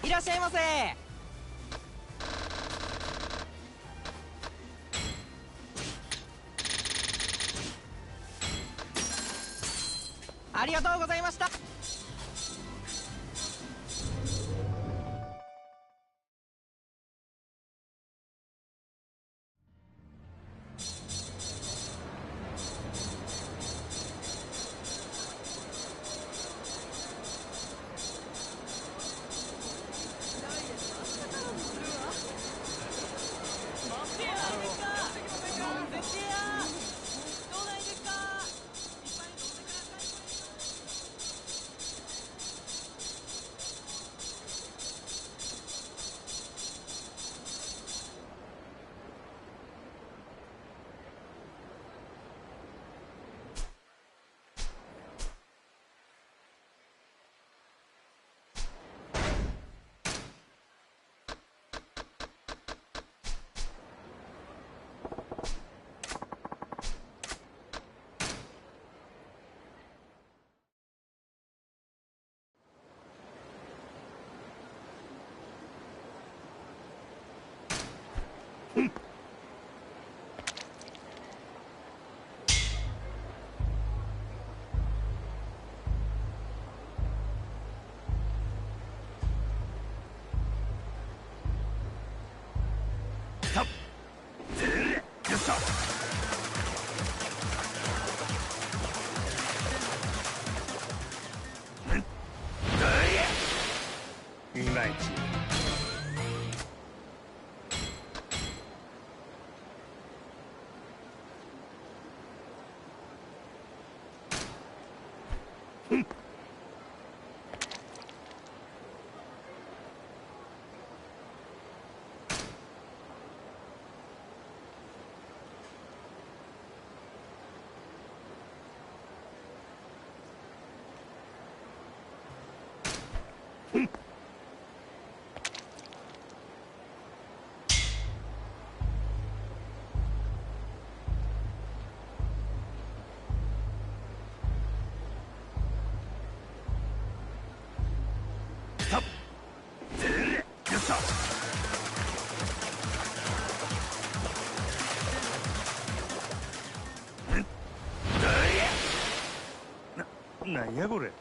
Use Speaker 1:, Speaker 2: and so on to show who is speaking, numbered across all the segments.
Speaker 1: いらっしゃいませ。ありがとうございました。
Speaker 2: いまいち。なんやこれ。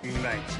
Speaker 2: いまいち。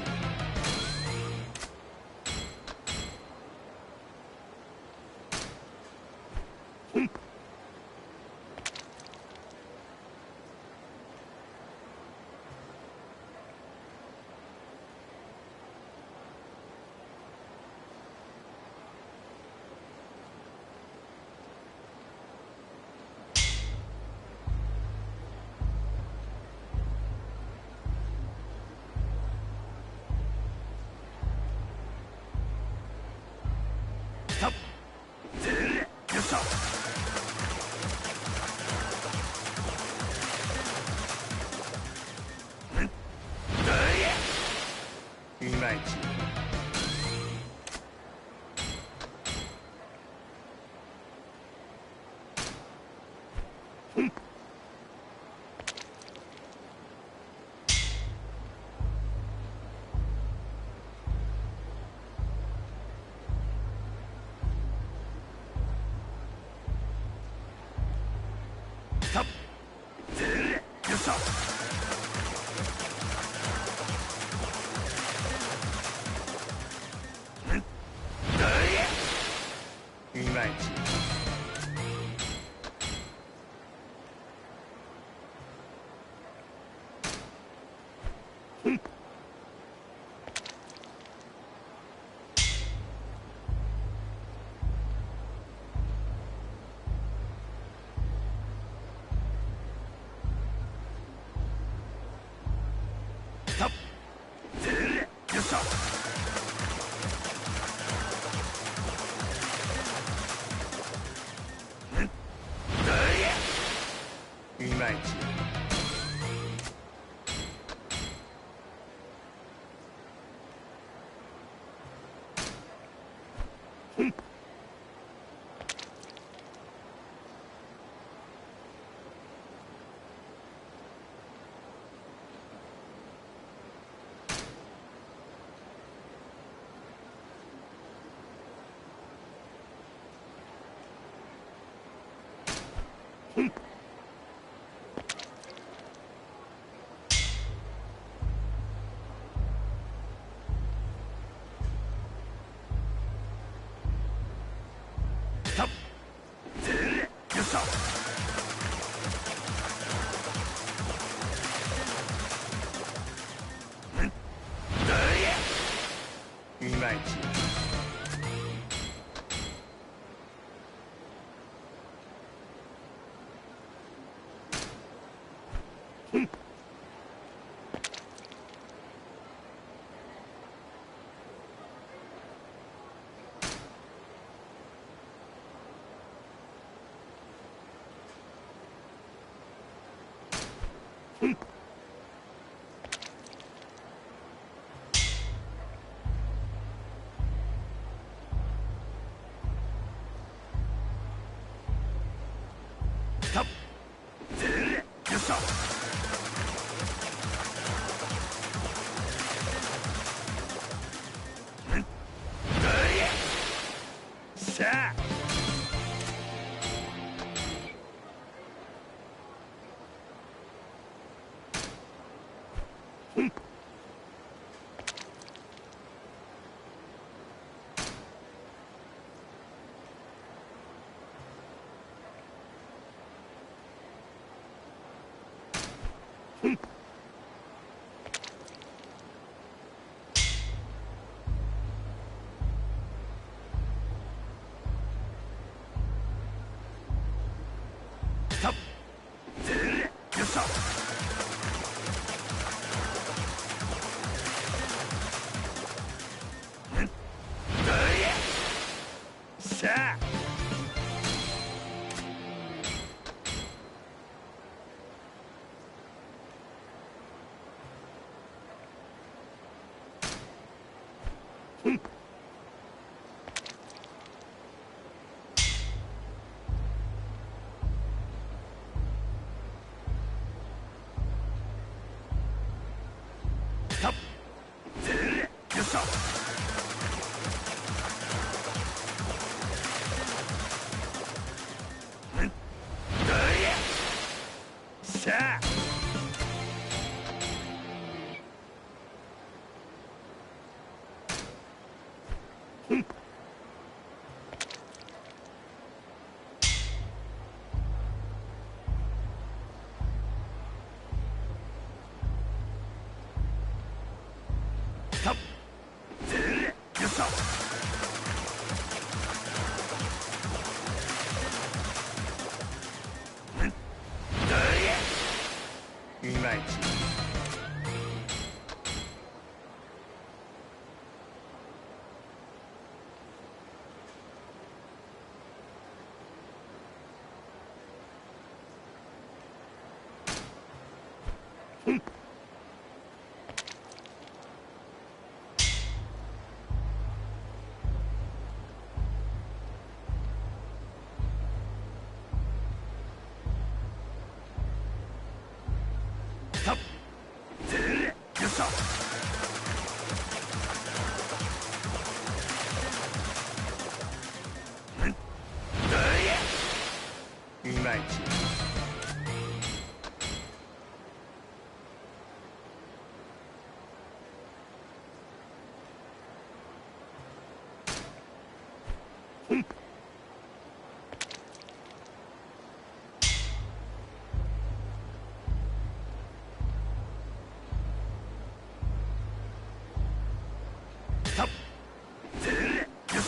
Speaker 2: いまいち。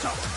Speaker 2: しょ。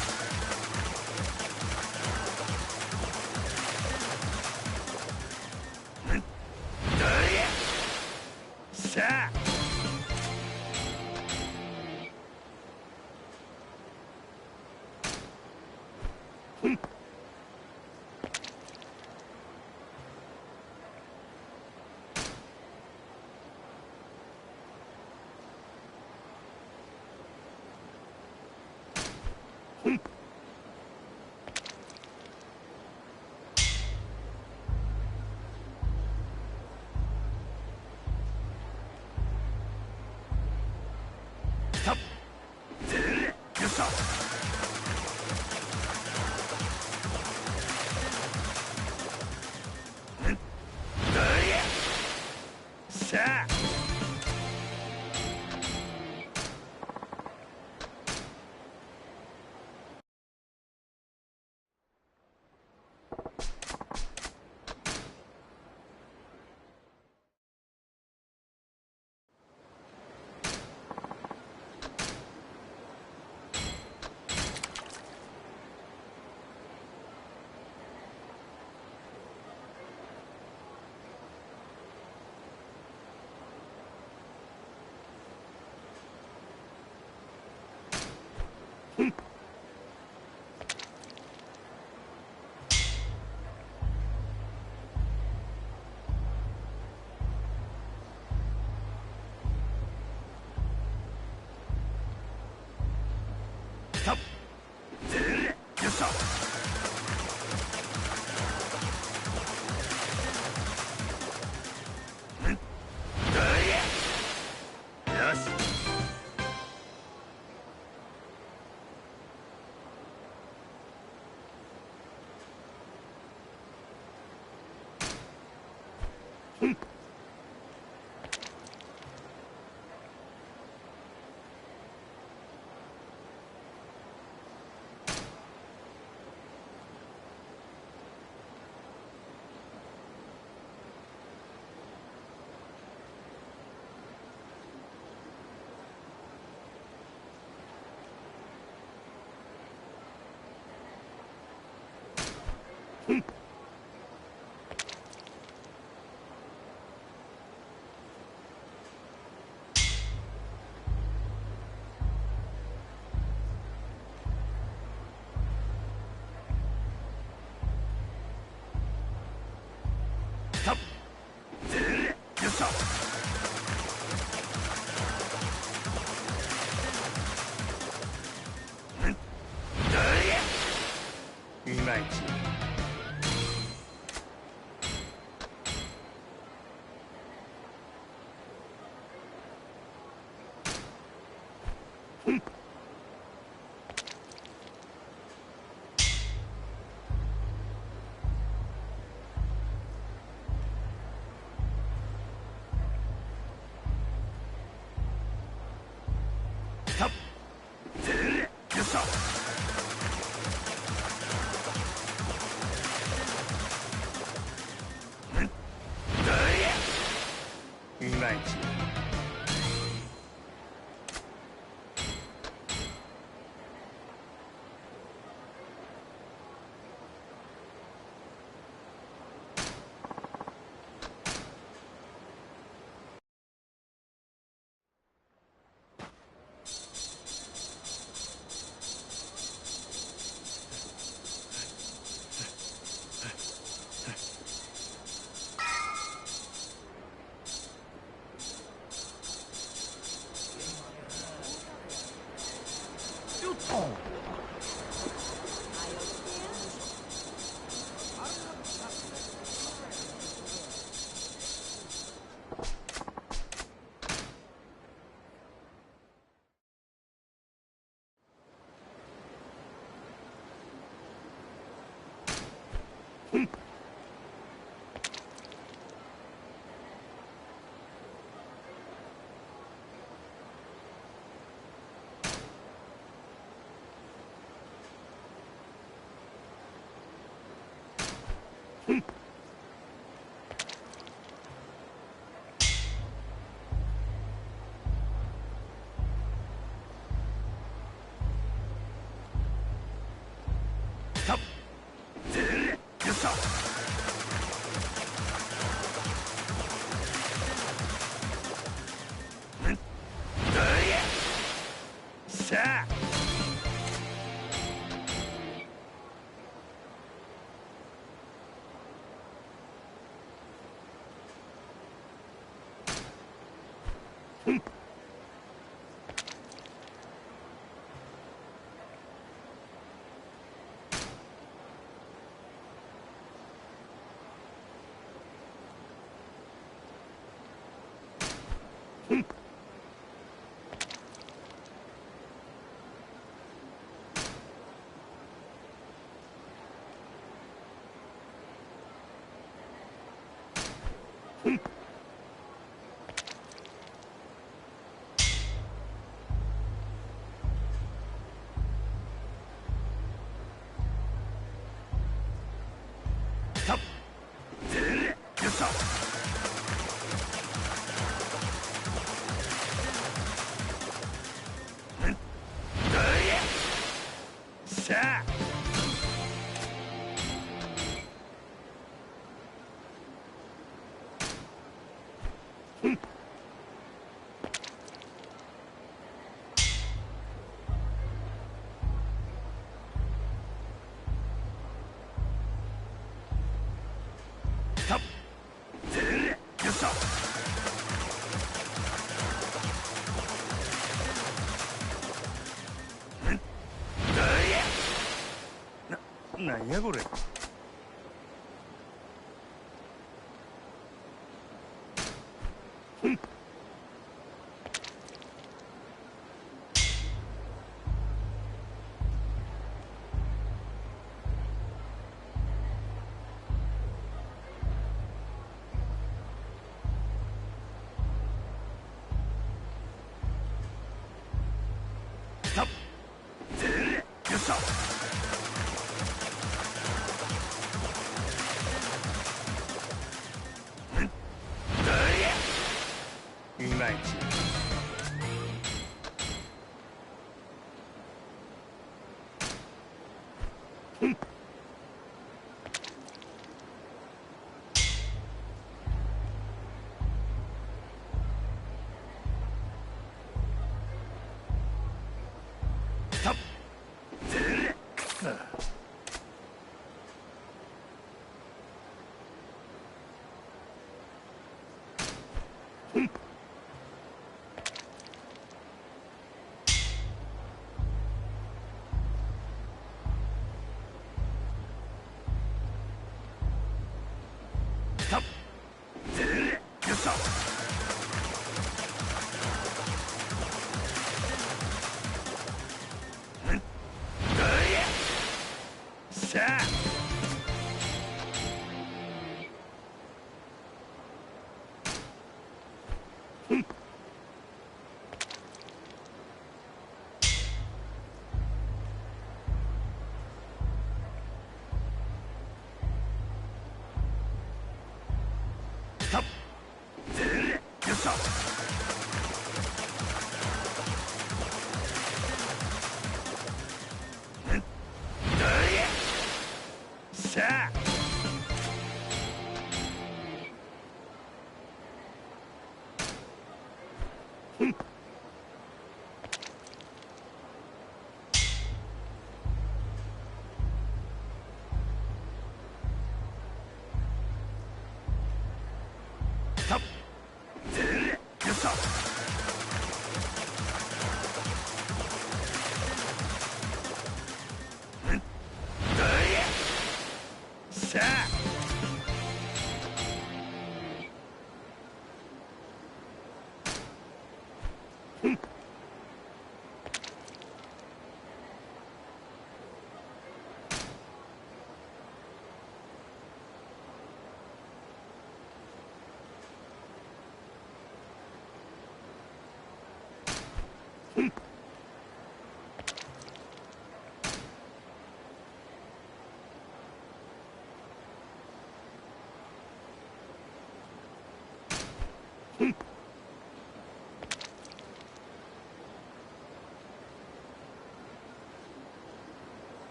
Speaker 2: しゃあ。しょ。さあ。なんやこれ。いまいち。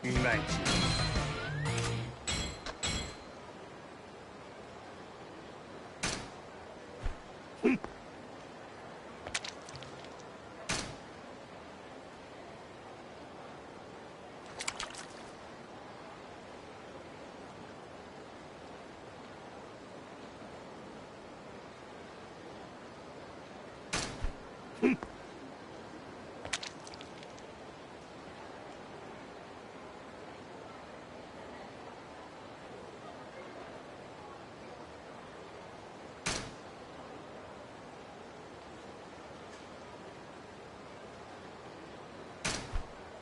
Speaker 2: いまいち。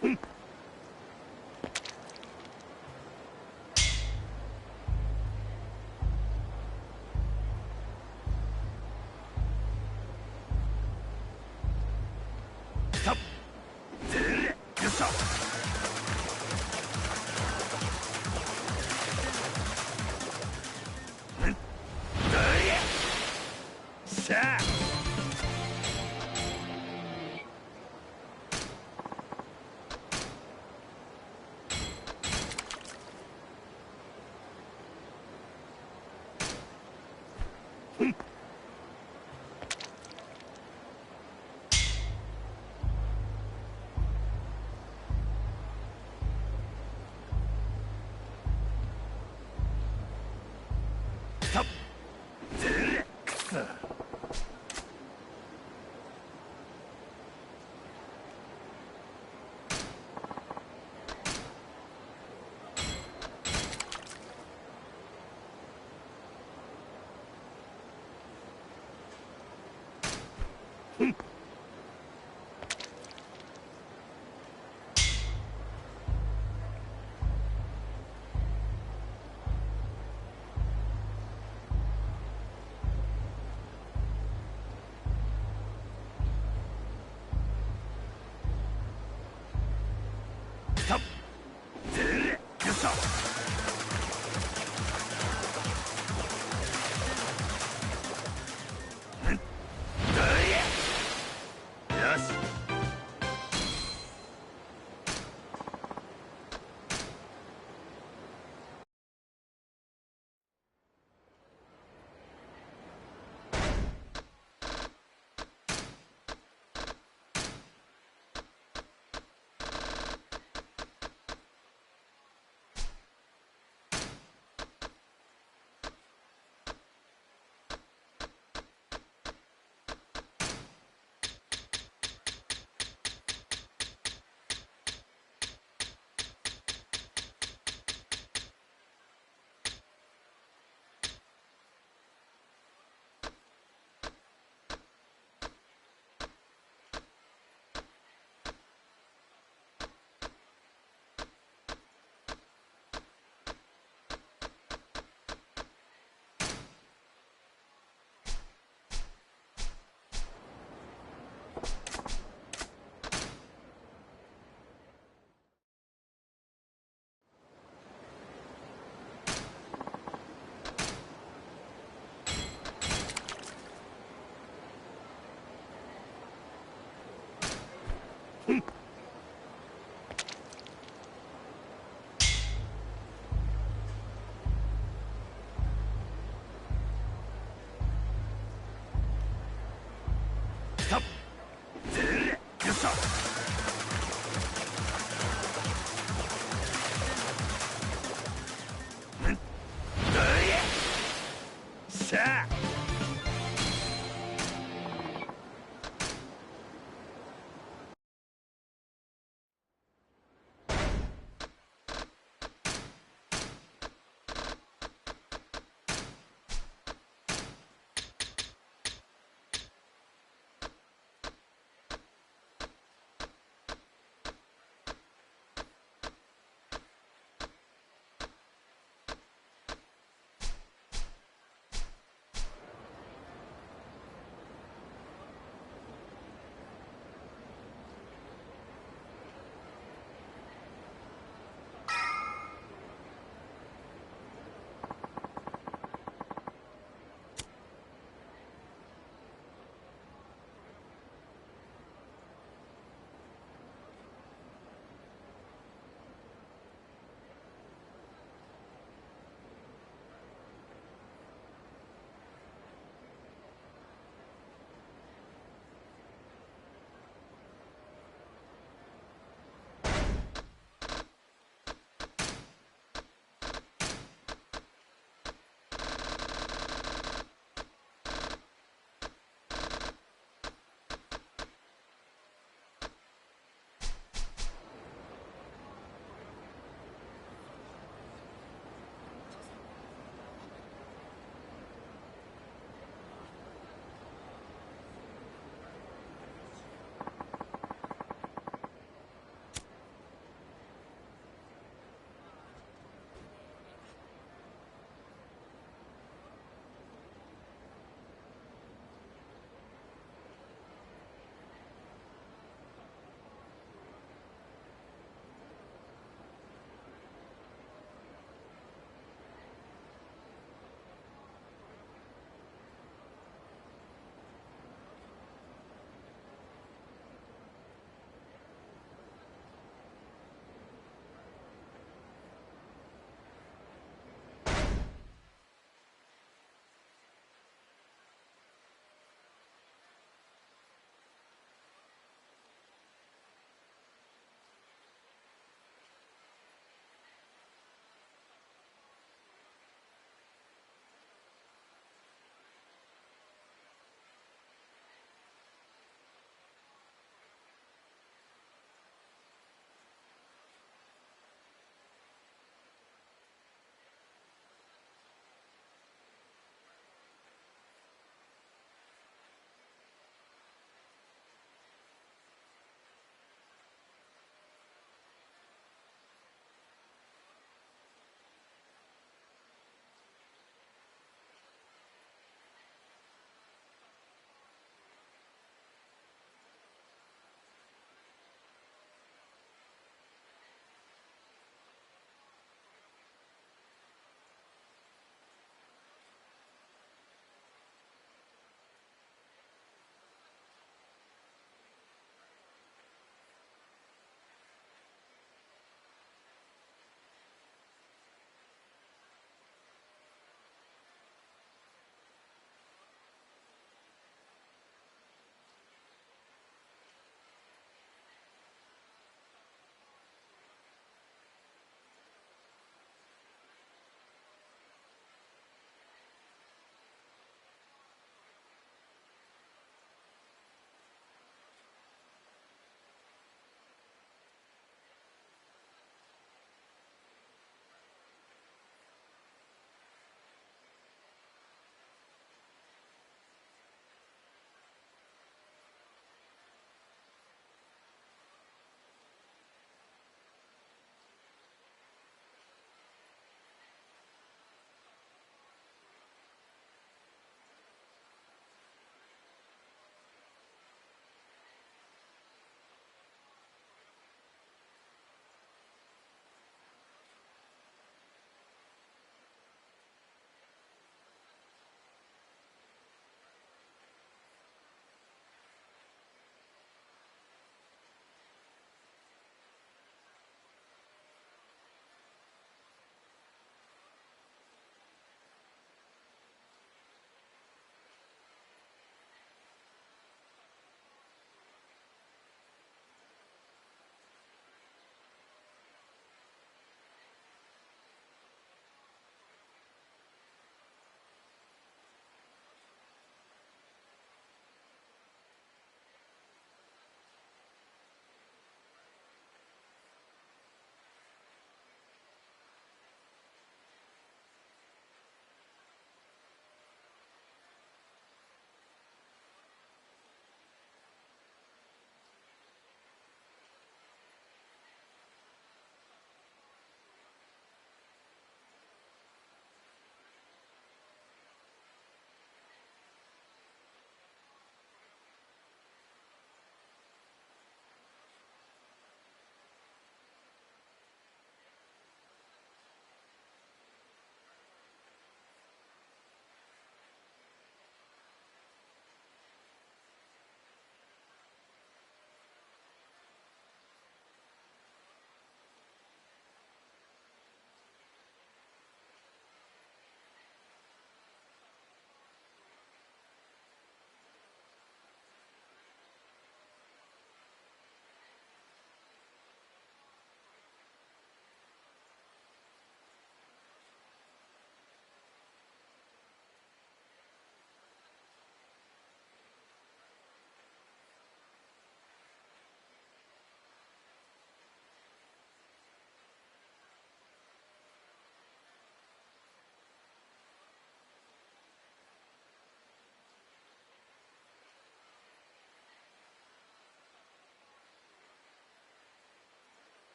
Speaker 2: たっでれよっしゃうんだれさあたっでれくそたっでれよっしゃうんだれよし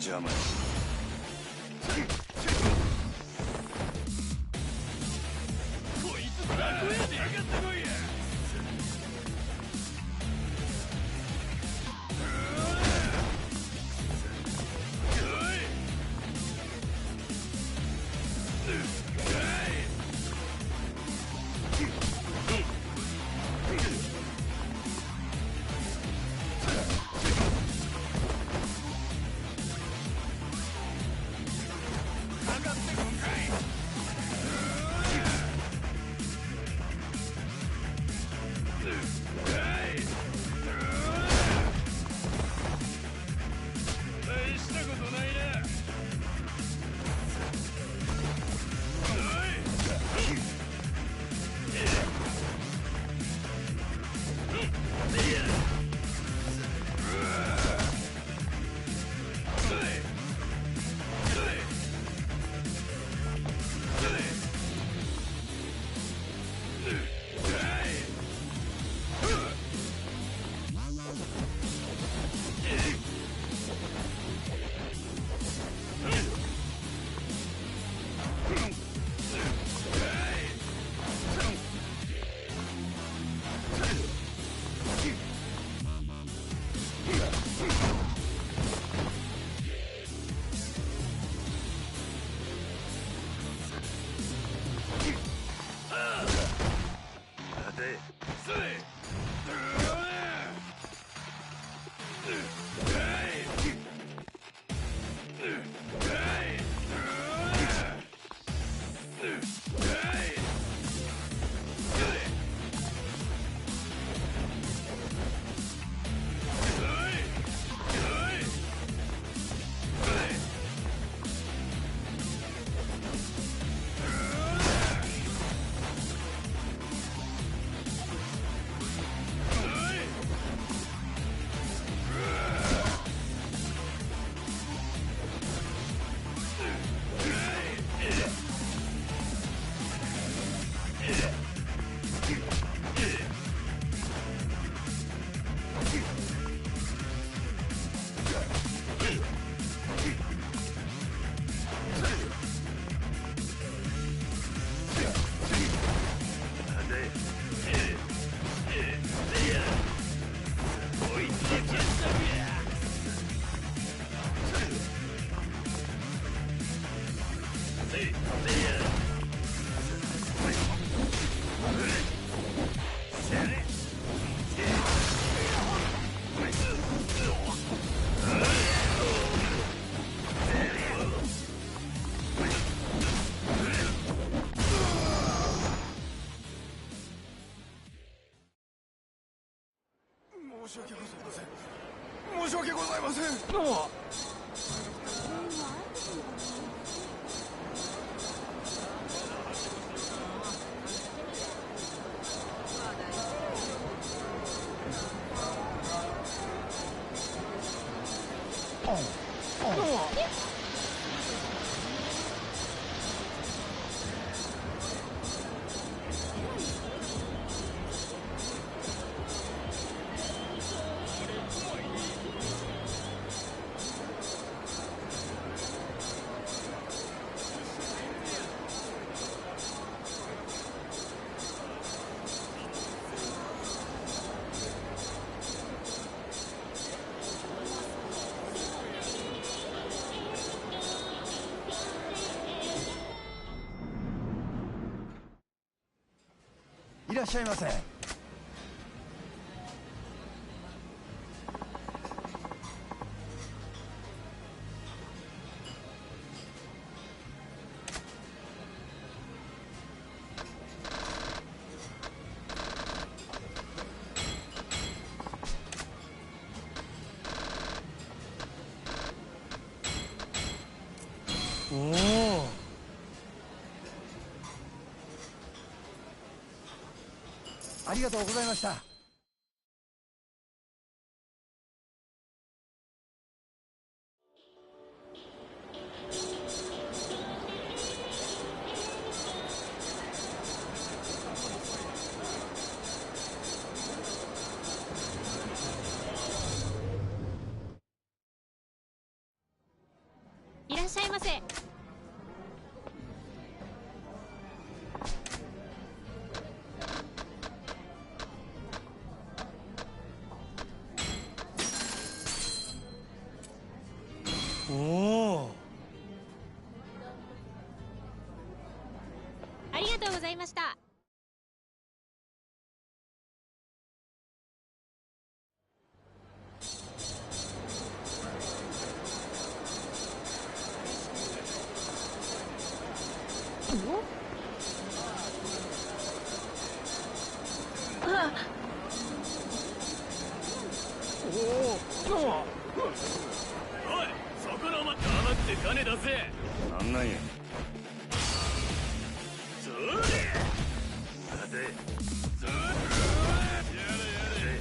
Speaker 2: 邪魔。こいつ雑魚やで。上がってこいや。
Speaker 3: 申し訳ございません。申し訳ございません。
Speaker 1: いらっしゃいませ。
Speaker 3: おお。
Speaker 1: ありがとうございました。
Speaker 4: っしゃいませ。
Speaker 3: おお。
Speaker 4: ありがとうございました。
Speaker 2: おい、そこのお前黙って金出せ。
Speaker 3: なんなんや。
Speaker 2: それ待て。それやれやれ。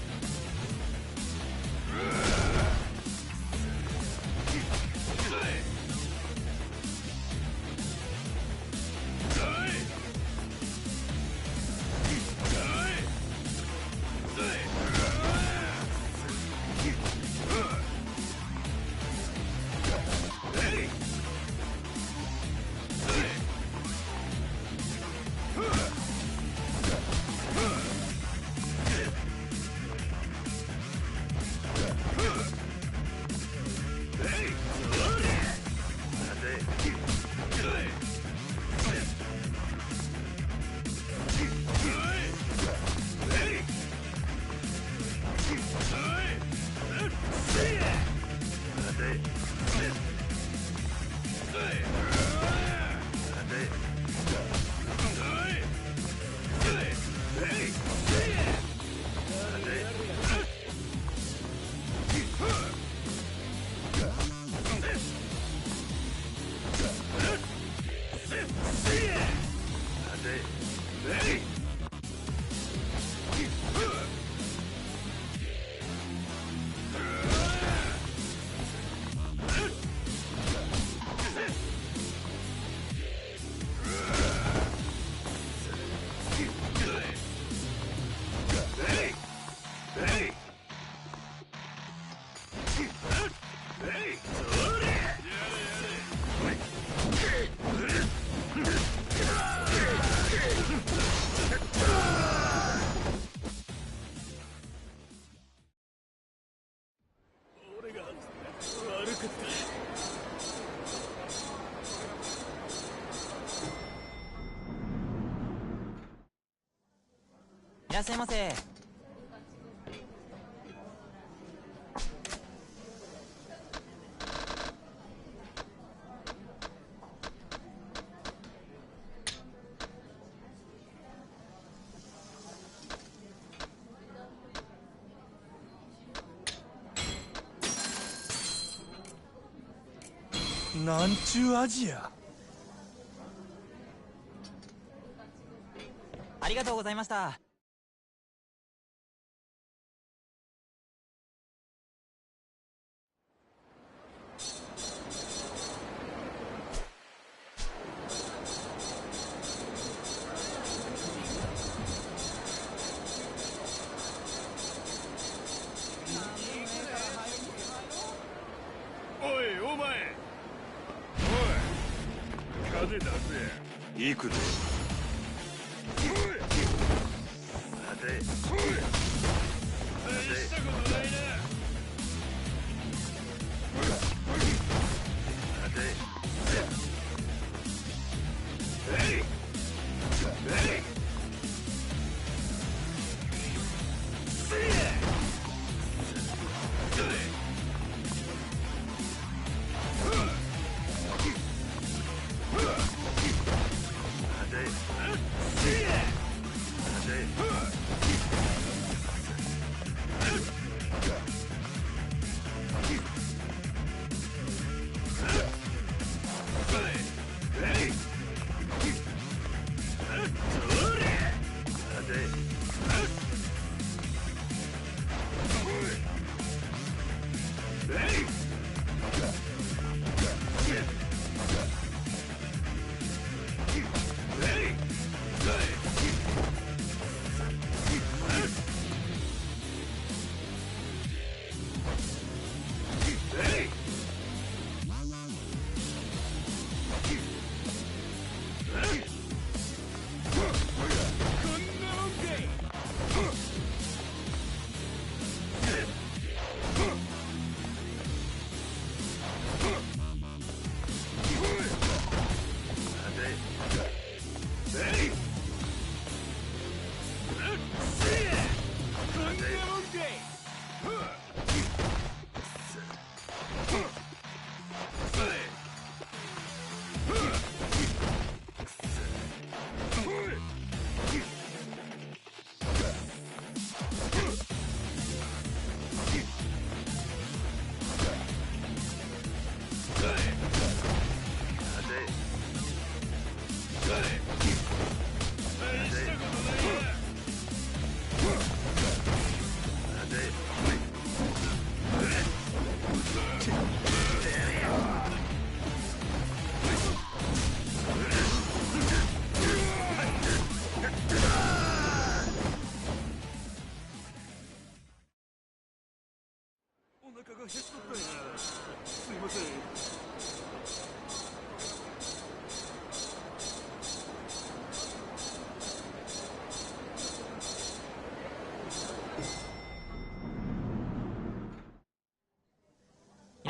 Speaker 2: 俺が悪かった。
Speaker 5: いらっしゃいませ。
Speaker 3: なんちゅう味や。
Speaker 5: ありがとうございました。
Speaker 2: おい、お前。おい、金出せ。
Speaker 3: いくで。
Speaker 2: 待て。大したことないな。待て。えい。えい。せや。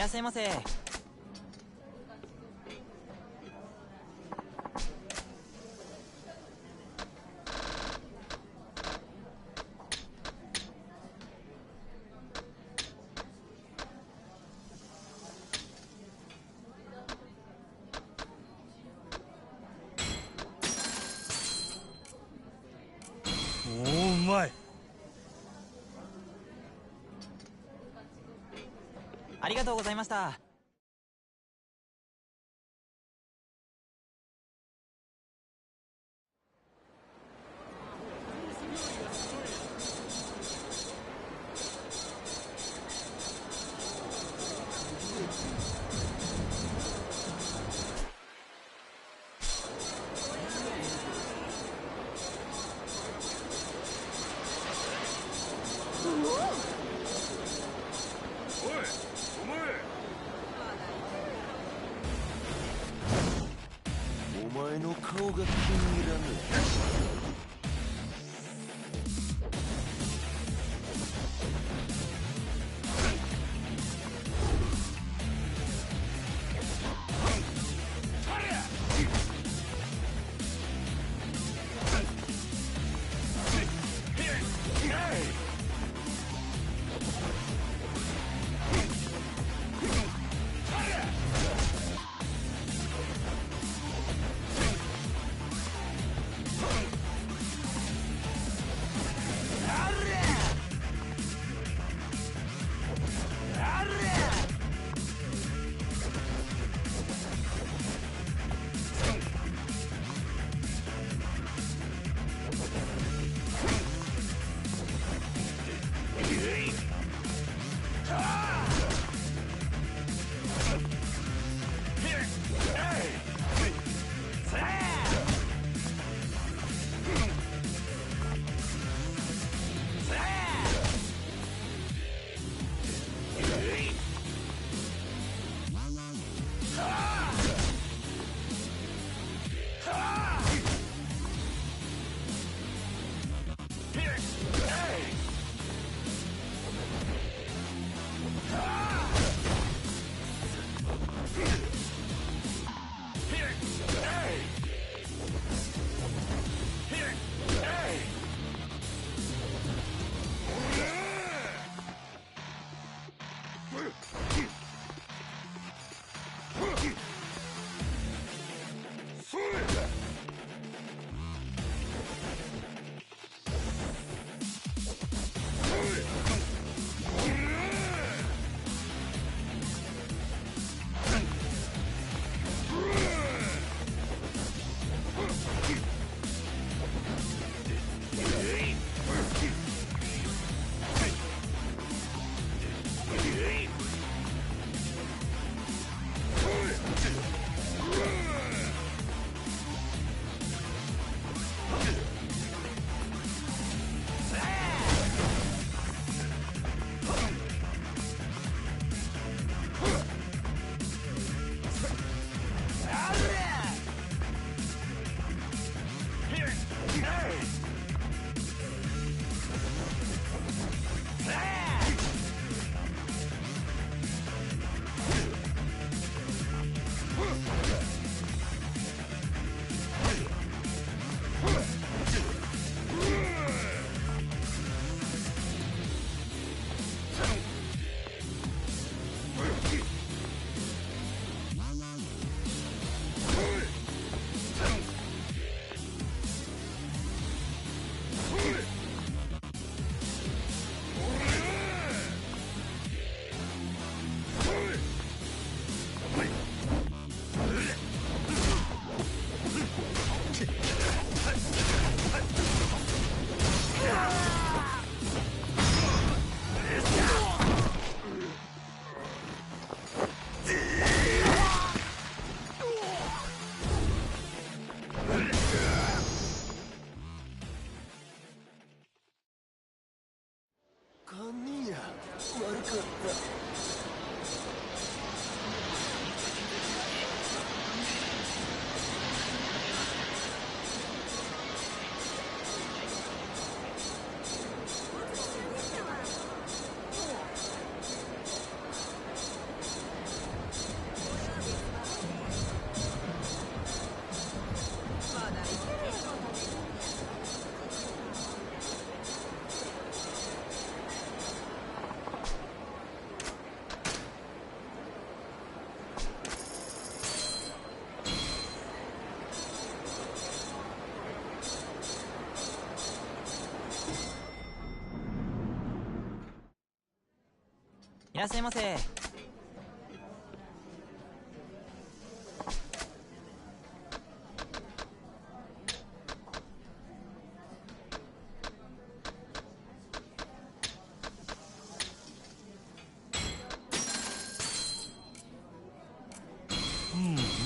Speaker 5: っしゃいませ。
Speaker 2: おお、うまい。
Speaker 5: ありがとうございました。
Speaker 2: おい、お前。
Speaker 3: お前の顔が気に入らぬ。
Speaker 5: いらっしゃいませ。
Speaker 1: う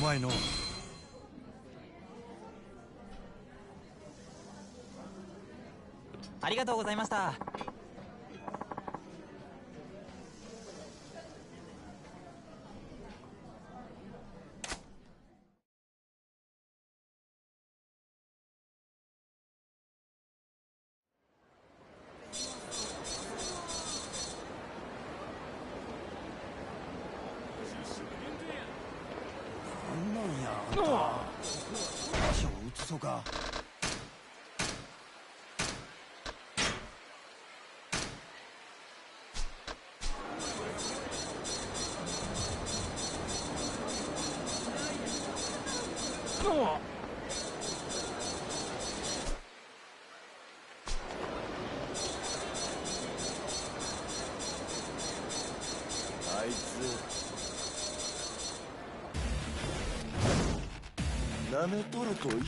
Speaker 1: まいの。
Speaker 5: ありがとうございました。
Speaker 1: なんなんやあんた。足を移そうか。
Speaker 3: あいつ舐めとると痛いぞ。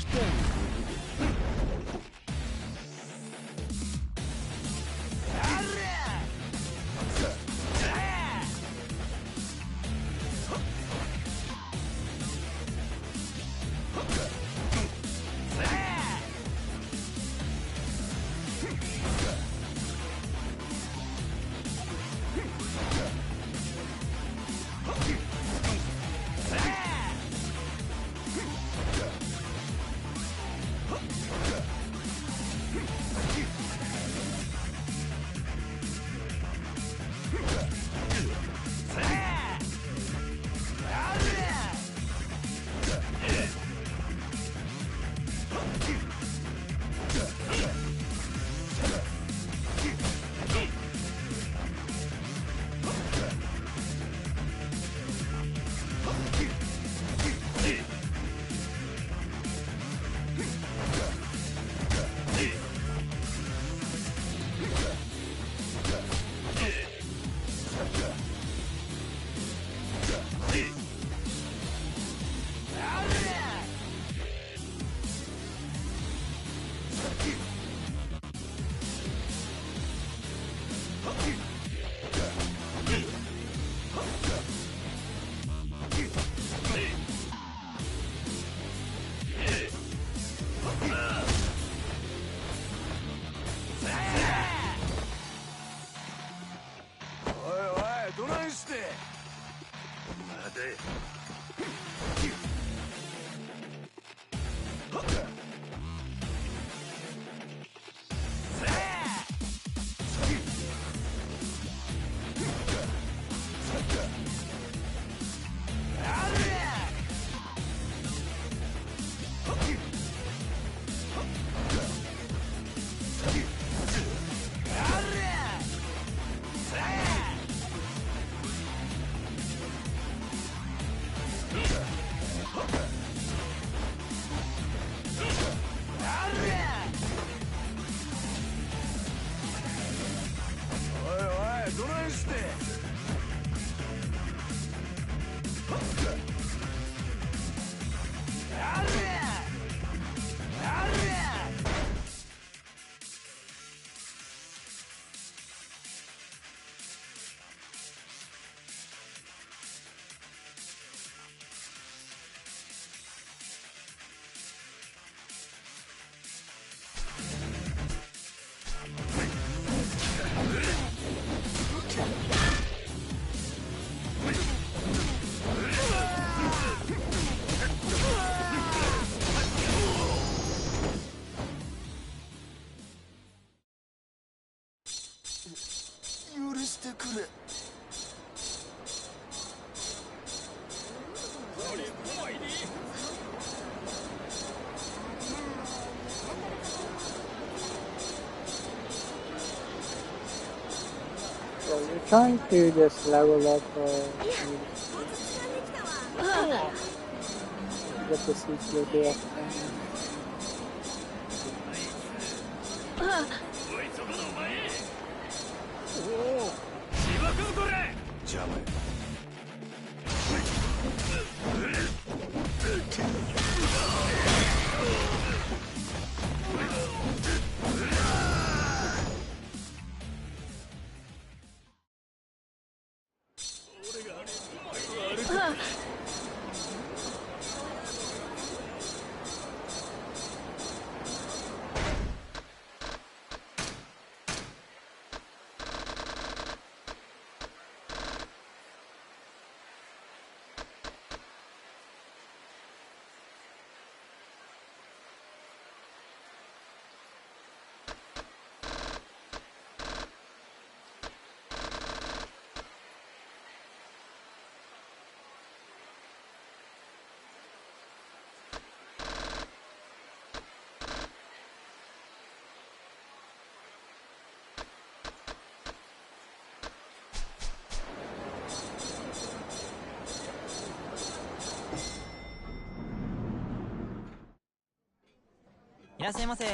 Speaker 3: どないして。
Speaker 2: 待て。
Speaker 3: どないして。許してくれ。
Speaker 4: So you're trying to just level up get the secret off.
Speaker 2: おお、芝君これ。
Speaker 3: 邪魔や。
Speaker 5: いらっしゃいませ。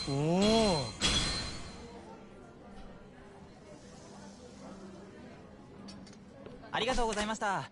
Speaker 1: おお。
Speaker 5: ありがとうございました。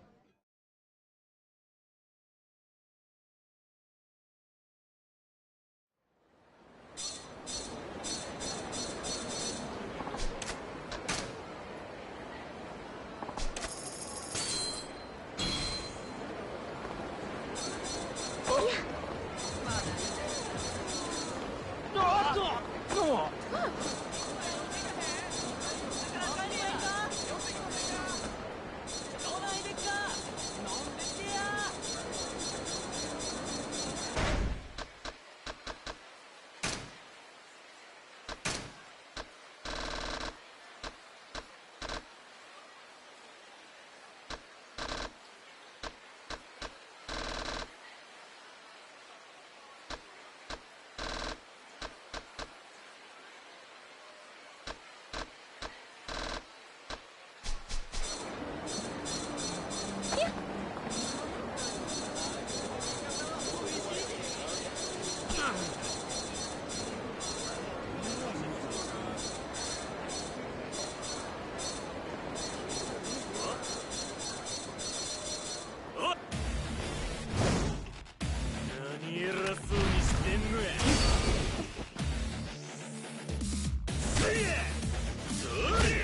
Speaker 2: 何偉そうにしてんのや。せいやそりゃ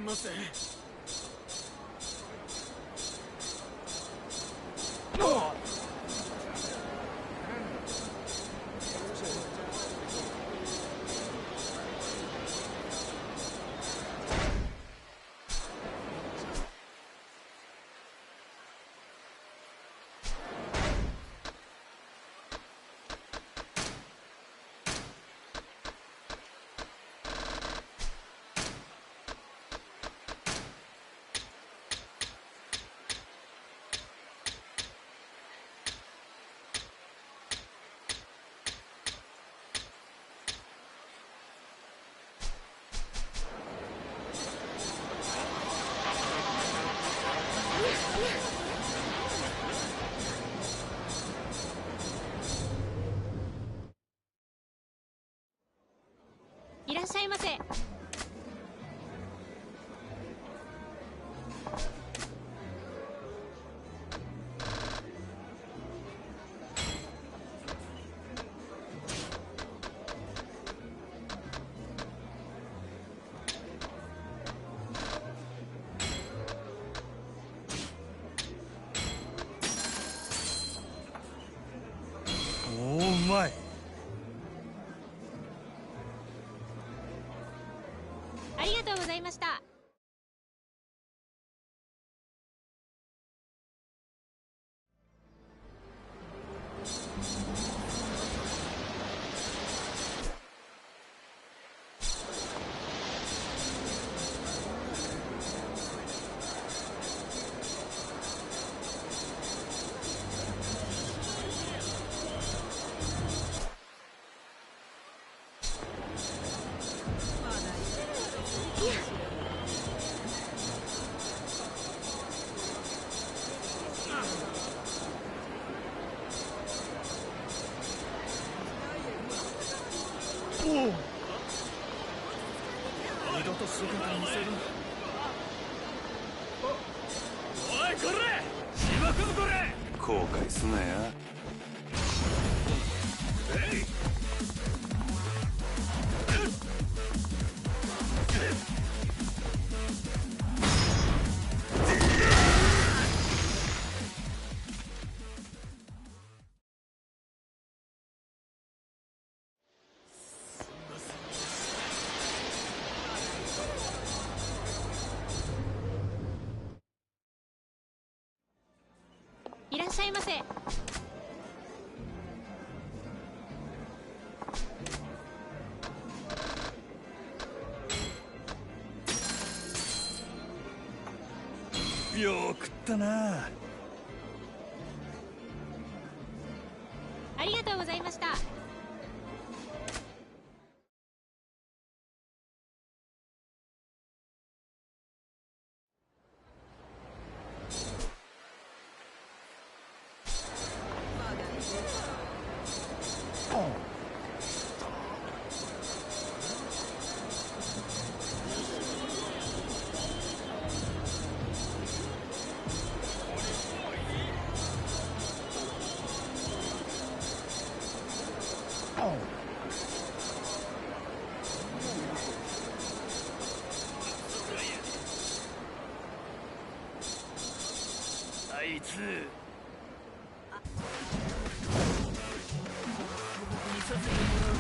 Speaker 3: ません。
Speaker 6: いらっしゃいませ。
Speaker 2: おお、うまい。
Speaker 6: ありがとうございました。
Speaker 2: おお、二度と姿を見せるな。おいこれ、しばくぞこれ。後悔すなや。えい。
Speaker 6: いらっしゃいませ。
Speaker 2: よう食ったな。
Speaker 6: ありがとうございました。
Speaker 2: あいつ。見させてもらうか。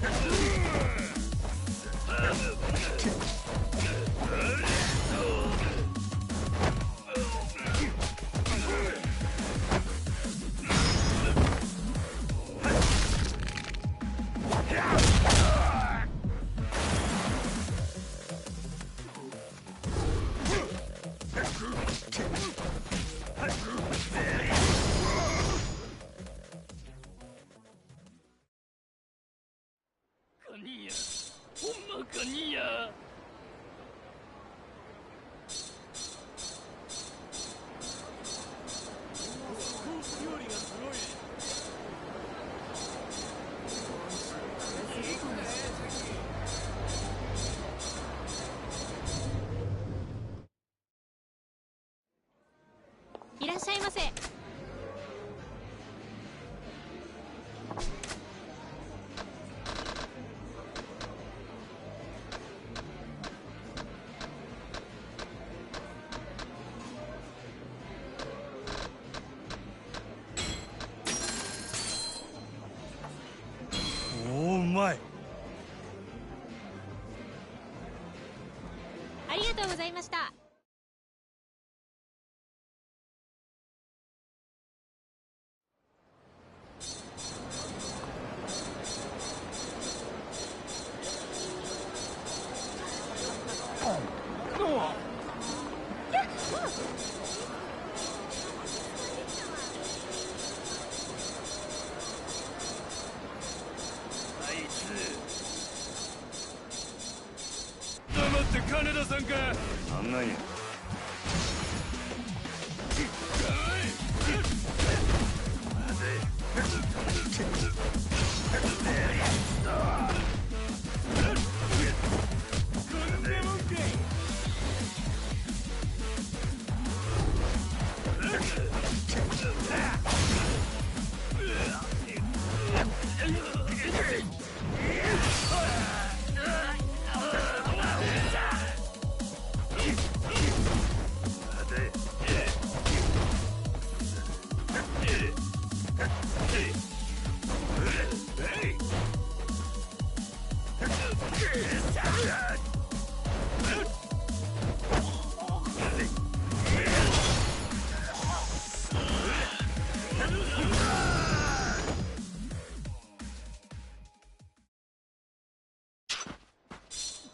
Speaker 2: カニやほんまカニや。料理がすごい。
Speaker 6: いらっしゃいませ。
Speaker 1: おお、うまい。
Speaker 6: ありがとうございました。
Speaker 2: あいつ黙って金田さんか。あんなんや。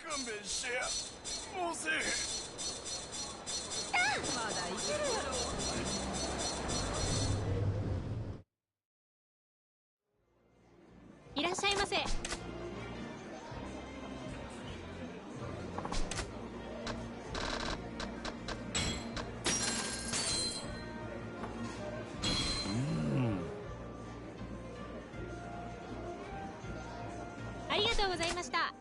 Speaker 2: 勘弁してや。もうせえへん。
Speaker 6: まだいけるやろ。いらっしゃいませ。ありがとうございました。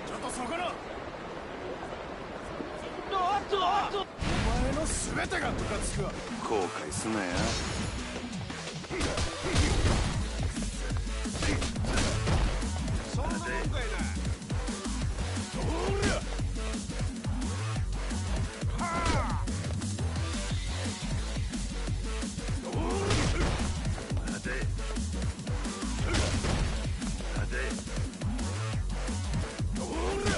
Speaker 3: ちょっとそこら。お前の全てがムカつくわ。
Speaker 2: 後悔すなや。
Speaker 3: そんなもんかいな。おりゃ。はあ。
Speaker 2: 待て。待て。
Speaker 3: おりゃ。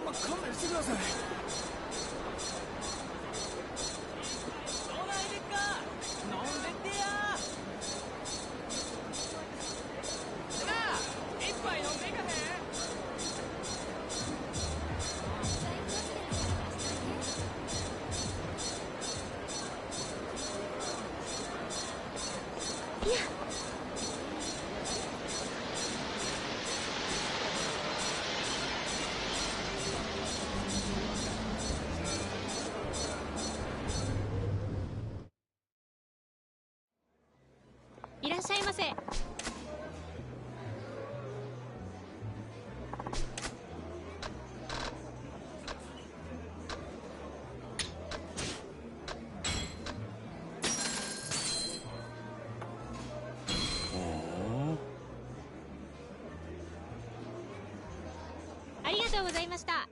Speaker 3: ま勘弁してください。
Speaker 5: どないでっか飲んでってやなあ一杯飲んでいかへん
Speaker 6: いらっしゃいませ。ありがとうございました。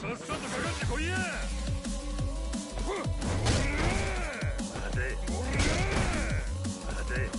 Speaker 2: さっさとかかってこいや。待て待て。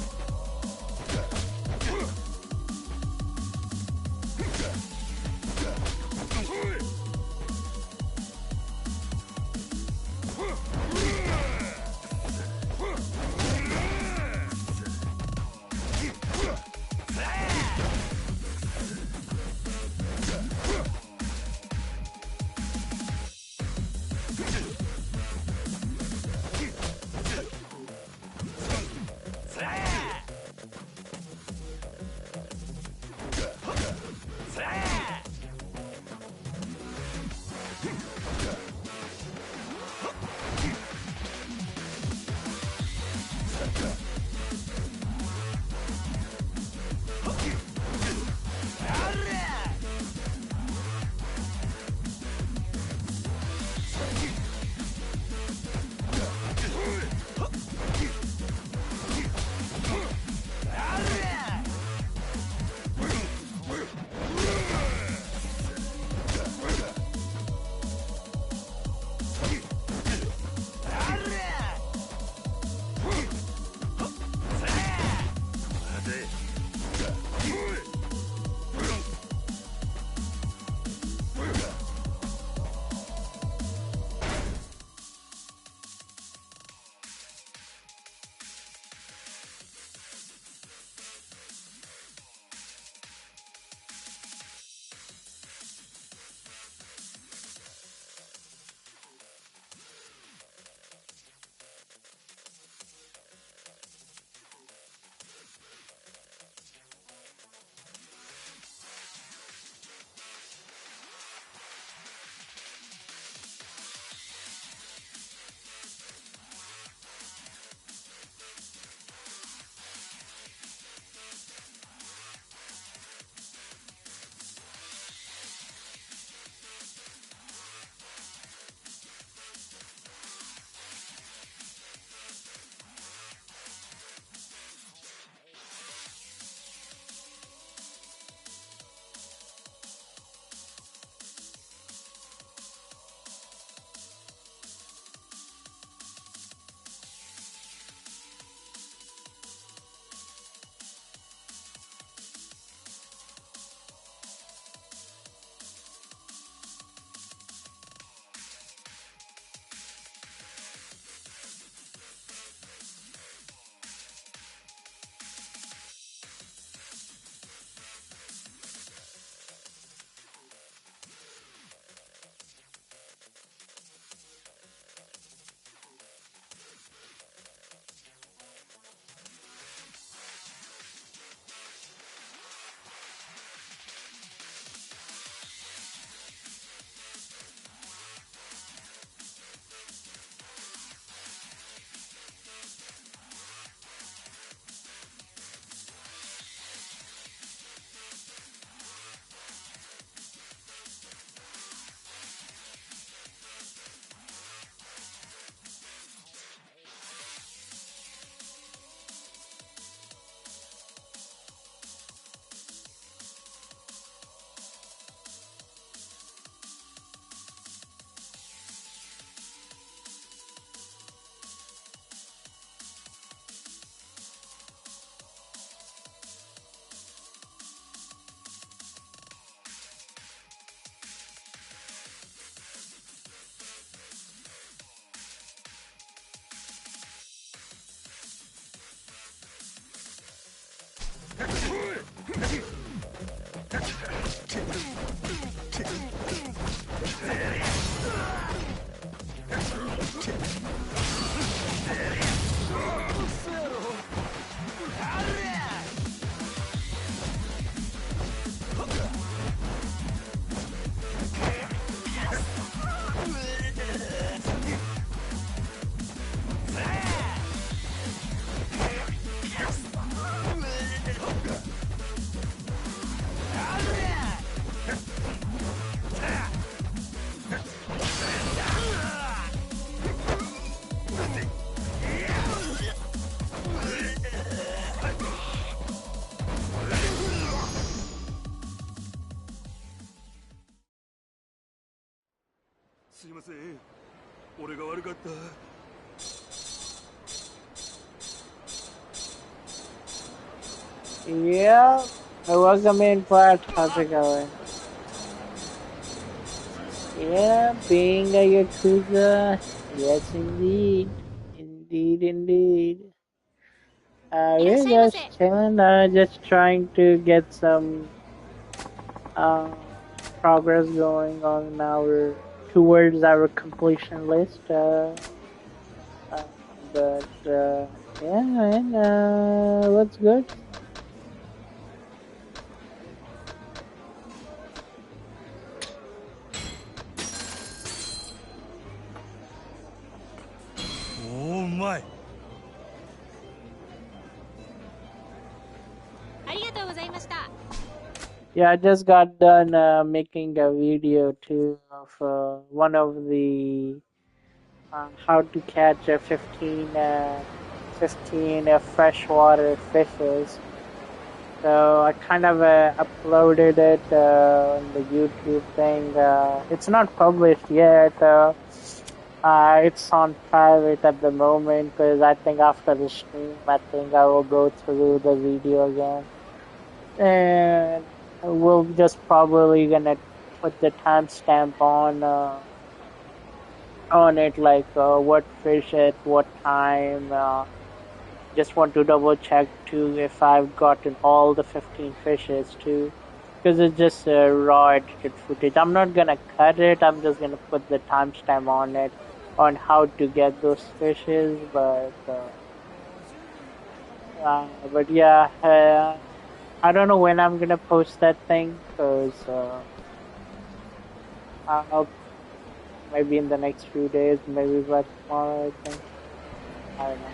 Speaker 2: ません。俺が悪かった。
Speaker 4: Yeah, welcome in, Pratt. How's it going? Yeah, being a Yakuza. Yes, indeed. Indeed, indeed.
Speaker 6: いらっ
Speaker 4: We're
Speaker 6: しゃいませ。
Speaker 4: just chilling, just trying to get some uh, progress going on towards our completion list. Uh, but yeah, and what's good?
Speaker 2: Oh my.
Speaker 6: ありがとうございました。
Speaker 4: Yeah, I just got done making a video too of one of the how to catch 15 freshwater fishes. So I kind of uploaded it on the YouTube thing. It's not published yet. It's on private at the moment because I think after the stream, I think I will go through the video again. And we'll just probably gonna put the timestamp on it, like what fish at what time. Just want to double check too if I've gotten all the 15 fishes too, because it's just raw edited footage. I'm not gonna cut it. I'm just gonna put the timestamp on it on how to get those fishes. But yeah. I don't know when I'm gonna post that thing, because I'll maybe in the next few days, maybe by tomorrow, I think. I don't know.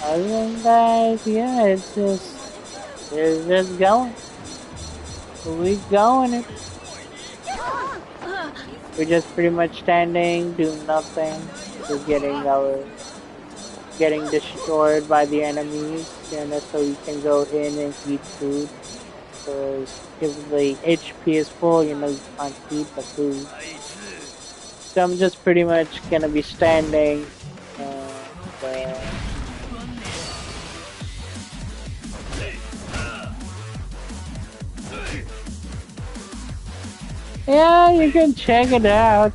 Speaker 4: Other than that, yeah, it's just going. We going it. We're just pretty much standing, doing nothing, just getting destroyed by the enemies, so we can go in and eat food. Because if the HP is full, you can't eat the food. So I'm just pretty much gonna be standing. Yeah, you can check it out.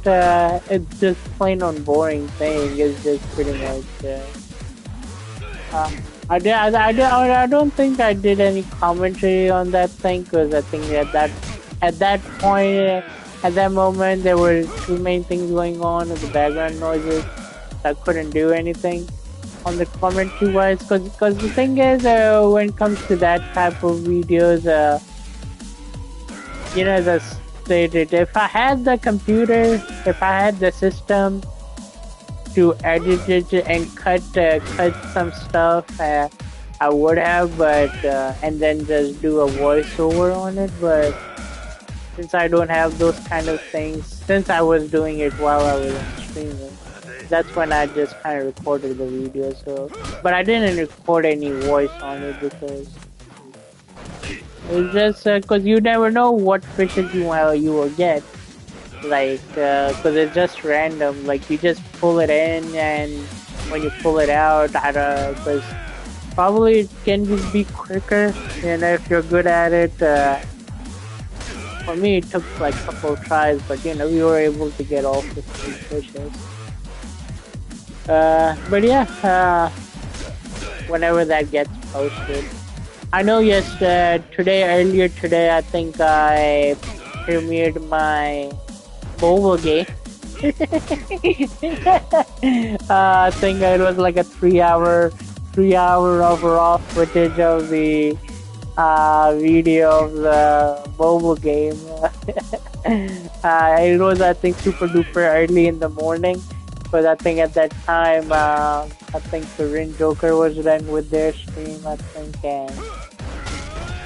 Speaker 4: It's just plain on boring thing. It's just pretty much. I don't think I did any commentary on that thing, because I think at that point, at that moment, there were two main things going on with the background noises. So I couldn't do anything on the commentary wise, because the thing is, when it comes to that type of videos, as I stated, if I had the computer, if I had the system to edit it and cut some stuff, I would have, but and then just do a voiceover on it. But since I don't have those kind of things, since I was doing it while I was streaming, that's when I just kind of recorded the video. So, but I didn't record any voice on it, because it's just because you never know what fishes you will get. Like, because it's just random. Like, you just pull it in, and when you pull it out, I don't know, because probably it can just be quicker, if you're good at it. For me, it took like a couple of tries, but we were able to get all 15 fishes. But yeah, whenever that gets posted. I know, yes, earlier today, I think I premiered my mobile game. I think it was like a 3 hour of raw footage of the video of the mobile game. It was, I think, super duper early in the morning, because I think at that time, I think the Rin Joker was done with their stream, I think,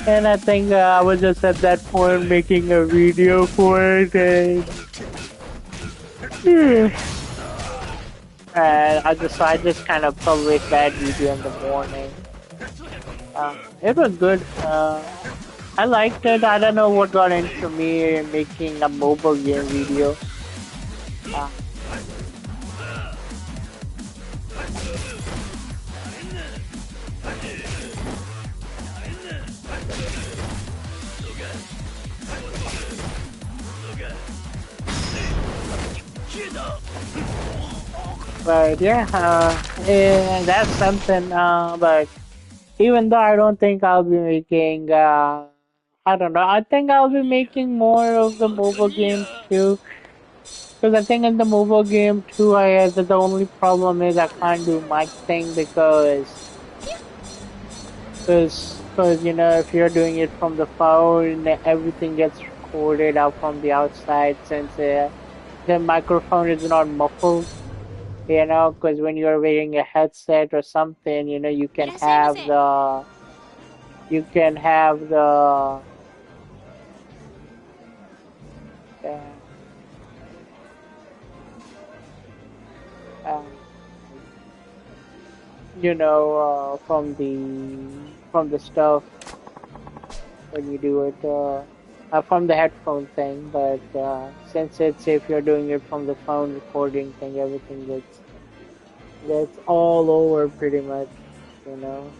Speaker 4: and I think I was just at that point making a video for it, and I just kind of published that video in the morning. It was good. I liked it. I don't know what got into me making a mobile game video. Uh, but yeah, that's something. But even though I don't think I'll be making, I don't know. I think I'll be making more of the mobile games too. Because I think in the mobile game too, the only problem is I can't do mic thing because you know if you're doing it from the phone, everything gets recorded out from the outside since the microphone is not muffled. You know, because when you're wearing a headset or something, you know, you can have uh, uh, you know, from the stuff when you do it from the headphone thing. But since it's if you're doing it from the phone recording thing, everything gets all over pretty much, you know.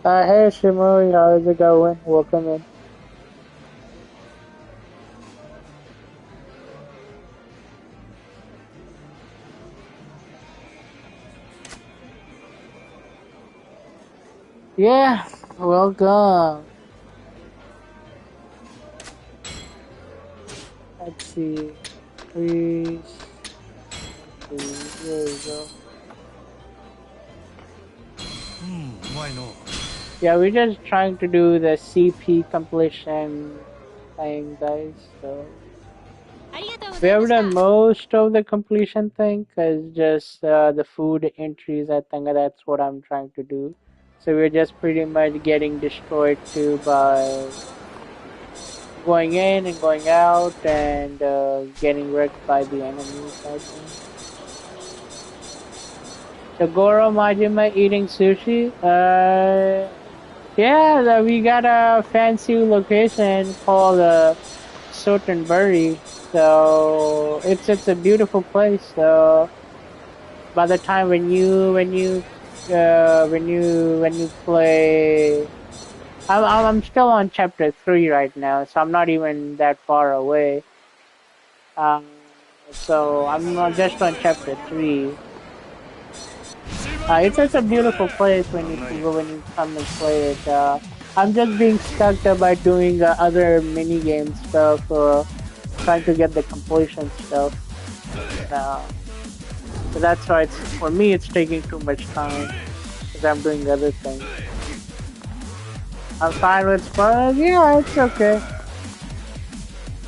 Speaker 4: Hey Shimori, how's it going? Welcome in. Yeah, welcome. Let's see. Please. There we go.
Speaker 3: うまいの
Speaker 4: Yeah, we're just trying to do the CP completion thing, guys. So
Speaker 6: ありがとうご
Speaker 4: we
Speaker 6: ざいま
Speaker 4: have
Speaker 6: した
Speaker 4: done most of the completion thing, cause just the food entries. I think that's what I'm trying to do. So we're just pretty much getting destroyed too by going in and going out and getting wrecked by the enemies. I think. So Goro Majima eating sushi. Yeah, we got a fancy location called Sotenbury. So it's a beautiful place. So by the time when you play, I'm still on chapter 3 right now, so I'm not even that far away. Um, so I'm just on chapter 3. It's a beautiful place when you come and play it. I'm just being stuck by doing other mini game stuff, trying to get the completion stuff. So that's why it's for me. It's taking too much time because I'm doing other things. I'm fine with spoilers. Yeah, it's okay.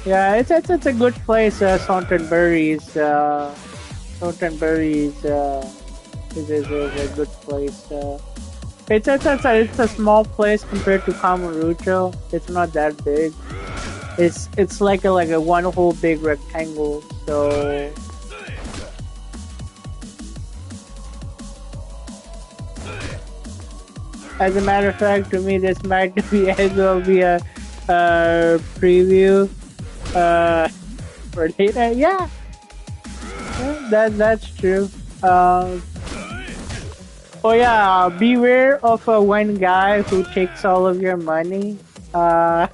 Speaker 4: Yeah, it's a good place. Sauntonbury's. Sauntonbury's. Is a good place. It's a small place compared to Kamurocho. It's not that big. It's like a one whole big rectangle. So as a matter of fact, to me this might be as well be a preview for later. Yeah, that's true. Um, Oh yeah, beware of one guy who takes all of your money. Are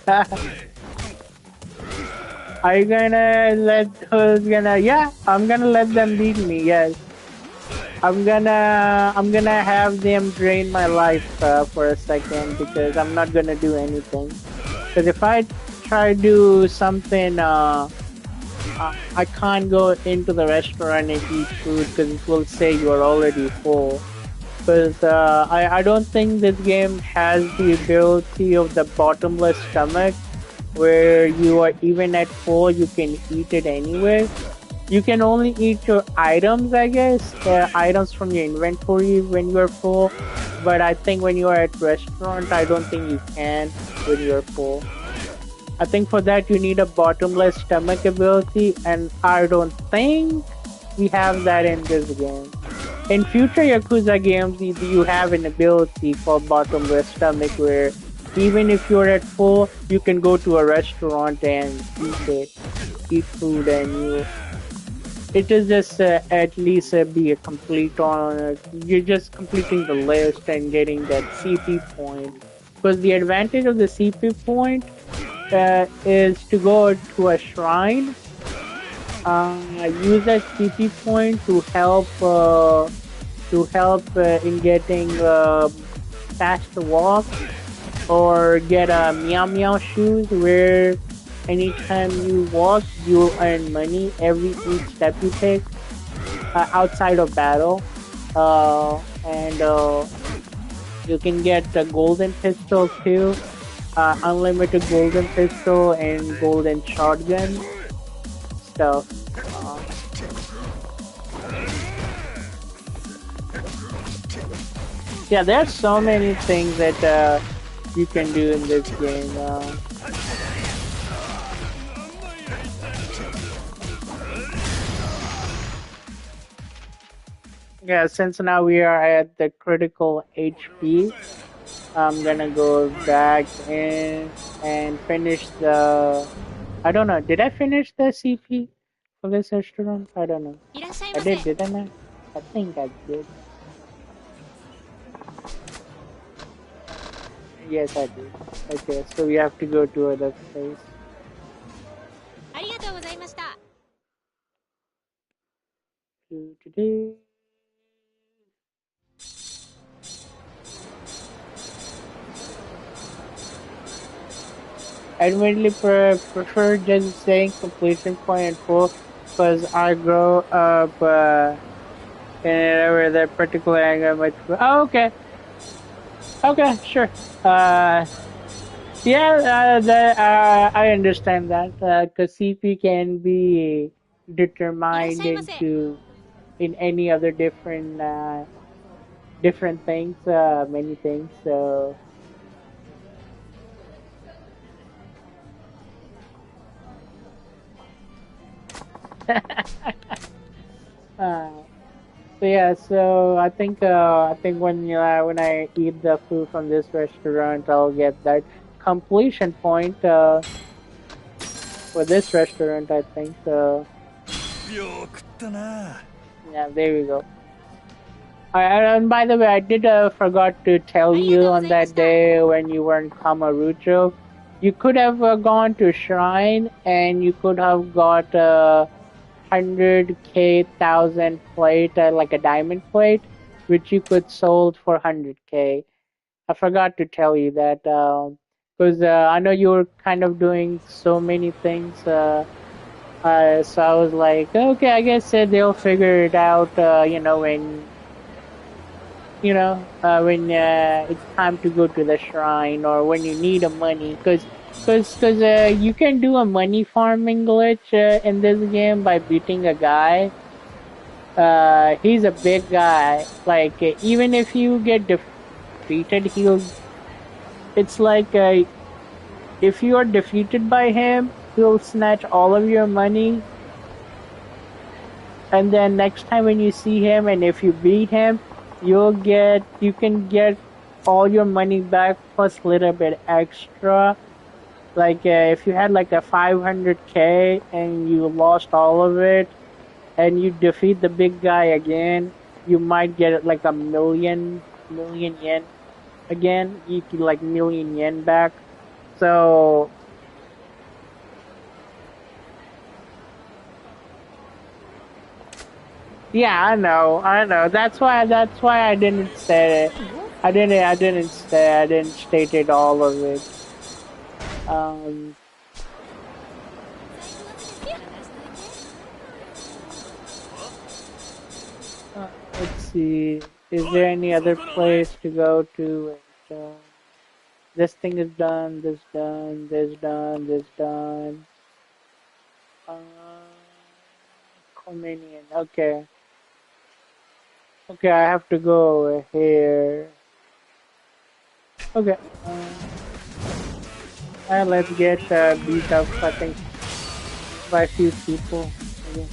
Speaker 4: you gonna let who's gonna? Yeah, I'm gonna let them beat me. Yes, I'm gonna have them drain my life for a second because I'm not gonna do anything. Because if I try to do something I can't go into the restaurant and eat food because it will say you are already full. Because I don't think this game has the ability of the bottomless stomach where you are even at full, you can eat it anyway. You can only eat your items, I guess, items from your inventory when you're full. But I think when you are at restaurant, I don't think you can when you're full. I think for that you need a bottomless stomach ability, and I don't think we have that in this game. In future Yakuza games, you have an ability for bottomless stomach where even if you're at full, you can go to a restaurant and eat food, and it is just at least be a complete on. You're just completing the list and getting that CP point. Because the advantage of the CP point is to go to a shrine, use that CP point to help in getting faster walk or get a meow meow shoes where anytime you walk you earn money every each step you take outside of battle, and you can get a golden pistol too, unlimited golden pistol and golden shotgun stuff. Uh, yeah, there's so many things that you can do in this game. Yeah, since now we are at the critical HP, I'm gonna go back in and finish the. I don't know. Did I finish the CP for this restaurant? I don't know.
Speaker 6: いらっしゃい
Speaker 4: I
Speaker 6: ませ。
Speaker 4: did, didn't I? I think I did. Yes, I did. Okay, so we have to go to other place.
Speaker 6: ありがとうございました。
Speaker 4: Do-do-do. Admittedly, prefer just saying completion point and full because I grow up in an area that particular anger much. Oh, okay. Okay, sure. Yeah, I understand that because CP can be
Speaker 6: いらっし
Speaker 4: determined
Speaker 6: ゃいませ。
Speaker 4: in any other different things, many things. So uh, so yeah, so I think when I eat the food from this restaurant, I'll get that completion point for this restaurant. I think so.
Speaker 3: よくったな。
Speaker 4: Yeah, there we go. And by the way, I did forgot to tell you on that day when you were in Kamarucho, you could have gone to Shrine and you could have got 100k thousand plate, like a diamond plate, which you could sold for 100k. I forgot to tell you that because I know you were kind of doing so many things. So I was like, okay, I guess they'll figure it out. When it's time to go to the shrine or when you need a money, because you can do a money farming glitch in this game by beating a guy. He's a big guy. Like even if you get defeated, he'll. It's like if you are defeated by him, he'll snatch all of your money. And then next time when you see him, and if you beat him, you can get all your money back plus a little bit extra. Like if you had like a 500k and you lost all of it, and you defeat the big guy again, you might get like a million yen again. You get like million yen back. So yeah, I know. That's why I didn't say it. I didn't state it all of it. Um, Let's see. Is there any other place to go to? This thing is done. This done. This done. This done. Uh, Communion. Okay. Okay, I have to go over here. Okay. Let's get beat up, I think, by a few people. Okay.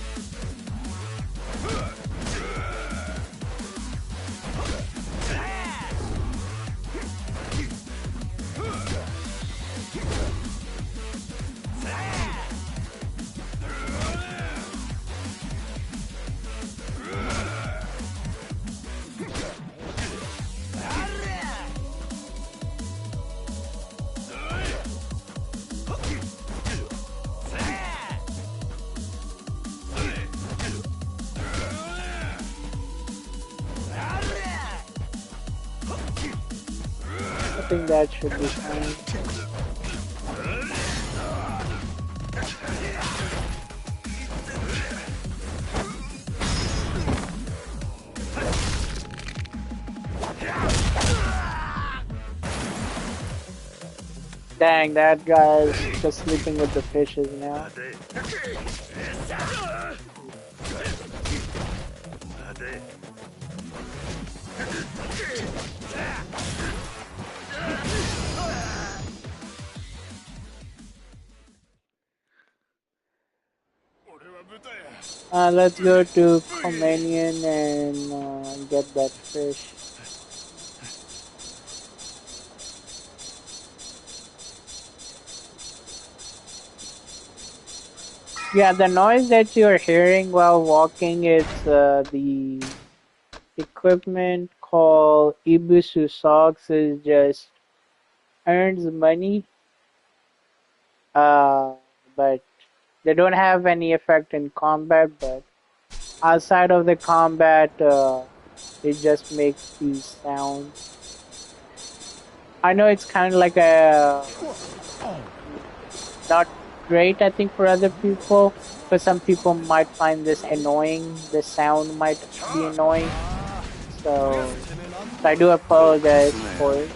Speaker 4: I think that should be fine. Dang, that guy's just sleeping with the fishes now. Let's go to Comanion and get that fish. Yeah, the noise that you're hearing while walking is the equipment called Ibusu Socks is just earns money, uh, but they don't have any effect in combat, but outside of the combat, it just makes these sounds. I know it's kind of like a not great, I think, for other people, but some people might find this annoying. The sound might be annoying, so I do apologize for it.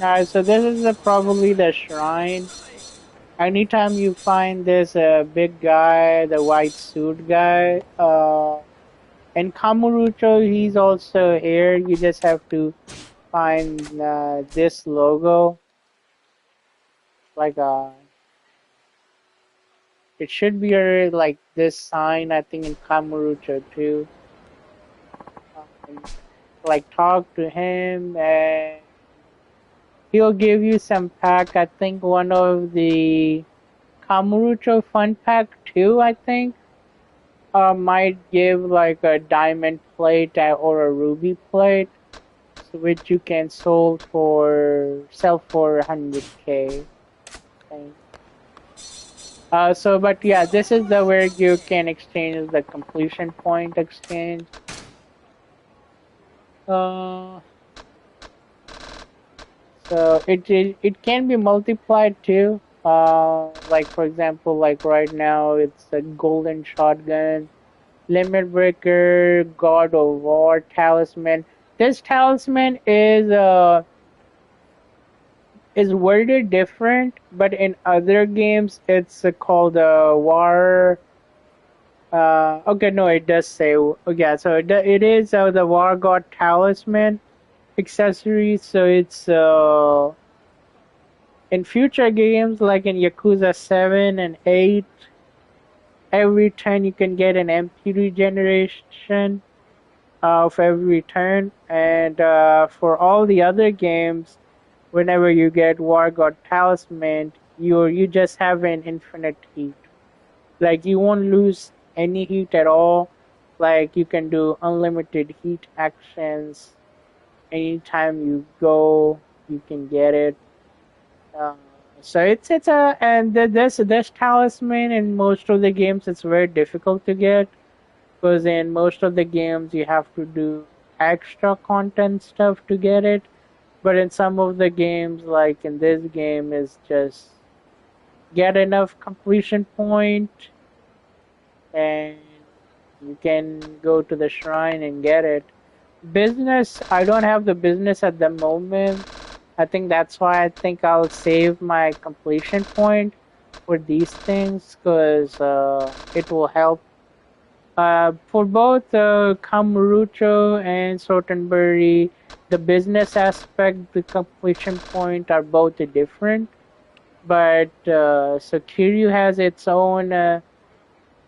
Speaker 4: Alright, so this is probably the shrine. Anytime you find this big guy, the white suit guy, and Kamurocho, he's also here. You just have to find this logo. Like it should be like this sign, I think, in Kamurocho too. And, like talk to him and he'll give you some pack. I think one of the Kamurocho Fun Pack 2, I think, might give like a diamond plate or a ruby plate, which you can sell for 100k. But yeah, this is the where you can exchange the completion point exchange. Uh, so it can be multiplied too. Like for example, like right now it's a golden shotgun, limit breaker, God of War, talisman. This talisman is worded different, but in other games it's called a war. Okay, no, it does say. Okay, so it is the War God Talisman accessory. So it's in future games like in Yakuza 7 and 8, every turn you can get an MP regeneration of every turn, and for all the other games, whenever you get War God Talisman, you just have an infinite heat. Like you won't lose any heat at all. Like you can do unlimited heat actions anytime you go. You can get it. Uh, so it's a and this talisman in most of the games it's very difficult to get because in most of the games you have to do extra content stuff to get it. But in some of the games, like in this game, is just get enough completion point and you can go to the shrine and get it. Business, I don't have the business at the moment. I think that's why I think I'll save my completion point for these things because it will help. For both Kamurocho and Sotenbury, the business aspect, the completion point are both different. But so Kiryu has its own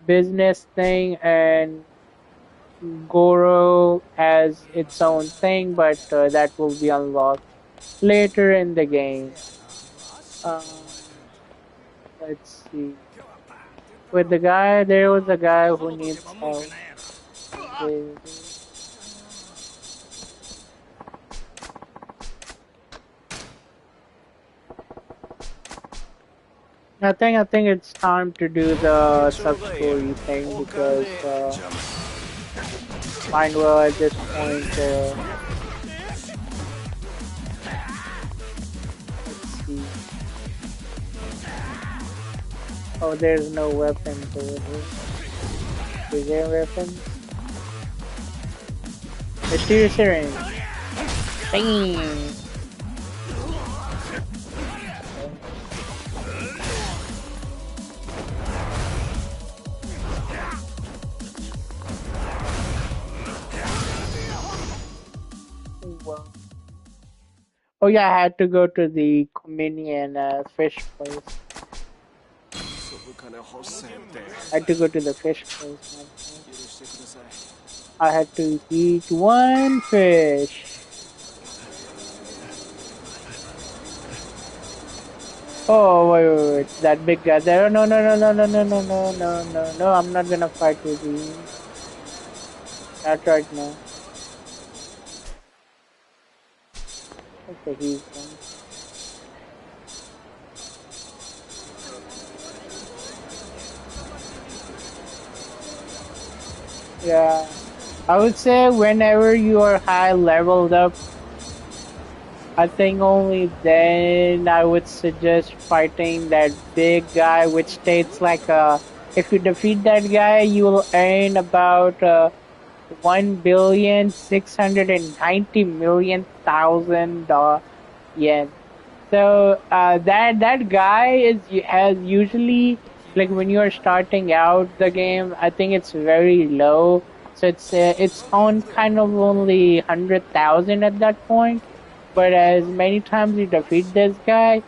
Speaker 4: business thing, and Goro has its own thing, but that will be unlocked later in the game. Um, let's see. With the guy, there was a guy who
Speaker 3: そのことで
Speaker 4: needs
Speaker 3: 守るしか
Speaker 4: help.
Speaker 3: ねえ
Speaker 4: I think it's time to do the sub story thing
Speaker 3: なおかぜ
Speaker 4: because
Speaker 3: 邪魔
Speaker 4: mine will at this point. Let's see. Oh, there's no weapons over here. Is there weapons? Mysterious syringe. Bang! Well. Oh yeah, I had to go to the Cominion fish place.
Speaker 3: そこ金欲しいって
Speaker 4: I had to go to the fish place.
Speaker 3: 許してください
Speaker 4: I had to eat one fish. Oh wait, that big guy there. No, no, no, no, no, no, no, no, no, no, no. I'm not gonna fight with you. Not right now. Okay, he's done. Yeah, I would say whenever you are high leveled up, I think only then I would suggest fighting that big guy, which states like if you defeat that guy, you will earn about 1,690,000,000 yen. So that guy has usually like when you are starting out the game, I think it's very low. So it's on kind of only 100,000 at that point. But as many times you defeat this guy,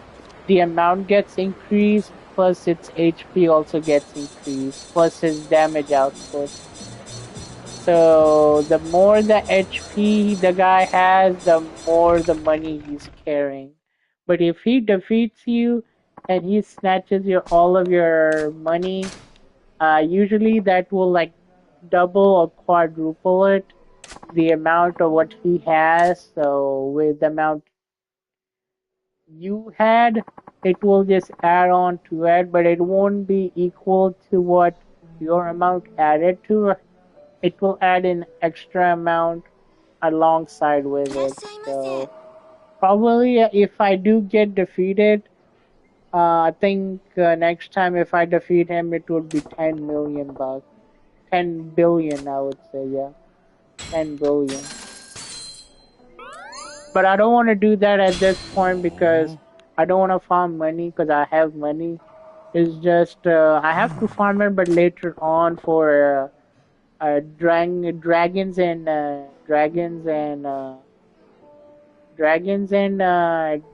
Speaker 4: the amount gets increased. Plus its HP also gets increased. Plus his damage output. So the more the HP the guy has, the more the money he's carrying. But if he defeats you and he snatches your all of your money, usually that will like double or quadruple it the amount of what he has. So with the amount you had, it will just add on to it, but it won't be equal to what your amount added to it. It will add an extra amount alongside with
Speaker 6: いらっ
Speaker 4: it.
Speaker 6: しゃいませ
Speaker 4: So probably if I do get defeated, I think next time if I defeat him, it would be 10 million bucks. 10 billion, I would say, yeah. 10 billion. But I don't want to do that at this point because I don't want to farm money because I have money. It's just I have to farm it, but later on for dragons and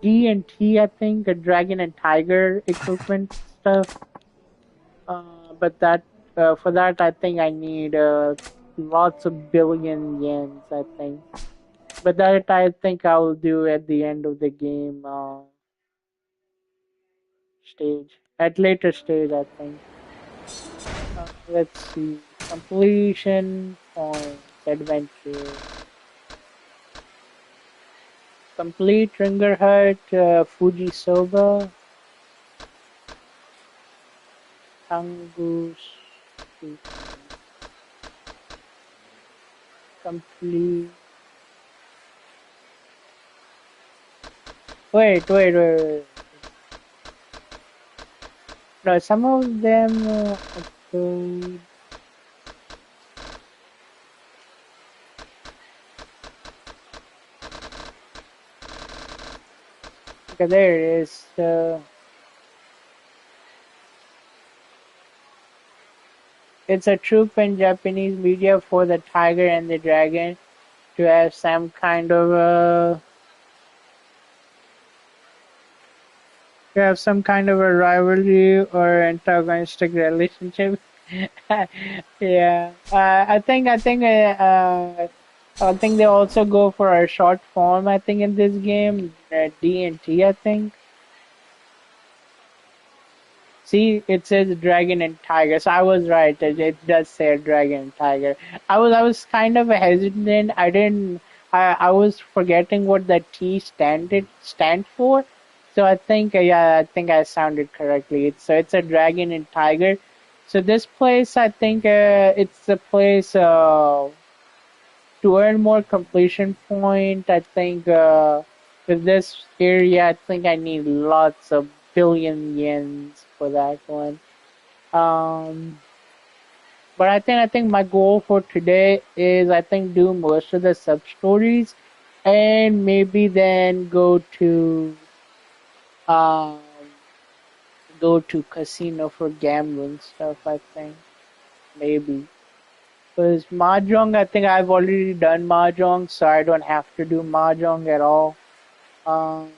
Speaker 4: D and T. I think dragon and tiger equipment stuff. But that for that I think I need lots of billion yens. I think. But that I think I will do at the end of the game. stage. At later stage, I think. Let's see. Completion points. Adventure. Complete Ringer Hut. Fuji Soba. Tangus. Complete. Wait. No, some of them upload. Okay, there it is. It's a trope in Japanese media for the tiger and the dragon to have some kind of a rivalry or antagonistic relationship. Yeah, I think they also go for a short form. I think in this game, D&T. I think. See, it says dragon and tiger, so I was right. It does say dragon and tiger. I was kind of hesitant. I didn't. I was forgetting what the T stand for. So I think yeah, I think I sounded correctly. It's a dragon and tiger. So this place, I think it's the place to earn more completion point. I think with this area, I think I need lots of billion yens for that one. Um, but I think my goal for today is I think do most of the sub stories, and maybe then um go to casino for gambling stuff. I think maybe. Because Mahjong, I think I've already done Mahjong, so I don't have to do Mahjong at all. Um,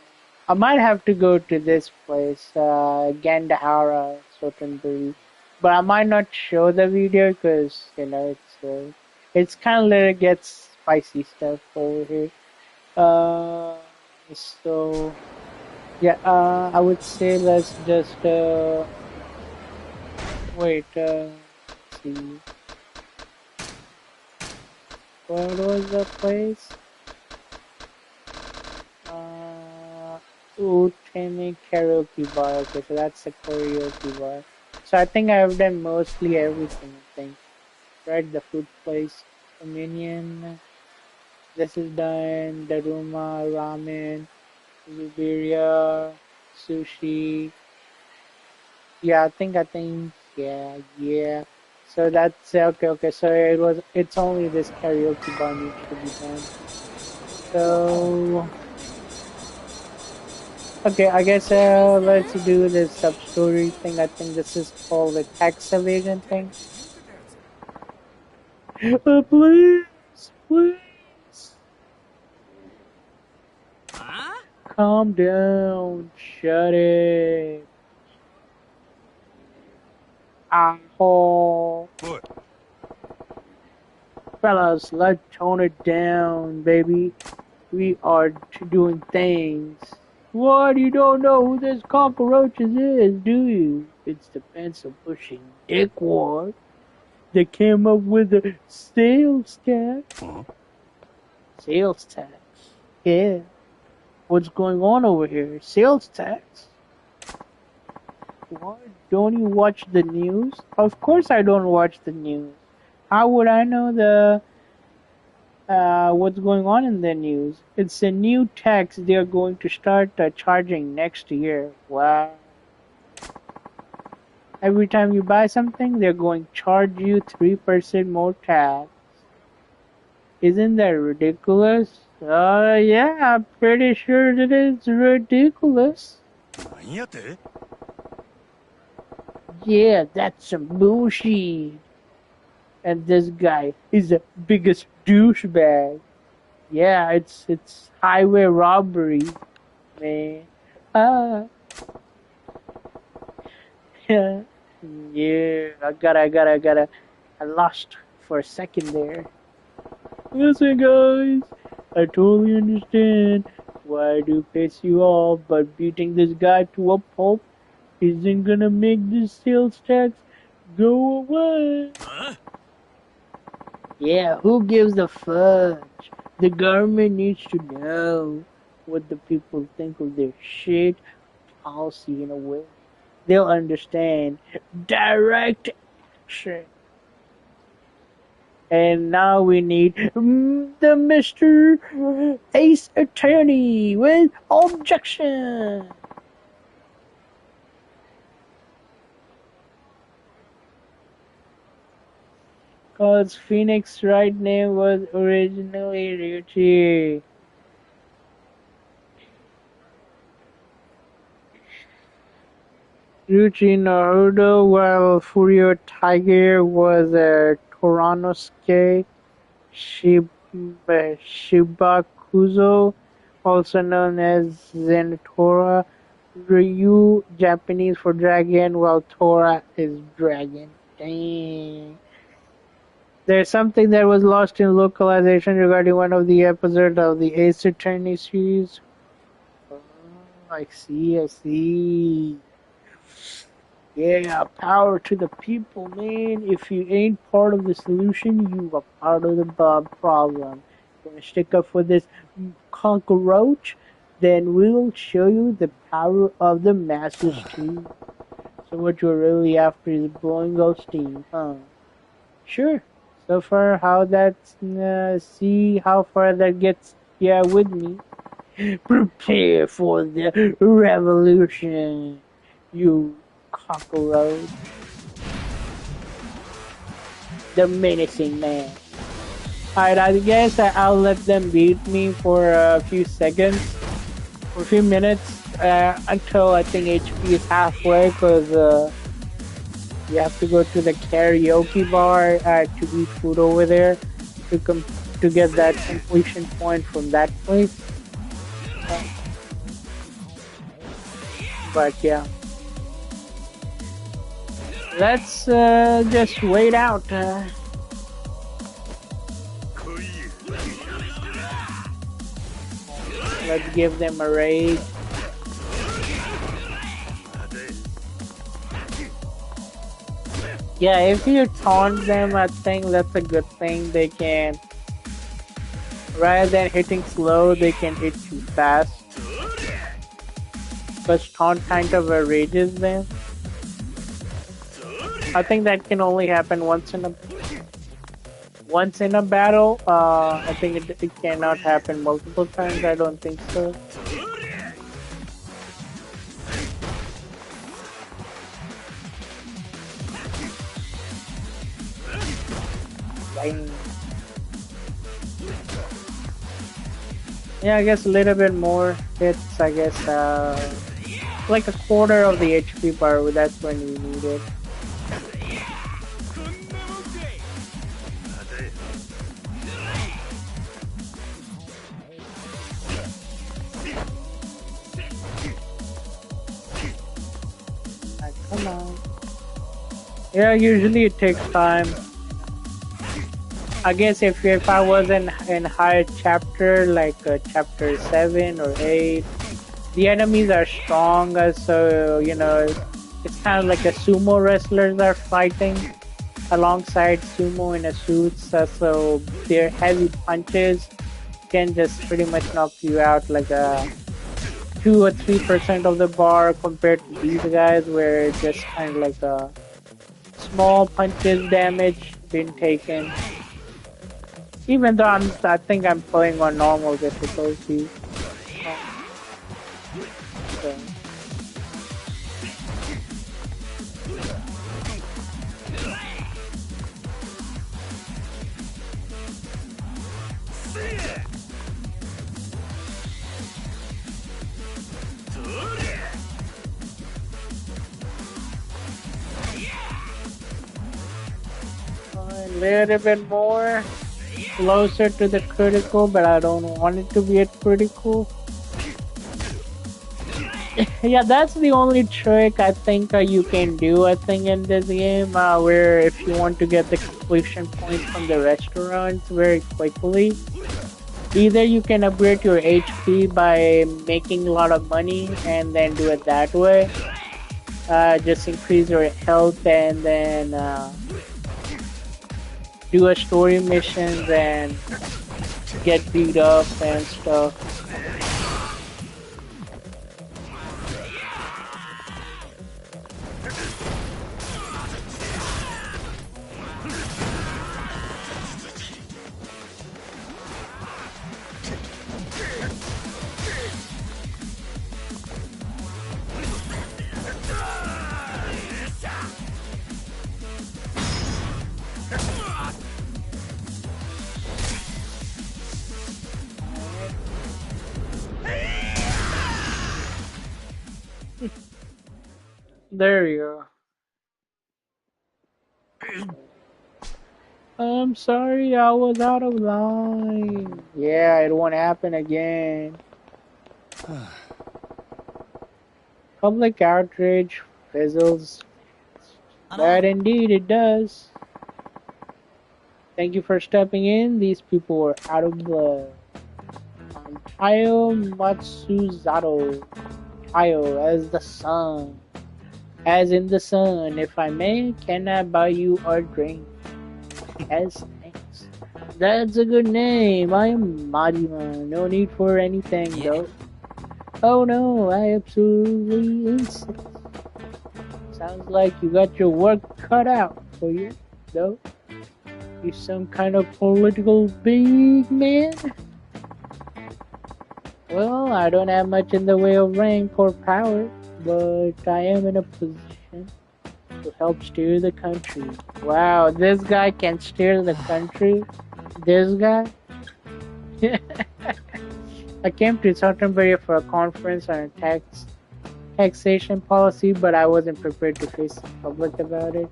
Speaker 4: I might have to go to this place, Gandhara, Sotanburi. But I might not show the video because, it's kind of little gets spicy stuff over here. Uh, so, yeah, I would say let's just, wait, let's see. What was the place? Utene Karaoke Bar. Okay, so that's the karaoke bar. So I think I've done mostly everything, I think. Right, the food place, Dominion. This is done. Daruma, ramen, Zubiria, sushi. Yeah, yeah. So that's okay. So it's only this karaoke bar needs to be done. So, okay, I guess let's do this sub-story thing. I think this is called the tax evasion thing. Please. Calm down. Shut it. Asshole.
Speaker 3: What?
Speaker 4: Fellas, let's tone it down, baby. We are doing things. What? You don't know who this cockroaches is, do you? It's the pencil pushing dickwad that came up with the sales tax.
Speaker 3: Huh?
Speaker 4: Sales tax? Yeah. What's going on over here? Sales tax? What? Don't you watch the news? Of course I don't watch the news. How would I know what's going on in the news? It's a new tax they're going to start charging next year. Wow. Every time you buy something, they're going to charge you 3% more tax. Isn't that ridiculous? Yeah, I'm pretty sure that it's ridiculous.
Speaker 3: なんやて
Speaker 4: Yeah, that's some bullshit. And this guy is the biggest douchebag. Yeah, it's highway robbery, man. Ah, yeah, yeah. I lost for a second there. Listen, guys, I totally understand why I do piss you off, but beating this guy to a pulp isn't gonna make the sales tax go away.
Speaker 2: Huh?
Speaker 4: Yeah, who gives a fudge? The government needs to know what the people think of their shit policy in a way. They'll understand direct action. And now we need the Mr. Ace Attorney with objection. Cause Phoenix right name was originally Ryuchi. Ryuchi Naruto, while Furio Tiger was Toranosuke Shibakuzo, also known as Zentora. Ryu, Japanese for dragon, while Tora is dragon. Dang. There's something that was lost in localization regarding one of the episodes of the Ace Attorney series. Oh, I see, I see. Yeah, power to the people, man. If you ain't part of the solution, you are part of the problem. Gonna stick up for this cockroach? Then we'll show you the power of the masses too. So what you're really after is blowing out steam, huh? Sure. So far, how that's see how far that gets. Yeah, with me. Prepare for the revolution, you cockroach. The menacing man. Alright, I guess I'll let them beat me for a few seconds, for a few minutes, until I think HP is halfway, because you have to go to the karaoke bar to eat food over there to get that completion point from that place. But yeah, let's just wait out. Let's give them a raid. Yeah, if you taunt them, I think that's a good thing. They can, rather than hitting slow, they can hit you fast. But taunt kind of enrages them. I think that can only happen once in a battle. I think it cannot happen multiple times. I don't think so. Bang. Yeah, I guess a little bit more hits. I guess like a quarter of the HP bar. That's when you need it. Come on. Yeah, usually it takes time. I guess if I was in higher chapter, like chapter 7 or 8, the enemies are strong, so you know it's kind of like a sumo wrestlers are fighting alongside sumo in a suit, so their heavy punches can just pretty much knock you out like a 2 or 3% of the bar compared to these guys where it's just kind of like a small punches damage being taken. Even though I think I'm playing on normal difficulty. So. A little bit more closer to the critical, but I don't want it to be at critical. Yeah, that's the only trick I think you can do, I think, in this game, where if you want to get the completion point from the restaurants very quickly, either you can upgrade your HP by making a lot of money and then do it that way, just increase your health and then do a story missions and get beat up and stuff. There you go. I'm sorry, I was out of line. Yeah, it won't happen again. Public outrage fizzles. That indeed it does. Thank you for stepping in. These people were out of blood. I'm Tayo Matsuzato. Tayo as the sun. As in the sun. If I may, can I buy you a drink? As thanks. That's a good name. I am Majima. No need for anything though. Oh no, I absolutely insist. Sounds like you got your work cut out for you, though. You some kind of political big man? Well, I don't have much in the way of rank or power, but I am in a position to help steer the country. Wow, this guy can steer the country? This guy? I came to Southernbury for a conference on taxation policy, but I wasn't prepared to face the public about it.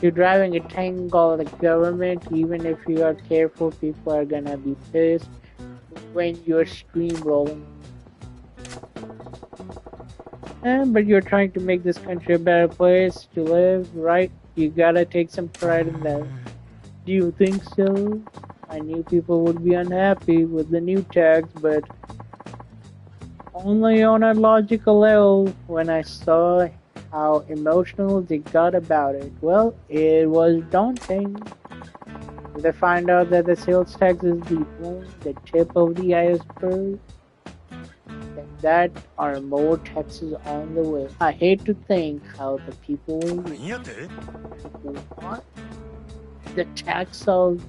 Speaker 4: You're driving a tank called the government. Even if you are careful, people are gonna be pissed when you're steamrolling. But you're trying to make this country a better place to live, right? You gotta take some pride in that. Do you think so? I knew people would be unhappy with the new tax, but only on a logical level. When I saw how emotional they got about it, well, it was daunting. They find out that the sales tax is the tip of the iceberg, and that are more taxes on the way. I hate to think how the people will want the taxes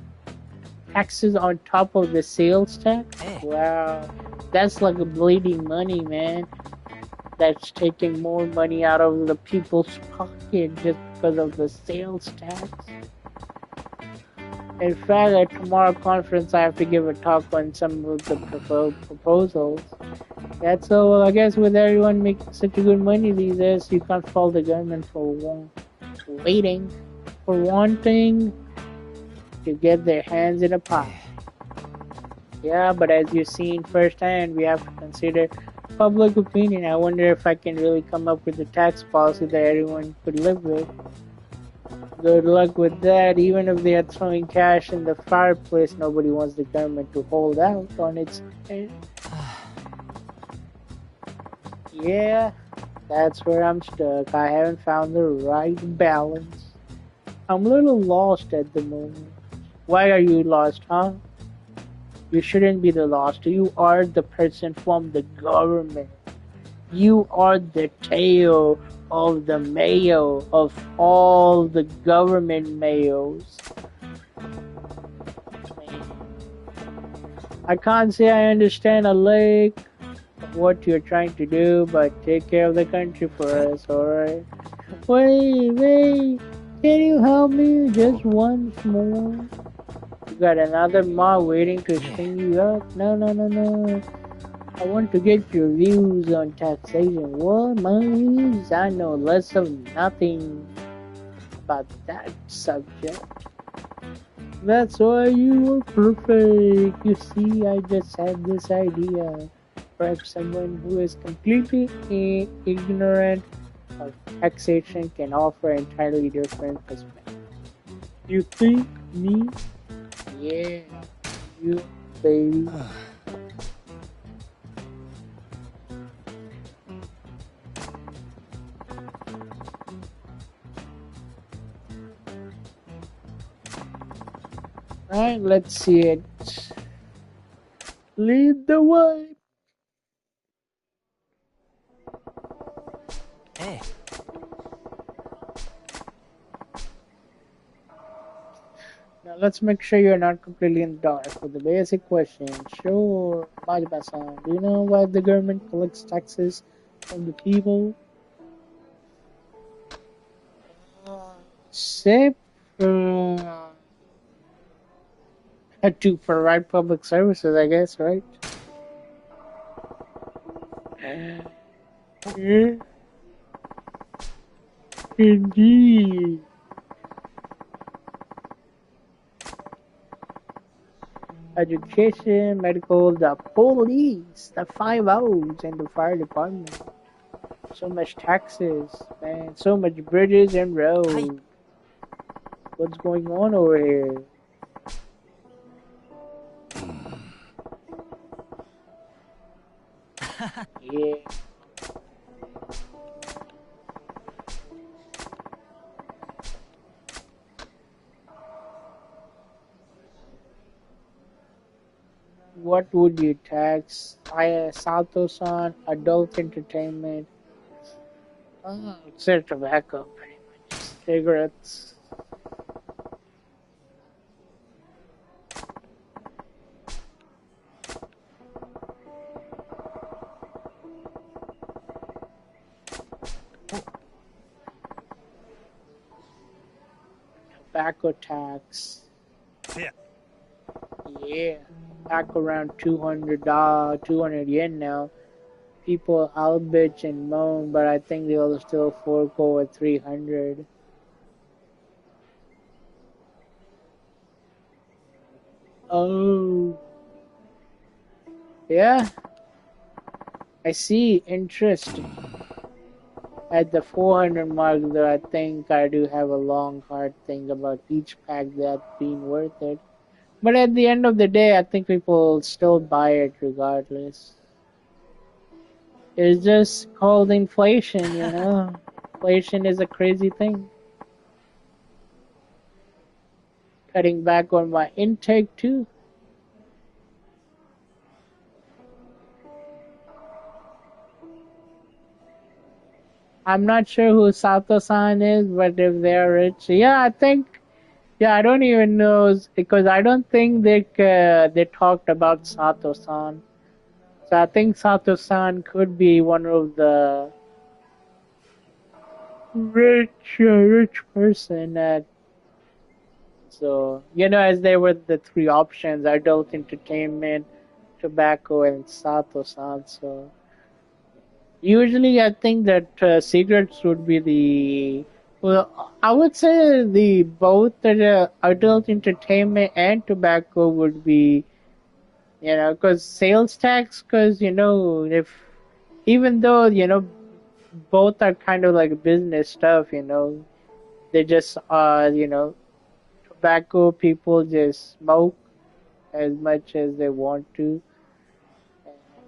Speaker 4: on top of the sales tax. Wow, that's like a bleeding money, man. That's taking more money out of the people's pocket just because of the sales tax. In fact, at tomorrow's conference, I have to give a talk on some of the proposals. That's so. I guess with everyone making such a good money these days, you can't fault the government for wanting to get their hands in a pot. Yeah, but as you've seen firsthand, we have to consider public opinion. I wonder if I can really come up with a tax policy that everyone could live with. Good luck with that. Even if they are throwing cash in the fireplace, nobody wants the government to hold out on its end. Yeah, that's where I'm stuck. I haven't found the right balance. I'm a little lost at the moment. Why are you lost, huh? You shouldn't be the lost. You are the person from the government. You are the tail of the mayo of all the government mayos. I can't say I understand a lick of what you're trying to do, but take care of the country for us, alright? Wait, can you help me just once more? You got another mob waiting to string you up? No. I want to get your views on taxation. What? My views? I know less of nothing about that subject. That's why you were perfect. You see, I just had this idea. Perhaps someone who is completely ignorant of taxation can offer an entirely different perspective. You think me? Yeah, you, baby. Alright, let's see it. Lead the way.
Speaker 5: ええ
Speaker 4: Now let's make sure you're not completely in the dark with the basic question. Sure, Majima-san, do you know why the government collects taxes from the people? Except to provide public services, I guess, right? Yeah, indeed. Education, medical, the police, the 5 O's, and the fire department. So much taxes, man. So much bridges and
Speaker 5: はい
Speaker 4: roads. What's going on over here? Yeah. What would you tax? Sato-san, adult entertainment. Oh, except tobacco, pretty much. Cigarettes. Tobacco tax.
Speaker 2: せや
Speaker 4: Yeah. Back around 200 yen now. People I'll bitch and moan, but I think they'll still forego at 300. Oh. Yeah. I see. Interesting. At the 400 mark, though, I think I do have a long, hard think about each pack that being worth it. But at the end of the day, I think people still buy it regardless. It's just called inflation, you know? Inflation is a crazy thing. Cutting back on my intake too. I'm not sure who Sato-san is, but if they're rich, yeah, I think, yeah, I don't even know because I don't think they talked about Sato-san. So I think Sato-san could be one of the rich person that. So as there were the three options: adult entertainment, tobacco, and Sato-san. So usually, I think that cigarettes would be the. Well, I would say the both the adult entertainment and tobacco would be, because sales tax, because if even though both are kind of like business stuff, they just tobacco people just smoke as much as they want to,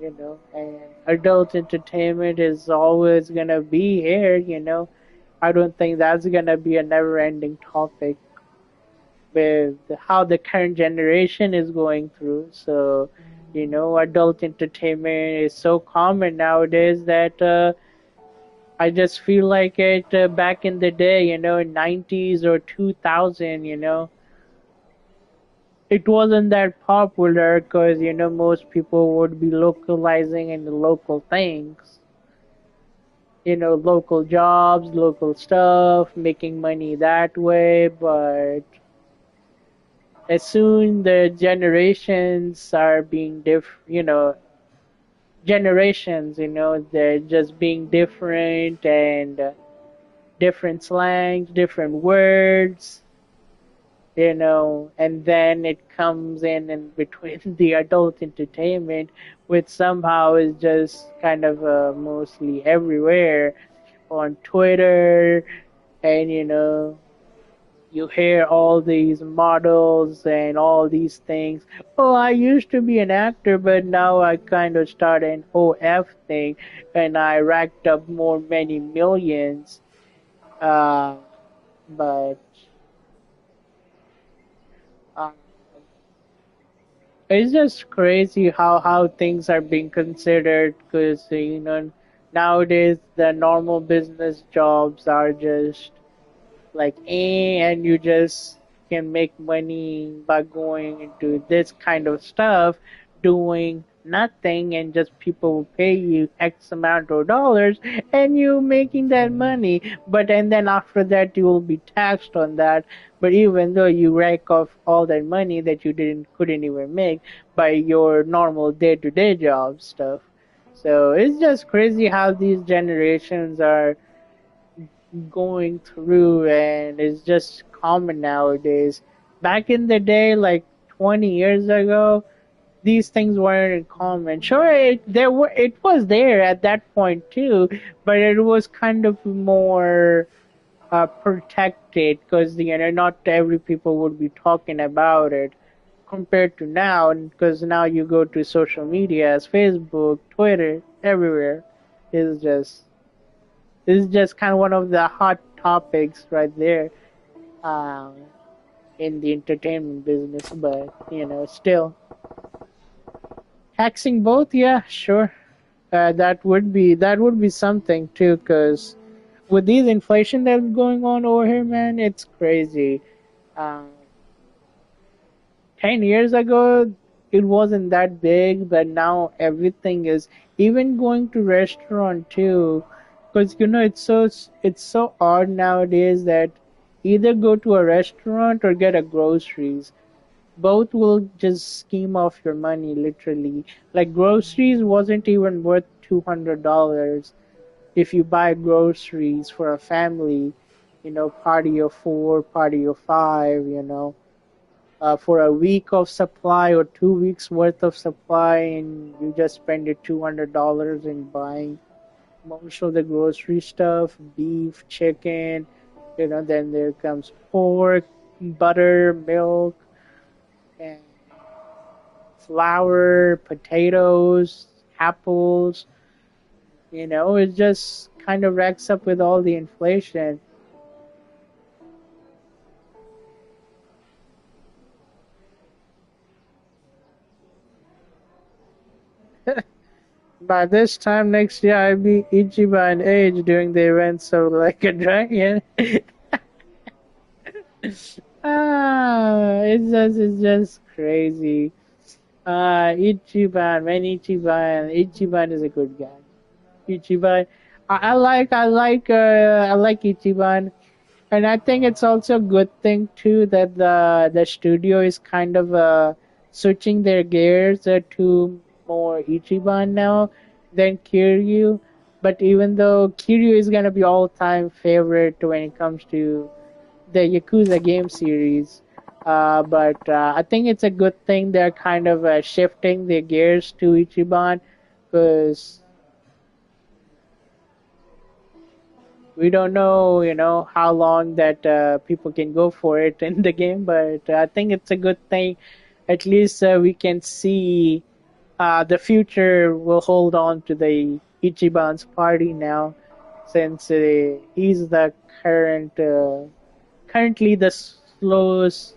Speaker 4: and adult entertainment is always gonna be here. I don't think that's gonna be a never-ending topic with how the current generation is going through. So, adult entertainment is so common nowadays that I just feel like it back in the day, in 90s or 2000, it wasn't that popular because, most people would be localizing in the local things. Local jobs, local stuff, making money that way, but as soon the generations are being generations, they're just being different and different slangs, different words, and then it comes in between the adult entertainment, which somehow is just kind of mostly everywhere on Twitter, and you hear all these models and all these things. Oh, I used to be an actor, but now I kind of started an OF thing, and I racked up more many millions. Uh, but uh, It's just crazy how things are being considered because nowadays the normal business jobs are just like and you just can make money by going into this kind of stuff, doing nothing, and just people will pay you X amount of dollars and you making that money. But and then after that you will be taxed on that. But even though you rake off all that money that you couldn't even make by your normal day-to-day job stuff. So it's just crazy how these generations are going through, and it's just common nowadays. Back in the day, like 20 years ago, these things weren't common. Sure, it was there at that point too, but it was kind of more protected because not every people would be talking about it compared to now. Because now you go to social media, as Facebook, Twitter, everywhere. It's just this is just kind of one of the hot topics right there um, in the entertainment business. But still taxing both, yeah, sure. That would be something too, because with these inflation that's going on over here, man, it's crazy. Um, 10 years ago, it wasn't that big, but now everything is even going to restaurant too, because it's so odd nowadays that either go to a restaurant or get a groceries. Both will just scheme off your money literally. Like groceries wasn't even worth $200 if you buy groceries for a family, party of four, party of five, for a week of supply or 2 weeks worth of supply, and you just spend your $200 in buying most of the grocery stuff, beef, chicken, then there comes pork, butter, milk, and flour, potatoes, apples. It just kind of racks up with all the inflation. By this time next year, I'll be Ichiban age during the event, so like a dragon. It's just crazy. Ichiban, man, Ichiban is a good guy. Ichiban, I like Ichiban, and I think it's also a good thing too that the studio is kind of switching their gears to more Ichiban now than Kiryu. But even though Kiryu is gonna be all time favorite when it comes to the Yakuza game series, but I think it's a good thing they're kind of shifting their gears to Ichiban because we don't know, how long that people can go for it in the game, but I think it's a good thing. At least we can see the future will hold on to the Ichiban's party now, since he's the currently the slowest,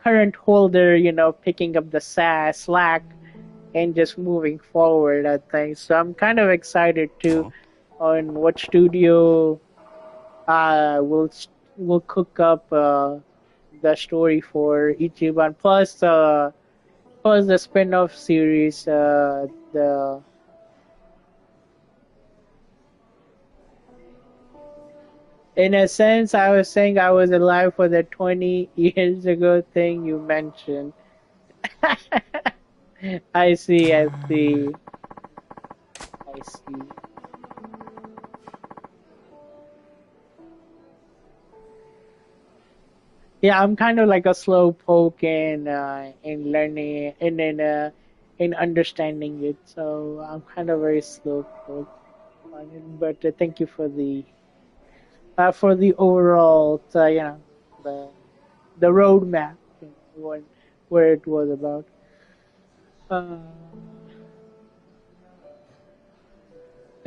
Speaker 4: current holder, picking up the slack and just moving forward, I think. So I'm kind of excited too on what studio will cook up the story for Ichiban. Plus the spin-off series. The In a sense, I was saying I was alive for the 20 years ago thing you mentioned. I see. I see. I see. Yeah, I'm kind of like a slow poke in learning and in understanding it. So I'm kind of very slow poke on it. But thank you for the overall the the roadmap, where it was about. Uh,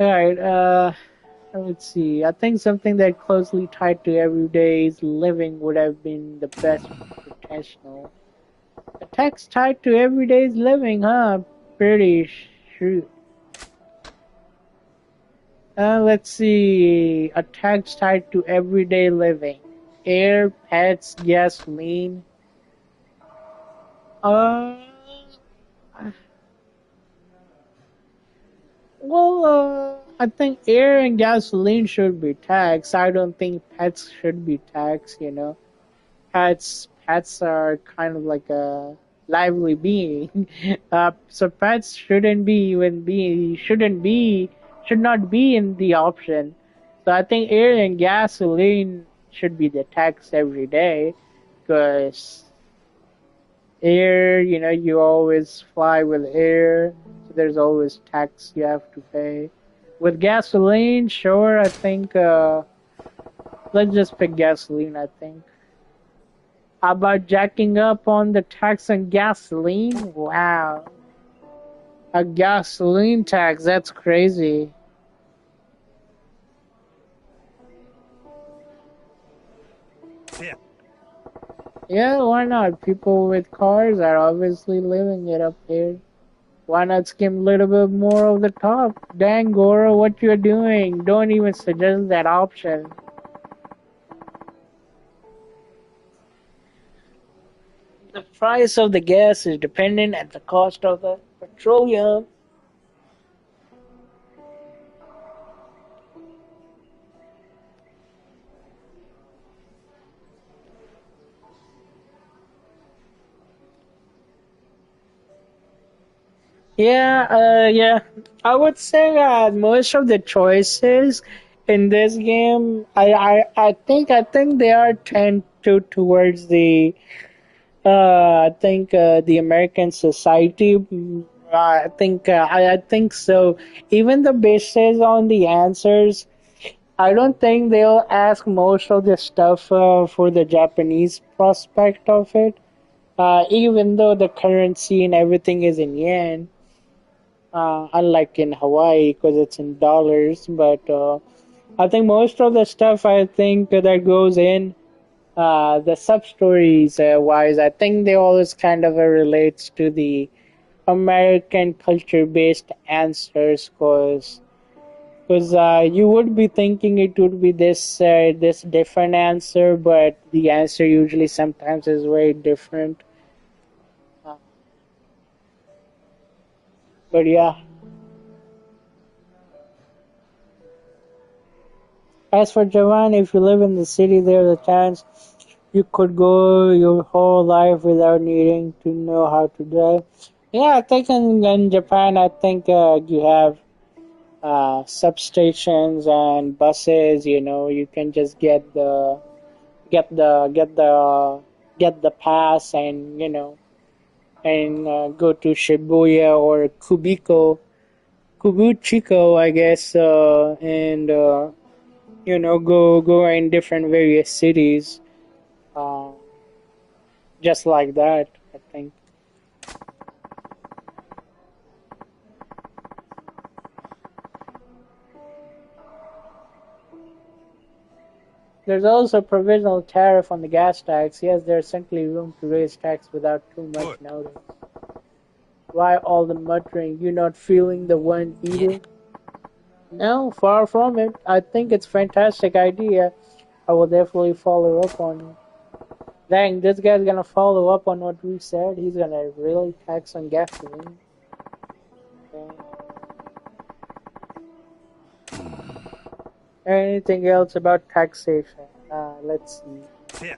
Speaker 4: all right. Let's see. I think something that closely tied to everyday's living would have been the best for international. A tax tied to everyday living, huh? Pretty shrewd. Let's see. A tax tied to everyday living. Air, pets, gasoline. Uh, I think air and gasoline should be taxed. I don't think pets should be taxed, you know. Pets are kind of like a lively being. So pets should not be in the option. So I think air and gasoline should be the tax every day, because air, you know, you always fly with air, so there's always tax you have to pay. With gasoline, sure, I think let's just pick gasoline, I think. How about jacking up on the tax on gasoline? Wow. A gasoline tax, that's crazy.
Speaker 2: Yeah.
Speaker 4: Yeah, why not? People with cars are obviously living it up here. Why not skim a little bit more of the top? Dang, Goro, what you're doing? Don't even suggest that option. The price of the gas is dependent at the cost of the petroleum. Yeah. I would say most of the choices in this game, I think they are tend to towards the I think the American society. I think so. Even the basis on the answers, I don't think they'll ask most of the stuff for the Japanese prospect of it. Even though the currency and everything is in yen, unlike in Hawaii because it's in dollars. But I think most of the stuff I think that goes in the sub stories wise, I think they always kind of relates to the American culture based answers, because you would be thinking it would be this different answer, but the answer usually sometimes is very different. Uh, but yeah. As for Japan, if you live in the city, there's a chance you could go your whole life without needing to know how to drive. Yeah, I think in Japan, I think you have substations and buses. You know, you can just get the get the get the pass, and you know, and go to Shibuya or Kubuchiko, I guess, and you know, go in different various cities, uh, just like that. I think there's also a provisional tariff on the gas tax. Yes, there's simply room to raise tax without too much
Speaker 2: Good.
Speaker 4: notice. Why all the muttering? You not feeling the wind either? No, far from it. I think it's a fantastic idea. I will definitely follow up on it. Dang, this guy's gonna follow up on what we said. He's gonna really tax on gasoline. Okay. Anything else about taxation? Let's see.
Speaker 2: Yeah.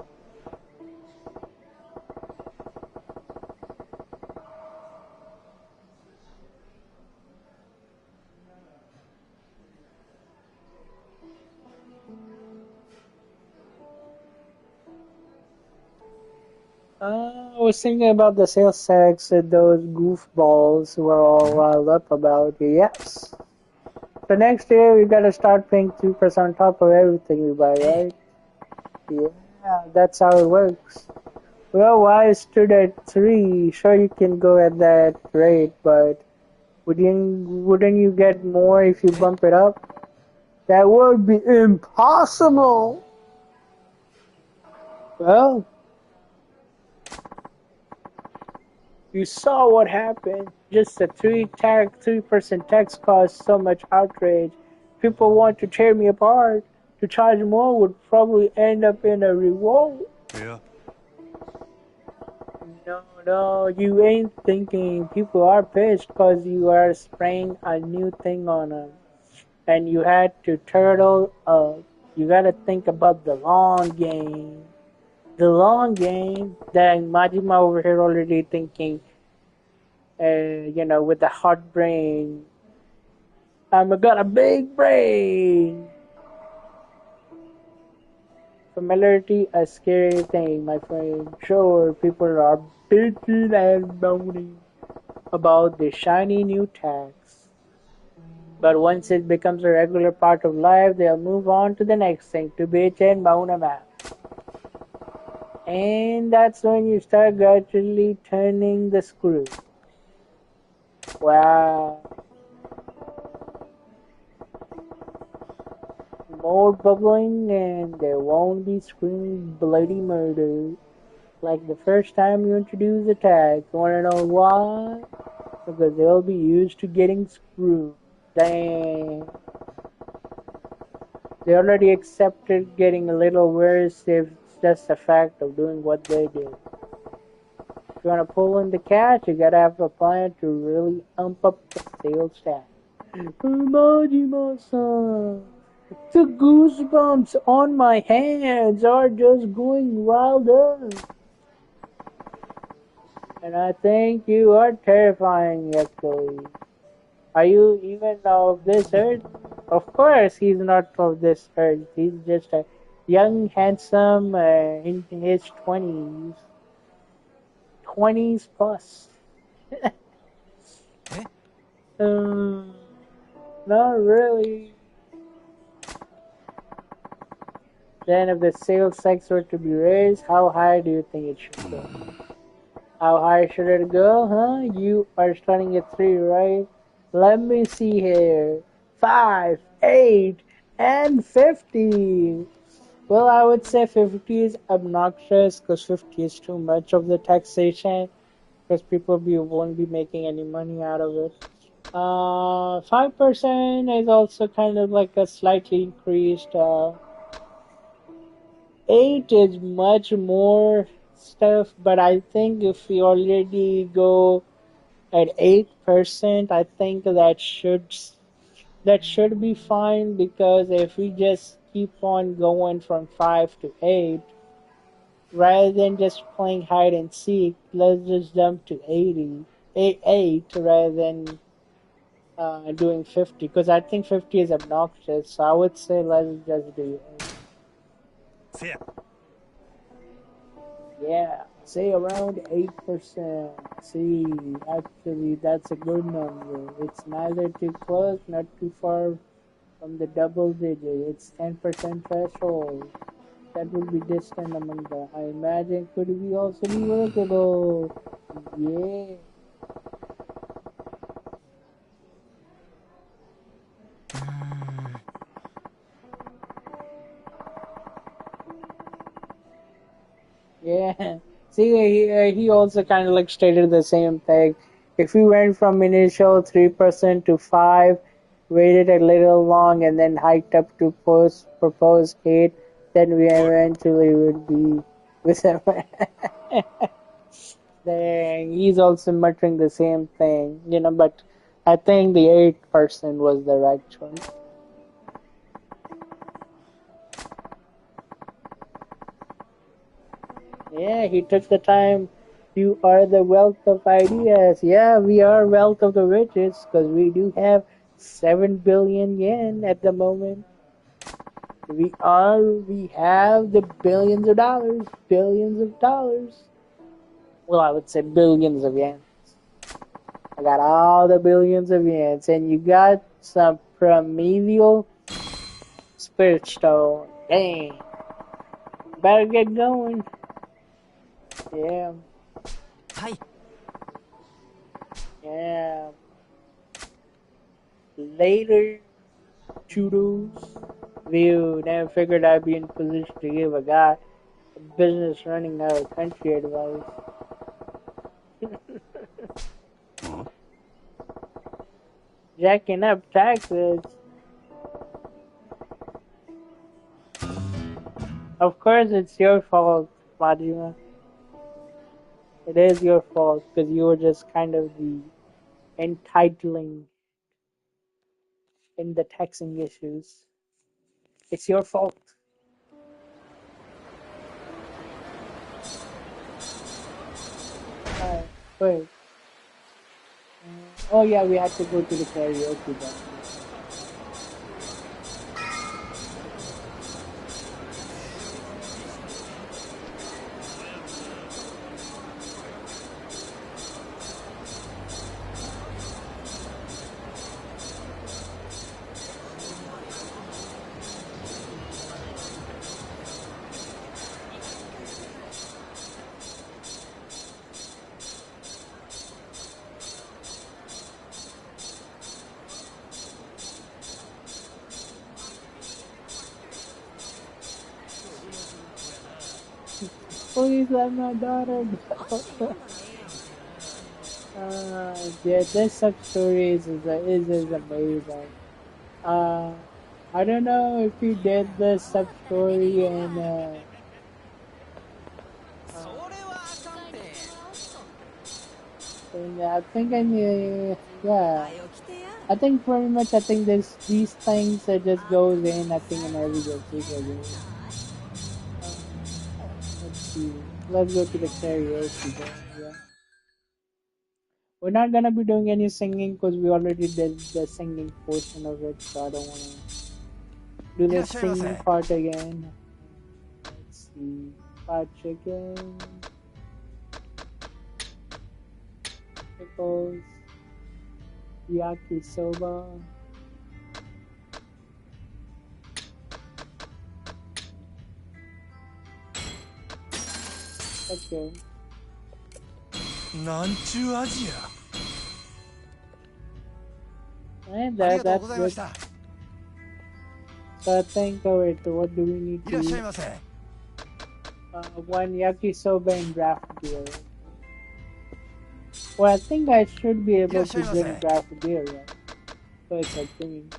Speaker 4: I was thinking about the sales tax that those goofballs were all riled up about. Yes. So next year we gotta start paying 2% on top of everything we buy, right? Yeah, that's how it works. Well, why stood at 3? Sure, you can go at that rate, but wouldn't you get more if you bump it up? That would be impossible. Well, You saw what happened. Just a 3% tax caused so much outrage. People want to tear me apart. To charge more would probably end up in a revolt.
Speaker 3: Yeah.
Speaker 4: No, you ain't thinking. People are pissed because you are spraying a new thing on them. And you had to turtle up. You gotta think about the long game. The long game. Then Majima over here already thinking, with the hot brain. I'm got a big brain. Familiarity, a scary thing, my friend. Sure, people are bitching and moaning about the shiny new tax. But once it becomes a regular part of life, they'll move on to the next thing to bitch and moan about. And that's when you start gradually turning the screw. Wow. More bubbling and there won't be screaming bloody murder. Like the first time you introduce the tag. You wanna know why? Because they'll be used to getting screwed. Damn. They already accepted getting a little worse if it's just a fact of doing what they did. If you wanna pull in the cash, you gotta have a plan to really ump up the sales stat. Majima-san, the goosebumps on my hands are just going wild up. And I think you are terrifying, actually. Are you even of this earth? Of course, he's not of this earth. He's just a young, handsome, in his 20s. 20s plus. Not really. Then if the sales tax were to be raised, how high do you think it should go? How high should it go, huh? You are starting at 3, right? Let me see here. 5, 8, and 50. Well, I would say 50 is obnoxious because 50 is too much of the taxation because people won't be making any money out of it. 5% is also kind of like a slightly increased. 8 is much more stuff, but I think if we already go at 8%, I think that should be fine because if we just keep on going from 5 to 8, rather than just playing hide and seek, let's just jump to 8 rather than doing 50 because I think 50 is obnoxious. So I would say let's just do 8. Yeah, say around 8%. See, actually, that's a good number. It's neither too close, not too far from the double digit. It's 10% threshold. That would be distant among them. I imagine could be also be workable. Yeah. Yeah. See, he also kind of like stated the same thing. If we went from initial 3% to 5, waited a little long, and then hiked up to propose 8, then we eventually would be with him. Then he's also muttering the same thing, but I think the 8% was the right choice. Yeah, he took the time. You are the wealth of ideas. Yeah, we are wealth of the riches because we do have 7 billion yen at the moment. We have the billions of dollars. Billions of dollars. Well, I would say billions of yens. I got all the billions of yens. And you got some primeval spirit stone. Dang. Better get going. Yeah.
Speaker 5: Hi.
Speaker 4: Yeah. Later, Chudos. View. Never figured I'd be in position to give a guy a business running out of country advice. Jacking up taxes. Of course, it's your fault, Majima. It is your fault because you were just kind of the entitling in the taxing issues. It's your fault. Wait. Oh yeah, we had to go to the karaoke then. Please let my daughter go. Yeah, this sub story is amazing. Uh, I don't know if you did this sub story and
Speaker 5: それはあかんて
Speaker 4: and I think I mean,
Speaker 5: は
Speaker 4: yeah.
Speaker 5: よ来てや
Speaker 4: I think pretty much I think these things that just goes in I think in every Yakuza game. Let's see. Let's go to the karaoke then. Yeah. We're not gonna be doing any singing because we already did the singing portion of it, so I don't wanna do the
Speaker 3: いらっしゃいませ。
Speaker 4: singing part again. Let's see. Fried chicken, pickles, yakisoba. Okay.
Speaker 3: なんちゅう味や。
Speaker 4: And
Speaker 3: ありがとう
Speaker 4: that's
Speaker 3: ございま
Speaker 4: good.
Speaker 3: した。
Speaker 4: So I think, oh wait, so what do we need
Speaker 3: い
Speaker 4: to
Speaker 3: らっしゃい
Speaker 4: eat?
Speaker 3: ませ。
Speaker 4: One yakisoba and draft beer. Well, I think I should be able to drink draft beer, right? So it's a green.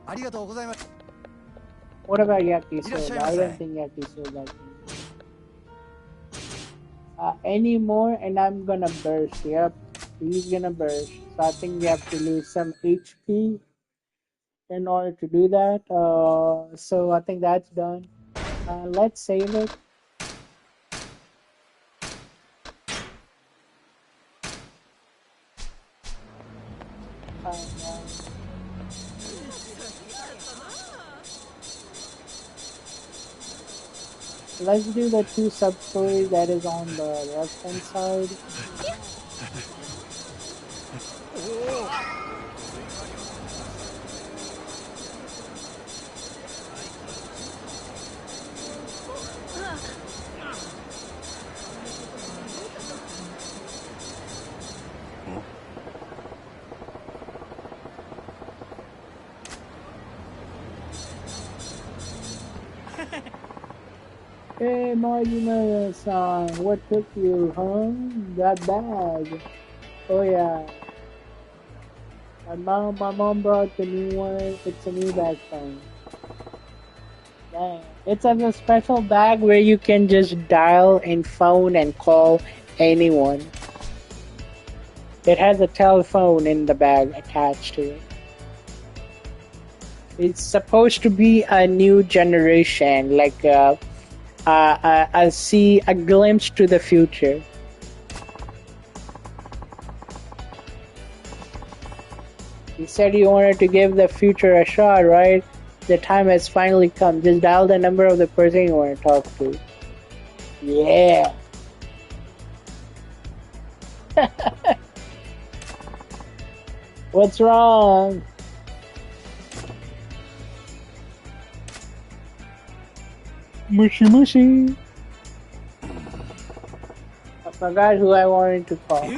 Speaker 3: ありがとうございます。
Speaker 4: What about yakisoba?
Speaker 3: Irashaimase.
Speaker 4: I don't think yakisoba can. Any more and I'm gonna burst. Yep, he's gonna burst. So I think we have to lose some HP in order to do that. So I think that's done. Let's save it. Let's do the two sub stories that is on the left hand side. Hey, Majima-san, what took you home? That bag. Oh yeah. My mom brought the new one. It's a new bag phone. Dang. It's a special bag where you can just dial and phone and call anyone. It has a telephone in the bag attached to it. It's supposed to be a new generation, like I see a glimpse to the future. You said you wanted to give the future a shot, right? The time has finally come. Just dial the number of the person you want to talk to. Yeah. What's wrong? Mushy mushy. I forgot who I wanted to call.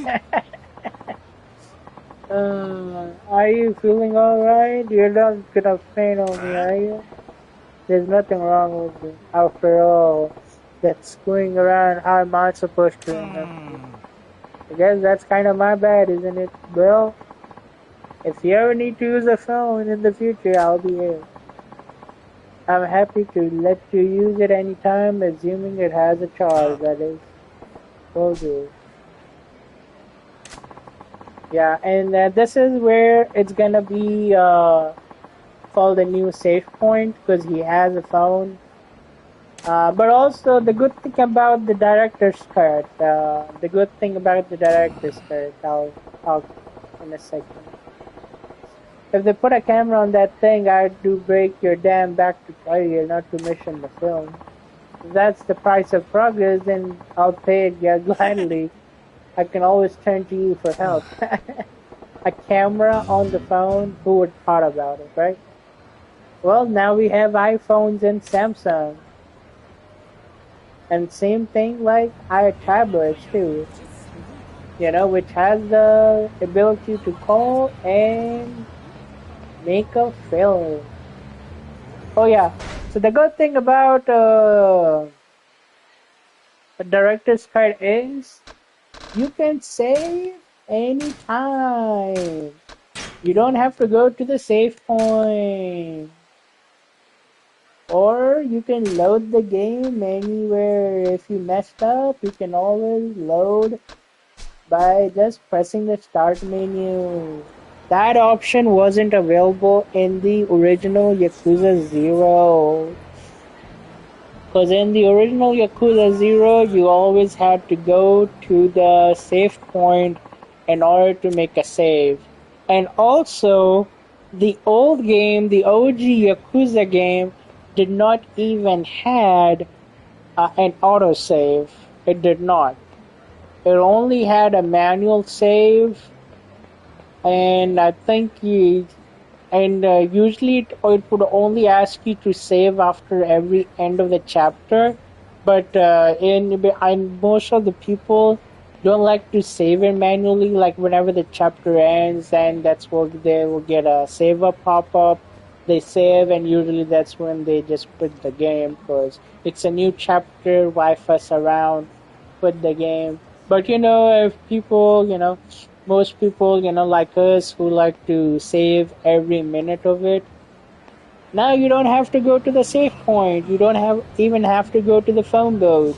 Speaker 4: Are you feeling alright? You're not gonna faint on me, are you? There's nothing wrong with you. After all, that's going around. How am I supposed to remember? I guess that's kind of my bad, isn't it? Well, if you ever need to use a phone in the future, I'll be here. I'm happy to let you use it anytime, assuming it has a charge, that is. Will do. Yeah, and this is where it's gonna be called a new save point, because he has a phone. But also, the good thing about the director's cut, I'll talk in a second. If they put a camera on that thing, I'd do break your damn back to failure, not to mention the film. If that's the price of progress, then I'll pay it gladly. I can always turn to you for help. A camera on the phone, who would thought about it, right? Well, now we have iPhones and Samsung. And same thing like our tablets too, which has the ability to call and make a film. Oh yeah, so the good thing about the director's cut is you can save anytime. You don't have to go to the save point. Or you can load the game anywhere. If you messed up, you can always load by just pressing the start menu. That option wasn't available in the original Yakuza 0. Because in the original Yakuza 0, you always had to go to the save point in order to make a save. And also, the old game, the OG Yakuza game, did not even had an autosave. It did not. It only had a manual save, and I think usually it would only ask you to save after every end of the chapter, but in most of the people don't like to save it manually, like whenever the chapter ends, and that's where they will get a save up pop up. They save, and usually that's when they just quit the game because it's a new chapter. Why fuss around? Quit the game. But if people, most people, like us who like to save every minute of it, now you don't have to go to the save point. You don't even have to go to the phone booth.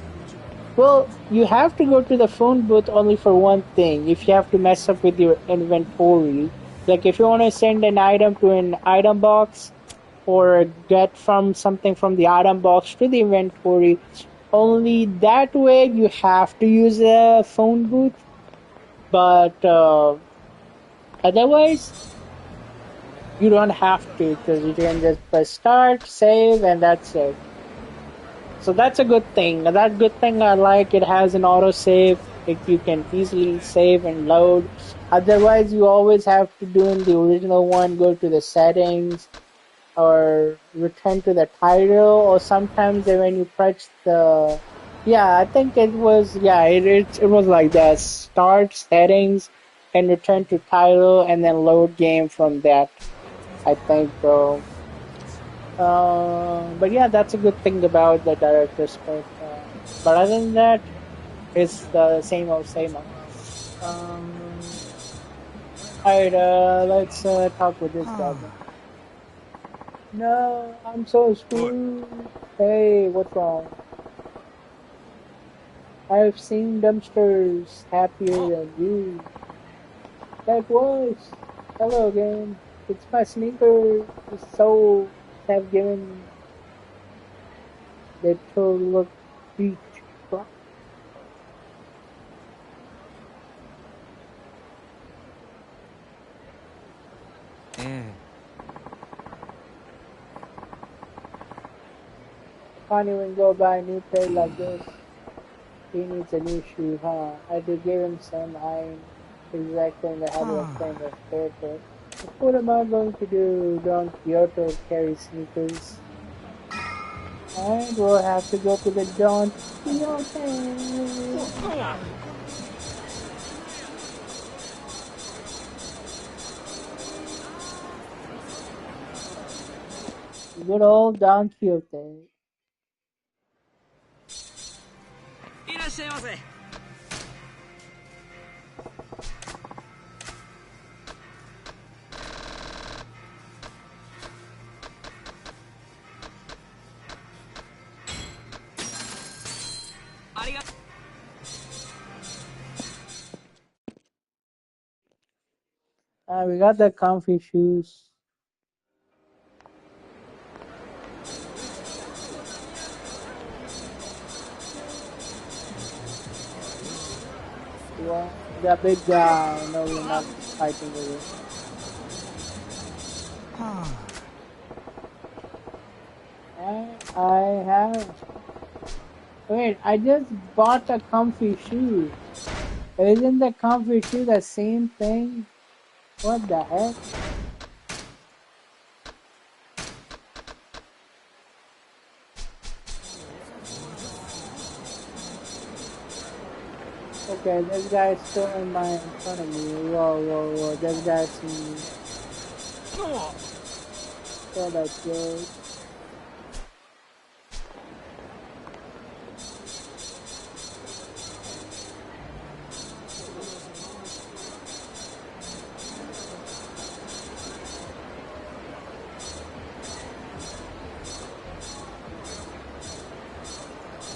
Speaker 4: Well, you have to go to the phone booth only for one thing. If you have to mess up with your inventory, like if you want to send an item to an item box or get from something from the item box to the inventory, only that way you have to use a phone booth. But otherwise, you don't have to, because you can just press start, save, and that's it. So that's a good thing. That good thing I like. It has an auto save. You can easily save and load. Otherwise, you always have to do in the original one, go to the settings or return to the title, or sometimes when you press the I think it was it was like that. Start settings and return to title and then load game from that. I think so. But yeah, that's a good thing about the director's cut. But other than that, it's the same old, same old. Alright, let's talk with this guy. No, I'm so screwed. Hey, what's wrong? I've seen dumpsters happier than you. That was. Hello again. It's my sneakers. The soul have given the total look beach. Can't even go buy a new pair like this. He needs a new shoe, huh? I did give him some iron. Exactly in the habit of playing with barefoot. What am I going to do? Don Quixote carry sneakers. And we'll have to go to the Don Quixote. Good old Don Quixote.
Speaker 5: しゃいませ。ありがとう。
Speaker 4: We got the comfy shoes. Well, the big guy. No, we're not fighting with it. I have. Wait, I just bought a comfy shoe. Isn't the comfy shoe the same thing? What the heck? Okay, this guy's still in front of me. Whoa. This guy's seen me. So that's good.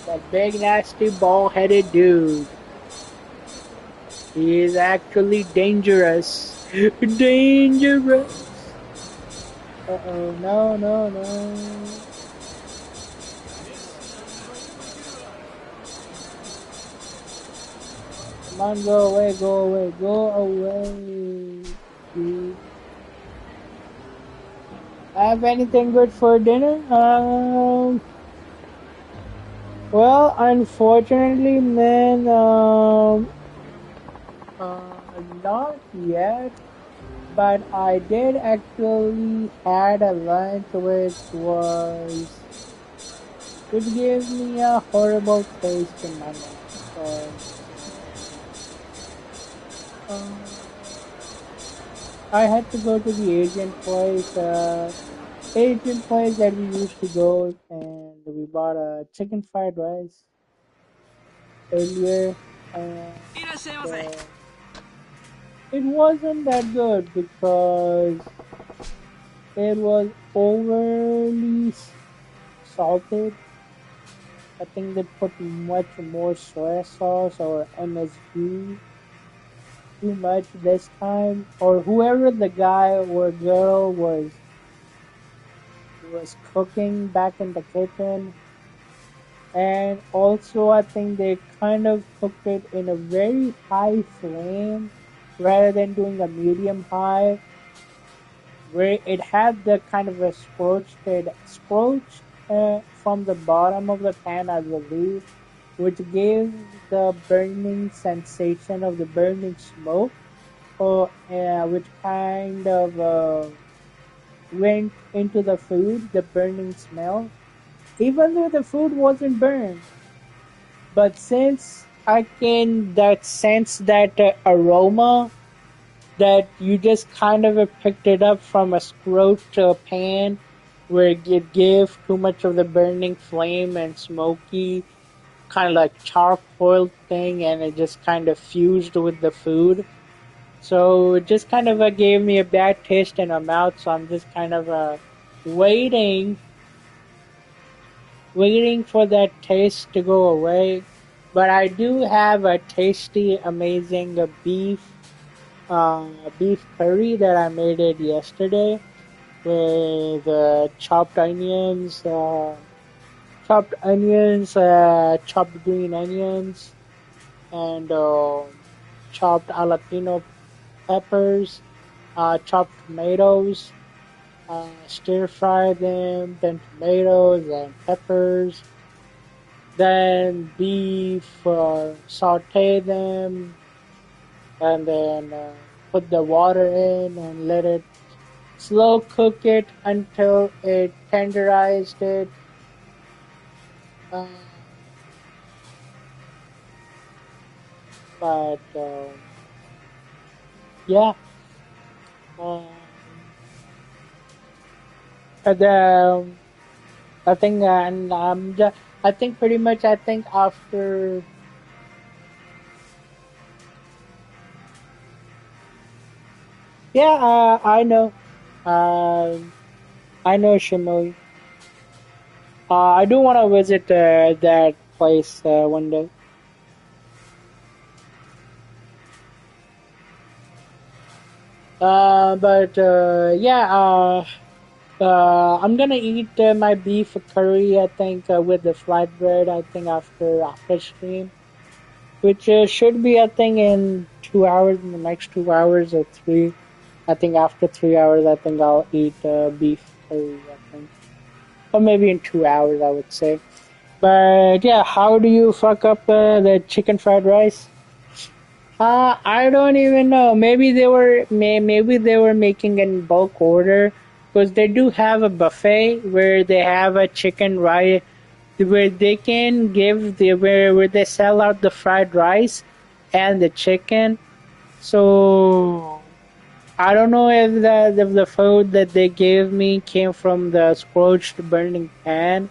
Speaker 4: That big nasty bald-headed dude. He is actually dangerous. Dangerous. Uh-oh, no. Come on, go away. Dude. Have anything good for dinner? Well, unfortunately, man, not yet, but I did actually had a lunch which gave me a horrible taste in my mouth. I had to go to the Asian place that we used to go, and we bought a chicken fried rice earlier, and
Speaker 5: いらっしゃいませ。
Speaker 4: it wasn't that good because it was overly salted. I think they put much more soy sauce or MSG too much this time, or whoever the guy or girl was cooking back in the kitchen. And also, I think they kind of cooked it in a very high flame rather than doing a medium high, where it had the kind of a scorched from the bottom of the pan, I believe, which gave the burning sensation of the burning smoke, which kind of went into the food, the burning smell, even though the food wasn't burned. But since I can sense that aroma that you just kind of picked it up from a scorched pan where it gave too much of the burning flame and smoky kind of like charcoal thing, and it just kind of fused with the food. So it just kind of gave me a bad taste in my mouth. So I'm just kind of waiting for that taste to go away. But I do have a tasty, amazing beef curry that I made it yesterday with chopped onions, chopped green onions, and chopped jalapeno peppers, chopped tomatoes, stir fry them, then tomatoes and peppers, then beef, saute them, and then put the water in and let it slow cook it until it tenderized it. But yeah, the I think, and I think pretty much. I think after Yeah, I know. Um, I know Shimoi. I do want to visit that place one day. But yeah, I'm gonna eat my beef curry. I think with the flatbread. I think after stream, which should be I think in 2 hours, in the next 2 hours or three. I think after 3 hours, I think I'll eat beef curry. I think, or maybe in 2 hours, I would say. But yeah, how do you fuck up the chicken fried rice? I don't even know. Maybe they were making in bulk order because they do have a buffet where they have a chicken rice where they can give the where they sell out the fried rice and the chicken. So I don't know if the food that they gave me came from the scorched burning pan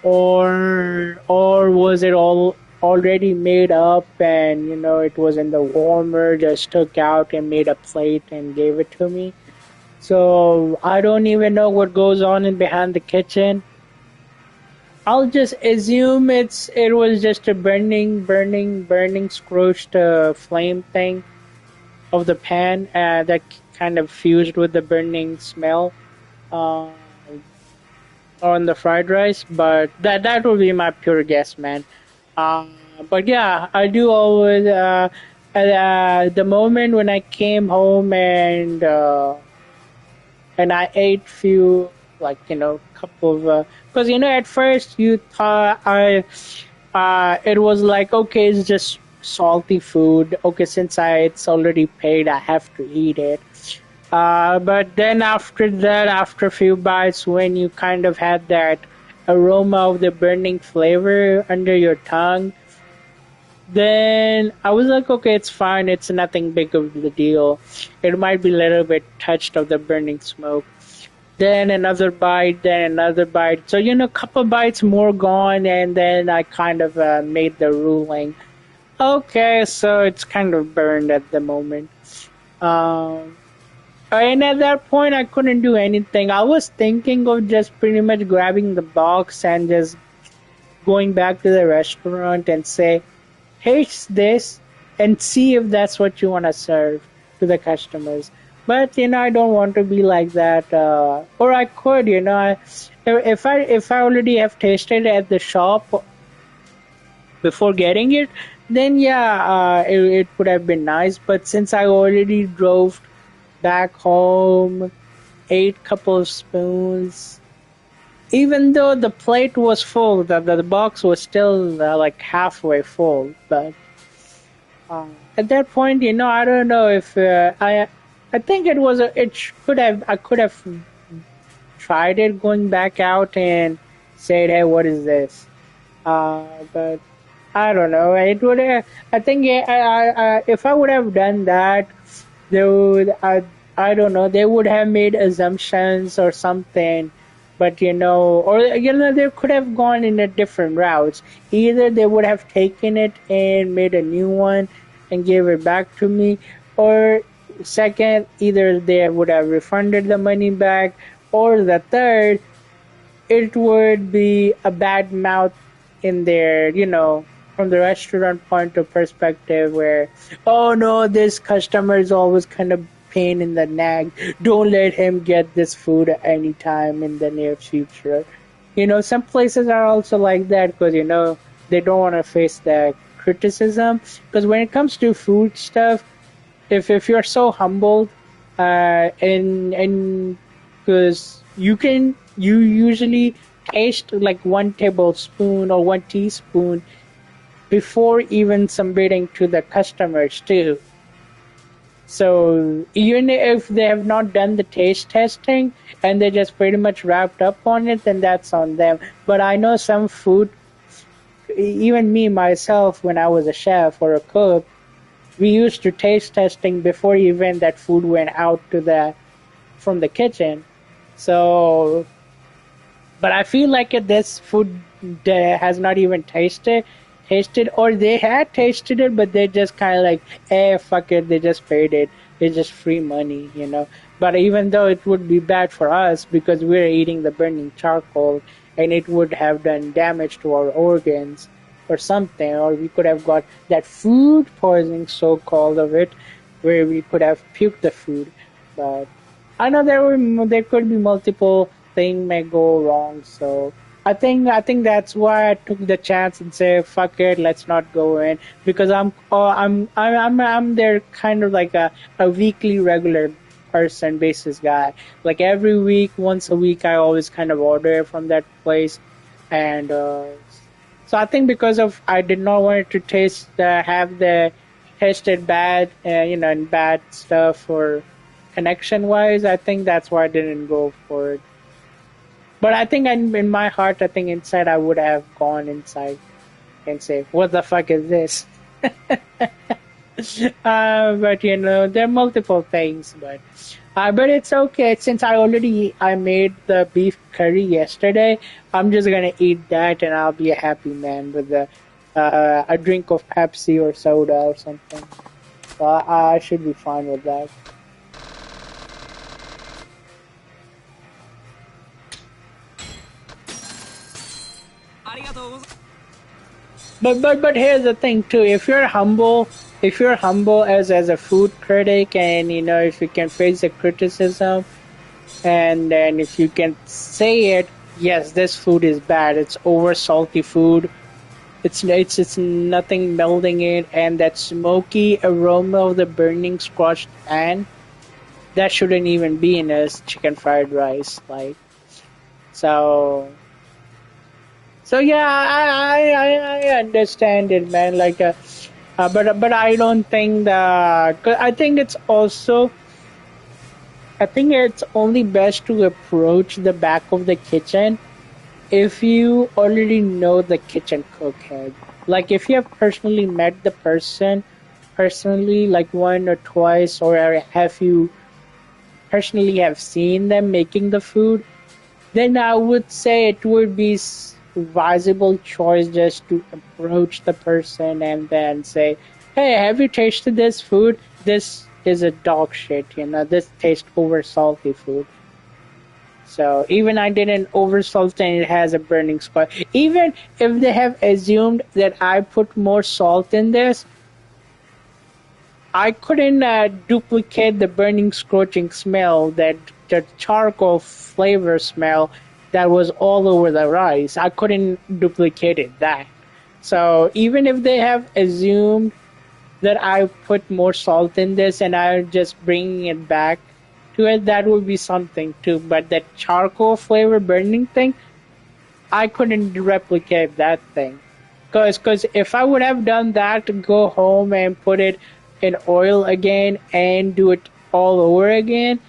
Speaker 4: or was it all already made up and it was in the warmer, just took out and made a plate and gave it to me. So I don't even know what goes on in behind the kitchen. I'll just assume it was just a burning scorched flame thing of the pan that kind of fused with the burning smell uh, on the fried rice. But that would be my pure guess, man. Uh, but yeah, I do always the moment when I came home and I ate few like couple of because at first you thought I it was like okay, it's just salty food. Okay, since it's already paid, I have to eat it. But then after that, after a few bites, when you kind of had that aroma of the burning flavor under your tongue, then I was like, okay, it's fine. It's nothing big of the deal. It might be a little bit touched of the burning smoke. Then another bite. So, a couple bites more gone, and then I kind of made the ruling. Okay, so it's kind of burned at the moment. Um, and at that point, I couldn't do anything. I was thinking of just pretty much grabbing the box and just going back to the restaurant and say, taste this and see if that's what you want to serve to the customers. But I don't want to be like that. Or I could, if I already have tasted at the shop before getting it, then yeah, it would have been nice. But since I already drove back home, ate couple of spoons, even though the plate was full, the box was still like halfway full. But at that point, I don't know if I think I could have tried it going back out and said, hey, what is this? But I don't know. It would. I think yeah, if I would have done that, they would. I don't know. They would have made assumptions or something. But or they could have gone in a different routes. Either they would have taken it and made a new one and gave it back to me, or second, either they would have refunded the money back, or the third, it would be a bad mouth in their, from the restaurant point of perspective where, oh no, this customer is always kind of pain in the neck. Don't let him get this food anytime in the near future. Some places are also like that because, they don't want to face the criticism. Because when it comes to food stuff, if you're so humbled, and because you usually taste like 1 tablespoon or 1 teaspoon before even submitting to the customers too. So even if they have not done the taste testing and they just pretty much wrapped up on it, then that's on them. But I know some food, even me myself, when I was a chef or a cook, we used to taste testing before even that food went out to the from the kitchen. So, but I feel like this food has not even tasted, or they had tasted it, but they just kind of like, fuck it, they just paid it. It's just free money, you know. But even though it would be bad for us because we're eating the burning charcoal and it would have done damage to our organs or something, or we could have got that food poisoning, so called, of it, where we could have puked the food. But I know there could be multiple things may go wrong, so I think that's why I took the chance and say fuck it, let's not go in because I'm there kind of like a weekly regular person basis guy. Like every week, once a week, I always kind of order from that place, and so I think because of I did not want it to taste have the tasted bad, and bad stuff or connection wise. I think that's why I didn't go for it. But I think in my heart, I think inside I would have gone inside and say, "What the fuck is this?" But there are multiple things, but it's okay since I made the beef curry yesterday. I'm just gonna eat that and I'll be a happy man with a drink of Pepsi or soda or something. So I should be fine with that. But here's the thing too. If you're humble as a food critic, and if you can face the criticism, and then if you can say it, yes, this food is bad. It's over salty food. It's nothing melting it, and that smoky aroma of the burning squashed pan that shouldn't even be in a chicken fried rice. Like so. So yeah, I understand it, man. But I don't think that. 'Cause I think it's only best to approach the back of the kitchen if you already know the kitchen cook head. Like if you have personally met the person personally, like one or twice, or have you personally have seen them making the food, then I would say it would be advisable choice just to approach the person and then say, "Hey, have you tasted this food? This is a dog shit. This tastes over salty food." So even I didn't oversalt and it has a burning spot. Even if they have assumed that I put more salt in this, I couldn't duplicate the burning, scorching smell, that the charcoal flavor smell that was all over the rice. I couldn't duplicate it that. So even if they have assumed that I put more salt in this and I'm just bringing it back to it, that would be something too. But that charcoal flavor burning thing, I couldn't replicate that thing. Cause if I would have done that, to go home and put it in oil again and do it all over again,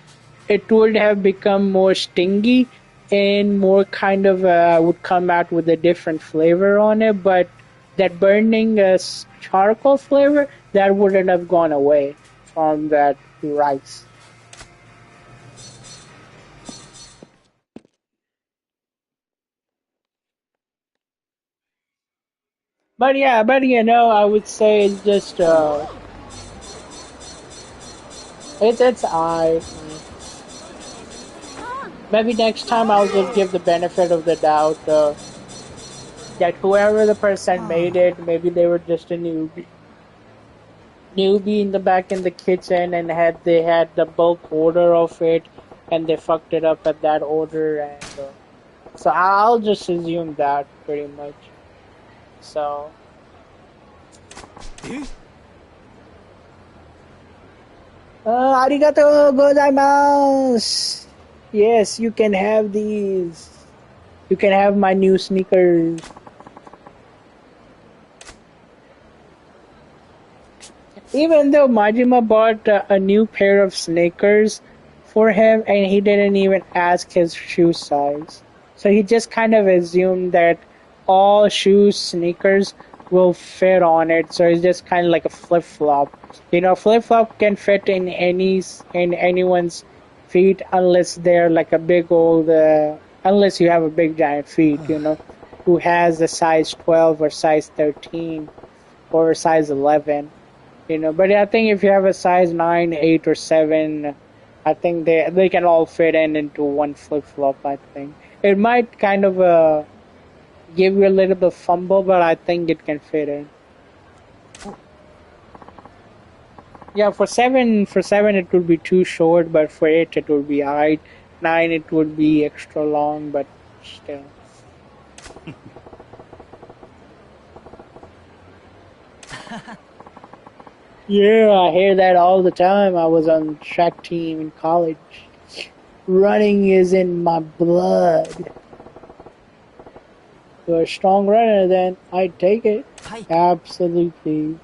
Speaker 4: it would have become more stingy and more kind of would come out with a different flavor on it. But that burning charcoal flavor, that wouldn't have gone away from that rice. But yeah, I would say it's just it's I. Maybe next time I'll just give the benefit of the doubt that whoever the person made it, maybe they were just a newbie in the back in the kitchen and they had the bulk order of it and they fucked it up at that order, and so I'll just assume that pretty much. So. Arigato gozaimasu. Yes, you can have these. You can have my new sneakers. Even though Majima bought a new pair of sneakers for him and he didn't even ask his shoe size. So he just kind of assumed that all shoes, sneakers will fit on it. So it's just kind of like a flip flop. Flip flop can fit in anyone's feet unless they're like a big old, unless you have a big giant feet, who has a size 12 or size 13 or size 11. You know, but I think if you have a size 9, 8, or 7, I think they can all fit in into one flip flop. I think it might kind of give you a little bit of fumble, but I think it can fit in. Yeah, for seven it would be too short, but for 8 it would be alright. 9 it would be extra long, but still. Yeah, I hear that all the time. I was on track team in college. Running is in my blood. You're a strong runner, then I'd take it.
Speaker 5: Hi.
Speaker 4: Absolutely.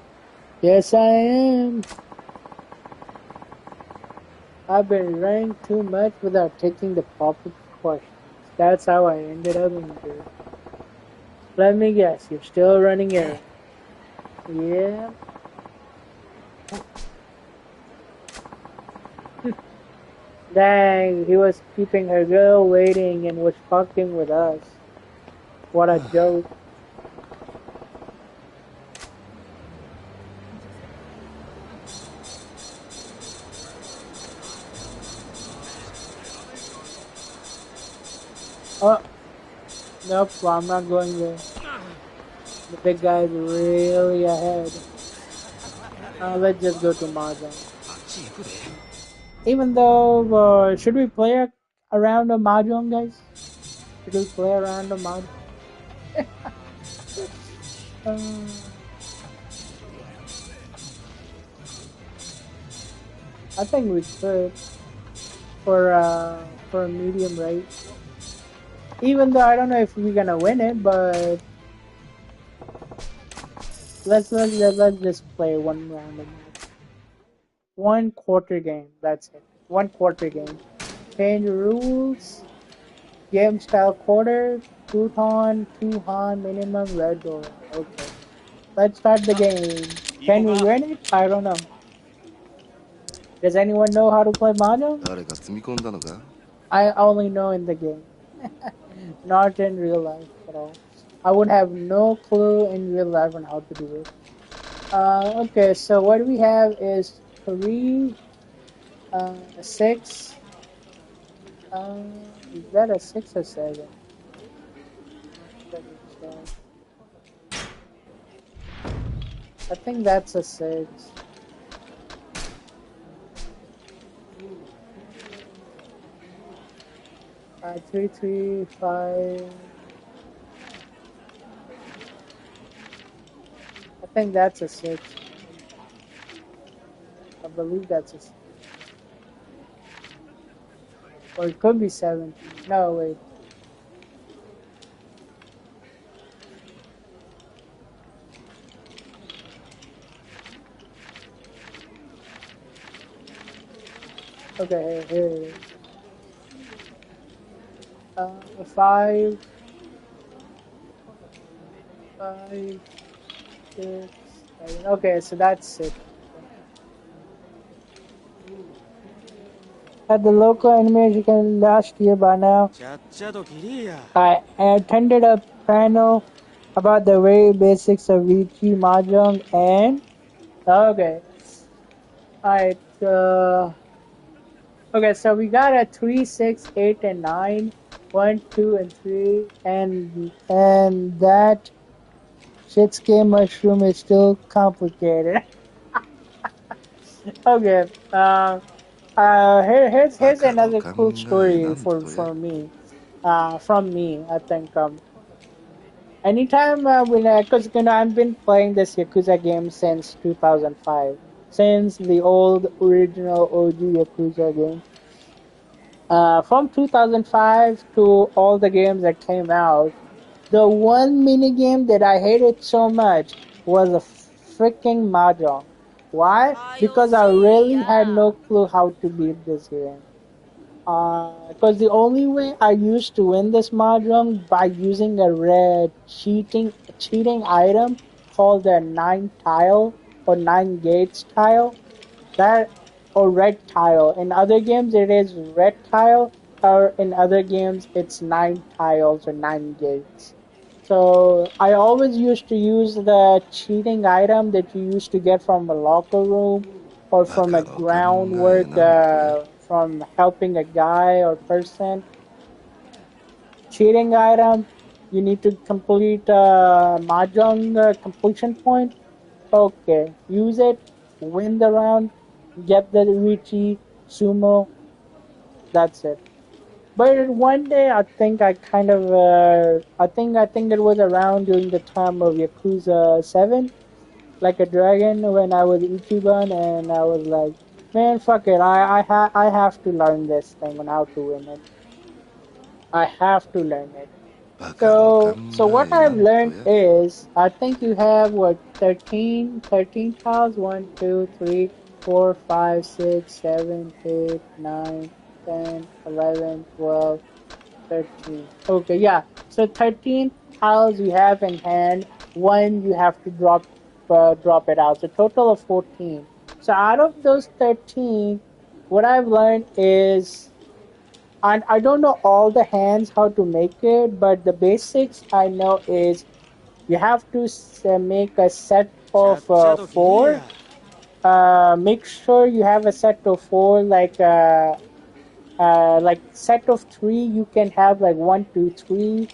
Speaker 4: Yes, I am. I've been running too much without taking the proper precautions. That's how I ended up injured. Let me guess, you're still running errands. Yeah. Dang, he was keeping her girl waiting and was fucking with us. What a joke. Oh, nope, well, I'm not going there. The big guy's really ahead. Let's just go to Mahjong.
Speaker 1: あっち行くで。
Speaker 4: Even though, should we play around the Mahjong, guys? Should we play around the Mahjong? uh, I think we could for a medium rate. Even though I don't know if we're gonna win it, but let's just play one round of match. 1 quarter game. That's it. 1 quarter game. Change rules. Game style quarter. Two han minimum red door. Okay. Let's start the game. Can we win it? I don't know. Does anyone know how to play Mahjong?
Speaker 3: 誰か積み込んだのか
Speaker 4: I only know in the game. Not in real life at all. I would have no clue in real life on how to do it. Okay, so what we have is 3, 6. Is that a 6 or 7? I think that's a 6. Three, 3, 5. I think that's a 6. I believe that's a 6. Or it could be 7. No, wait. Okay, here it is. 5, 5, 6, 7. Okay, so that's 6. At the local animation last year by now,
Speaker 1: ちゃっちゃと切りや。
Speaker 4: I attended a panel about the very basics of Vici Mahjong and okay. Alright, okay, so we got a 3, 6, 8, and 9. 1, 2, and 3, and that shitsuke mushroom is still complicated. Okay, here's another cool story from me. I think anytime because I've been playing this Yakuza game since 2005, since the old original OG Yakuza game. From 2005 to all the games that came out, the one minigame that I hated so much was a freaking Mahjong. Why? Because I really had no clue how to beat this game. Because the only way I used to win this Mahjong by using a red cheating item called the 9 tile or 9 gates tile. That or red tile. In other games it is red tile, or in other games it's 9 tiles or 9 gates. So I always used to use the cheating item that you used to get from a locker room or from a groundwork, from helping a guy or person. Cheating item, you need to complete mahjong completion point. Okay, use it, win the round, get the Richie sumo. That's it. But one day, I think I kind of, I think it was around during the time of Yakuza 7, like a dragon, when I was Ichiban, and I was like, man, fuck it, I have to learn this thing on how to win it. I have to learn it. So what I've learned is, I think you have what, 13 tiles? 1, 2, 3, 4, 5, 6, 7, 8, 9, 10, 11, 12, 13. Okay, yeah. So 13 tiles you have in hand. One you have to drop it out. So total of 14. So out of those 13, what I've learned is, and I don't know all the hands how to make it, but the basics I know is you have to make a set
Speaker 1: ちゃっ
Speaker 4: of
Speaker 1: ちゃと切れ
Speaker 4: four.
Speaker 1: や
Speaker 4: Make sure you have a set of four, like set of three. You can have like 1, 2, 3,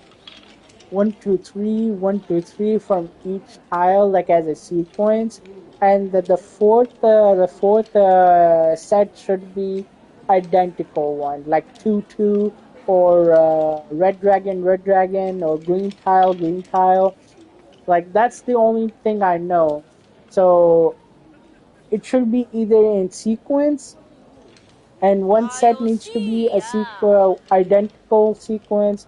Speaker 4: 1, 2, 3, 1, 2, 3 from each tile, like as a sequence. And the fourth set should be identical one, like 2, 2, or red dragon, or green tile, green tile. Like that's the only thing I know. So it should be either in sequence, and one set
Speaker 5: 楽
Speaker 4: needs
Speaker 5: し
Speaker 4: to be
Speaker 5: い
Speaker 4: a
Speaker 5: や
Speaker 4: identical sequence.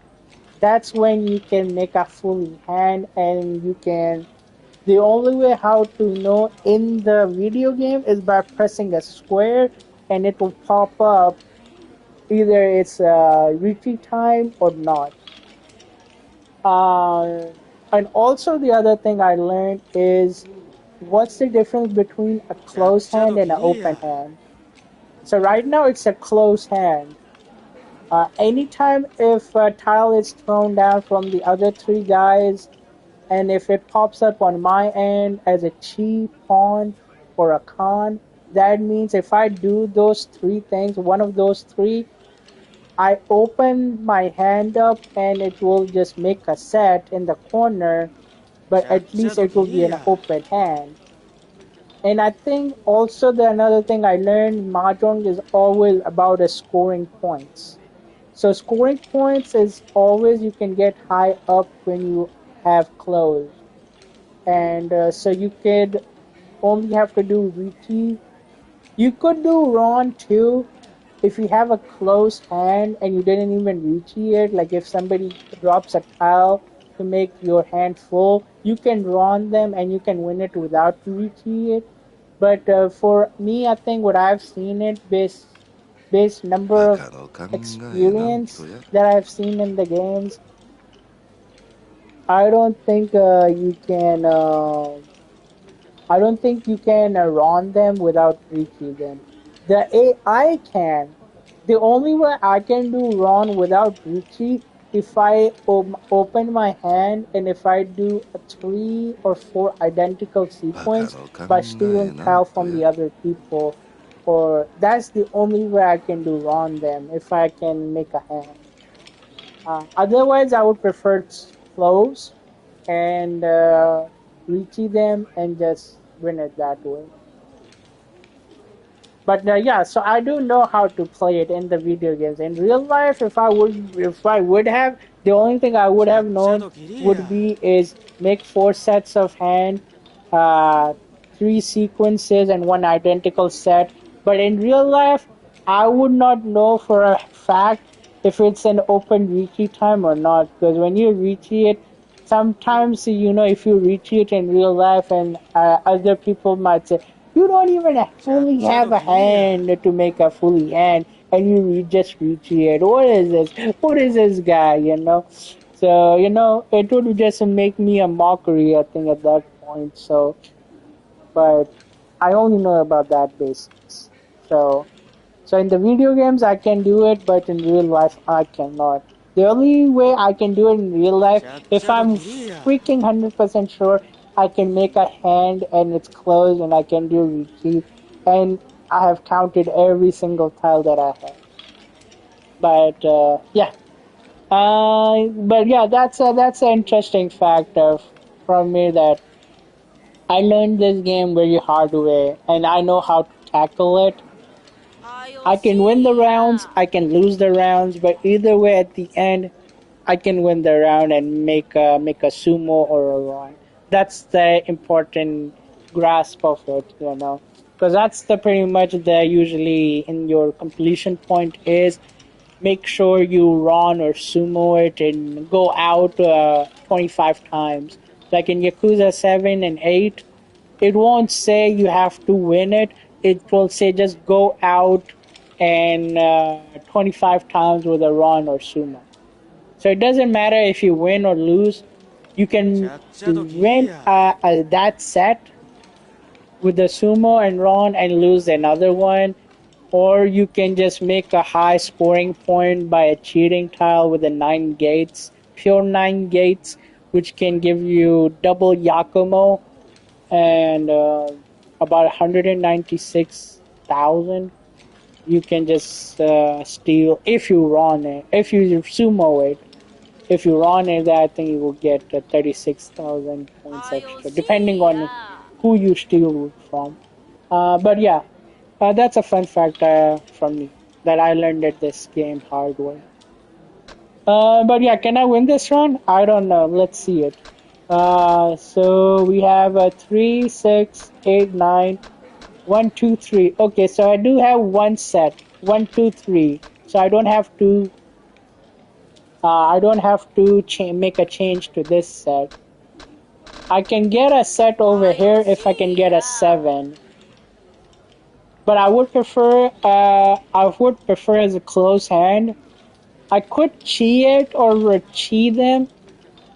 Speaker 4: That's when you can make a fully hand, and you can. The only way how to know in the video game is by pressing a square, and it will pop up either it's retreat time or not. Uh, and also the other thing I learned is, what's the difference between a
Speaker 1: ちゃっ
Speaker 4: closed
Speaker 1: ちゃ
Speaker 4: hand
Speaker 1: と
Speaker 4: and
Speaker 1: 切
Speaker 4: an
Speaker 1: れや
Speaker 4: open hand. So right now it's a closed hand. Anytime if a tile is thrown down from the other three guys, and if it pops up on my end as a chi, pawn, or a con, that means if I do those three things, one of those three, I open my hand up and it will just make a set in the corner,
Speaker 1: ち
Speaker 4: but
Speaker 1: ゃっ
Speaker 4: at
Speaker 1: ちゃ
Speaker 4: least
Speaker 1: と
Speaker 4: it will
Speaker 1: 切
Speaker 4: be
Speaker 1: れ
Speaker 4: an
Speaker 1: や
Speaker 4: open hand. And I think also another thing I learned, Mahjong is always about a scoring points. So scoring points is always you can get high up when you have close. And so you could only have to do Riki. You could do Ron too if you have a close hand and you didn't even Riki it. Like if somebody drops a tile to make your hand full, you can Ron them and you can win it without Riki it. But for me, I think what I've seen it based number of experience that I've seen in the games, I don't think you can. I don't think you can run them without reaching them. The AI can. The only way I can do run without reaching, if I open my hand and if I do a 3 or 4 identical sequence by stealing tile from the other people, or that's the only way I can do run them if I can make a hand. Otherwise, I would prefer close and reaching them and just win it that way. But yeah, so I do know how to play it in the video games. In real life, if I would have, the only thing I would
Speaker 1: ちゃっ
Speaker 4: have
Speaker 1: ちゃ
Speaker 4: known
Speaker 1: と切れ
Speaker 4: would
Speaker 1: や
Speaker 4: be is make 4 sets of hand, uh, 3 sequences, and 1 identical set. But in real life, I would not know for a fact if it's an open reachie time or not. Because when you reachie it, sometimes if you reach it in real life, and other people might say you don't even
Speaker 1: ちゃっ
Speaker 4: fully
Speaker 1: ちゃ
Speaker 4: have
Speaker 1: と
Speaker 4: a
Speaker 1: 切れや
Speaker 4: hand to make a fully hand, and you just reach it. What is this guy? So it would just make me a mockery, I think, at that point. So, but I only know about that basics. So in the video games I can do it, but in real life I cannot. The only way I can do it in real life, if I'm freaking 100% sure I can make a hand and it's closed and I can do retrieve, and I have counted every single tile that I have. But yeah, but yeah, that's an interesting factor from me that I learned this game very hard way, and I know how to tackle it. I can win the rounds, I can lose the rounds, but either way, at the end, I can win the round and make a sumo or a run. That's the important grasp of it, because that's the pretty much the usually in your completion point is make sure you run or sumo it and go out 25 times. Like in Yakuza 7 and 8, it won't say you have to win it. It will say just go out and 25 times with a run or sumo. So it doesn't matter if you win or lose. You can win that set with the sumo and run and lose another one, or you can just make a high scoring point by a cheating tile with the 9 gates, pure 9 gates, which can give you double Yakumo and about 196,000. You can just steal if you run it, if you sumo it. If you run it, I think you will get 36,000 points extra, depending on who you steal from. But yeah, that's a fun fact from me that I learned at this game hard way. But yeah, can I win this round? I don't know. Let's see it. So we have 3, 6, 8, 9, 1, 2, 3. Okay, so I do have one set. 1, 2, 3. So I don't have to. I don't have to make a change to this set. I can get a set over here if I can get a 7. But I would prefer. I would prefer as a close hand. I could chi it or chi them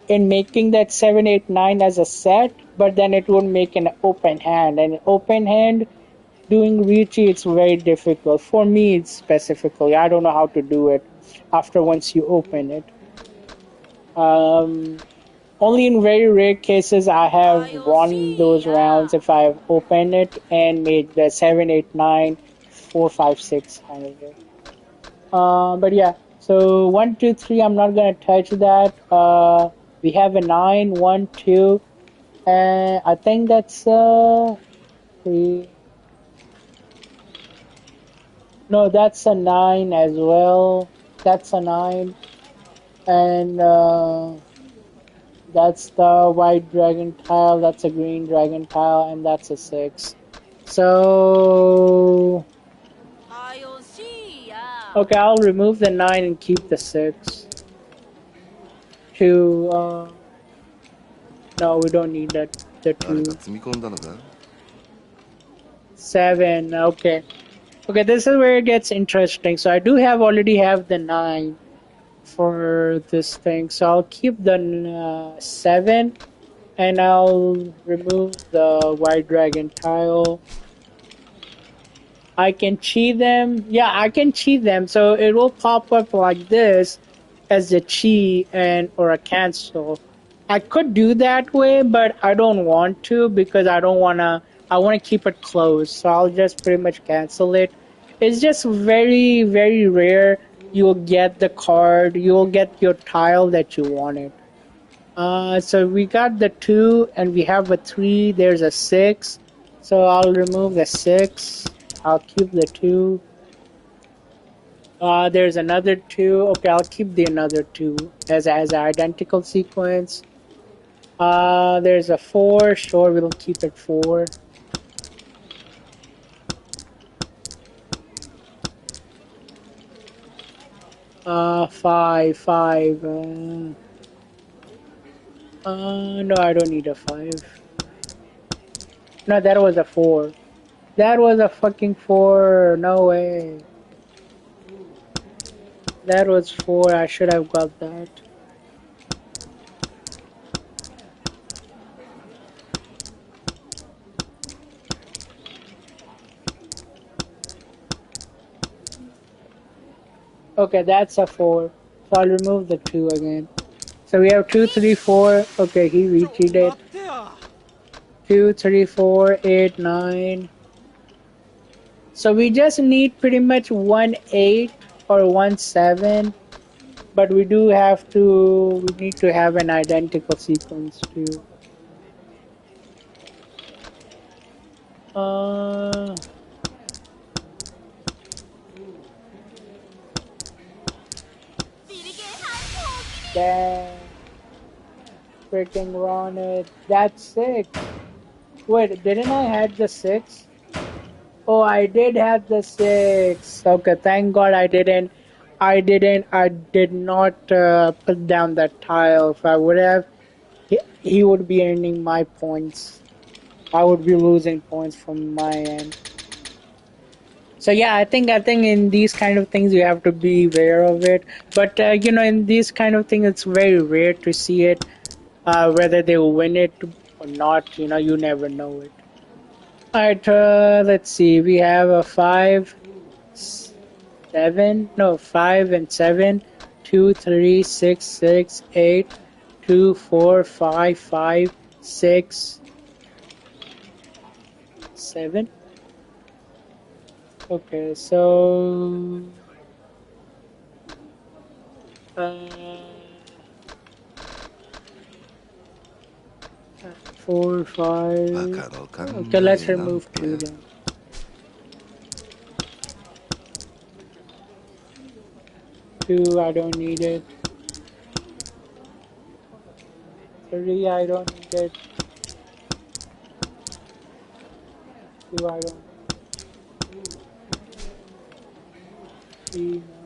Speaker 4: in making that 7, 8, 9 as a set, but then it would make an open hand. And open hand, doing Ricci, it's very difficult. For me, it's specifically. I don't know how to do it after once you open it. Only in very rare cases I have won those rounds if I've opened it and made the 7, 8, 9, 4, 5, 6 kind of way. But yeah, so 1, 2, 3, I'm not gonna touch that. We have a 9, 1, 2, and I think that's 3. No, that's a 9 as well. That's a 9, and that's the white dragon tile. That's a green dragon tile, and that's a 6. So okay, I'll remove the 9 and keep the 6. To no, we don't need that. The 2. 7. Okay. Okay, this is where it gets interesting. So I do already have the 9 for this thing. So I'll keep the 7 and I'll remove the white dragon tile. I can chi them. Yeah, I can chi them. So it will pop up like this as a chi and or a cancel. I could do that way, but I don't want to because I don't wanna. I want to keep it closed, so I'll just pretty much cancel it. It's just very, very rare you'll get the card, you'll get your tile that you wanted. So we got the 2 and we have a 3. There's a 6, so I'll remove the 6. I'll keep the 2. There's another 2. Okay, I'll keep the another 2 as an identical sequence. There's a 4. Sure, we'll keep it 4. Five. No, I don't need a 5. No, that was a 4. That was a fucking 4. No way. That was 4. I should have got that. Okay, that's a 4. So I'll remove the 2 again. So we have 2, 3, 4. Okay, he
Speaker 5: ちょ
Speaker 4: recheated.
Speaker 5: 待ってよ
Speaker 4: 2, 3, 4, 8, 9. So we just need pretty much 1, 8 or 1, 7. But we do have to, we need to have an identical sequence too. Uh, damn. Freaking run it. That's 6. Wait, didn't I have the 6? Oh, I did have the 6. Okay, thank God I didn't. I did not put down that tile. If I would have, he would be earning my points. I would be losing points from my end. So yeah, I think in these kind of things you have to be aware of it. But in these kind of things, it's very rare to see it. Whether they will win it or not, you never know it. All right, let's see. We have a 5, 7. No, 5 and 7. 2, 3, 6, 6, 8. 2, 4, 5, 5, 6, 7. Okay, so 4, 5.
Speaker 3: バカの考
Speaker 4: Okay, let's
Speaker 3: えなん
Speaker 4: remove
Speaker 3: て
Speaker 4: 2 then. 2, I don't need it. 3, I don't need it. 2, I don't. 3, no.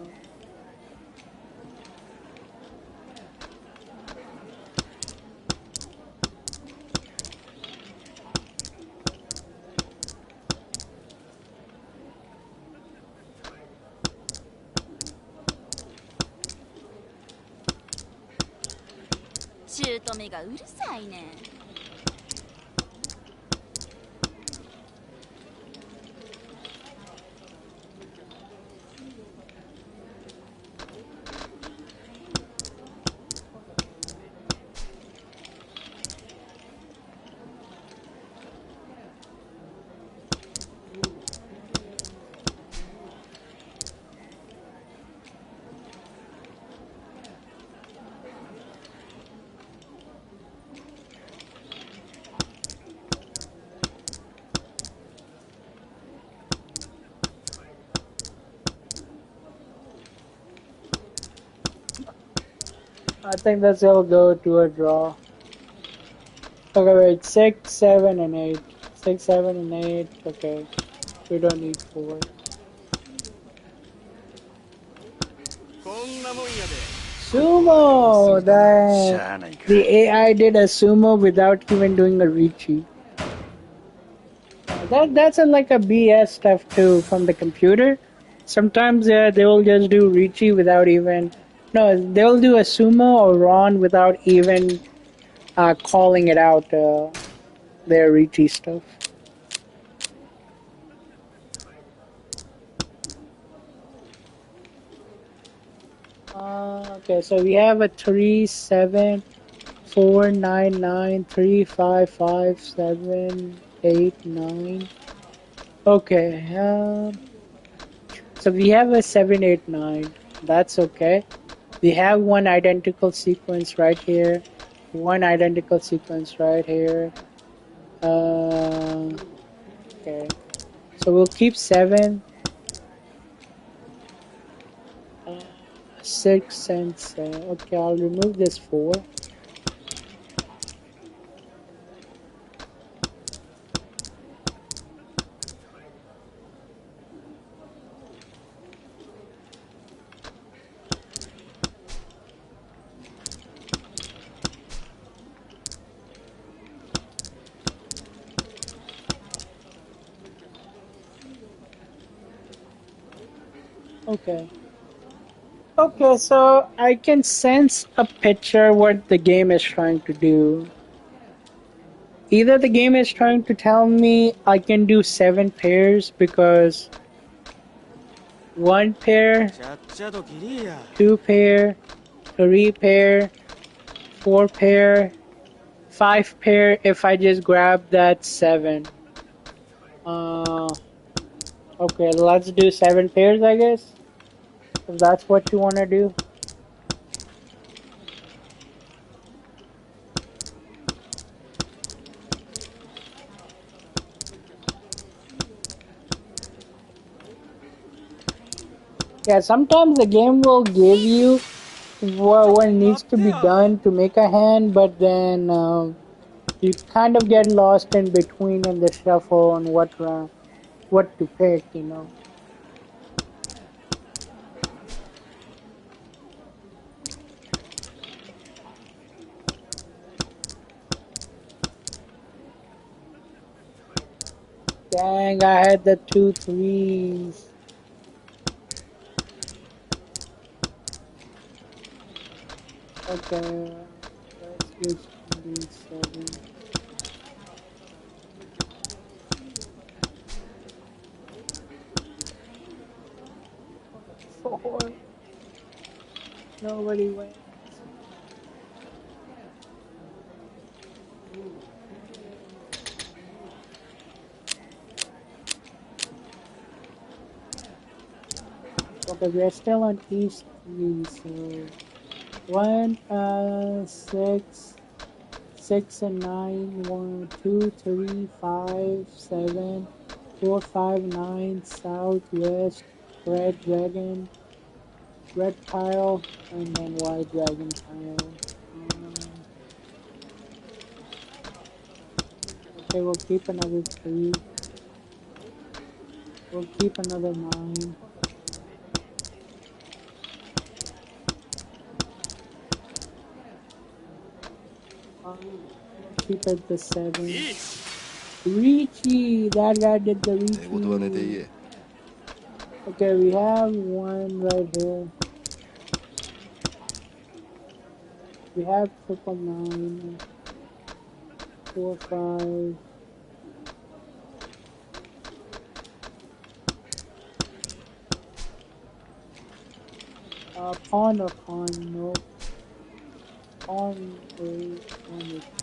Speaker 4: I think that's will go to a draw. Okay, wait, 6, 7, and 8. 6, 7, and 8. Okay, we don't need 4.
Speaker 2: こんなもんやで
Speaker 4: Sumo!
Speaker 3: し
Speaker 4: The,
Speaker 3: ゃあないか
Speaker 4: the AI did a sumo without even doing a Richi. That's like a BS stuff too from the computer. Sometimes they will just do Richi without even. No, they'll do a sumo or Ron without even calling it out their Richi stuff. Okay, so we have a 3, 7, 4, 9, 9, 3, 5, 5, 7, 8, 9. Okay, so we have a 7, 8, 9. That's okay. We have one identical sequence right here. One identical sequence right here. Okay. So we'll keep 7. 6 and 7. Okay, I'll remove this 4. Okay. Okay, so I can sense a picture what the game is trying to do. Either the game is trying to tell me I can do 7 pairs because 1 pair,
Speaker 5: ちゃっちゃと切りや
Speaker 4: 2 pair, 3 pair, 4 pair, 5 pair. If I just grab that 7. Okay, let's do 7 pairs, I guess. If that's what you want to do. Yeah, sometimes the game will give you what needs to be done to make a hand, but then you kind of get lost in between in the shuffle on what to pick, you know. Dang, I had the 2 3s. Okay, let's just do 7. 4. Nobody wins. Okay, we are still on East 3, so 1, 6, 6 and 9, 1, 2, 3, 5, 7, 4, 5, 9, Southwest, Red Dragon, Red Tile, and then White Dragon Tile. Okay, we'll keep another 3. We'll keep another 9. Keep it the 7. Richie! That guy did the
Speaker 3: 寝言は寝て
Speaker 4: Richie.
Speaker 3: 言え
Speaker 4: Okay, we have 1 right here. We have 999, 4, 5. Pawn or pawn? No. Pawn A, pawn is B.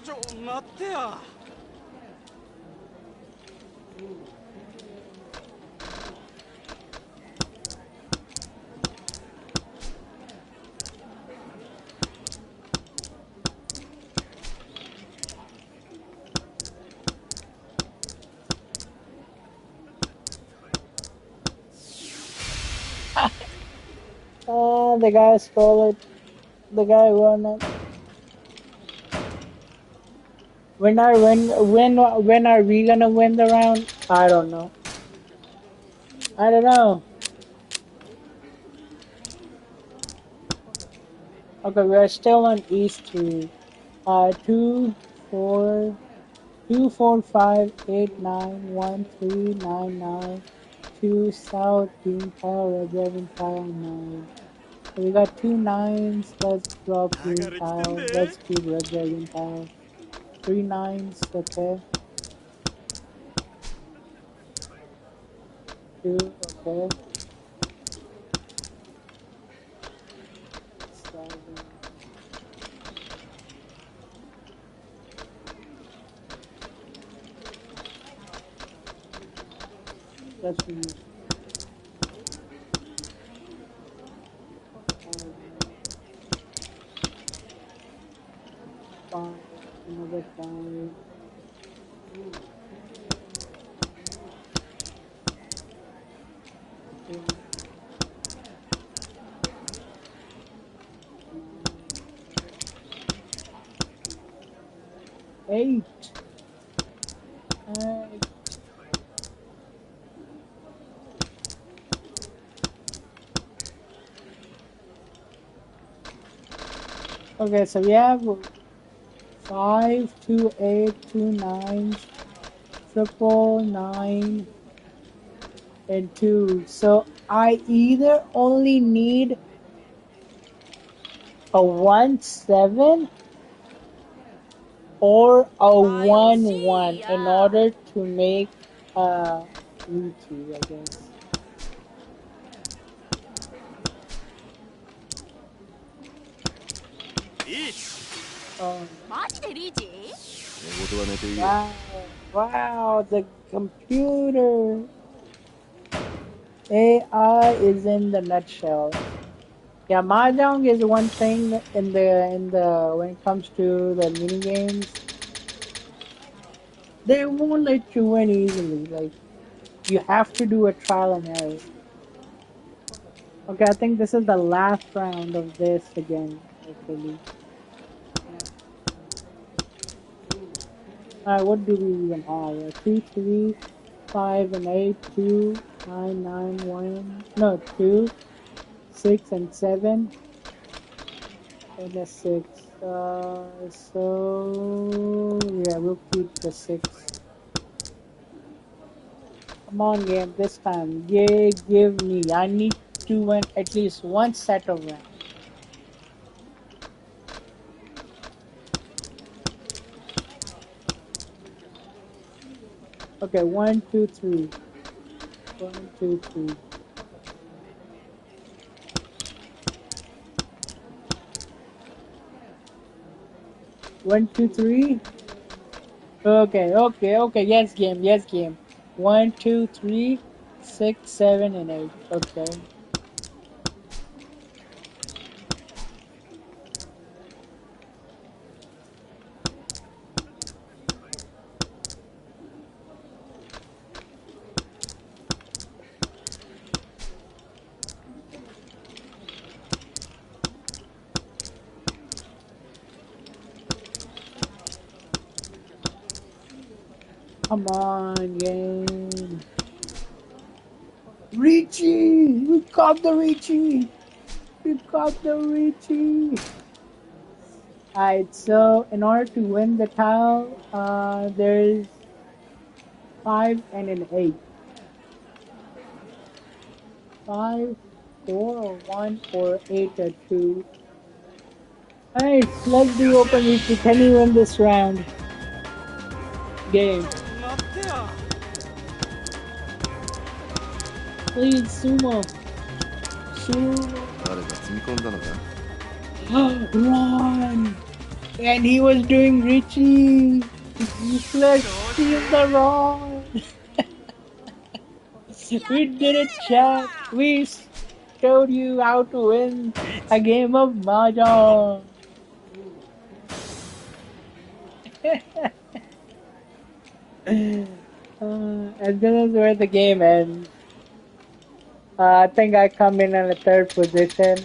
Speaker 5: ちょ待ってや。
Speaker 4: Oh, the guy stole it. The guy won it. When are we gonna win the round? I don't know. I don't know. Okay, we're still on East 3. 2, 4, 2, 4, 5, 8, 9, 1, 3, 9, 9, 2, South, Green Tile, Red Dragon Tile, 9. So we got 2 9s. Let's drop Green Tile. Let's keep Red Dragon Tile. 3 9s, okay. 2, okay. 7. Let's use 5, another 5. Okay. 8. 8. Okay, so we have 5, 2, 8, 2 9s, triple 9, and 2. So I either only need a 1 7 or a 1-1 in order to make a Richu, I guess.
Speaker 2: いい
Speaker 4: Oh,
Speaker 5: マジでリーチ？
Speaker 2: 寝言は寝ていいよ
Speaker 4: wow, the computer AI is in the nutshell. Yeah, mahjong is one thing in the when it comes to the mini games. They won't let you win easily. Like you have to do a trial and error. Okay, I think this is the last round of this again, actually. Alright, what do we even have? 2, 3, 5, and 8, 2, 9, 9, 1, no, 2, 6, and 7, and a 6. So, yeah, we'll keep the 6. Come on, game, this time. Yeah, give me. I need to win at least one set of rounds. Okay, 1, 2, 3. 1, 2, 3. One, two, three. Okay, okay, okay. Yes, game. Yes, game. 1, 2, 3, 6, 7, and 8. Okay. Come on, game. Richie! We got the Richie! We got the Richie! Alright, so in order to win the tile, there's 5 and an 8. 5, 4, or 1, or 8, or 2. Alright, let's do open Richie. Can you win this round? Game.
Speaker 5: 待ってよ。
Speaker 4: Please, Sumo. Sumo.
Speaker 2: 誰か積み込んだのか
Speaker 4: Ron! And he was doing Richie! Let's steal the Ron! We did it, chat! We showed you how to win a game of Mahjong! And this is where the game ends. I think I come in on the 3rd position.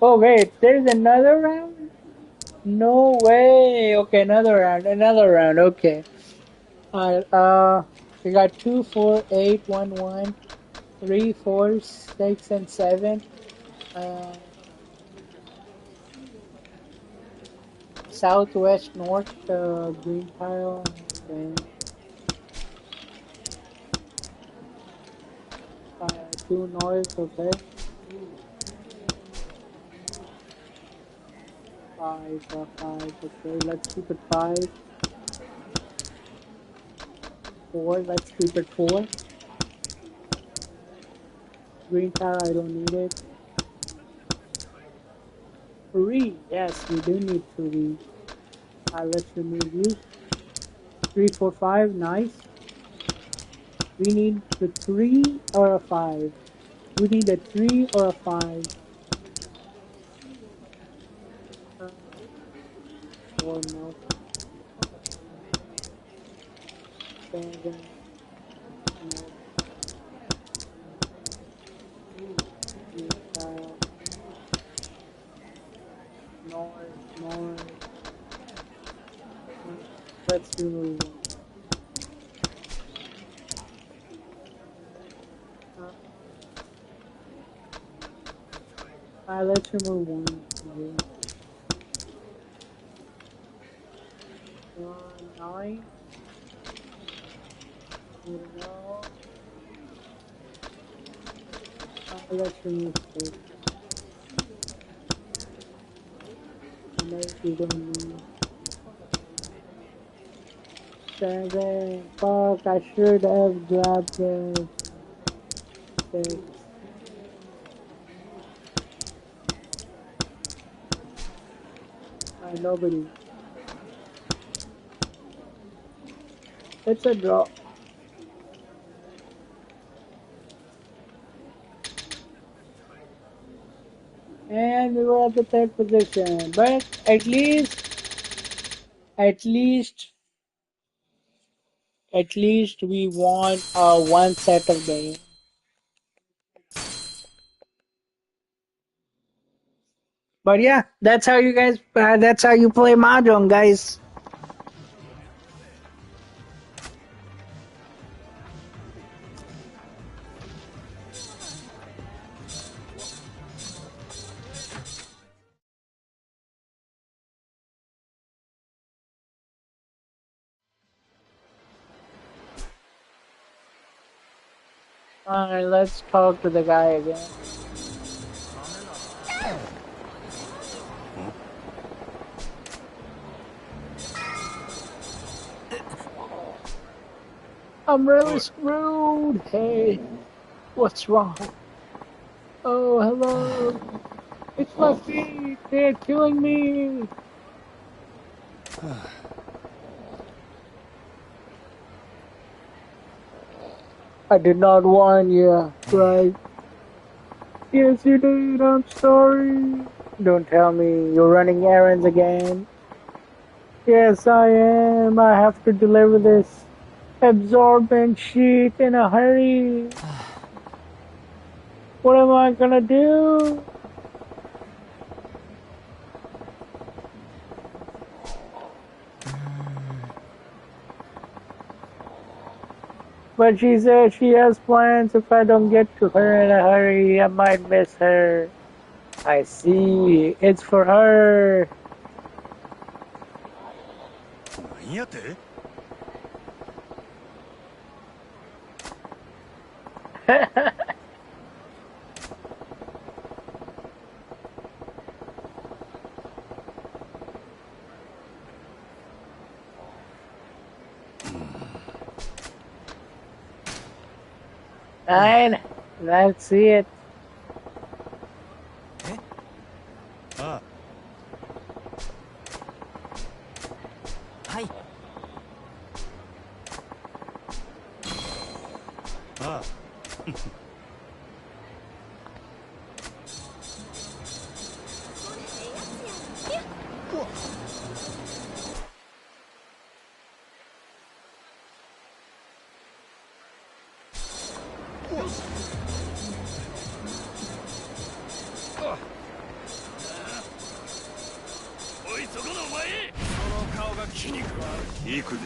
Speaker 4: Oh wait, there's another round? No way. Okay, another round. Okay. Alright, we got 2, 4, 8, 1, 1, 3, 4, 6, and 7. Southwest, north, green tile. Okay. 2 north, okay. 5, 5, okay, let's keep it 5. 4, let's keep it 4. Green tile, I don't need it. 3, yes, we do need 3. Let's remove you. 3, 4, 5, nice. We need the 3 or a 5. We need a 3 or a 5. 4, no. 7, no. Green tile. North. Let's remove one. Let's remove one. 9. No. Let's remove 6. mercy on me. 7. Fuck, I should have grabbed the 6. Nobody. It's a draw. And we were at the third position. But at least we won one set of game. But yeah, that's how you guys. That's how you play mahjong, guys. Alright, let's talk to the guy again. I'm really screwed. Hey, what's wrong? Oh, hello. It's my feet. They're killing me. I did not warn you, right? Yes, you did. I'm sorry. Don't tell me you're running errands again. Yes, I am. I have to deliver this absorbent sheet in a hurry. What am I gonna do? But she said she has plans. If I don't get to her in a hurry, I might miss her. I see. It's for her.
Speaker 2: 何やて
Speaker 4: Fine. Let's see it.
Speaker 2: あ
Speaker 5: はい。
Speaker 2: あああ おいそこのお前その顔が気に食わん行くで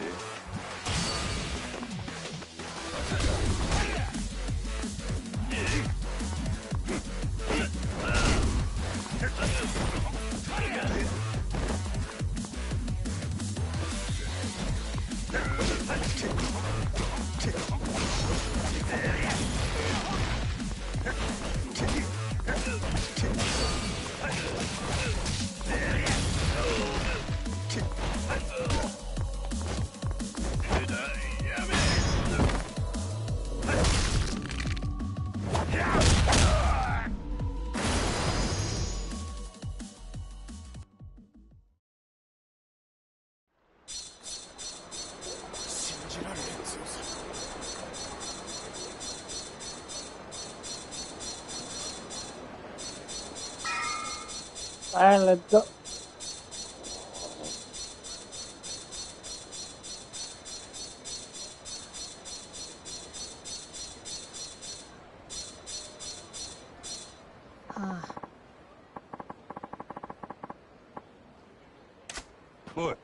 Speaker 4: Alright, let's go.
Speaker 2: What?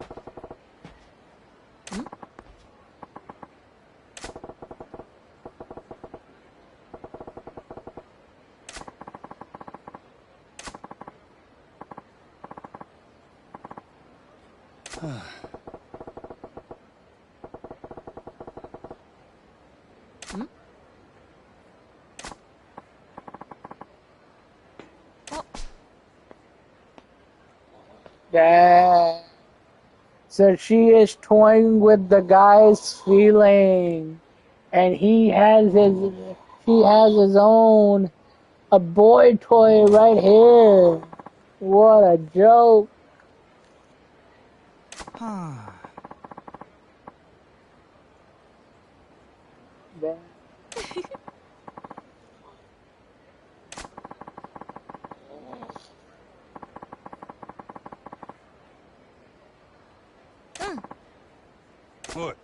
Speaker 4: Yeah. So she is toying with the guy's feeling, and he has his, she has his own, a boy toy right here. What a joke. Yeah.
Speaker 2: おい。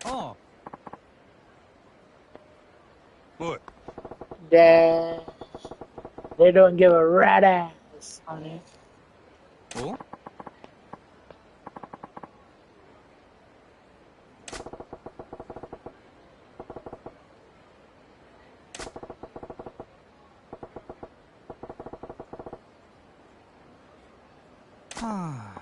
Speaker 5: あ
Speaker 2: おい。
Speaker 4: Yeah. They don't give a rat ass on it.
Speaker 5: あ。お
Speaker 6: はあ？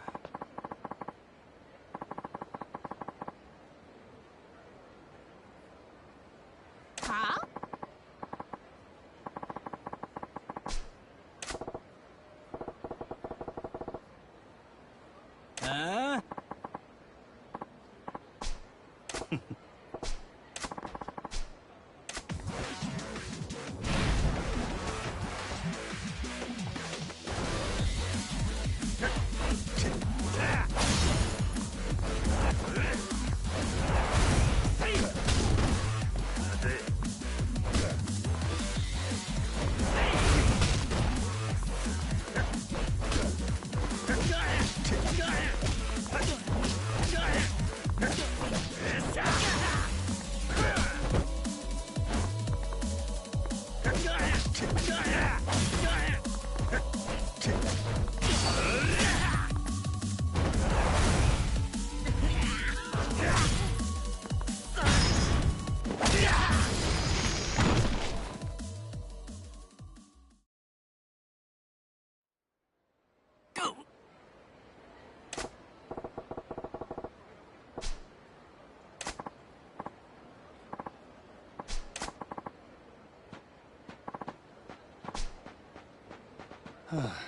Speaker 5: ああ。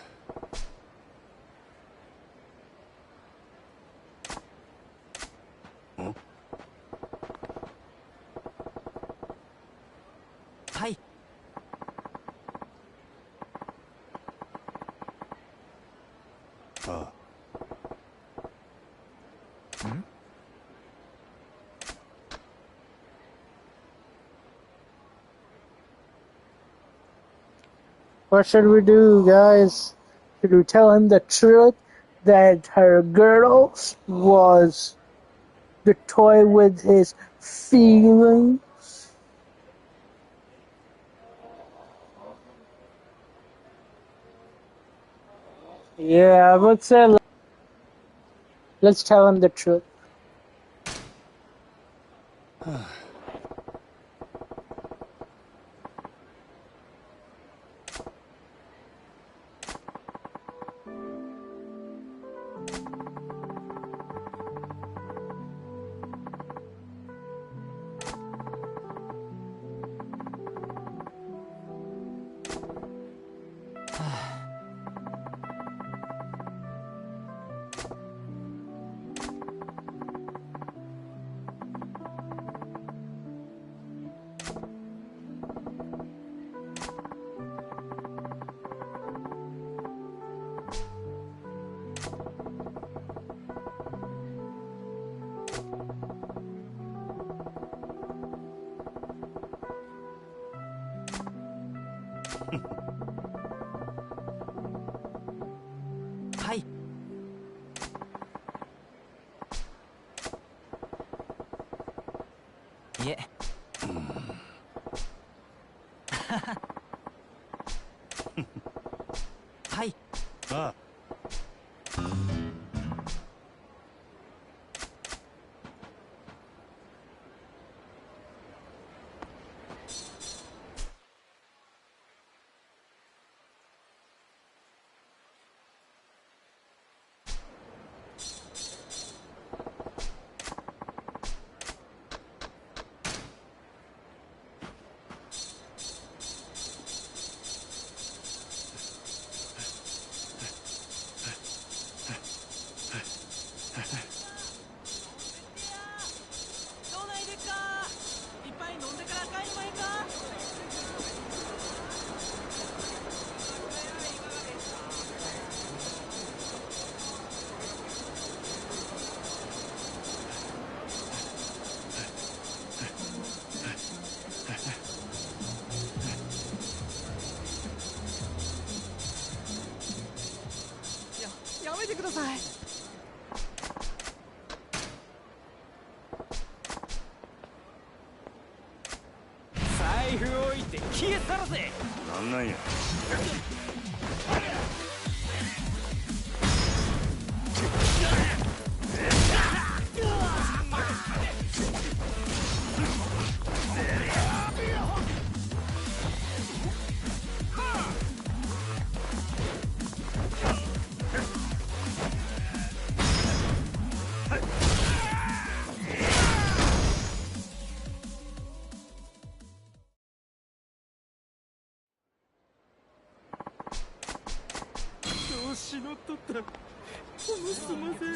Speaker 5: はい。
Speaker 2: ああ。
Speaker 5: ん
Speaker 4: What should we do, guys? Should we tell him the truth that her girl was the toy with his feelings? Yeah, I would say let's tell him the truth.
Speaker 5: はい。いえ。さい。
Speaker 2: ああ。
Speaker 5: どないでっか。いっぱい飲んでから帰りまへんか。やめてください。財布置いて消え去るぜ。
Speaker 2: なんなんや。
Speaker 5: 調子乗っとった。すんません。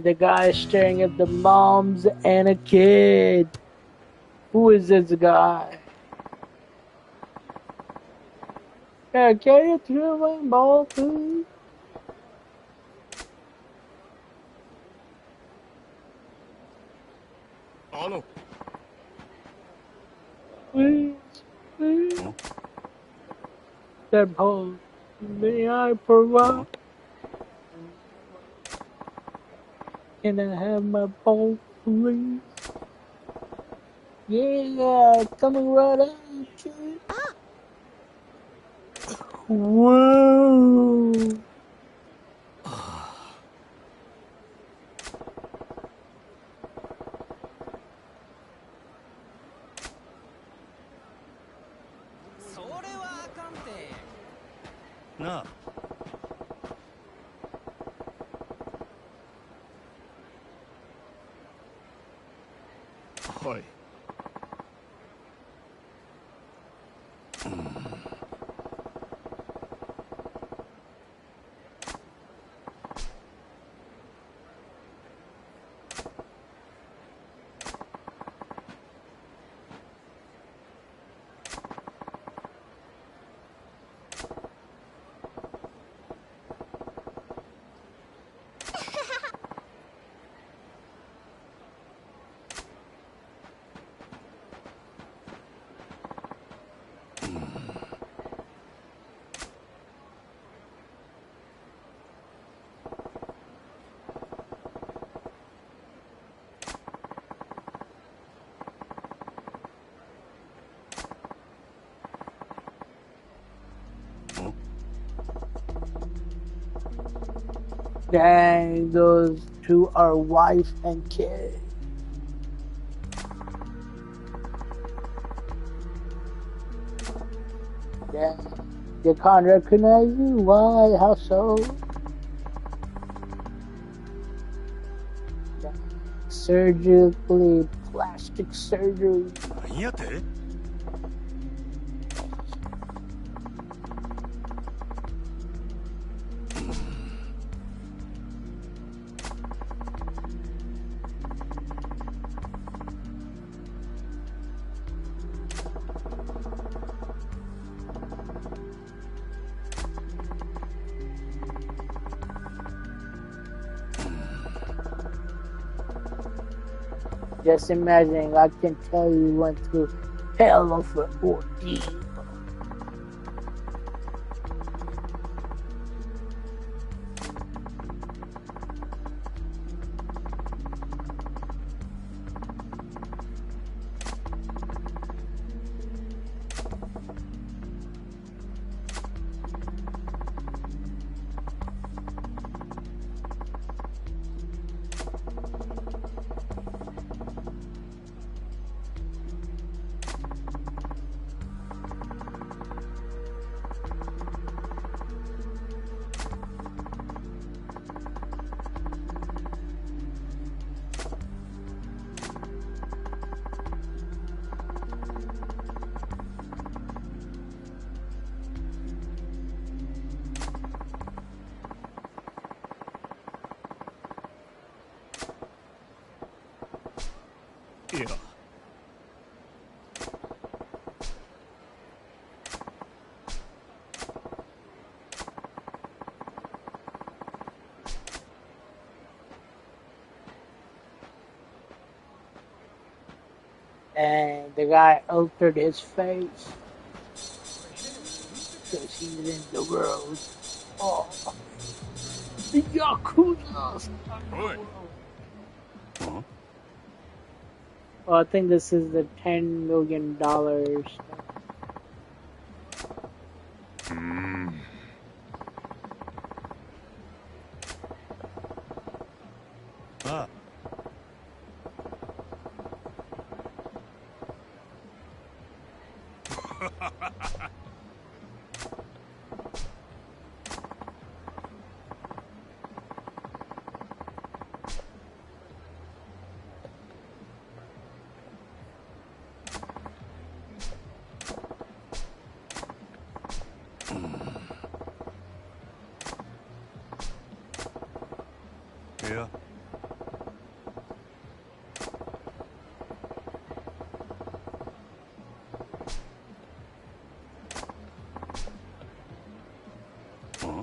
Speaker 4: The guy is staring at the moms and a kid. Who is this guy? Yeah, can you throw my ball, please? Please, please. That ball. May I provide? Can I have my ball, please? Yeah, coming right up, kid. Whoa.
Speaker 2: なあ。はい。
Speaker 4: Dang, those two are wife and kid. Dang, you can't recognize you? Why? How so? Dang, surgically, plastic surgery.
Speaker 2: なんやて。
Speaker 4: Just imagine, I can tell you went through hell of an ordeal.
Speaker 2: Yeah.
Speaker 4: And the guy altered his face because he's in the world. Oh, the Yakuza!
Speaker 2: Oi. Huh?
Speaker 4: Well, I think this is the $10 million.
Speaker 2: Ah. Yeah. Huh?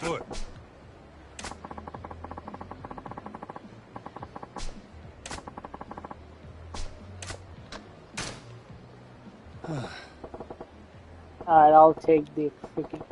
Speaker 2: Oi.
Speaker 4: Alright, I'll take the freaking.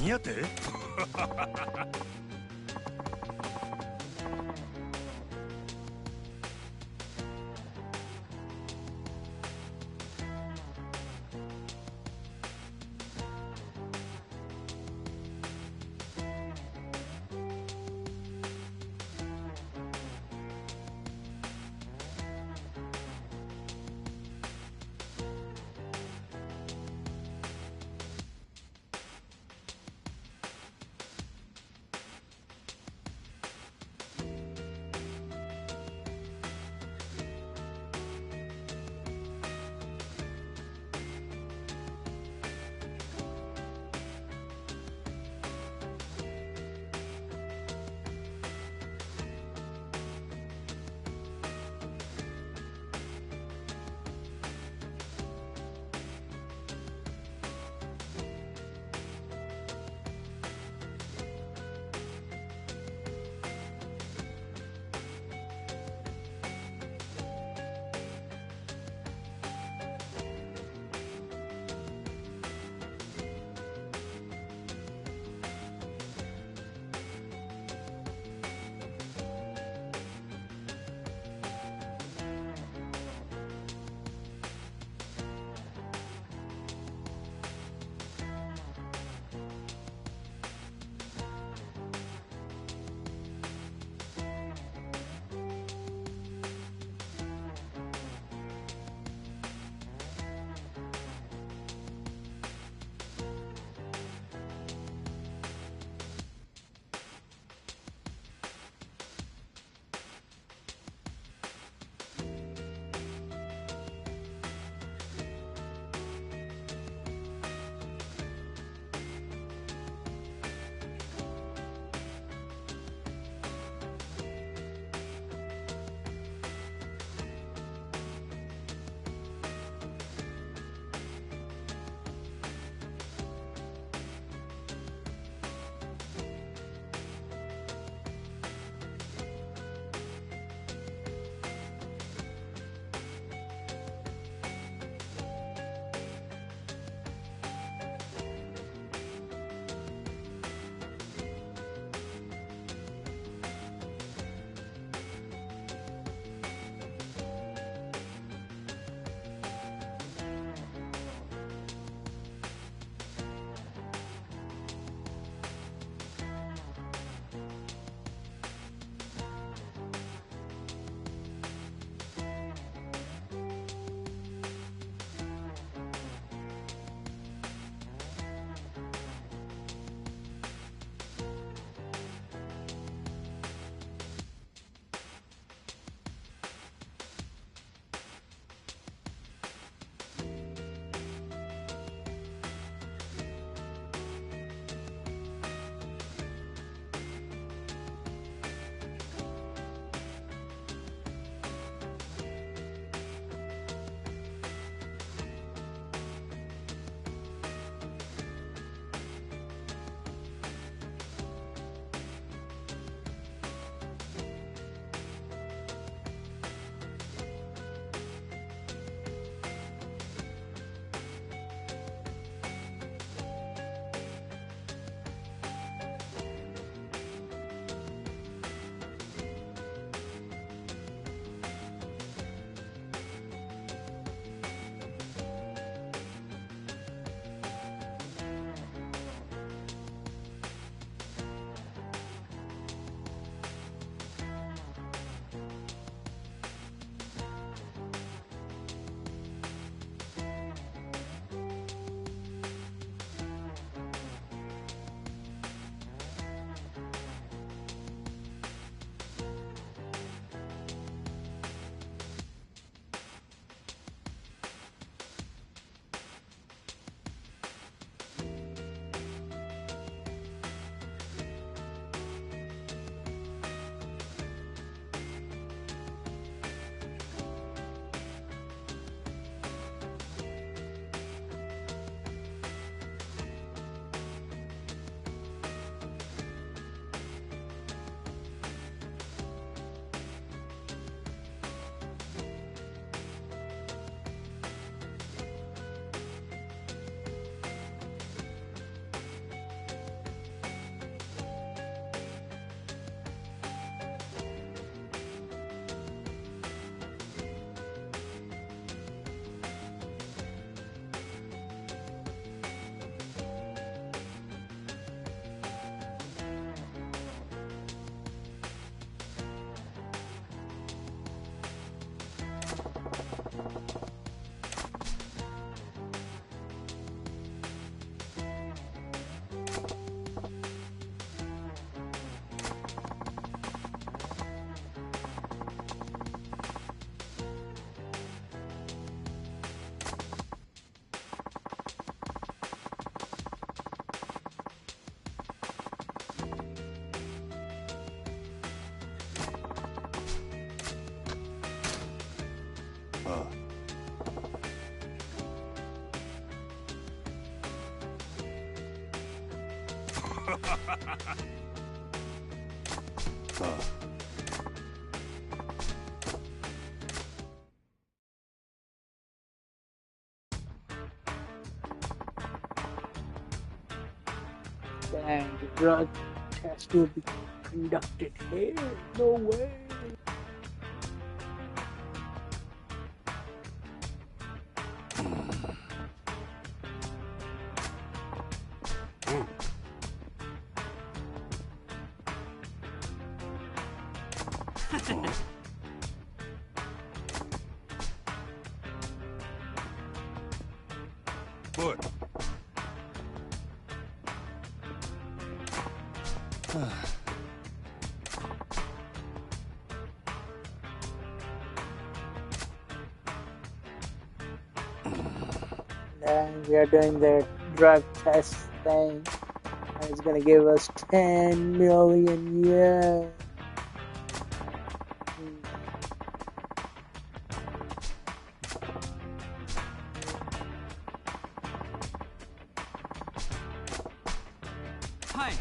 Speaker 2: 何やて
Speaker 4: Dang, the drug test will be conducted here. No way.
Speaker 2: Boy.
Speaker 4: And we are doing the drug test thing. And it's gonna give us 10 million yen.
Speaker 5: Hi.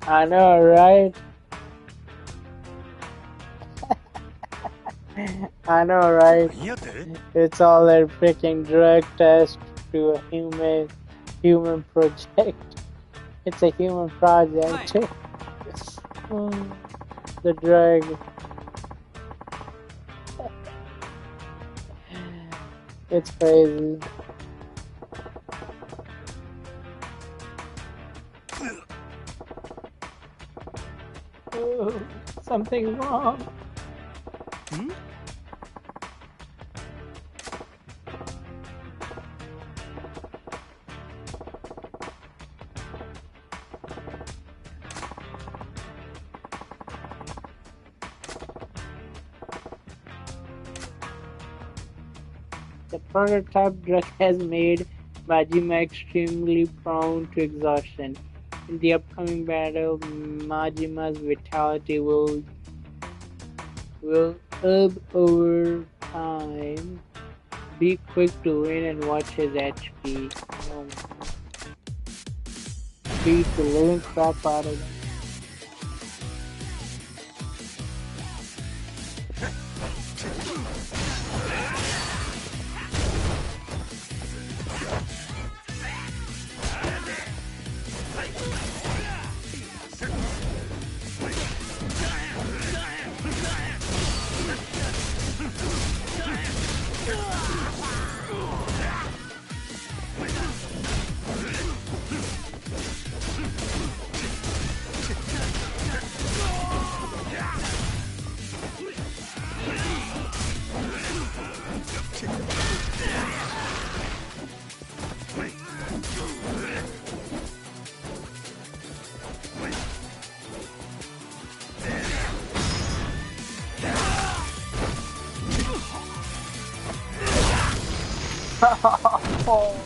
Speaker 4: I know, right? I know, right?
Speaker 2: 何やて
Speaker 4: It's all a freaking drug test to a human project. It's a human project. Mm, the drug. It's crazy. Oh, something's wrong.
Speaker 2: Hmm?
Speaker 4: The prototype drug has made Majima extremely prone to exhaustion. In the upcoming battle, Majima's vitality will ebb over time. Be quick to win and watch his HP. Beat the living crap out of him.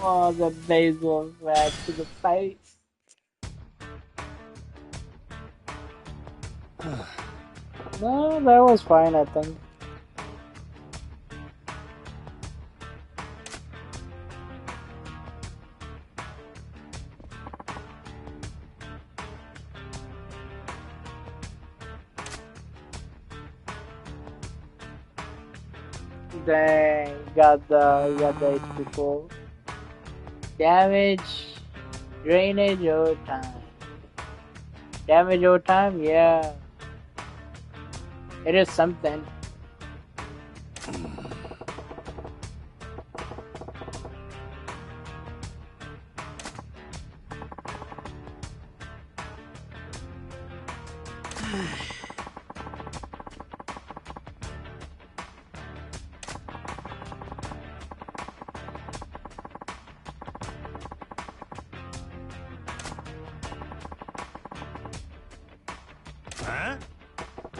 Speaker 4: Oh, the baseball bat to the face. No, that was fine, I think. Dang, got the HP full. Damage, drainage over time. Damage over time, yeah. It is something.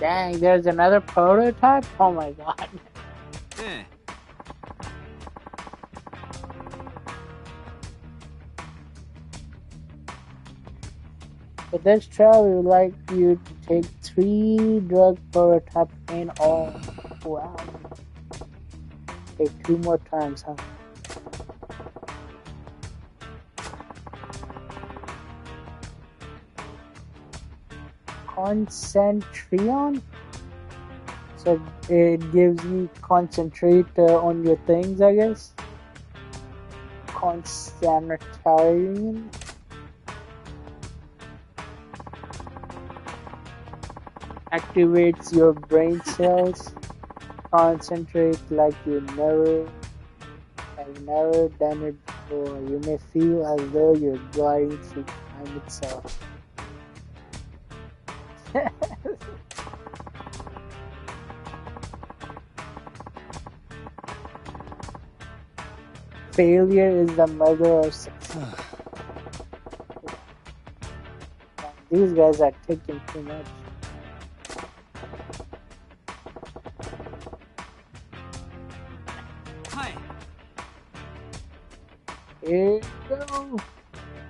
Speaker 4: Dang, there's another prototype? Oh my god.
Speaker 1: ええ
Speaker 4: For this trial, we would like you to take 3 drug prototypes in all. Wow. Take 2 more times, huh? Concentrion? So it gives you concentrate on your things, I guess. Concentrion. Activates your brain cells. Concentrate like you have never done it before. You may feel as though you're gliding through time itself. Failure is the mother of success. These guys are taking too much.
Speaker 1: Hi.
Speaker 4: Here you go.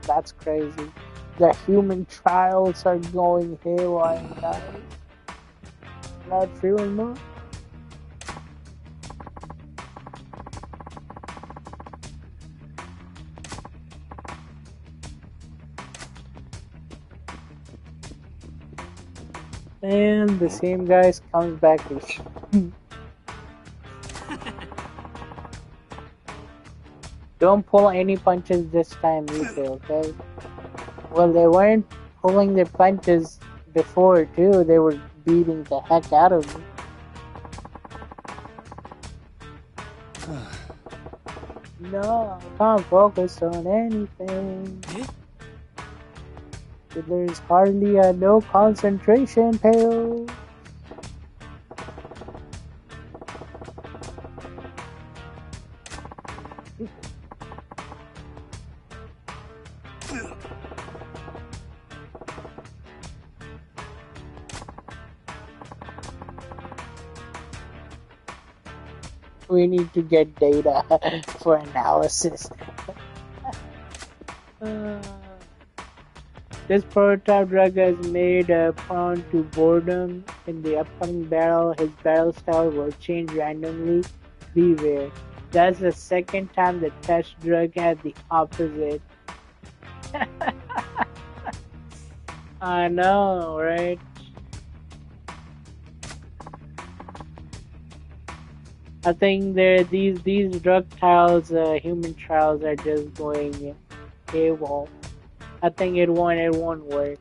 Speaker 4: That's crazy. The human trials are going haywire, guys. Not feeling more. And the same guys comes back with Don't pull any punches this time either, okay? Well, they weren't pulling their punches before too. They were beating the heck out of me. No, I can't focus on anything. There's hardly a no concentration pill. We need to get data for analysis. This prototype drug is made prone to boredom. In the upcoming battle, his battle style will change randomly. Beware. That's the second time the test drug had the opposite. I know, right? I think these drug trials, human trials, are just going AWOL. I think it won't work.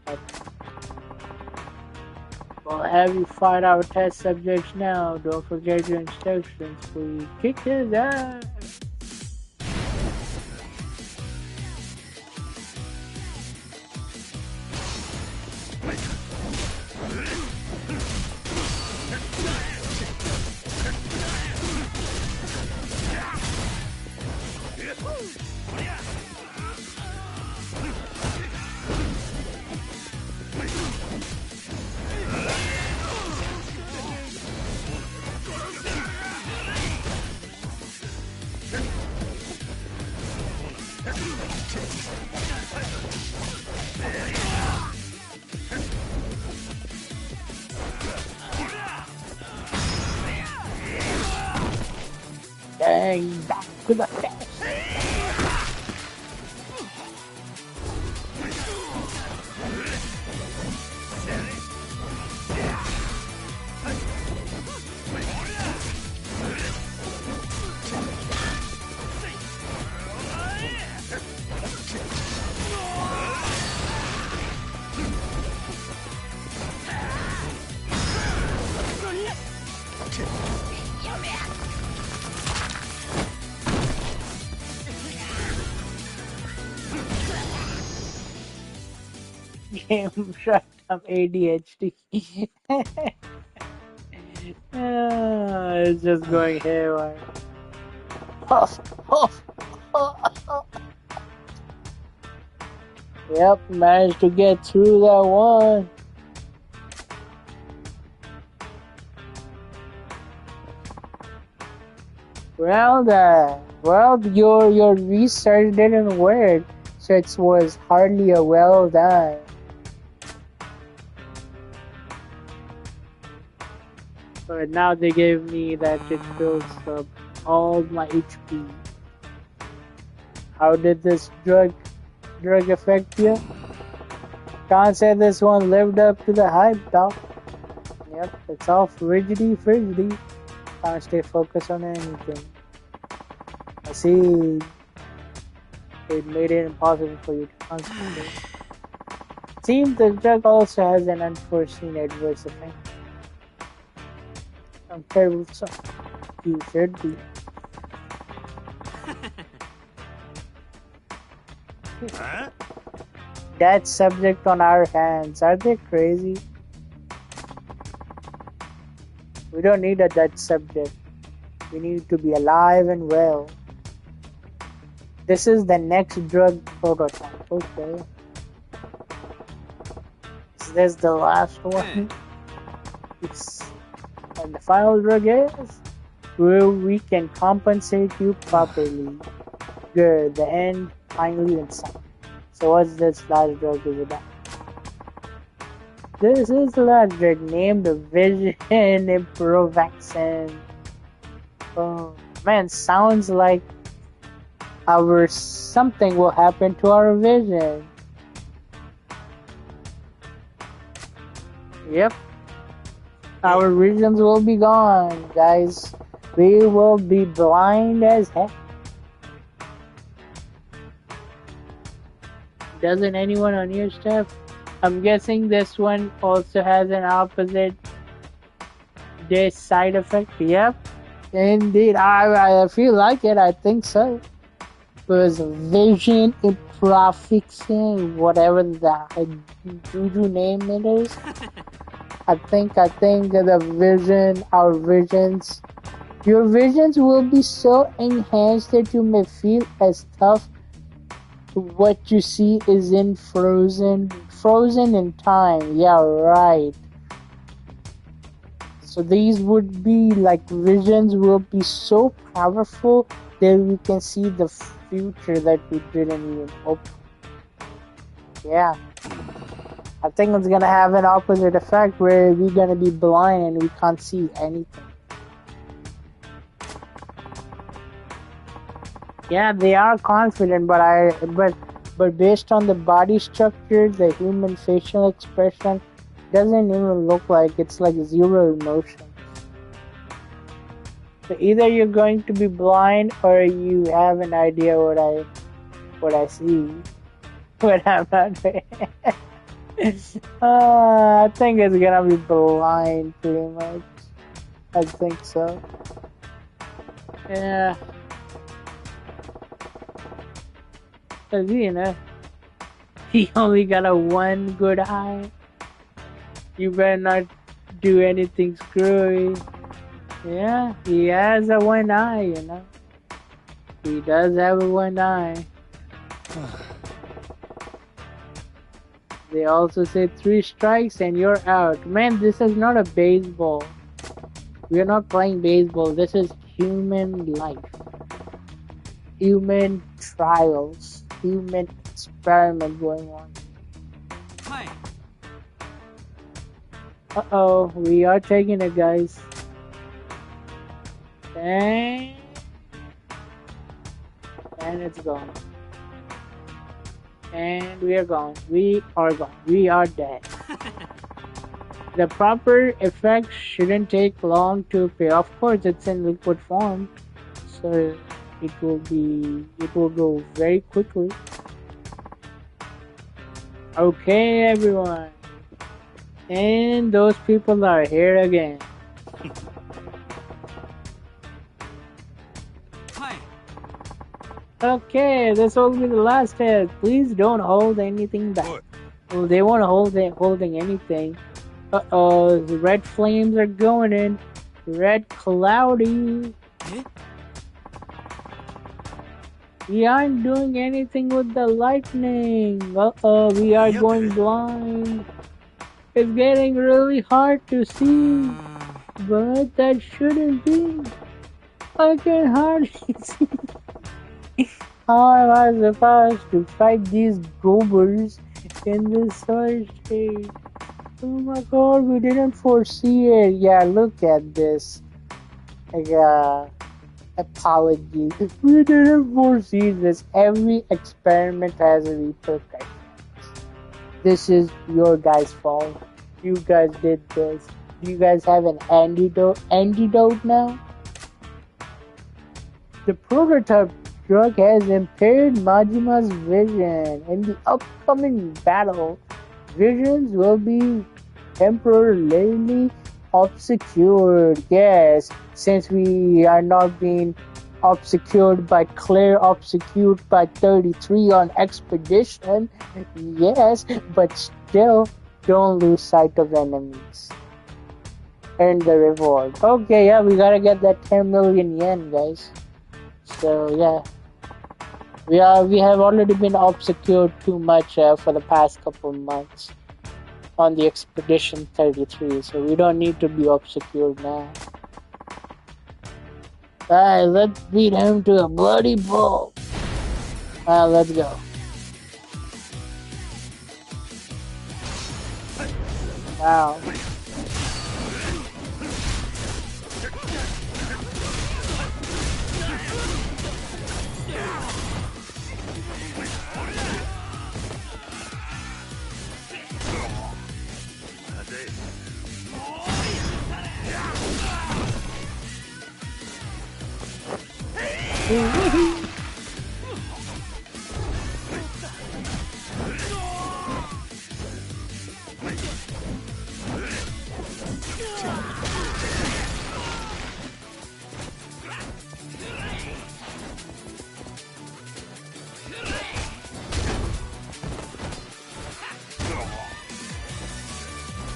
Speaker 4: We'll have you fight our test subjects now. Don't forget your instructions, please. Kick his ass. Dang, back to the test. Game shut up ADHD. It's just going haywire. Yep, managed to get through that one. Well, your research didn't work, so it was hardly a well done. But now they gave me that it fills up all my HP. How did this drug affect you? Can't say this one lived up to the hype, dog. Yep, it's all frigidity. Can't stay focused on anything. I see. It made it impossible for you to concentrate. Seems the drug also has an unforeseen adverse effect. I'm terrible, so you should be.
Speaker 2: Huh?
Speaker 4: That subject on our hands. Are they crazy? We don't need a dead subject. We need to be alive and well. This is the next drug prototype. Okay. Is this the last one? Yes. And the final drug is where we can compensate you properly. Good. The end finally in sight. So what's this last drug is about? This is the last drug named Vision Improvaxin. Oh man, sounds like our something will happen to our vision. Yep. Our visions will be gone, guys. We will be blind as heck. Doesn't anyone on your staff? I'm guessing this one also has an opposite day side effect. Yep. Indeed. I feel like it. I think so. Was Vision Improvaxin, whatever the juju name it is. I think the vision, our visions, your visions will be so enhanced that you may feel as tough. What you see is in frozen in time. Yeah, right. So these would be like visions will be so powerful that we can see the future that we didn't even hope. Yeah. I think it's gonna have an opposite effect where we're gonna be blind and we can't see anything. Yeah, they are confident, but based on the body structure, the human facial expression doesn't even look like it's like zero emotion. So either you're going to be blind or you have an idea what I see. But I'm not. I think it's gonna be blind pretty much. I think so. Yeah. Cause you know, he only got a one good eye. You better not do anything screwy. Yeah, he has a one eye, you know. He does have a one eye. They also say 3 strikes and you're out. Man, this is not a baseball. We're not playing baseball. This is human life. Human trials. Human experiment going on.
Speaker 5: Hi.
Speaker 4: Uh-oh, we are taking it, guys. And it's gone. And we are gone. We are gone. We are dead. The proper effect shouldn't take long to appear. Of course, it's in liquid form, so it will go very quickly. Okay, everyone. And those people are here again.
Speaker 5: Hi.
Speaker 4: Okay, this will be the last test. Please don't hold anything back. Well, they won't holding anything. Uh-oh, the red flames are going in. Red cloudy. We aren't doing anything with the lightning. Uh-oh, we are going blind. It's getting really hard to see. But that shouldn't be. I can hardly see. How am I supposed to fight these goobers in this such state? Oh my god, we didn't foresee it. Yeah, look at this. Apology. We didn't foresee this. Every experiment has a repercussion. This is your guys' fault. You guys did this. Do you guys have an antidote now? The prototype drug has impaired Majima's vision. In the upcoming battle, visions will be temporarily obscured. Yes, since we are not being obscured by Claire, obscured by 33 on expedition. Yes, but still, don't lose sight of enemies. Earn the reward. Okay, yeah, we gotta get that 10 million yen, guys. So yeah, we have already been obscured too much for the past couple months on the expedition 33, so we don't need to be obscured now. Alright, let's beat him to a bloody pulp. Let's go. Wow.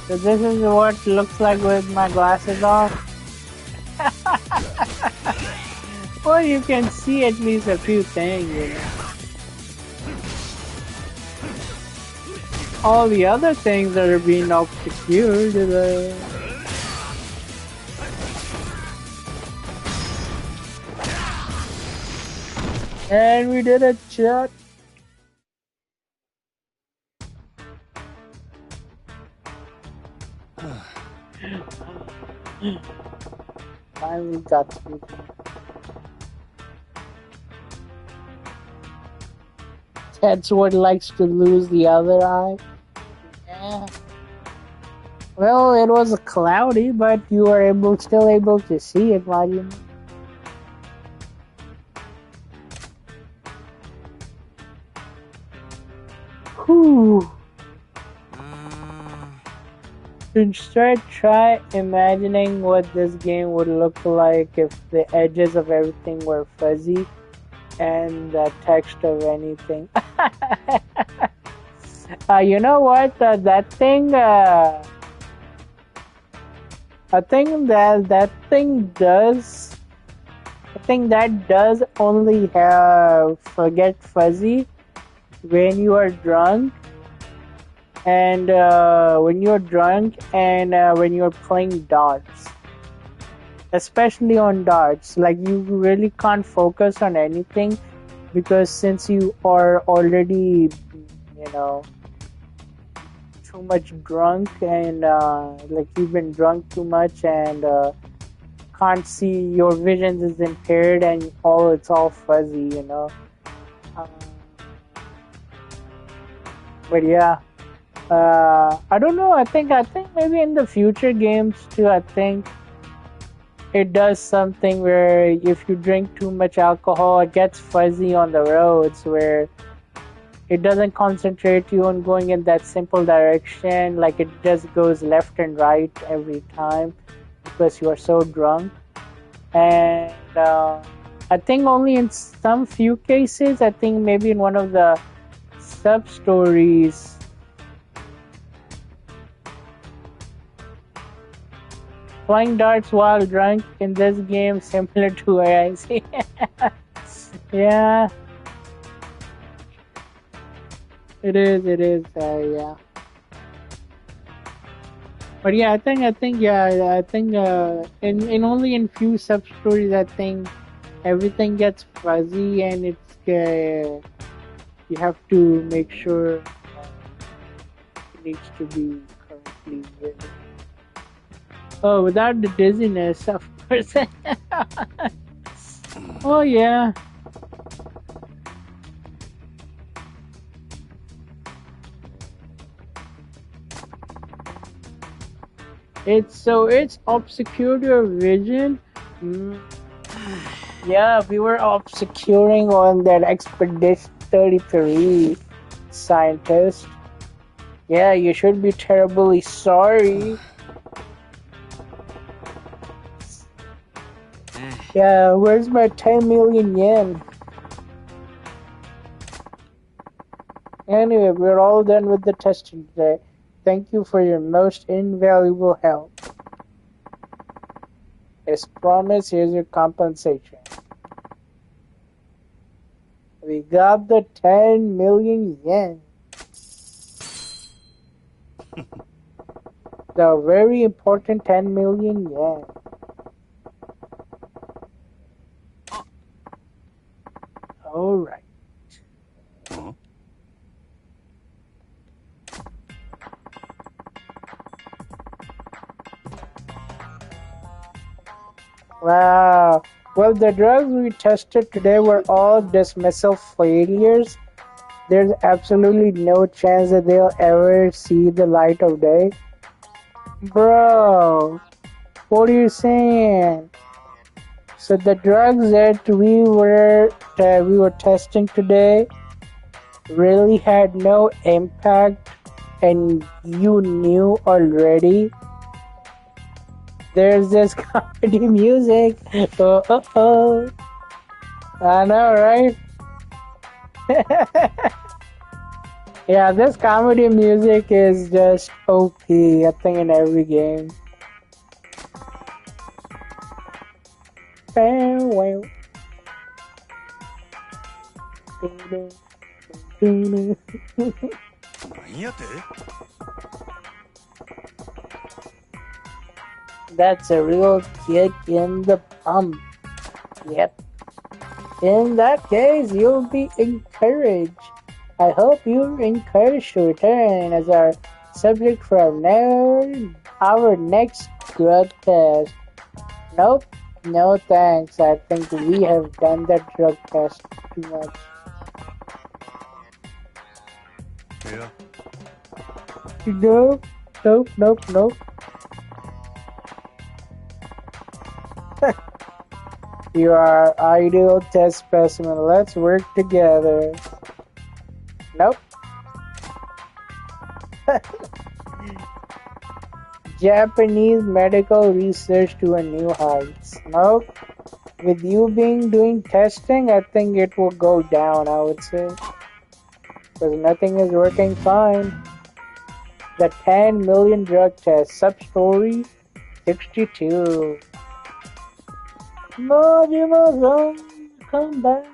Speaker 4: So this is what it looks like with my glasses off. Well, you can see at least a few things, you know. All the other things that are being obscured. And we did a shot. Finally got through. That's what likes to lose the other eye. Yeah. Well, it was cloudy, but you were still able to see it, Mario. Whew. Instead, try imagining what this game would look like if the edges of everything were fuzzy and the text of anything. You know what? That thing does only get fuzzy when you are drunk. And when you're drunk and when you're playing darts, especially on darts, like you really can't focus on anything because since you are already, you know, too much drunk and like you've been drunk too much and can't see, your vision is impaired and it's all fuzzy, you know. But yeah. I don't know. I think maybe in the future games too. I think it does something where if you drink too much alcohol, it gets fuzzy on the roads, where it doesn't concentrate you on going in that simple direction. Like it just goes left and right every time because you are so drunk. And I think only in some few cases, I think maybe in one of the sub stories. Playing darts while drunk in this game similar to AIC. Yeah. It is, yeah. But yeah, I think in only in few sub stories, I think everything gets fuzzy and you have to make sure it needs to be correctly written. Oh, without the dizziness, of course. Oh yeah, it's obscured your vision. Mm, yeah, we were obscuring on that Expedition 33 scientist. Yeah, you should be terribly sorry. Yeah, where's my 10 million yen? Anyway, we're all done with the testing today. Thank you for your most invaluable help. As promised, here's your compensation. We got the 10 million yen. The very important 10 million yen. Alright. Wow. Well, the drugs we tested today were all dismissal failures. There's absolutely no chance that they'll ever see the light of day. Bro, what are you saying? So the drugs that we were testing today really had no impact, and you knew already. There's this comedy music. Oh, oh, oh. I know, right? Yeah, this comedy music is just OP, I think, in every game. Farewell. That's a real kick in the bum. Yep. In that case, you'll be encouraged. I hope you're encouraged to return as our subject for our next drug test. Nope, no thanks. I think we have done that drug test too much.
Speaker 2: Yeah.
Speaker 4: No, nope, nope, nope. You are ideal test specimen. Let's work together. Nope. Japanese medical research to a new heights. Nope. With you doing testing, I think it will go down, I would say. Because nothing is working fine. The 10 million drug test. Sub-story 62. Majima-san, come back.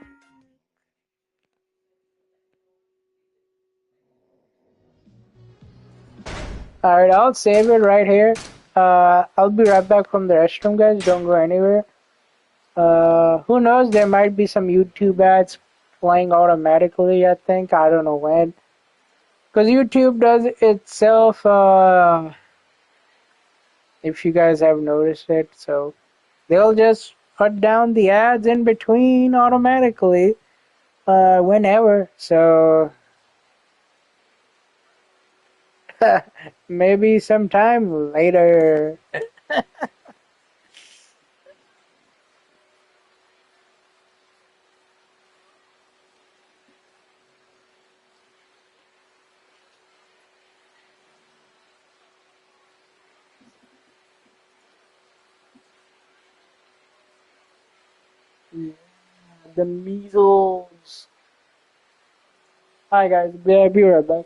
Speaker 4: Alright, I'll save it right here. I'll be right back from the restroom, guys. Don't go anywhere. Who knows? There might be some YouTube ads playing automatically, I think. I don't know when. Because YouTube does it itself, if you guys have noticed it. So they'll just cut down the ads in between automatically whenever. So maybe sometime later. The measles. Hi guys, be right back.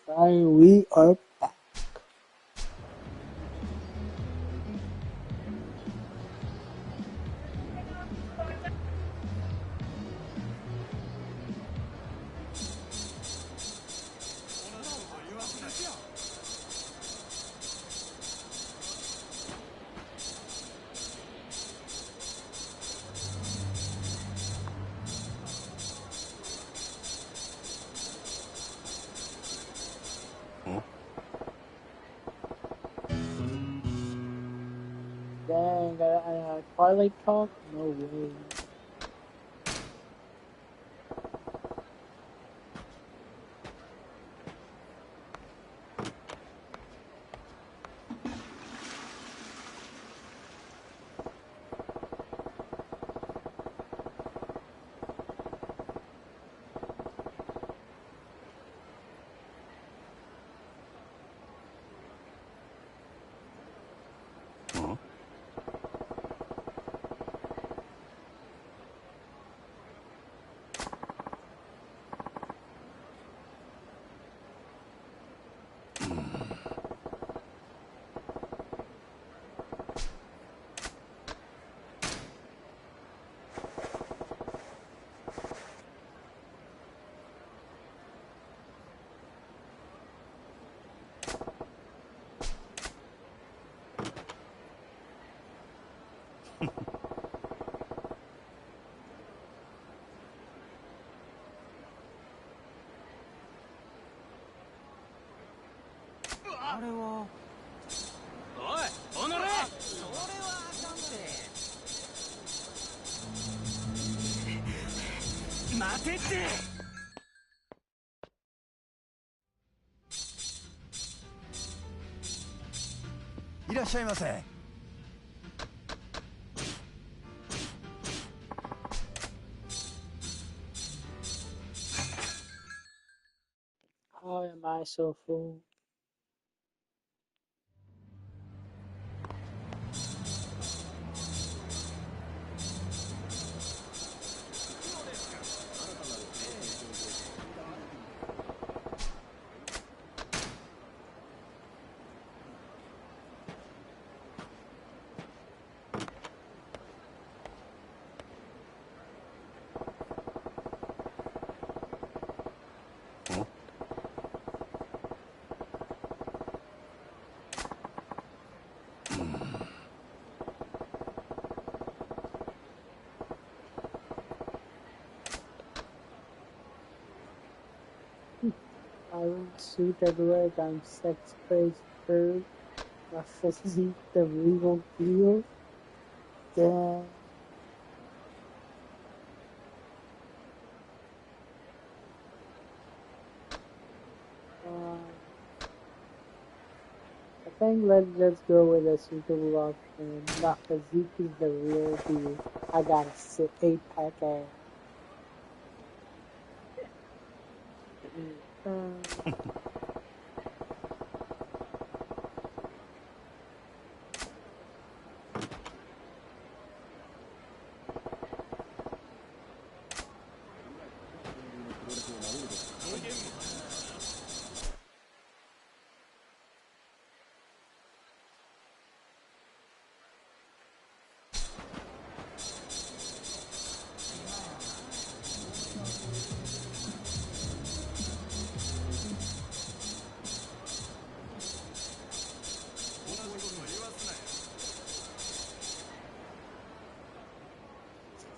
Speaker 4: And we are back. Dang, Twilight Talk? No way. How am I so full? Iron suit at work, I'm sex crazed bird. My physique, the regal deal. Damn. I think let's just go with a suitable option. My physique is the real deal. I got a 8-pack ass.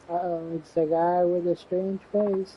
Speaker 4: Uh-oh, it's the guy with a strange face.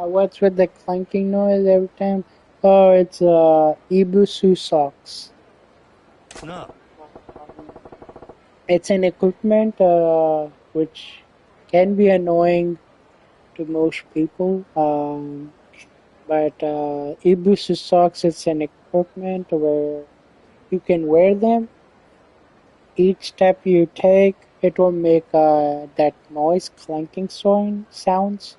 Speaker 4: What's with the clanking noise every time? Oh, it's Ibusu socks. It's an equipment which can be annoying to most people. But Ibusu socks, it's an equipment where you can wear them. Each step you take, it will make that noise clanking sounds.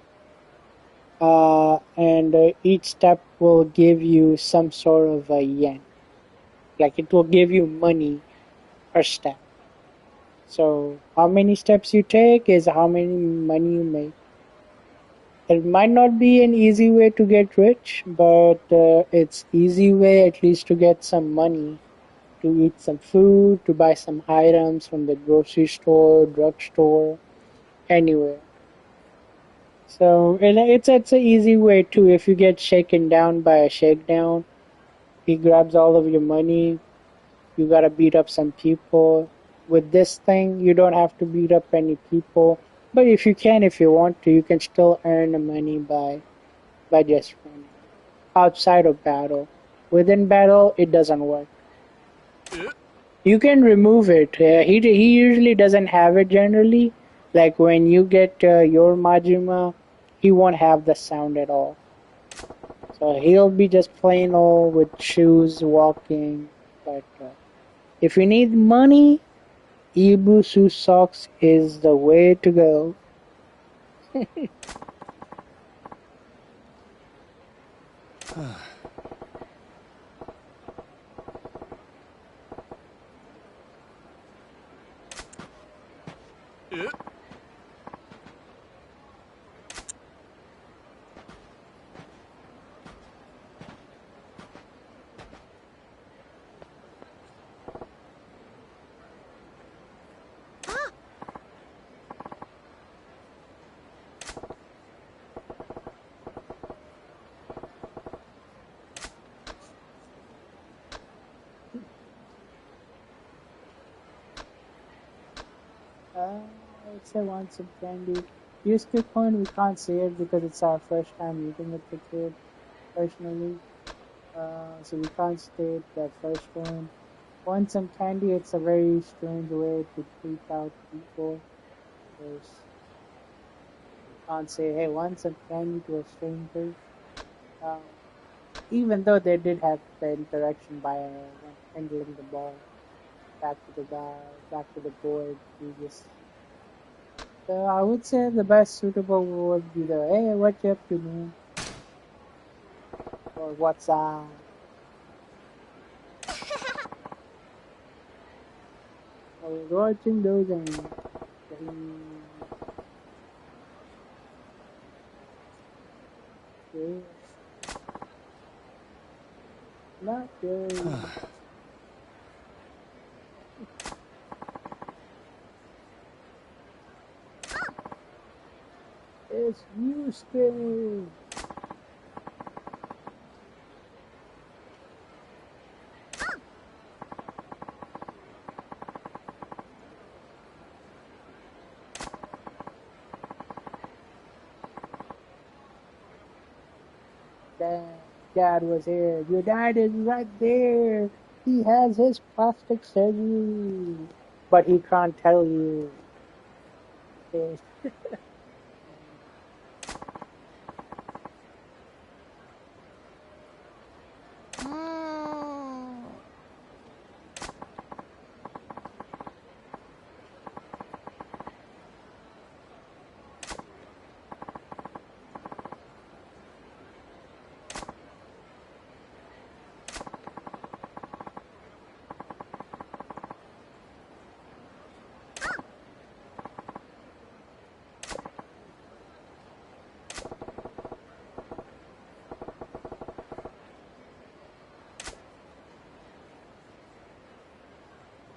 Speaker 4: And each step will give you some sort of a yen. Like it will give you money per step. So how many steps you take is how many money you make. It might not be an easy way to get rich, but it's easy way at least to get some money, to eat some food, to buy some items from the grocery store, drugstore, anywhere. So and it's an easy way too. If you get shaken down by a shakedown, he grabs all of your money. You gotta beat up some people. With this thing, you don't have to beat up any people. But if you can, if you want to, you can still earn the money by just running outside of battle. Within battle, it doesn't work. You can remove it. He usually doesn't have it generally. Like when you get your Majima, he won't have the sound at all. So he'll be just plain old with shoes walking. But if you need money, Ibusu socks is the way to go. I'd say want some candy. You skip one, we can't say it because it's our first time eating it with kid, personally. So we can't state that first one. Want some candy, it's a very strange way to treat out people. Because you can't say, hey, want some candy to a stranger. Um, Even though they did have the interaction by handling the ball back to the guy, back to the board, previous. So I would say the best suitable would be the hey, what you up to, man? Or what's up? I was watching those and not good. It's Yusuke. Dad was here. Your dad is right there. He has his plastic surgery, but he can't tell you. Yes.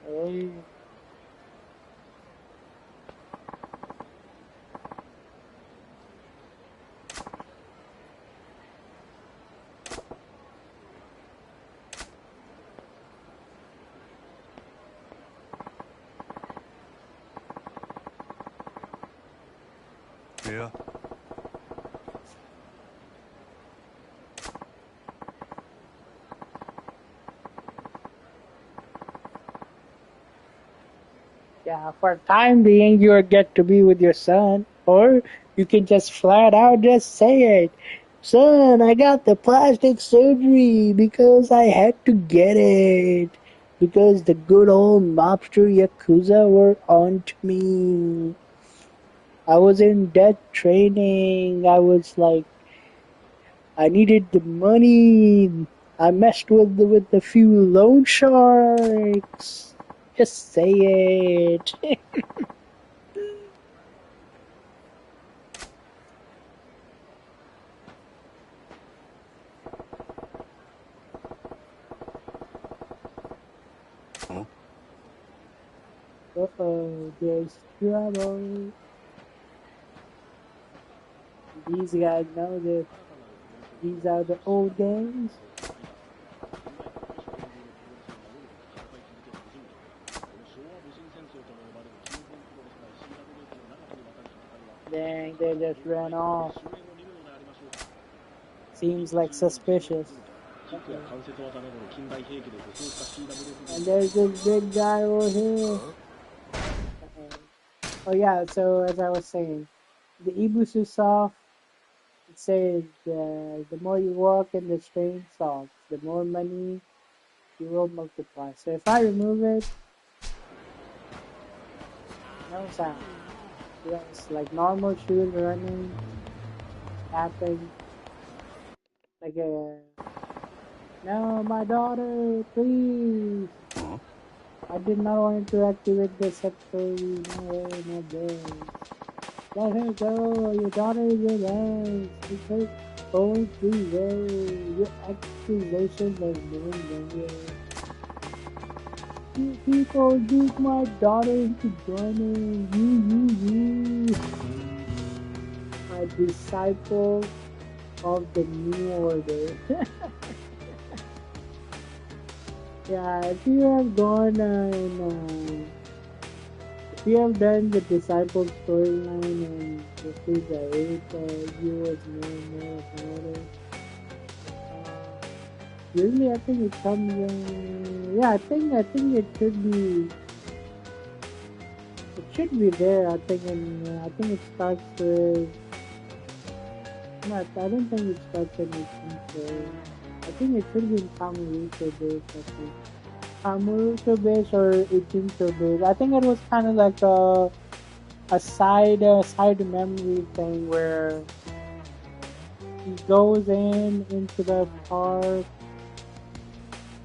Speaker 4: Hey.
Speaker 2: Yeah.
Speaker 4: Yeah, for time being, you get to be with your son, or you can just flat out just say it. Son, I got the plastic surgery because I had to get it. Because the good old mobster Yakuza were on to me. I was in death training. I was like, I needed the money. I messed with a few loan sharks. Just say it. Uh-oh, there's trouble. These guys know that these are the old games. Dang, they just ran off. Seems like suspicious. Okay. And there's this big guy over here. Uh-oh. Oh yeah, so as I was saying, the Ibusu soft, it says the more you walk in the strange socks, the more money you will multiply. So if I remove it, no sound. Yes, like normal shoes running, tapping, like a no, my daughter, please. I did not want to activate the secretary. No way, no way. Let her go. Your daughter is with us. It's her own free will. Your accusations are doing no. You people dupe my daughter into joining. You. A disciple of the new order. Yeah, if you have gone if you have done the disciple storyline and Yakuza 8, you would know more about it. Usually, I think it comes. Yeah, I think it should be. It should be there. I think it starts with. No, I don't think it starts in 18. I think it should be in Kamurocho base. I think Kamurocho base or 18 base. I think it was kind of like a side memory thing where he goes into the park.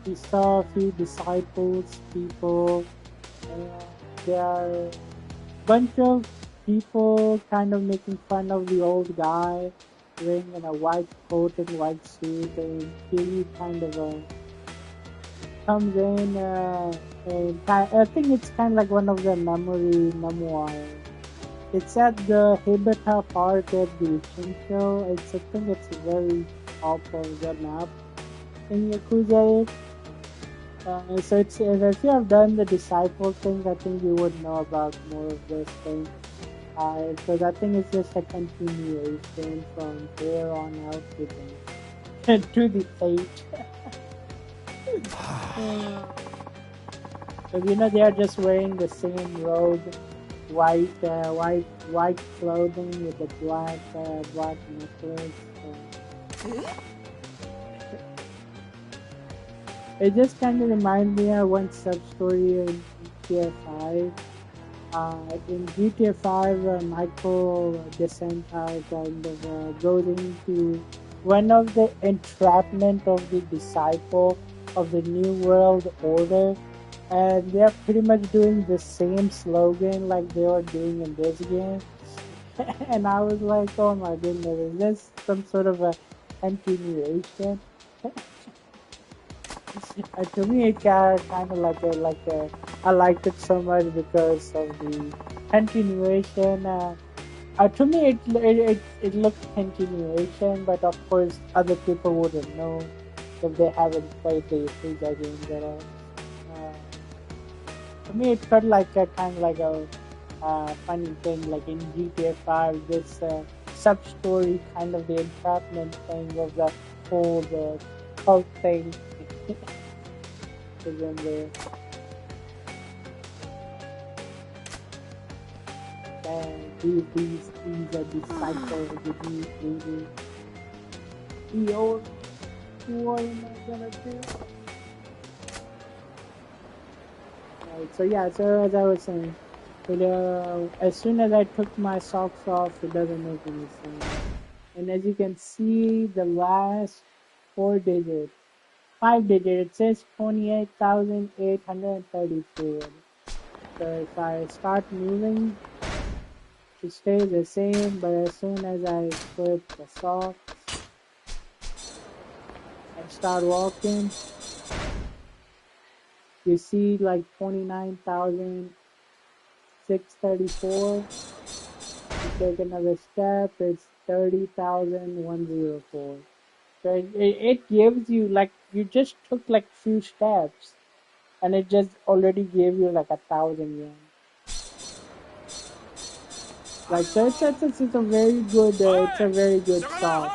Speaker 4: He saw a few disciples, people, and there are a bunch of people kind of making fun of the old guy wearing in a white coat and white suit, and he kind of comes in and I think it's kind of like one of the memoirs. It's at the Hibata Park at the Shinto. I think it's very top of the map in Yakuza 8. So if you have done the disciple thing, I think you would know about more of this thing. Because I think it's just a continuation from there on out to to the fate. So they are just wearing the same robe, white clothing with a black necklace. It just kind of reminds me of one sub story in GTA 5. In GTA 5, Michael DeSanta kind of goes into one of the entrapment of the disciple of the New World Order, and they're pretty much doing the same slogan like they were doing in this game. And I was like, oh my goodness, is this some sort of a continuation? To me, it got kind of like a. I liked it so much because of the continuation. To me, it looked continuation, but of course, other people wouldn't know if they haven't played the Yakuza games at all. Uh, to me, it felt like a kind of like a funny thing, like in GTA 5, this sub story, kind of the entrapment thing of the whole cult thing. Is in there. And these are disciples of the new movie. Yo, what am I gonna do? Right, so yeah, so as I was saying, as soon as I took my socks off, it doesn't make any sound. And as you can see, the last 4 digits, 5 digits, it says 28,834. So if I start moving, it stays the same, but as soon as I put the socks and start walking, you see like 29,634. You take another step, it's 30,104. So it gives you like you just took like few steps, and it just already gave you like 1,000 yen. Like so, it's a very good sock.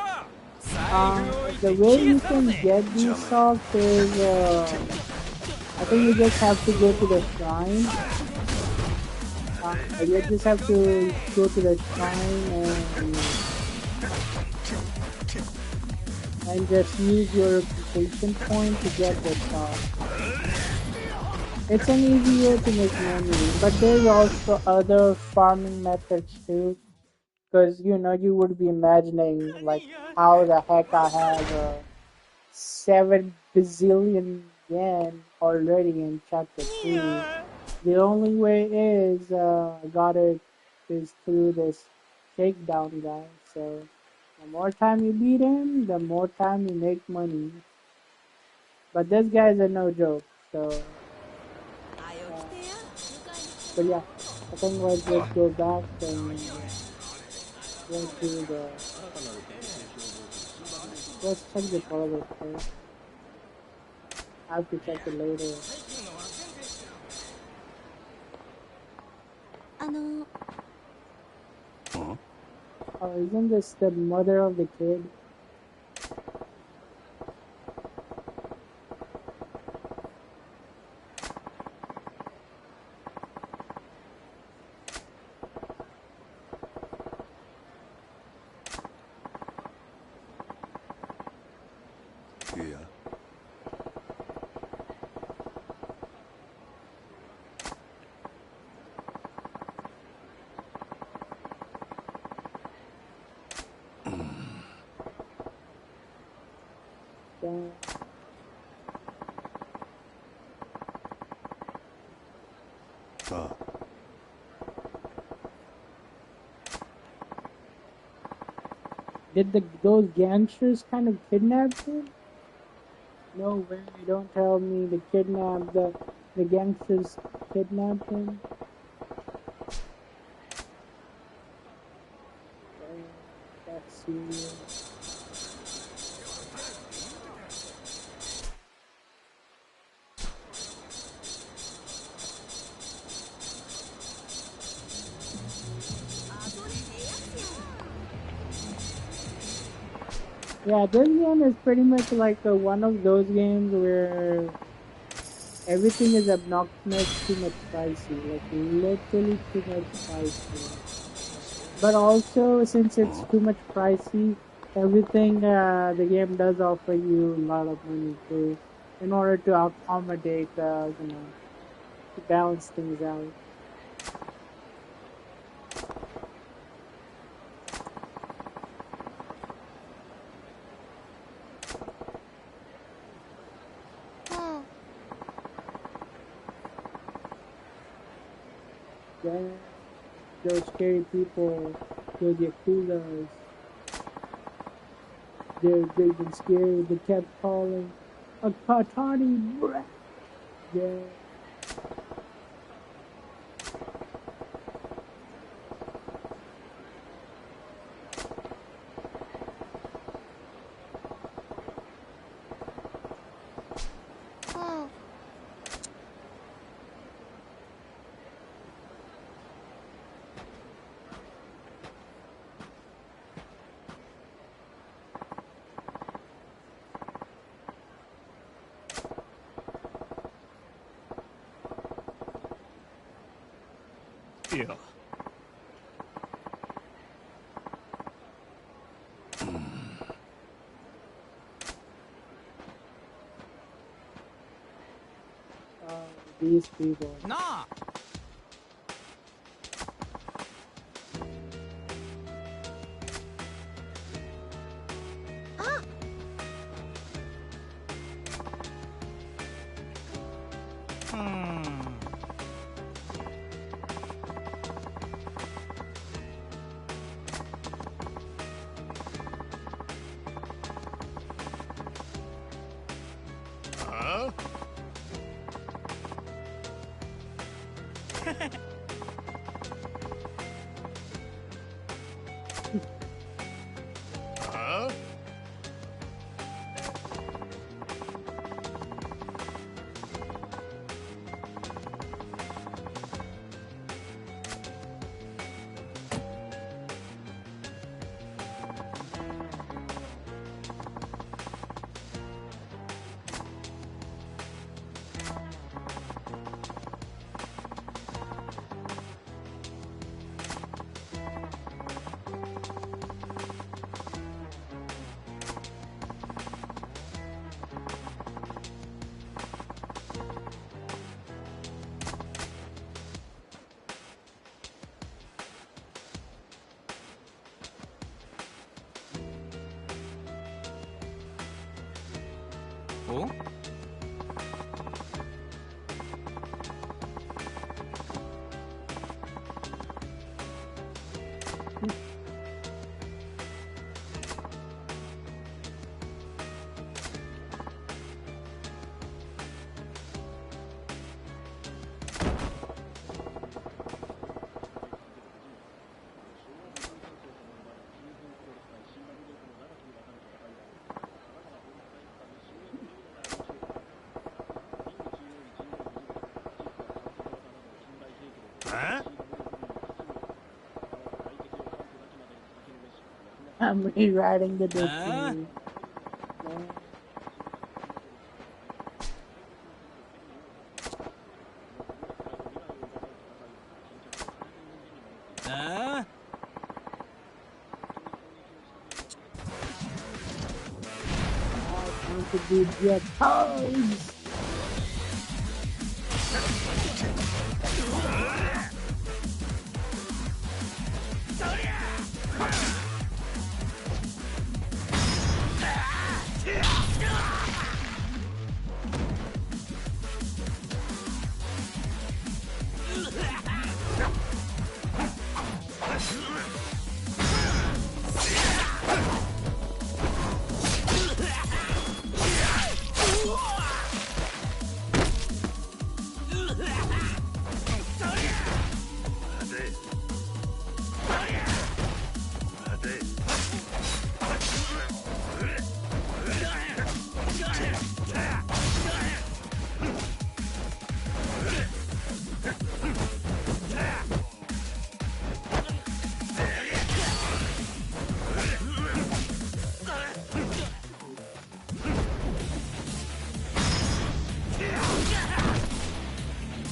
Speaker 4: The way you can get these socks is I think you just have to go to the shrine. You just have to go to the shrine and just use your completion point to get the sock. It's an easy way to make money, but there's also other farming methods too. Because you would be imagining like how the heck I have 7 bazillion yen already in chapter 2. The only way is I got it is through this shakedown guy. So the more time you beat him, the more time you make money. But this guy's a no joke. So, but yeah, I think let's just go back and go to the. Let's check the toilet first. I have to check it later.
Speaker 6: あの
Speaker 4: Oh, isn't this the mother of the kid?
Speaker 3: Yeah.
Speaker 4: Yeah. Did those gangsters kind of kidnap him? No way! Don't tell me the gangsters kidnapped him. That's serious. Yeah, this game is pretty much like one of those games where everything is obnoxious, too much pricey, like literally too much pricey. But also, since it's too much pricey, everything the game does offer you a lot of money too, in order to accommodate, to balance things out. Yeah, those scary people, those Yakuzas, they've been scary. They kept calling a Katani brat. Yeah.
Speaker 1: Yeah.
Speaker 4: These people.
Speaker 5: なあ
Speaker 2: Huh? Huh?
Speaker 5: Oh?
Speaker 2: Huh?
Speaker 4: I'm rewriting the
Speaker 5: Huh?
Speaker 4: dictionary.
Speaker 5: Huh?
Speaker 4: I want to do jet toes.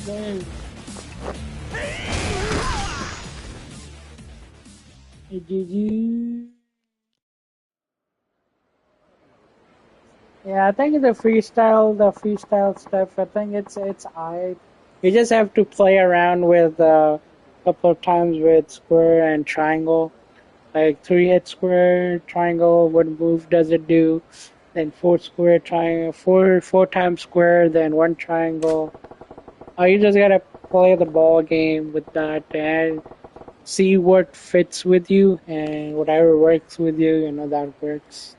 Speaker 4: Dang. Hey, GG. Yeah, I think the freestyle stuff. I think it's alright. You just have to play around with a couple of times with square and triangle. Like 3 hit square, triangle. What move does it do? Then 4 square, triangle. Four times square, then 1 triangle. You just gotta play the ball game with that and see what fits with you and whatever works with you. You know that works.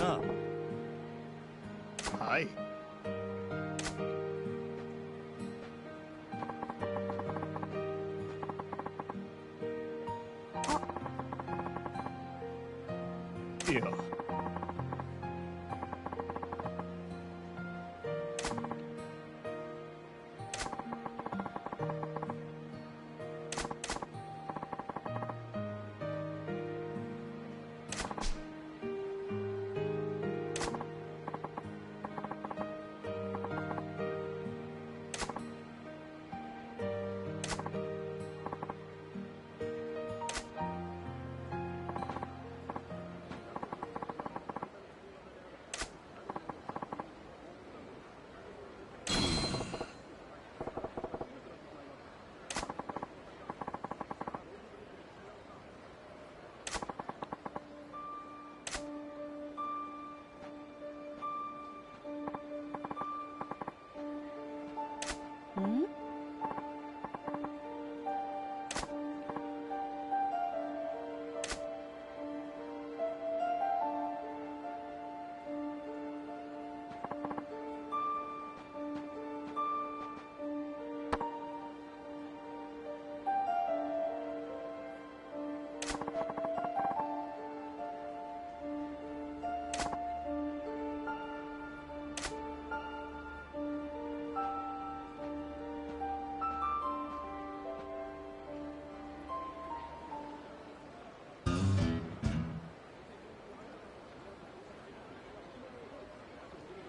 Speaker 2: Ah. Hi.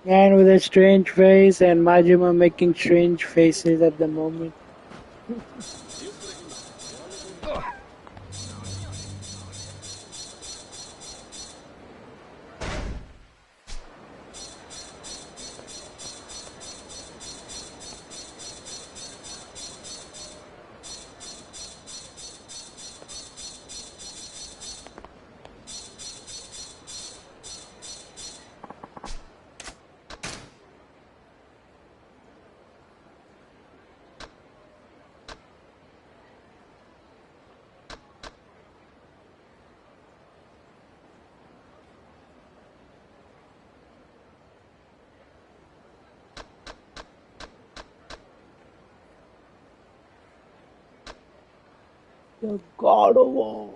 Speaker 4: Man with a strange face and Majima making strange faces at the moment. The God of War.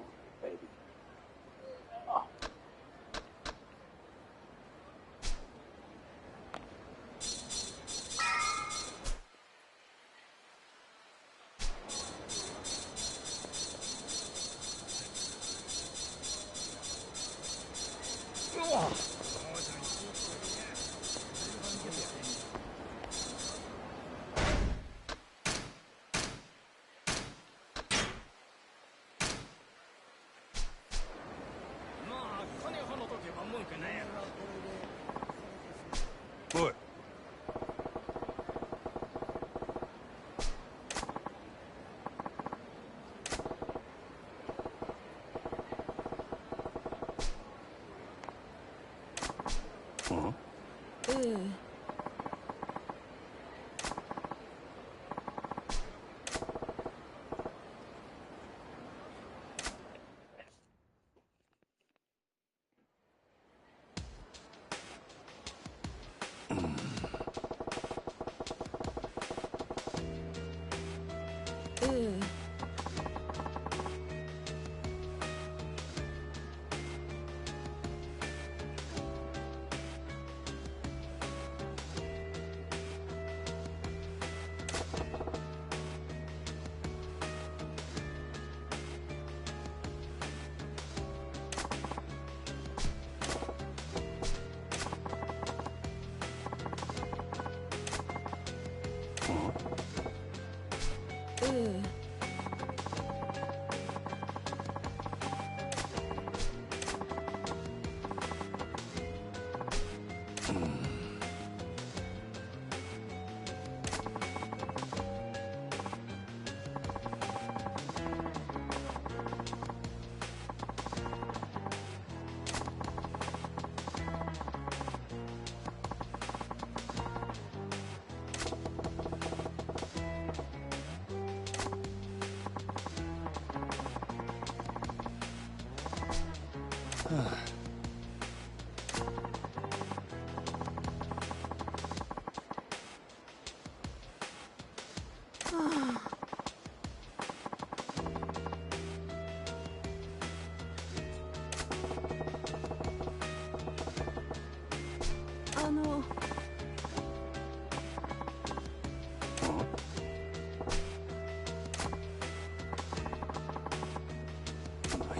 Speaker 2: おい。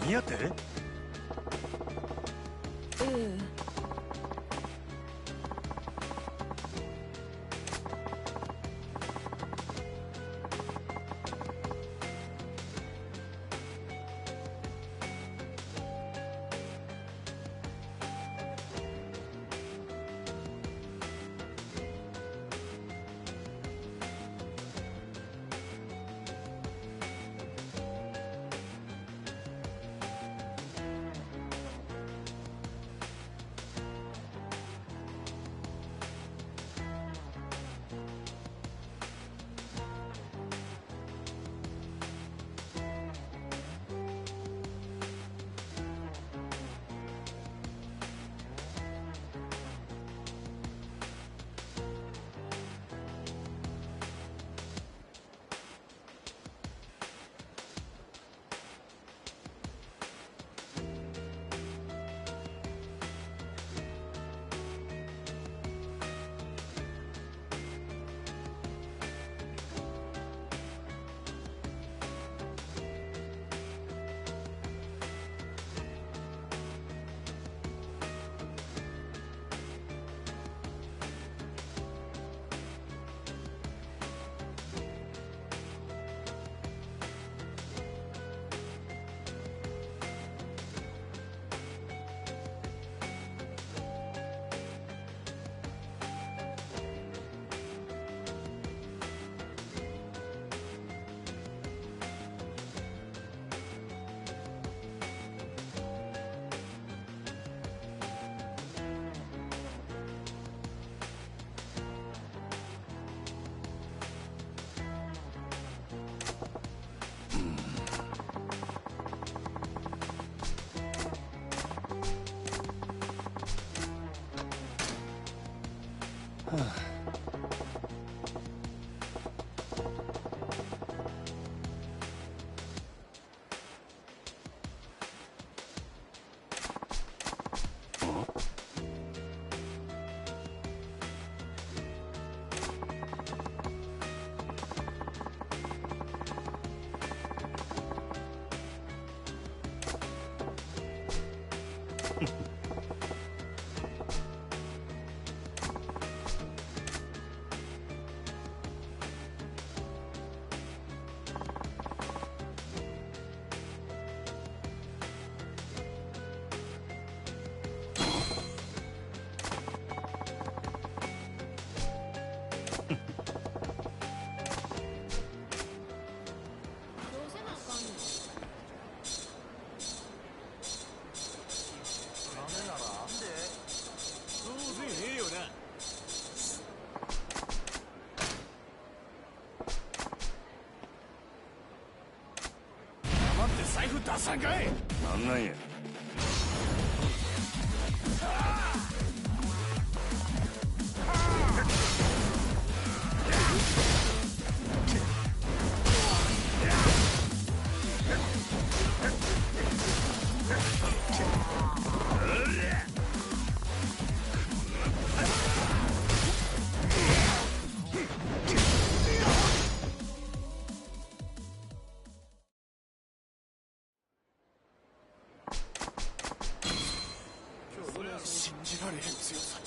Speaker 2: 何やって？
Speaker 3: 財布出さんかい。
Speaker 2: なんなんや。
Speaker 3: 信じられへん強さ。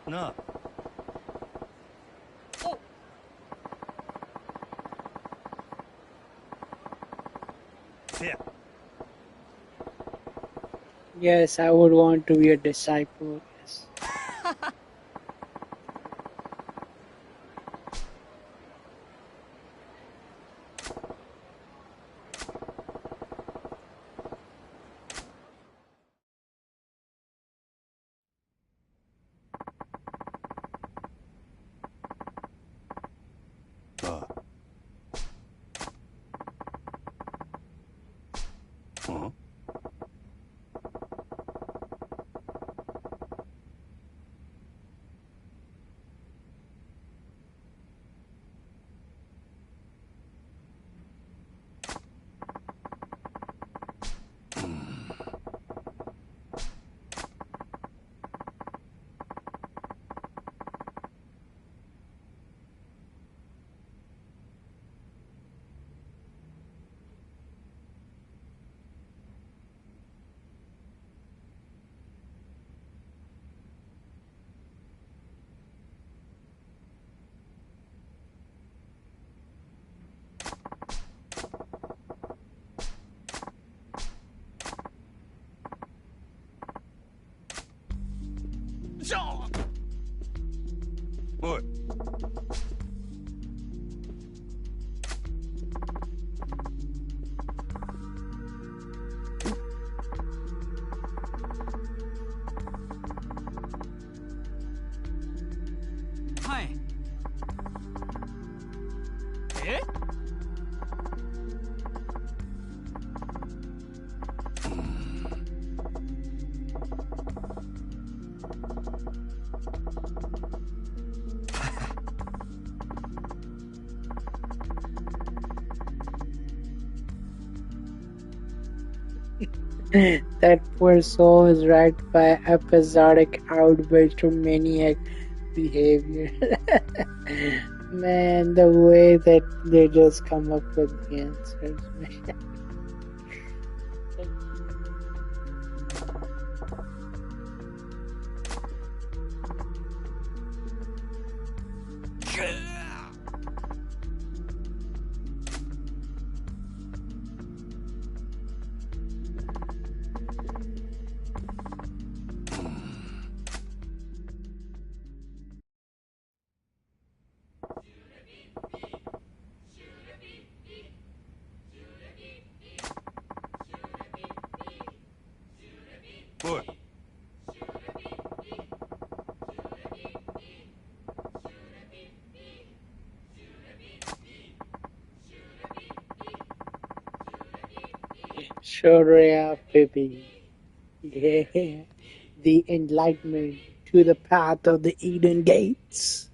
Speaker 2: なあ。せや。
Speaker 4: Yes, I would want to be a disciple. Yes.
Speaker 2: おい。
Speaker 5: はい。え？That
Speaker 4: poor soul is racked by episodic outbursts of maniac behavior. Man, the way that they just come up with the answers, man.
Speaker 2: おい。
Speaker 4: Sharia baby. Yeah. The enlightenment to the path of the Eden gates.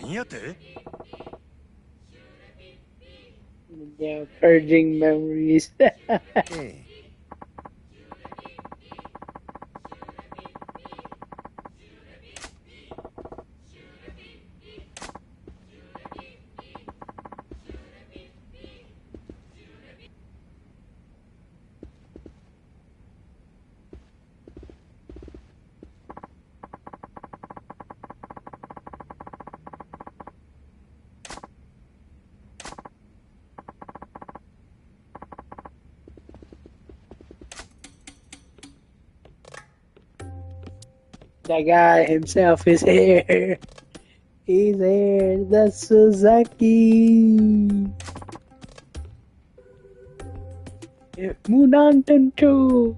Speaker 2: 何やて
Speaker 4: Yeah, purging memories.
Speaker 3: ええ
Speaker 4: That guy himself is here. He's here. The Suzaki. Munanten 2.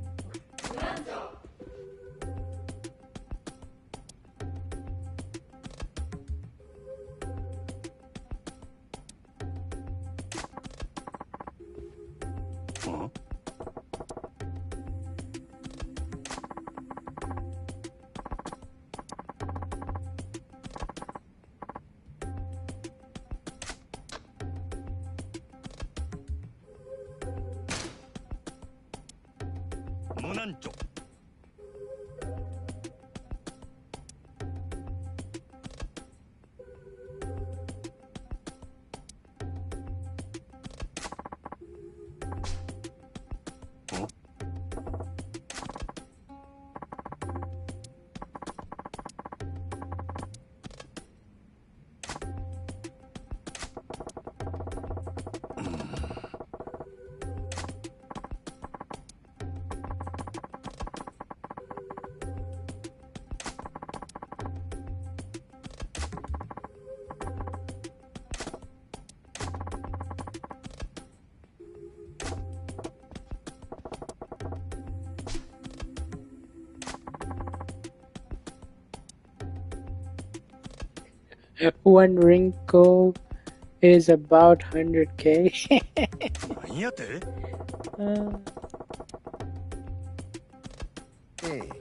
Speaker 2: Munancho.
Speaker 4: 1 wrinkle is about 100k.
Speaker 2: 何やて
Speaker 3: ええ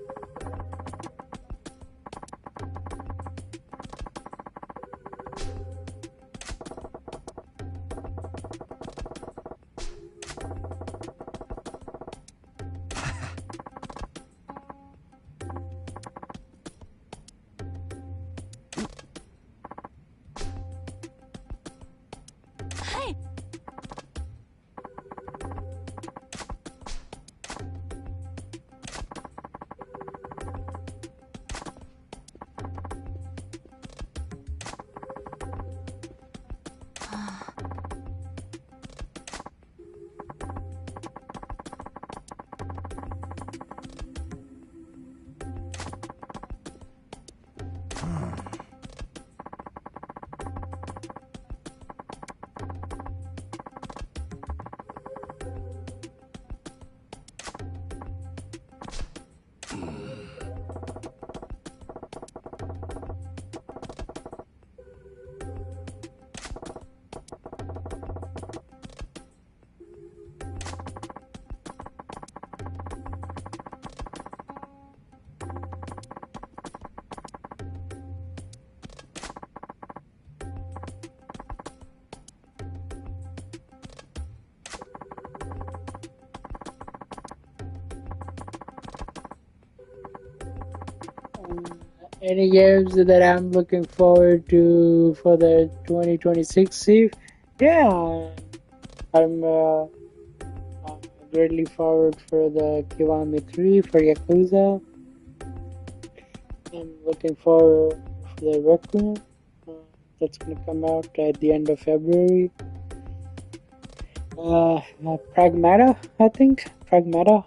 Speaker 4: Any games that I'm looking forward to for the 2026 season? Yeah, I'm greatly forward for the Kiwami 3 for Yakuza. I'm looking forward for the Requiem. That's gonna come out at the end of February. Pragmata, I think. Pragmata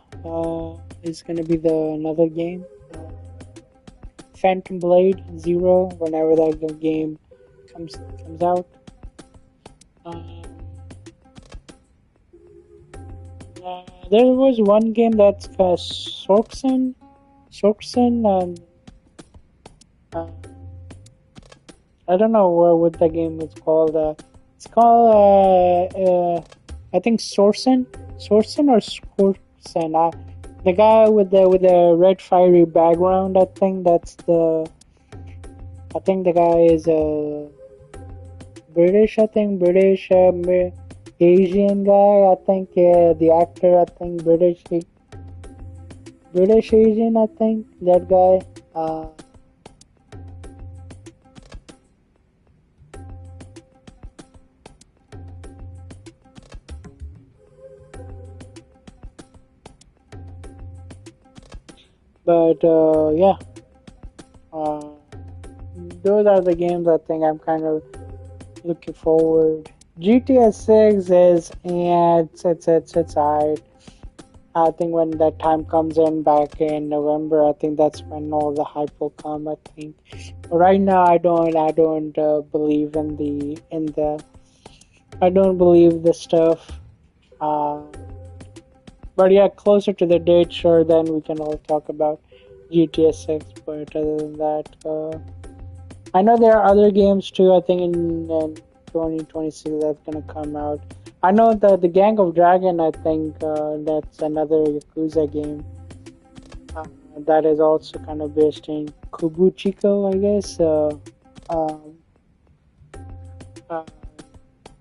Speaker 4: is gonna be another game. Phantom Blade Zero, whenever that game comes out. There was one game that's Sorksen, and I don't know what the game is called. It's called I think Sorsen or Skorsen. The guy with the red fiery background. I think the guy is British, I think British, Asian guy. I think the actor. I think British Asian. I think that guy. But yeah, uh, those are the games I think I'm kind of looking forward. GTA 6 is and it's alright. I think when that time comes in back in November, I think that's when all the hype will come. I think. But right now, I don't believe I don't believe the stuff. Uh, but yeah, closer to the date, sure. Then we can all talk about GTA 6. But other than that, I know there are other games too. I think in 2026 that's gonna come out. I know the Gang of Dragon. I think that's another Yakuza game that is also kind of based in Kubuchiko, I guess. Um, uh,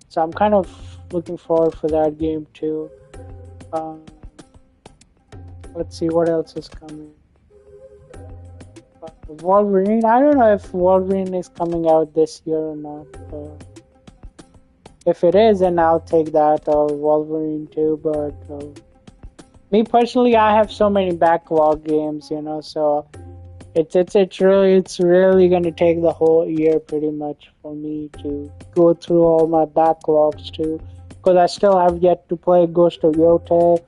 Speaker 4: so I'm kind of looking forward for that game too. Um, let's see what else is coming. Wolverine. I don't know if Wolverine is coming out this year or not. If it is, then I'll take that Wolverine too. But me personally, I have so many backlog games, so it's really gonna take the whole year pretty much for me to go through all my backlogs too, because I still have yet to play Ghost of Yote.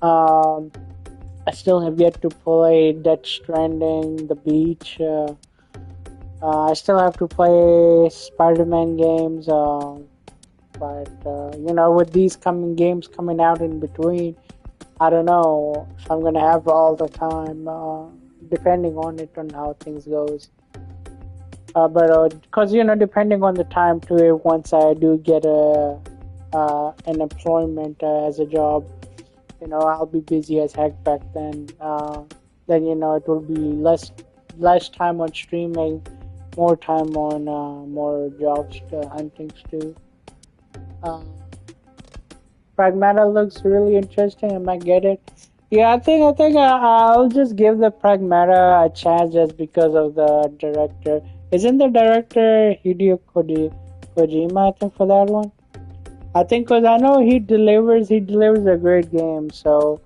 Speaker 4: Um, I still have yet to play Death Stranding, The Beach. I still have to play Spider-Man games. But with these coming games coming out in between, I don't know if I'm gonna have all the time. Depending on it, on how things goes. But because depending on the time too, once I do get an employment as a job, I'll be busy as heck back then. Then it will be less time on streaming, more time on more jobs hunting too. Pragmata looks really interesting. I might get it. Yeah, I think I'll just give the Pragmata a chance just because of the director. Isn't the director Hideo Kojima? I think for that one. I think because I know he delivers a great game. So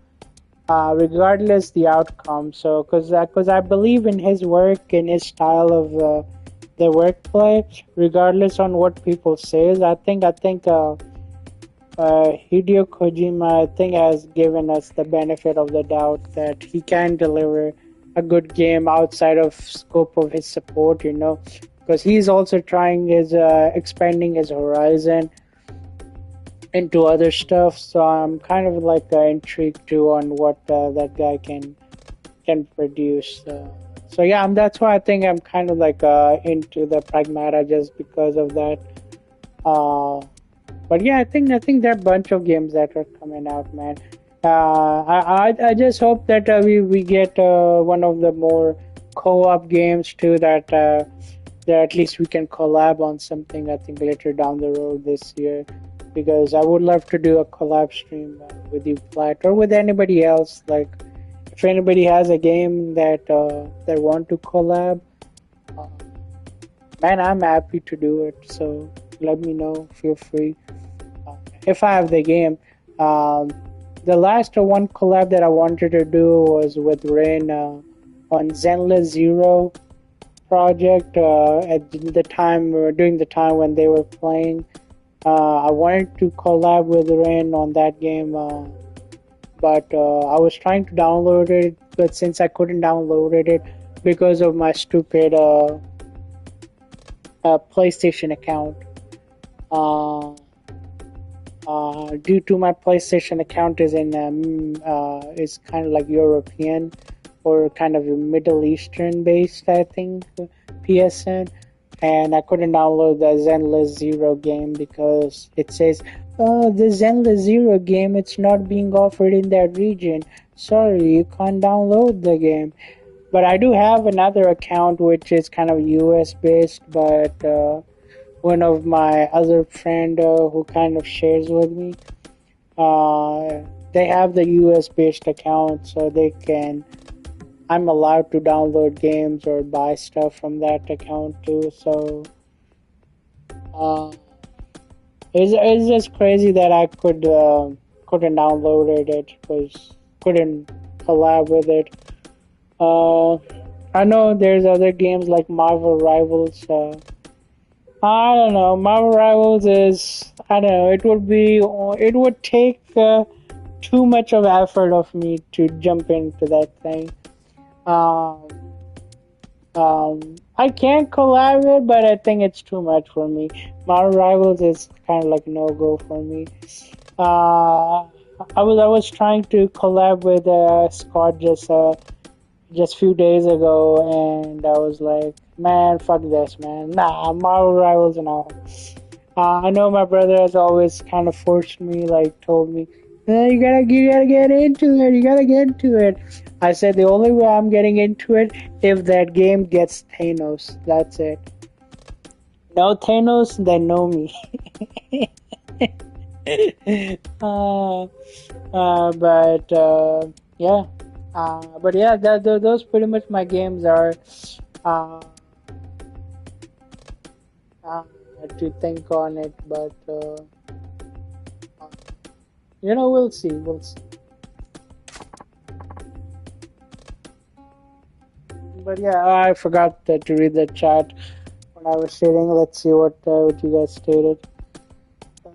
Speaker 4: regardless the outcome. So because I believe in his work and his style of the workplay, regardless on what people says. I think Hideo Kojima, I think, has given us the benefit of the doubt that he can deliver a good game outside of scope of his support, because he's also trying his expanding his horizon into other stuff. So I'm kind of like intrigued too on what that guy can produce. So yeah, that's why I think I'm kind of like into the Pragmata just because of that. But yeah, I think there are a bunch of games that are coming out, man. I just hope that we get one of the more co-op games too that at least we can collab on something. I think later down the road this year, because I would love to do a collab stream with you, Flat, or with anybody else. Like, if anybody has a game that they want to collab, uh, man, I'm happy to do it. So let me know. Feel free. If I have the game. The last one collab that I wanted to do was with Rain on Zenless Zero project at the time during the time when they were playing. I wanted to collab with Rain on that game, but I was trying to download it, but since I couldn't download it because of my stupid PlayStation account. Due to my PlayStation account is is kind of like European or kind of Middle Eastern based, I think, PSN, and I couldn't download the Zenless Zero game because it says, "Oh, the Zenless Zero game, it's not being offered in that region. Sorry, you can't download the game." But I do have another account which is kind of US based, but one of my other friend who kind of shares with me. They have the US based account, so they can. I'm allowed to download games or buy stuff from that account too. So uh, it's just crazy that I couldn't download it because couldn't collab with it. Uh, I know there's other games like Marvel Rivals. I don't know. Marvel Rivals is I don't know. It would take too much of effort of me to jump into that thing. Um, I can collab it, but I think it's too much for me. Marvel Rivals is kind of like no go for me. I was trying to collab with Scott just few days ago, and I was like, man, fuck this, man. Nah, Marvel Rivals now. I know my brother has always kind of forced me, like told me, you gotta get into it. You gotta get into it. I said the only way I'm getting into it if that game gets Thanos. That's it. No Thanos, then no me. But yeah. But yeah, those pretty much my games are. Uh, uh, to think on it, but we'll see. We'll see. But yeah, I forgot to read the chat when I was stating. Let's see what you guys stated. Uh,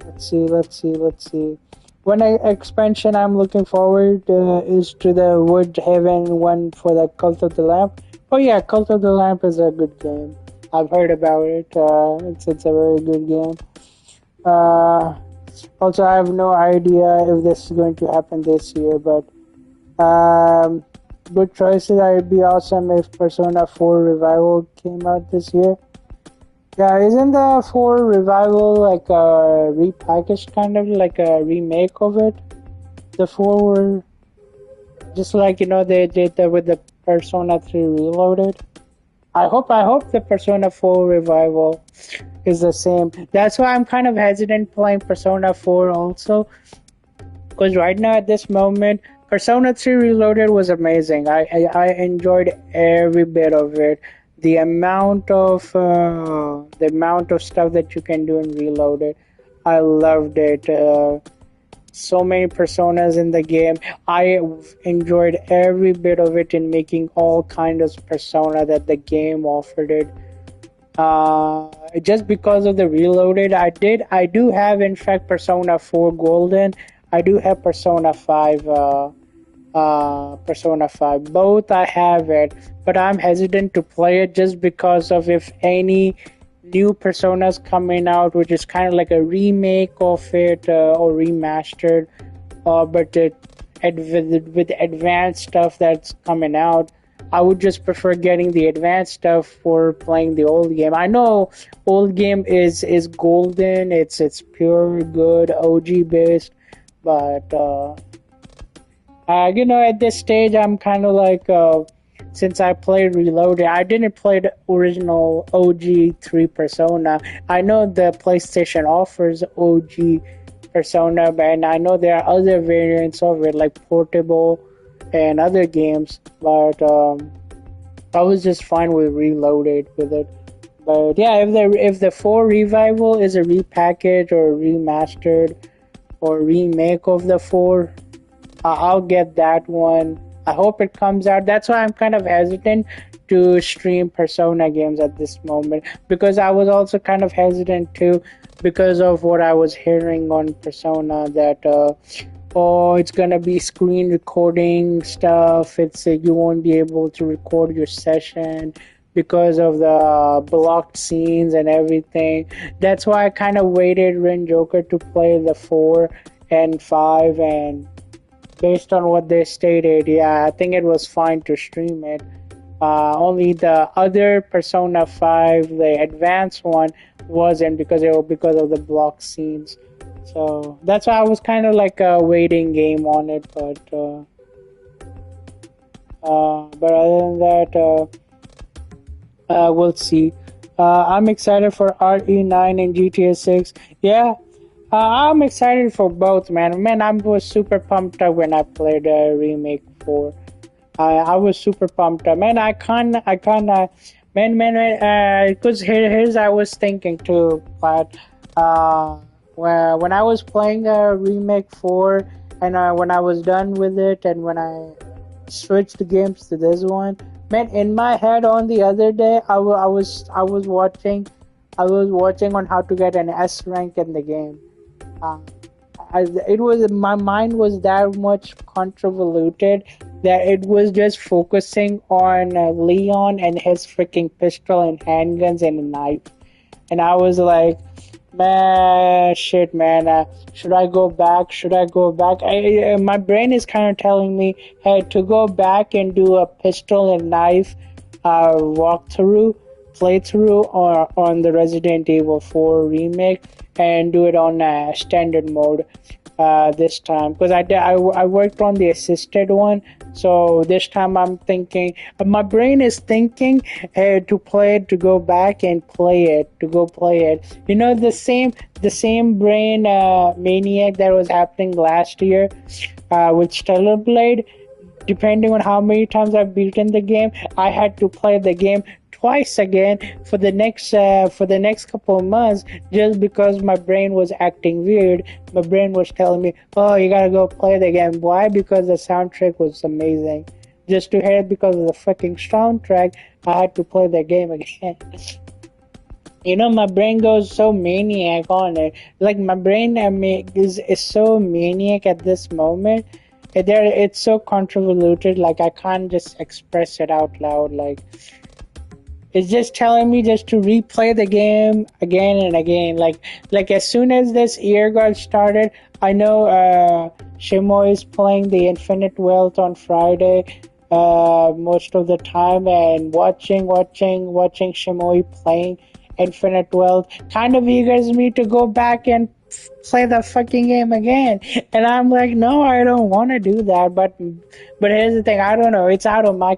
Speaker 4: let's see. One expansion I'm looking forward is to the Wood Haven one for the Cult of the Lamp. Oh yeah, Cult of the Lamp is a good game. I've heard about it. It's a very good game. Also, I have no idea if this is going to happen this year, but good choices. It'd be awesome if Persona 4 Revival came out this year. Yeah, isn't the 4 Revival like a repackaged kind of like a remake of it? The 4 were just like they did that with the Persona 3 Reloaded. I hope the Persona 4 Revival is the same. That's why I'm kind of hesitant playing Persona 4 also. Because right now at this moment, Persona 3 Reloaded was amazing. I enjoyed every bit of it. The amount of stuff that you can do in Reloaded, I loved it. So many personas in the game. I enjoyed every bit of it in making all kinds of persona that the game offered it. Just because of the Reloaded, I do have in fact Persona 4 Golden. I do have Persona 5. Persona 5. Both I have it, but I'm hesitant to play it just because of if any new personas coming out, which is kind of like a remake of it or remastered, but with advanced stuff that's coming out. I would just prefer getting the advanced stuff for playing the old game. I know old game is golden, it's pure good OG based, but at this stage, I'm kind of like, since I played Reloaded, I didn't play the original OG 3 Persona. I know the PlayStation offers OG Persona, and I know there are other variants of it, like Portable and other games, but I was just fine with Reloaded with it. But yeah, if the 4 Revival is a repackage or remastered or remake of the 4, I'll get that one. I hope it comes out. That's why I'm kind of hesitant to stream Persona games at this moment, because I was also kind of hesitant too because of what I was hearing on Persona that it's gonna be screen recording stuff. It's you won't be able to record your session because of the blocked scenes and everything. That's why I kind of waited Rin Joker to play the 4 and 5, and based on what they stated, yeah, I think it was fine to stream it. Only the other Persona 5, the advanced one, wasn't because of the block scenes. So that's why I was kind of like a waiting game on it. But other than that, We'll see. I'm excited for RE9 and GTA 6. Yeah, I'm excited for both, man. Man, I was super pumped up when I played Remake 4. I was super pumped up. Man, because here's I was thinking too, but when I was playing Remake 4 and when I was done with it and when I switched the games to this one, man, in my head on the other day, I was watching on how to get an S rank in the game. Uh, it was my mind was that much convoluted that it was just focusing on Leon and his freaking pistol and handguns and a knife, and I was like, man, shit, man, should I go back? Should I go back? My brain is kind of telling me, hey, to go back and do a pistol and knife walkthrough, playthrough, or on the Resident Evil 4 remake, and do it on standard mode this time, because I worked on the assisted one, so this time I'm thinking, my brain is thinking to play it, to go back and play it, to go play it. You know, the same brain maniac that was happening last year with Stellar Blade. Depending on how many times I've beaten the game, I had to play the game twice again for the next couple of months, just because my brain was acting weird. My brain was telling me, "Oh, you gotta go play the game." Why? Because the soundtrack was amazing. Just to hear it because of the freaking soundtrack, I had to play the game again. You know, my brain goes so maniac on it. Like my brain is so maniac at this moment. It's so convoluted. Like I can't just express it out loud. Like it's just telling me just to replay the game again and again. Like as soon as this year got started, I know Shimo is playing the Infinite Wealth on Friday most of the time, and watching Shimoi playing Infinite Wealth kind of eagers me to go back and play the fucking game again. And I'm like, no, I don't want to do that. But here's the thing, I don't know. It's out of my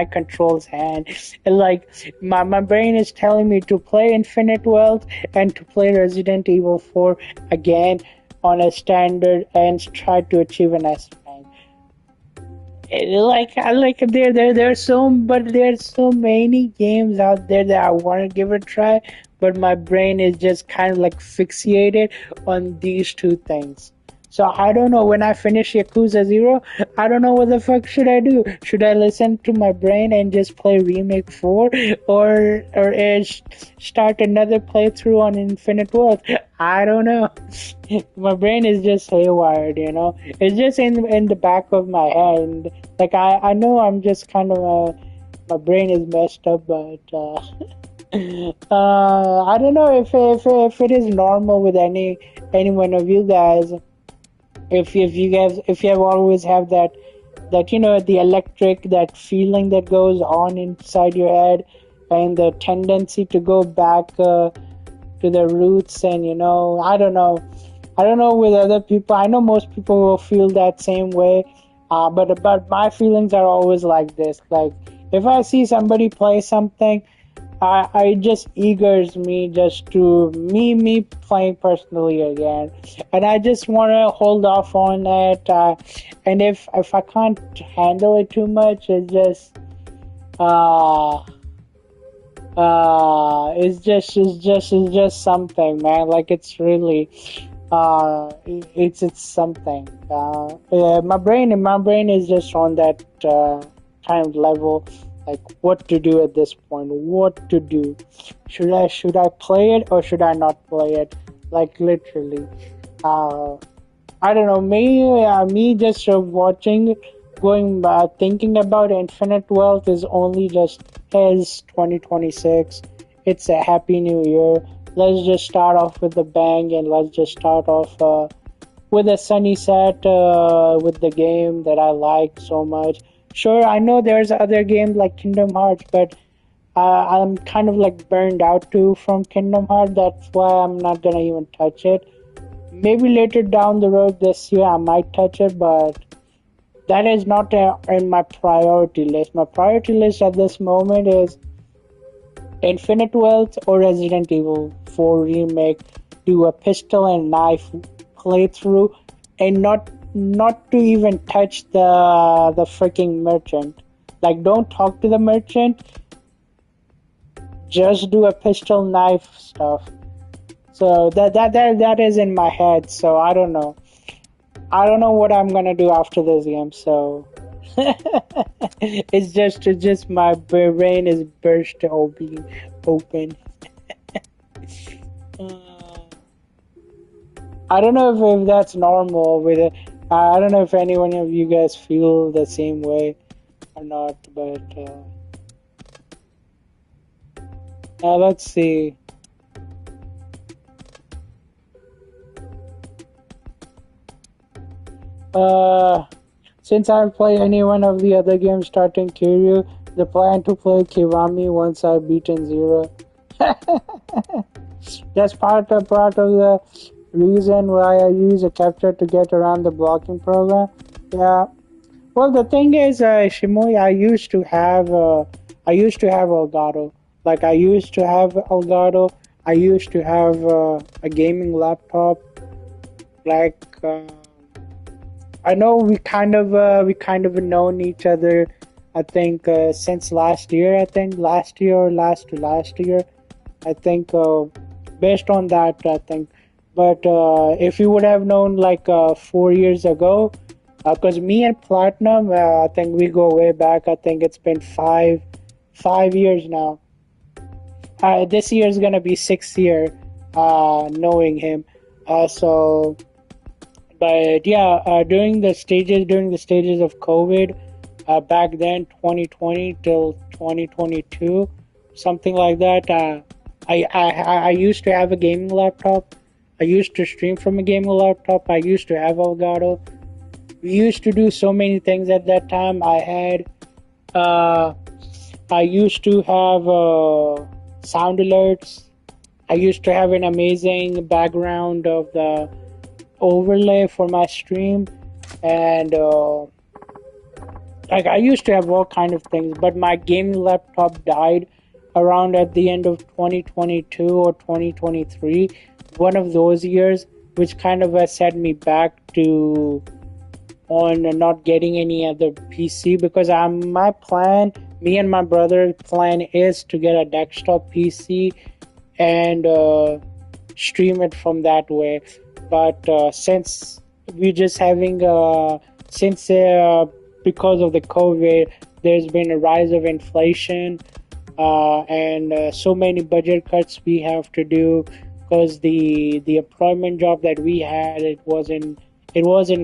Speaker 4: control's hand. And like my brain is telling me to play Infinite Wealth and to play Resident Evil 4 again on a standard and try to achieve an S rank. There's so many games out there that I want to give it a try, but my brain is just kind of like fixated on these two things. So I don't know, when I finish Yakuza 0, I don't know what the fuck should I do. Should I listen to my brain and just play Remake 4 or start another playthrough on Infinite Wealth? I don't know. My brain is just haywired, you know. It's just in the back of my head. Like I know I'm just kind of my brain is messed up, but I don't know if it is normal with any one of you guys. If you have always have that you know, the electric, that feeling that goes on inside your head, and the tendency to go back to the roots, and you know, I don't know with other people. I know most people will feel that same way, but my feelings are always like this. Like if I see somebody play something, I just eagers me just to me playing personally again, and I just want to hold off on it. And if I can't handle it too much, it's just it's just something, man. Like it's really it's something. Yeah, my brain is just on that kind of level. Like what to do at this point? What to do? Should I play it or should I not play it? Like literally, I don't know. Me just watching, going thinking about Infinite Wealth is only just as 2026. It's a happy new year. Let's just start off with a bang, and let's just start off with a sunny set with the game that I like so much. Sure, I know there's other games like Kingdom Hearts, but I'm kind of like burned out too from Kingdom Hearts. That's why I'm not gonna even touch it. Maybe later down the road this year I might touch it, but that is not in my priority list. My priority list at this moment is Infinite Wealth or Resident Evil 4 remake, do a pistol and knife playthrough, and not to even touch the freaking merchant. Like, don't talk to the merchant. Just do a pistol knife stuff. So that is in my head. So I don't know. I don't know what I'm gonna do after this game. So it's just my brain is burst open. I don't know if that's normal with it. I don't know if anyone of you guys feel the same way or not, but let's see. Since I haven't played any one of the other games starting Kiryu, the plan to play Kiwami once I've beaten Zero. That's part of the reason why I use a capture to get around the blocking program. Yeah. Well, the thing is, Shimui, I used to have Elgato. Like, I used to have Elgato. I used to have a gaming laptop. Like, I know we kind of known each other. I think since last year. I think last year or last to last year. I think based on that, I think. But if you would have known like 4 years ago, because me and Platinum, I think we go way back. I think it's been five years now. This year is gonna be 6th year knowing him. So, but yeah, during the stages of COVID, back then 2020 till 2022, something like that. I used to have a gaming laptop. I used to stream from a gaming laptop. I used to have Elgato. We used to do so many things at that time. I used to have sound alerts. I used to have an amazing background of the overlay for my stream, and like I used to have all kind of things. But my gaming laptop died around at the end of 2022 or 2023, one of those years, which kind of set me back to on not getting any other PC, because me and my brother's plan is to get a desktop PC and stream it from that way. But since we're just having because of the COVID, there's been a rise of inflation and so many budget cuts we have to do, because the employment job that we had, it wasn't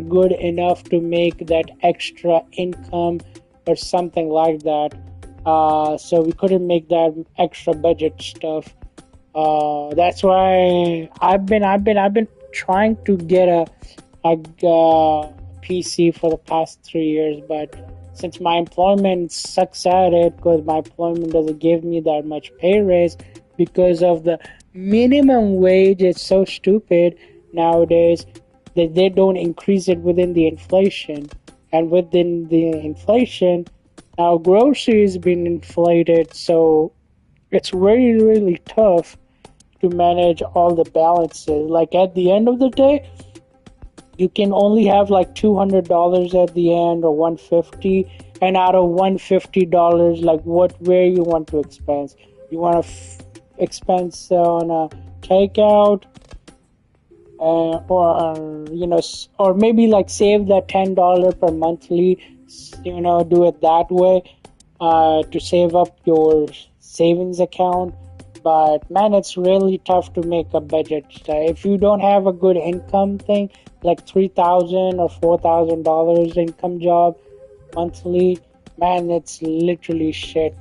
Speaker 4: good enough to make that extra income or something like that. So we couldn't make that extra budget stuff. That's why I've been trying to get a PC for the past 3 years, but since my employment sucks at it, because my employment doesn't give me that much pay raise because of the minimum wage, it's so stupid nowadays that they don't increase it within the inflation. And within the inflation, now groceries been inflated, so it's really, really tough to manage all the balances. Like at the end of the day, you can only have like $200 at the end or $150, and out of $150, like where you want to expense. You want to expense on a takeout, or maybe like save that $10 per monthly, do it that way to save up your savings account. But man, it's really tough to make a budget. If you don't have a good income thing, like $3,000 or $4,000 income job monthly, man, it's literally shit.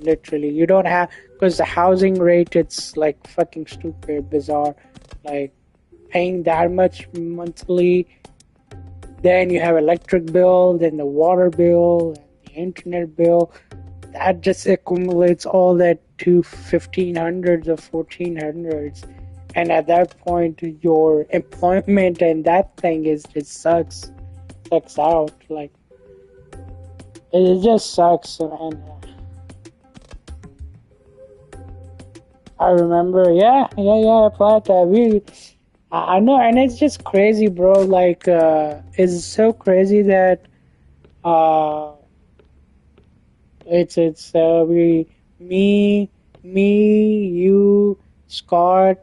Speaker 4: Literally, you don't have, because the housing rate, it's like fucking stupid, bizarre. Like paying that much monthly, then you have electric bill, then the water bill, and the internet bill. That just accumulates all that to $1,500s or $1,400s, and at that point, your employment and that thing sucks out. Like it just sucks, and I remember. Yeah, yeah, yeah. Plat. I know, and it's just crazy, bro. Like, it's so crazy that uh, we me you Scott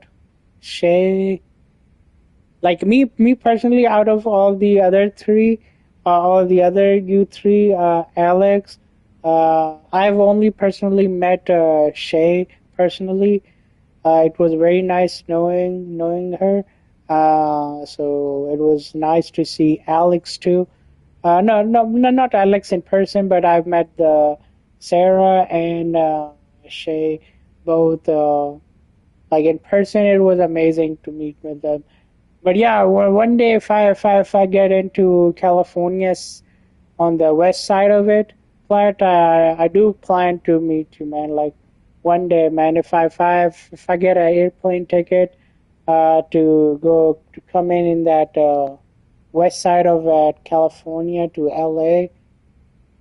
Speaker 4: Shay, like me personally, out of all the other three, all the other you three, Alex, I've only personally met Shay personally. It was very nice knowing her. So it was nice to see Alex too. No, not Alex in person, but I've met Sarah and Shay both. Like in person, it was amazing to meet with them. But yeah, one day if I get into California on the west side of it, flat, I do plan to meet you, man. Like one day, man. If I get an airplane ticket, to go to come in that west side of California to LA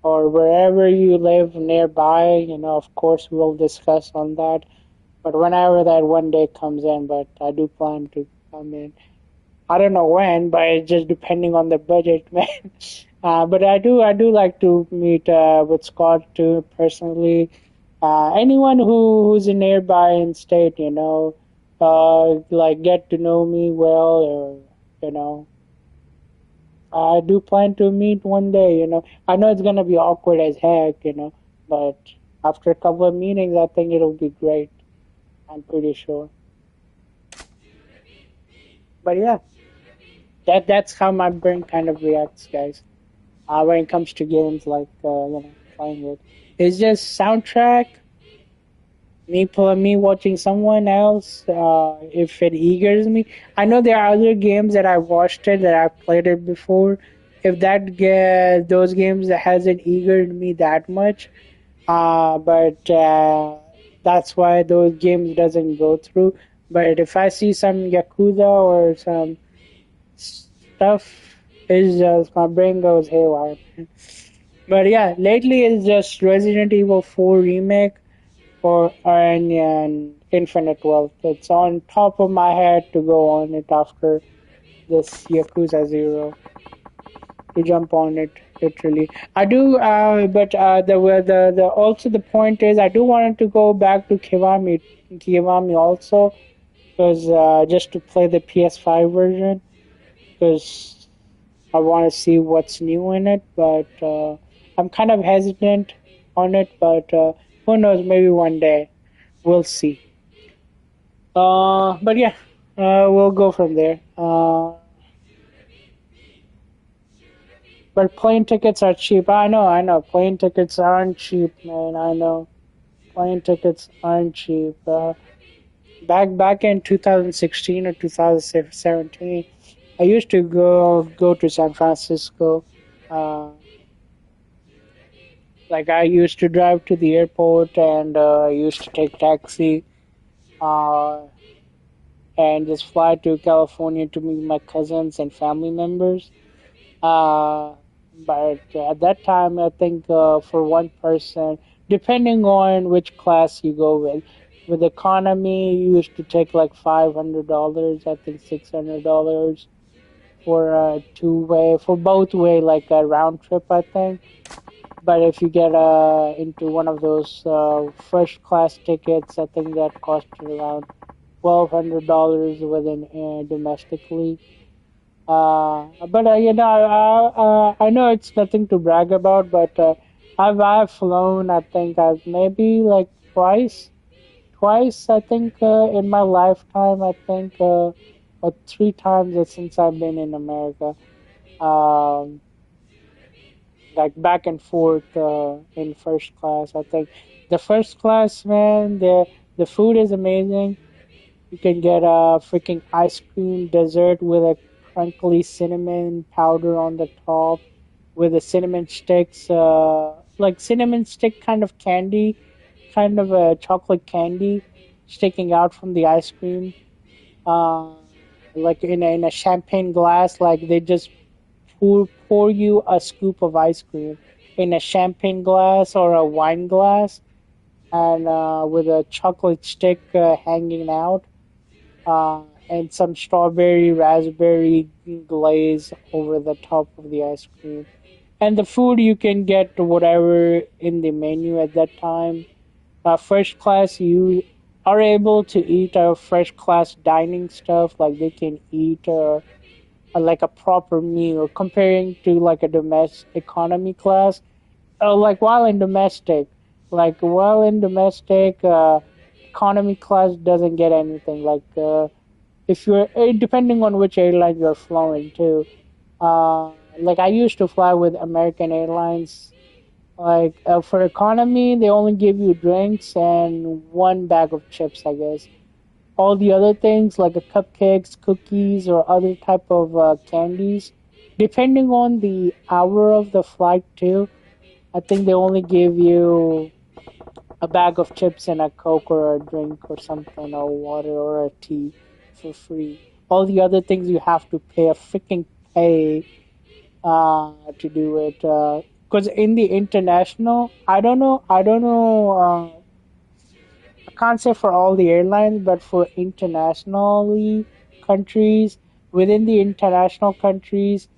Speaker 4: or wherever you live nearby, of course we'll discuss on that. But whenever that one day comes in, but I do plan to come in. I don't know when, but it's just depending on the budget, man. But I do like to meet with Scott too personally. Anyone who's in nearby in state, like get to know me well, or you know, I do plan to meet one day. I know it's gonna be awkward as heck, but after a couple of meetings, I think it'll be great. I'm pretty sure. But yeah, that's how my brain kind of reacts, guys. When it comes to games like playing it. It's just soundtrack, me watching someone else. If it eagers me, I know there are other games that I've watched it that I've played it before. If those games that hasn't eagered me that much, but that's why those games doesn't go through. But if I see some Yakuza or some stuff, it's just my brain goes haywire. But yeah, lately it's just Resident Evil 4 remake and Infinite Wealth. It's on top of my head to go on it after this Yakuza Zero, to jump on it literally. I do, but the also the point is I do want to go back to Kiwami also, because just to play the PS5 version, because I want to see what's new in it. But I'm kind of hesitant on it, but who knows? Maybe one day we'll see. But yeah, we'll go from there. But plane tickets are cheap. I know. Plane tickets aren't cheap, man. I know. Plane tickets aren't cheap. Back in 2016 or 2017, I used to go to San Francisco. Uh, like I used to drive to the airport and I used to take taxi uh, and just fly to California to meet my cousins and family members. Uh, but at that time, I think for one person, depending on which class you go with economy, you used to take like $500. I think $600 for a two-way, for both way, like a round trip. I think. But if you get into one of those first class tickets, I think that cost you around $1,200 within domestically. But I know it's nothing to brag about, but I've flown. I think I've maybe like twice. I think in my lifetime. I think or three times since I've been in America. Um, like back and forth in first class. I think the first class, man, the food is amazing. You can get a freaking ice cream dessert with a crunkly cinnamon powder on the top, with the cinnamon sticks, like cinnamon stick kind of candy, kind of a chocolate candy sticking out from the ice cream. Uh, like in a champagne glass, like they just pour you a scoop of ice cream in a champagne glass or a wine glass, and with a chocolate stick hanging out, and some strawberry raspberry glaze over the top of the ice cream. And the food you can get whatever in the menu at that time. First class, you are able to eat first class dining stuff, like they can eat like a proper meal comparing to like a domestic economy class. Like while in domestic, economy class doesn't get anything. Like if you're depending on which airline you're flying to. Like I used to fly with American Airlines. Like for economy, they only give you drinks and one bag of chips, I guess. All the other things like cupcakes, cookies, or other type of candies, depending on the hour of the flight too. I think they only give you a bag of chips and a Coke or a drink or something, or water or a tea for free. All the other things you have to pay a freaking pay to do it. Because in the international, I don't know. I can't say for all the airlines, but for internationally countries, within the international countries,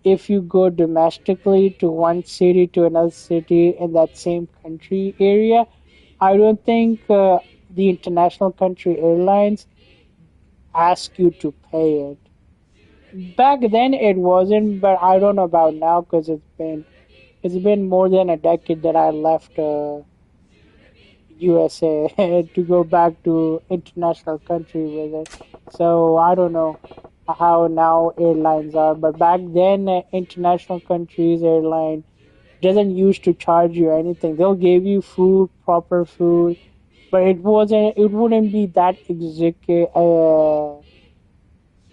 Speaker 4: if you go domestically to one city to another city in that same country area, I don't think the international country airlines ask you to pay it. Back then it wasn't, but I don't know about now because it's been more than a decade that I left USA to go back to international country with it. So I don't know how now airlines are, but back then international countries airline doesn't used to charge you anything. They'll give you food, proper food, but it wouldn't be that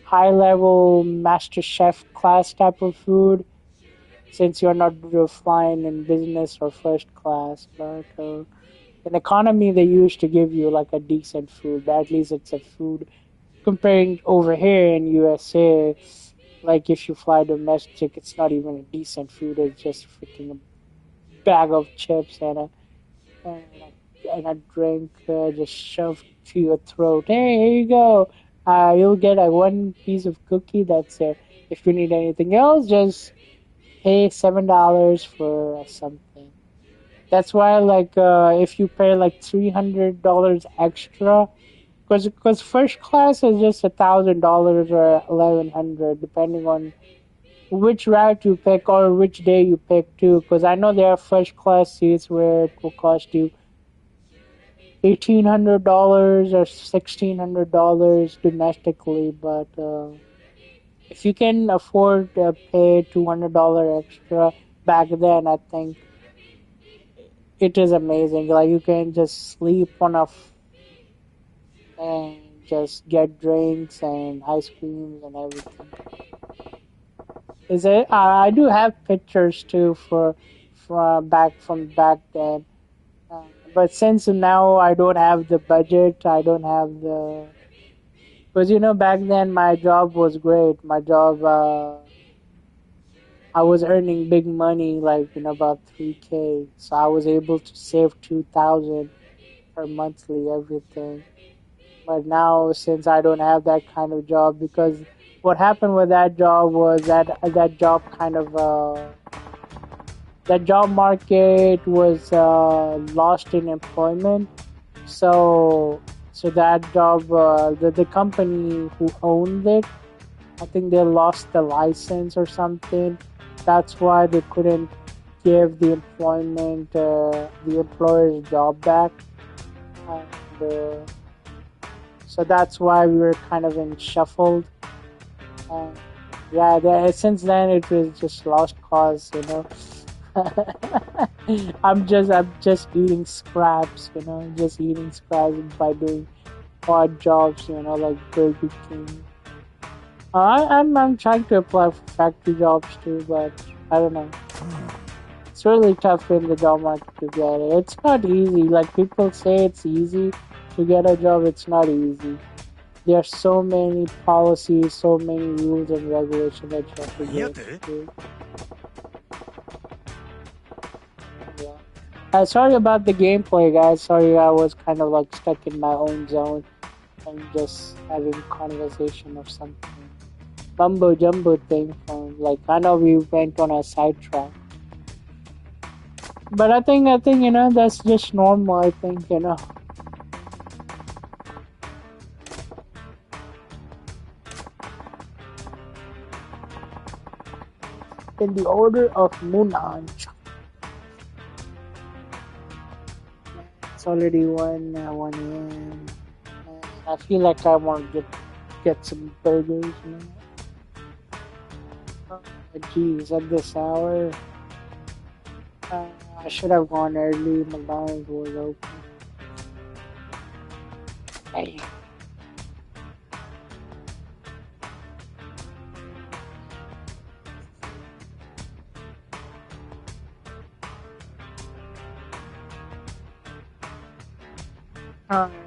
Speaker 4: high level master chef class type of food since you're not flying in business or first class. But in economy, they used to give you like a decent food, but at least it's a food. Comparing over here in USA, like if you fly domestic, it's not even a decent food. It's just freaking a bag of chips and a drink just shoved to your throat. Hey, here you go. You'll get a one piece of cookie. That's it. If you need anything else, just pay $7 for something. That's why, like, if you pay like $300 extra, because first class is just $1,000 or 1,100, depending on which route you pick or which day you pick too. Because I know there are first class seats where it will cost you $1,800 or $1,600 domestically, but if you can afford to pay $200 extra back then, I think it is amazing. Like you can just sleep on and just get drinks and ice creams and everything. Is it? I do have pictures too from back then. Uh, but since now I don't have the budget, I don't have the because back then my job was great. My job, I was earning big money, like about 3K. So I was able to save 2,000 per monthly everything. But now since I don't have that kind of job, because what happened with that job was that job kind of that job market was lost in employment. So that job, the company who owned it, I think they lost the license or something. That's why they couldn't give the employer's job back. And, so that's why we were kind of in shuffled. And yeah, since then it was just lost cause. I'm just eating scraps, just eating scraps by doing odd jobs, like Burger King. I'm trying to apply for factory jobs too, but I don't know. It's really tough in the job market to get it. It's not easy. Like people say it's easy to get a job, it's not easy. There are so many policies, so many rules and regulations that you have to go through. Yeah. Sorry about the gameplay, guys. Sorry, I was kind of like stuck in my own zone and just having conversation or something. Mumbo jumbo thing from like I know we went on a sidetrack, but I think that's just normal. I think in the order of Munanch. It's already 1 a.m. I feel like I want to get some burgers. Oh, geez, at this hour, I should have gone early. McDonald's was open. Hey.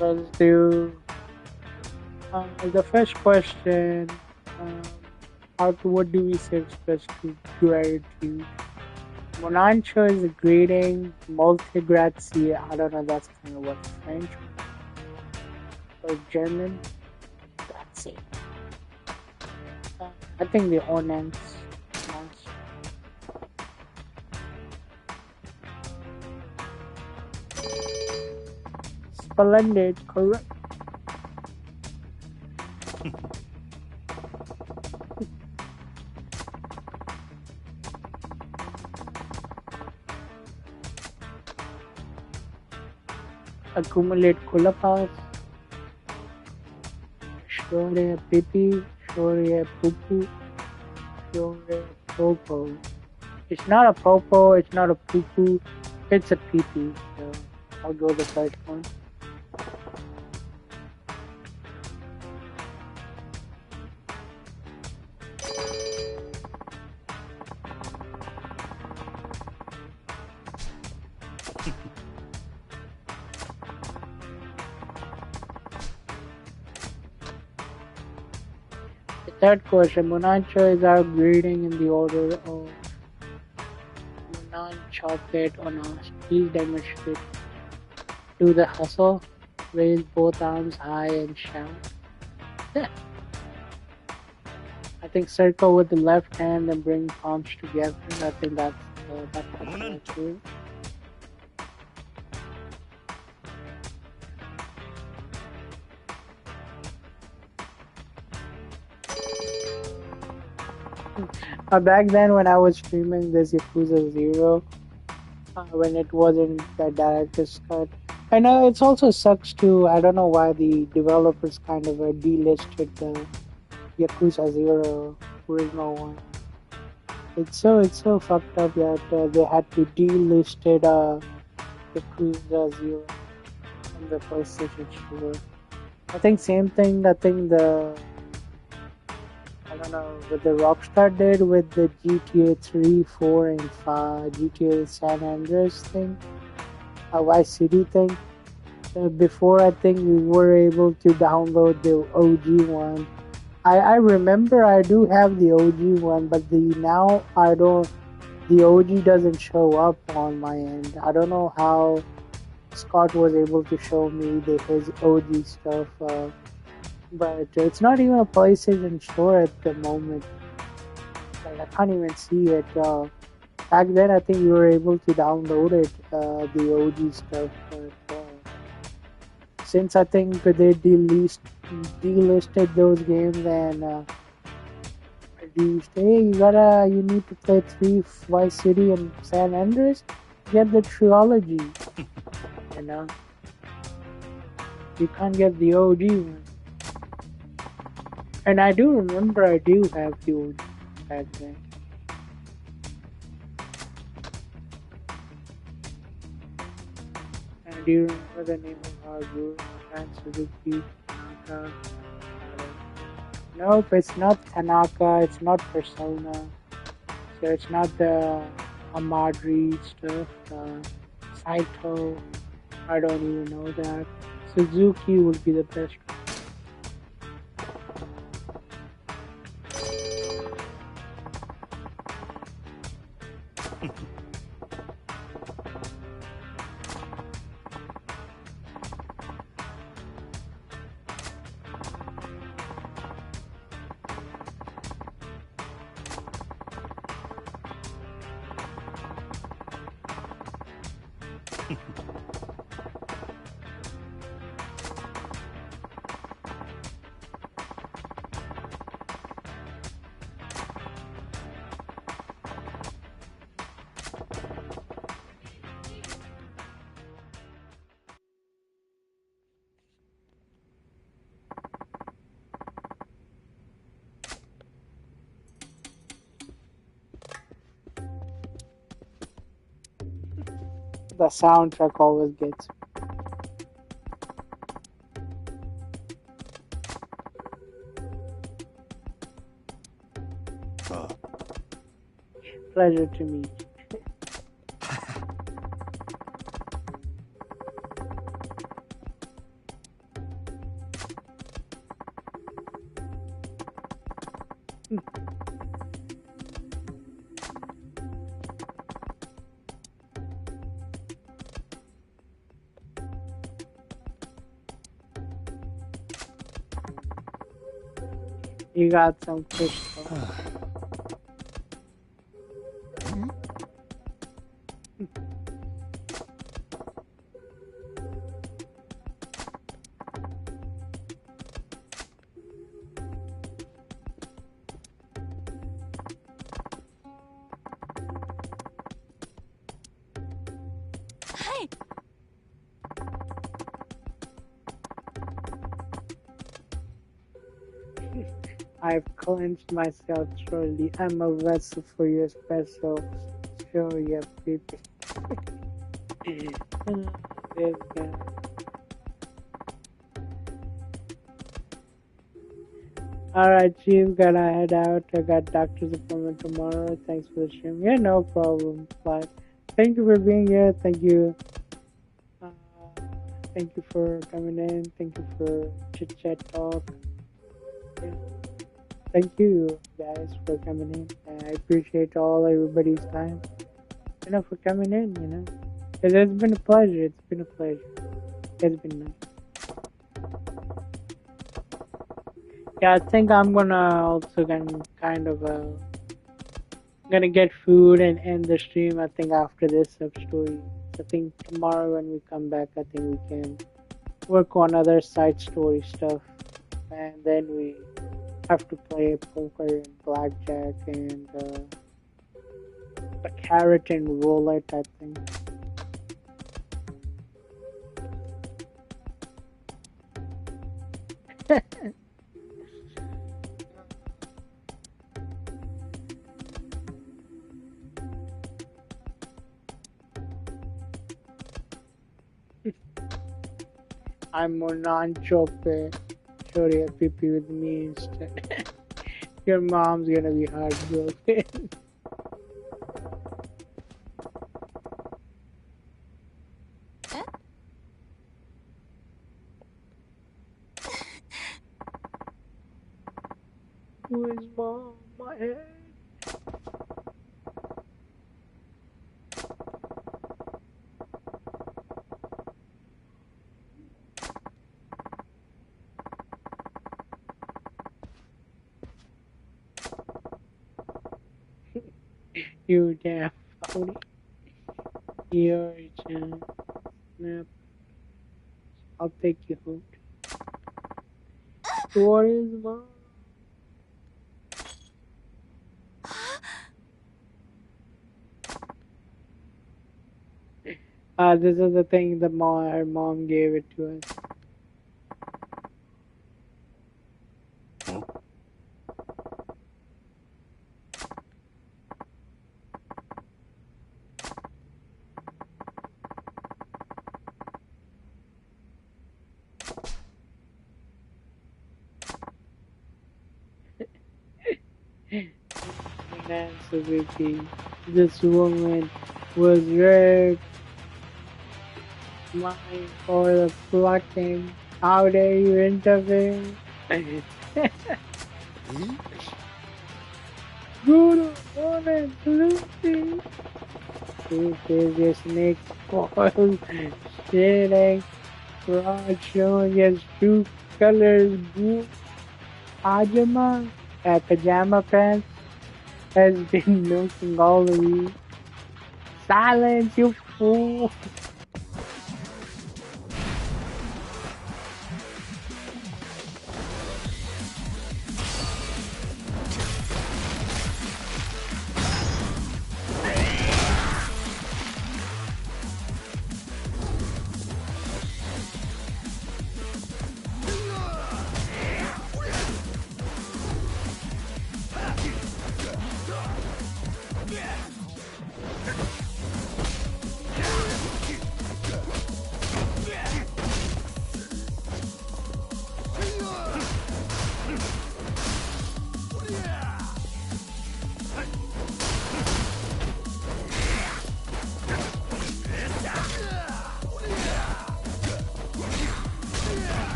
Speaker 4: Let's do the first question. What do we say express to gratitude? Monancho is a greeting. Molte grazie. I don't know. That's kind of what French or German. Grazie. I think the Onens. Splendid, correct. Accumulate kulapas. Shore pipi. Shore pupu. Shore popo. It's not a popo. It's not a pupu. It's a pipi. So I'll go the first one. Third question, Munancho is our greeting in the order of Munan chocolate on us. Please demonstrate. Do the hustle. Raise both arms high and shout. Yeah. I think circle with the left hand and bring palms together. I think that's true. Back then, when I was streaming this Yakuza 0, when it wasn't the director's cut, I know it also sucks too. I don't know why the developers kind of delisted the Yakuza 0 original one. It's so fucked up that they had to delisted Yakuza 0 on the PlayStation Store. I think same thing. I think I don't know what the Rockstar did with the GTA 3, 4, and 5, GTA San Andreas thing, a Vice City thing. Before, I think we were able to download the OG one. I remember I do have the OG one, but now I don't. The OG doesn't show up on my end. I don't know how Scott was able to show me his OG stuff. But it's not even a PlayStation Store at the moment. Like, I can't even see it. Back then, I think you were able to download it, the OG stuff. But since I think they delisted those games and hey, you need to play 3 Vice City and San Andreas. Get the trilogy. You can't get the OG one. And I do remember I do have the old back then. And do you remember the name of our group? Suzuki, Tanaka? Nope, it's not Tanaka, it's not Persona. So it's not the Amadri stuff, Saito. I don't even know that. Suzuki would be the best one. The soundtrack always gets pleasure to meet you. You got some crystal. I've cleansed myself thoroughly. I'm a vessel for your special. Sure, yeah, baby. There's that. Alright, Chief, gotta head out. I got doctor's appointment tomorrow. Thanks for the stream. Yeah, no problem. But thank you for being here. Thank you. Thank you for coming in. Thank you for chit chat talk. Yeah. Thank you guys for coming in. I appreciate everybody's time. For coming in, It's been a pleasure. It's been a pleasure. It's been nice. Yeah, I think I'm gonna also kind of gonna get food and end the stream. I think after this sub-story. I think tomorrow when we come back, I think we can work on other side story stuff. And then we have to play poker and blackjack and the carrot and roulette, I think. I'm more non-chope. Sorry, PP with me instead. Your mom's gonna be heartbroken. Who is mom? My head. You damn phony. You're a snap. I'll take you home. What is mom? This is the thing that her mom gave it to us. Absolutely. This woman was raped. Mine for the plucking. How dare you intervene? Good morning, Lucy. This is your snake spoiled, shading, broad showing his true colors, blue pajama, pajama pants, has been milking all of you. Silence, you fool!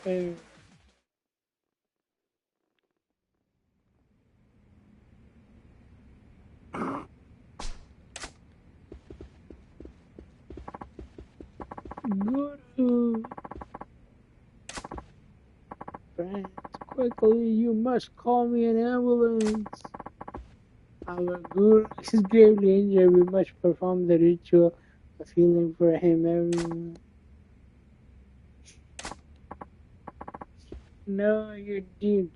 Speaker 4: Uh, Guru, friends, quickly, you must call me an ambulance. Our guru is gravely injured. We must perform the ritual of healing for him. Everyone. No, you're deep.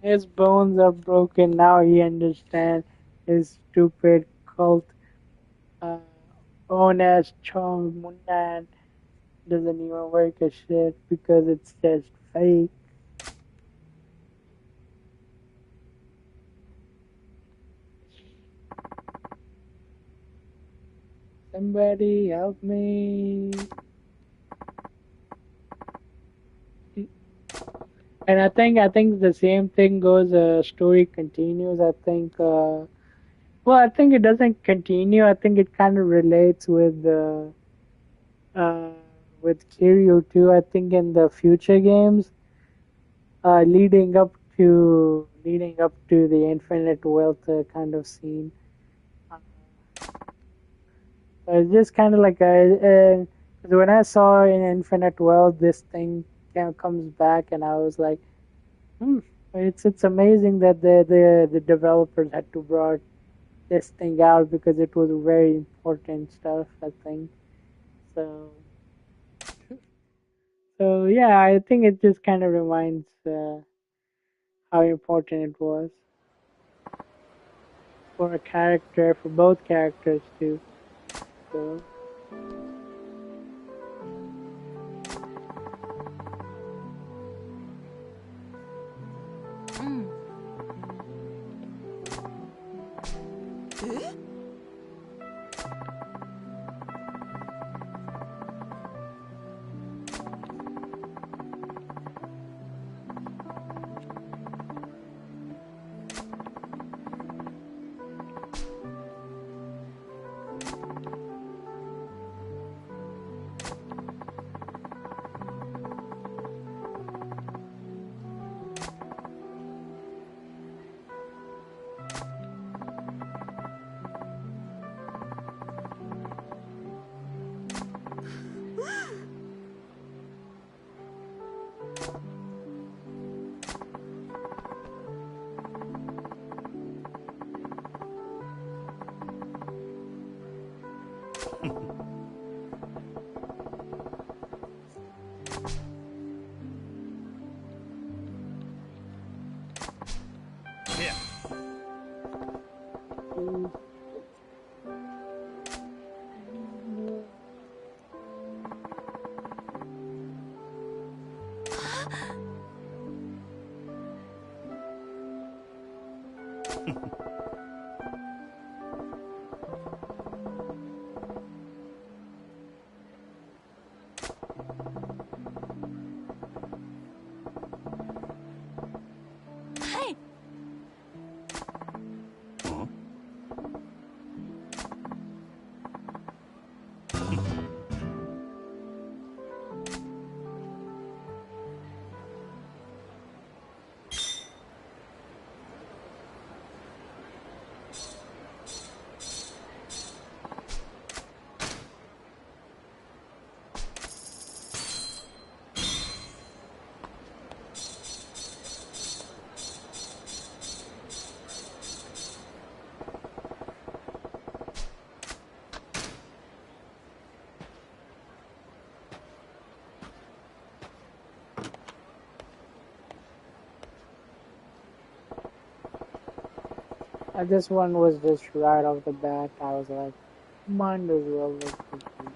Speaker 4: His bones are broken. Now he understands his stupid cult uh, own as Chong Mundan doesn't even work a shit because it's just fake. Somebody help me. And I think the same thing goes. Story continues. I think it doesn't continue. I think it kind of relates uh, with Kiryu too. I think in the future games, leading up to the infinite wealth kind of scene. Uh, it's just kind of like when I saw in Infinite Wealth, this thing comes back, and I was like, hmm, it's amazing that the developers had to brought this thing out because it was very important stuff. I think so. So yeah, I think it just kind of reminds how important it was for a character, for both characters too. So. This one was just right off the bat. I was like, might as well look at it.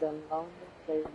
Speaker 4: the longest lady.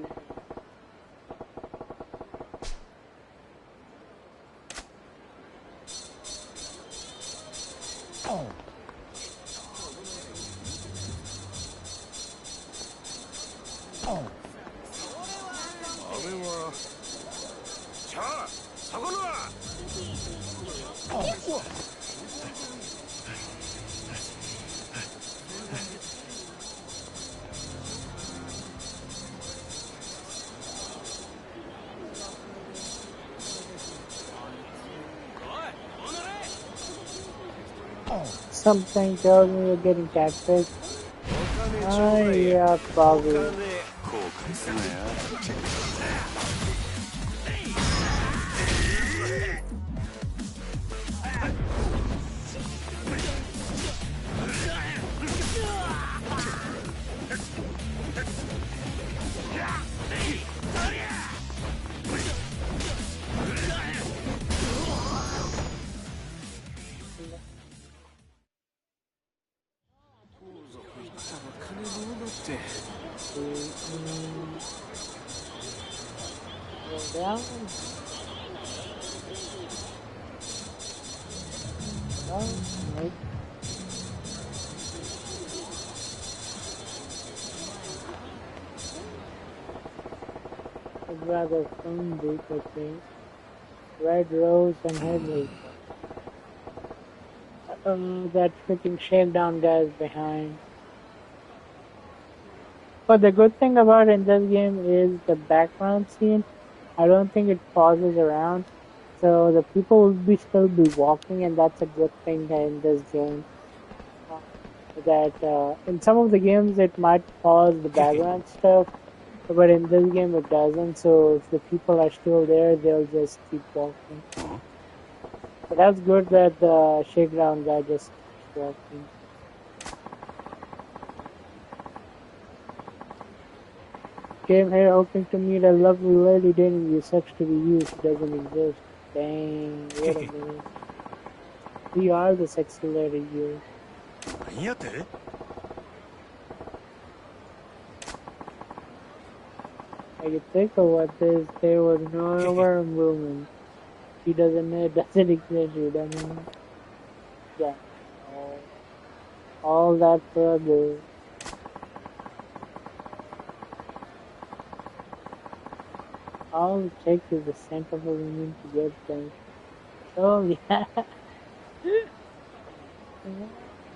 Speaker 4: Something tells me you're getting catfished. Oh, yeah, probably.
Speaker 2: 後悔すなよ。
Speaker 4: Go down. Oh, nope. It's rather phone booth, I think. Red rose and headlights. That freaking shakedown guy is behind. But the good thing about in this game is the background scene. I don't think it pauses around, so the people will still be walking, and that's a good thing in this game. That in some of the games it might pause the background stuff, but in this game it doesn't. So if the people are still there, they'll just keep walking. But that's good that the shakedown guy just keeps walking. Came here hoping to meet a lovely lady, didn't you? Sucks to be you, she doesn't exist. Dang, wait a minute. We are the sexy lady here.
Speaker 2: 何やて
Speaker 4: I could think of what this, there was no worm woman. She doesn't exist, you don't know. Yeah. All that for a girl. All it takes is the scent of a woman to get them. Oh, yeah.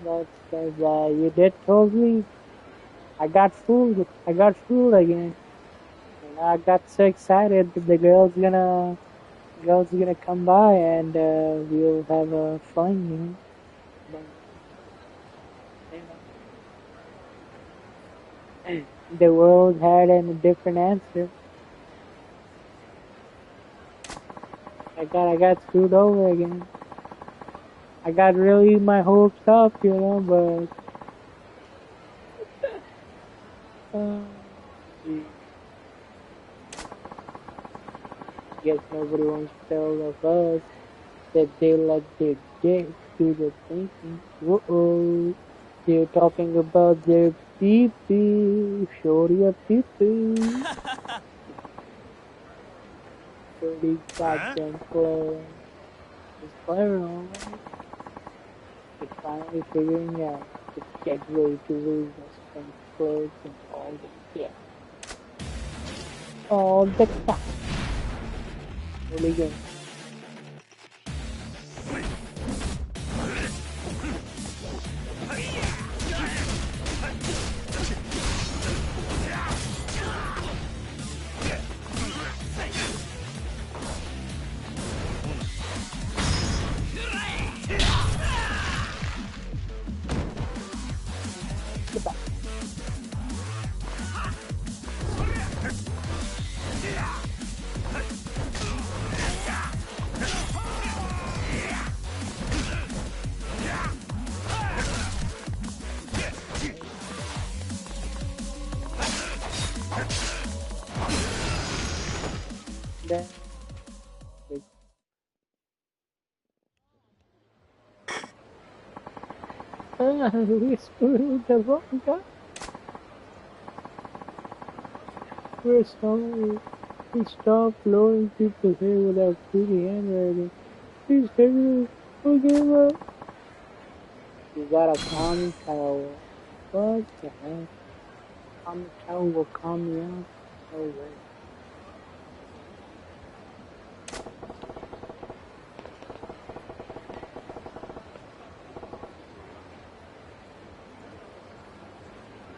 Speaker 4: That's you did told me. I got fooled. I got fooled again. And I got so excited that the girl's gonna come by and we'll have a fun, you know. But, the world had a different answer. I got screwed over again. I got really my hopes up, you know, but guess nobody wants to tell of us that they let their dicks do the thinking. Uh-oh. They're talking about their pee-pee. Shorty a pee-pee. Pretty goddamn clever. It's clever, alright. It's finally figuring out to get ready to lose us from clothes and all the shit. All the time. Really good. We screwed the wrong guy. We're sorry. We stopped lowering people here with our pretty handwriting. Please take it. Forgive us. You got a calming towel. What the heck? Calming towel will calm me up. No way.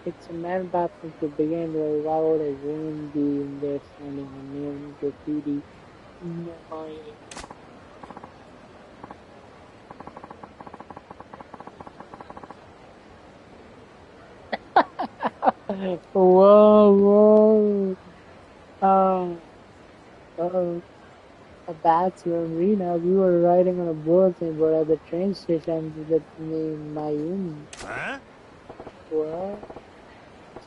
Speaker 4: It's a man bathroom to begin with. Why would a woman be in there standing on neon graffiti? No, whoa, whoa. Um, a bathroom, Rena. We were riding on a bulletin board at the train station that named Mayumi.
Speaker 2: Huh?
Speaker 4: What?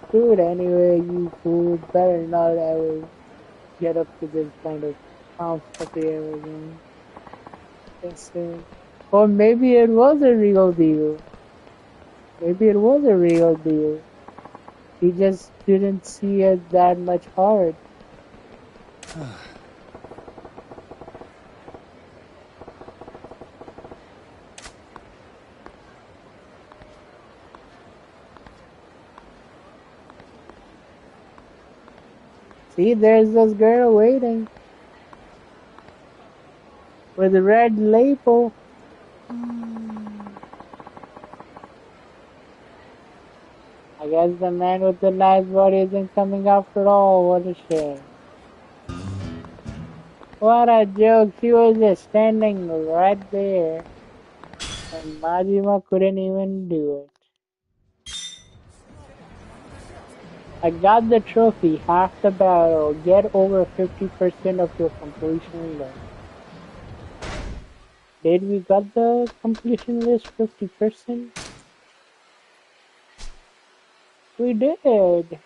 Speaker 4: Screw it anyway, you fool. Better not ever get up to this kind of tomfoolery ever again. Yes, sir. Or maybe it was a real deal. Maybe it was a real deal. He just didn't see it that much hard. See, there's this girl waiting with a red label. I guess the man with the nice body isn't coming after all. What a shame. What a joke. She was just standing right there. And Majima couldn't even do it. I got the trophy, half the battle. Get over 50% of your completion list. Did we got the completion list 50%? We did.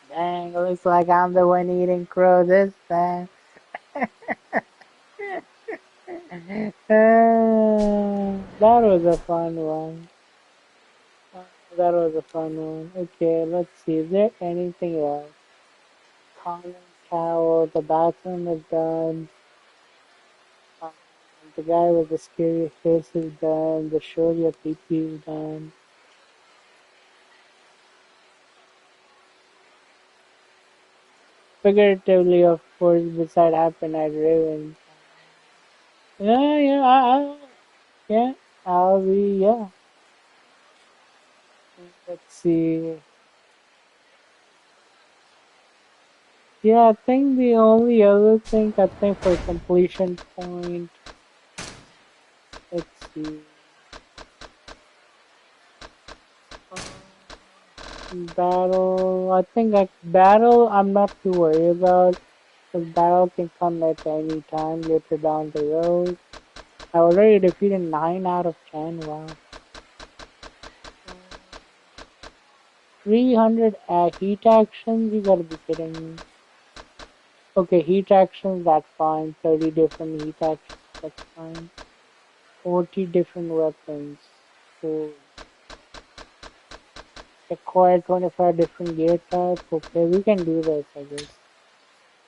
Speaker 4: Dang, looks like I'm the one eating crow this time. That was a fun one. That was a fun one. Okay, let's see. Is there anything else? Common towel. The bathroom is done. Um, the guy with the scary face is done. The show your PP is done. Figuratively, of course, beside happen at Raven. Yeah, yeah, yeah. I'll be, yeah. Let's see. Yeah, I think the only other thing I think for completion point, let's see. Battle, I think battle I'm not too worried about. Because battle can come at any time later down the road. I already defeated 9 out of 10, wow. 300 heat actions, you gotta be kidding me. Okay, heat actions, that's fine. 30 different heat actions, that's fine. 40 different weapons. Cool. Acquire 25 different gear types. Okay, we can do this, I guess.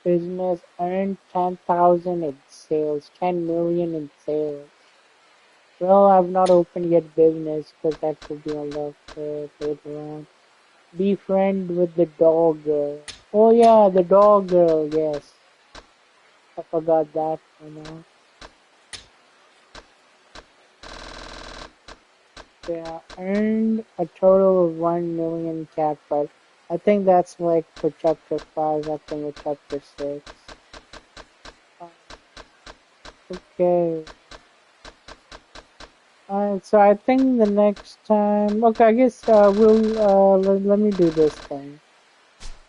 Speaker 4: Business earned 10,000 in sales, 10 million in sales. Well, I've not opened yet business because that will be unlocked later on. Be friend with the dog girl. Oh yeah, the dog girl, yes. I forgot that for now. Yeah, earned a total of 1 million cat but I think that's like for chapter 5, I think it's chapter 6. Okay. Alright, so I think the next time... Okay, I guess let me do this thing.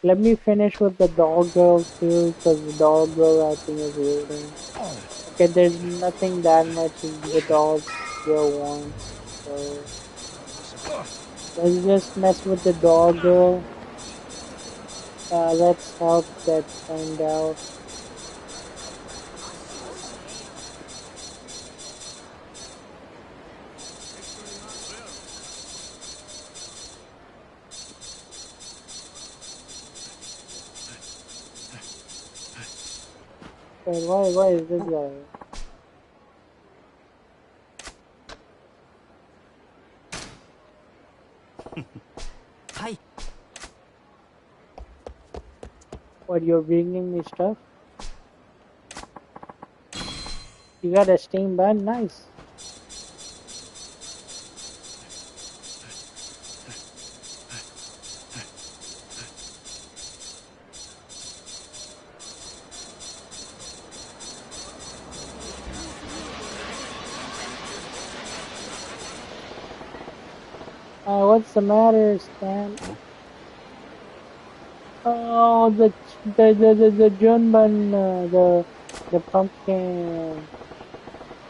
Speaker 4: Let me finish with the dog girl too, because the dog girl I think is waiting. Okay, there's nothing that much the dog girl wants, so... Let's just mess with the dog girl. Let's help that friend out. Wait, why is this guy?
Speaker 1: Hi.
Speaker 4: What, you're bringing me stuff? You got a steam bun? Nice. What's the matter, Stan? Oh, the Junbun, the pumpkin.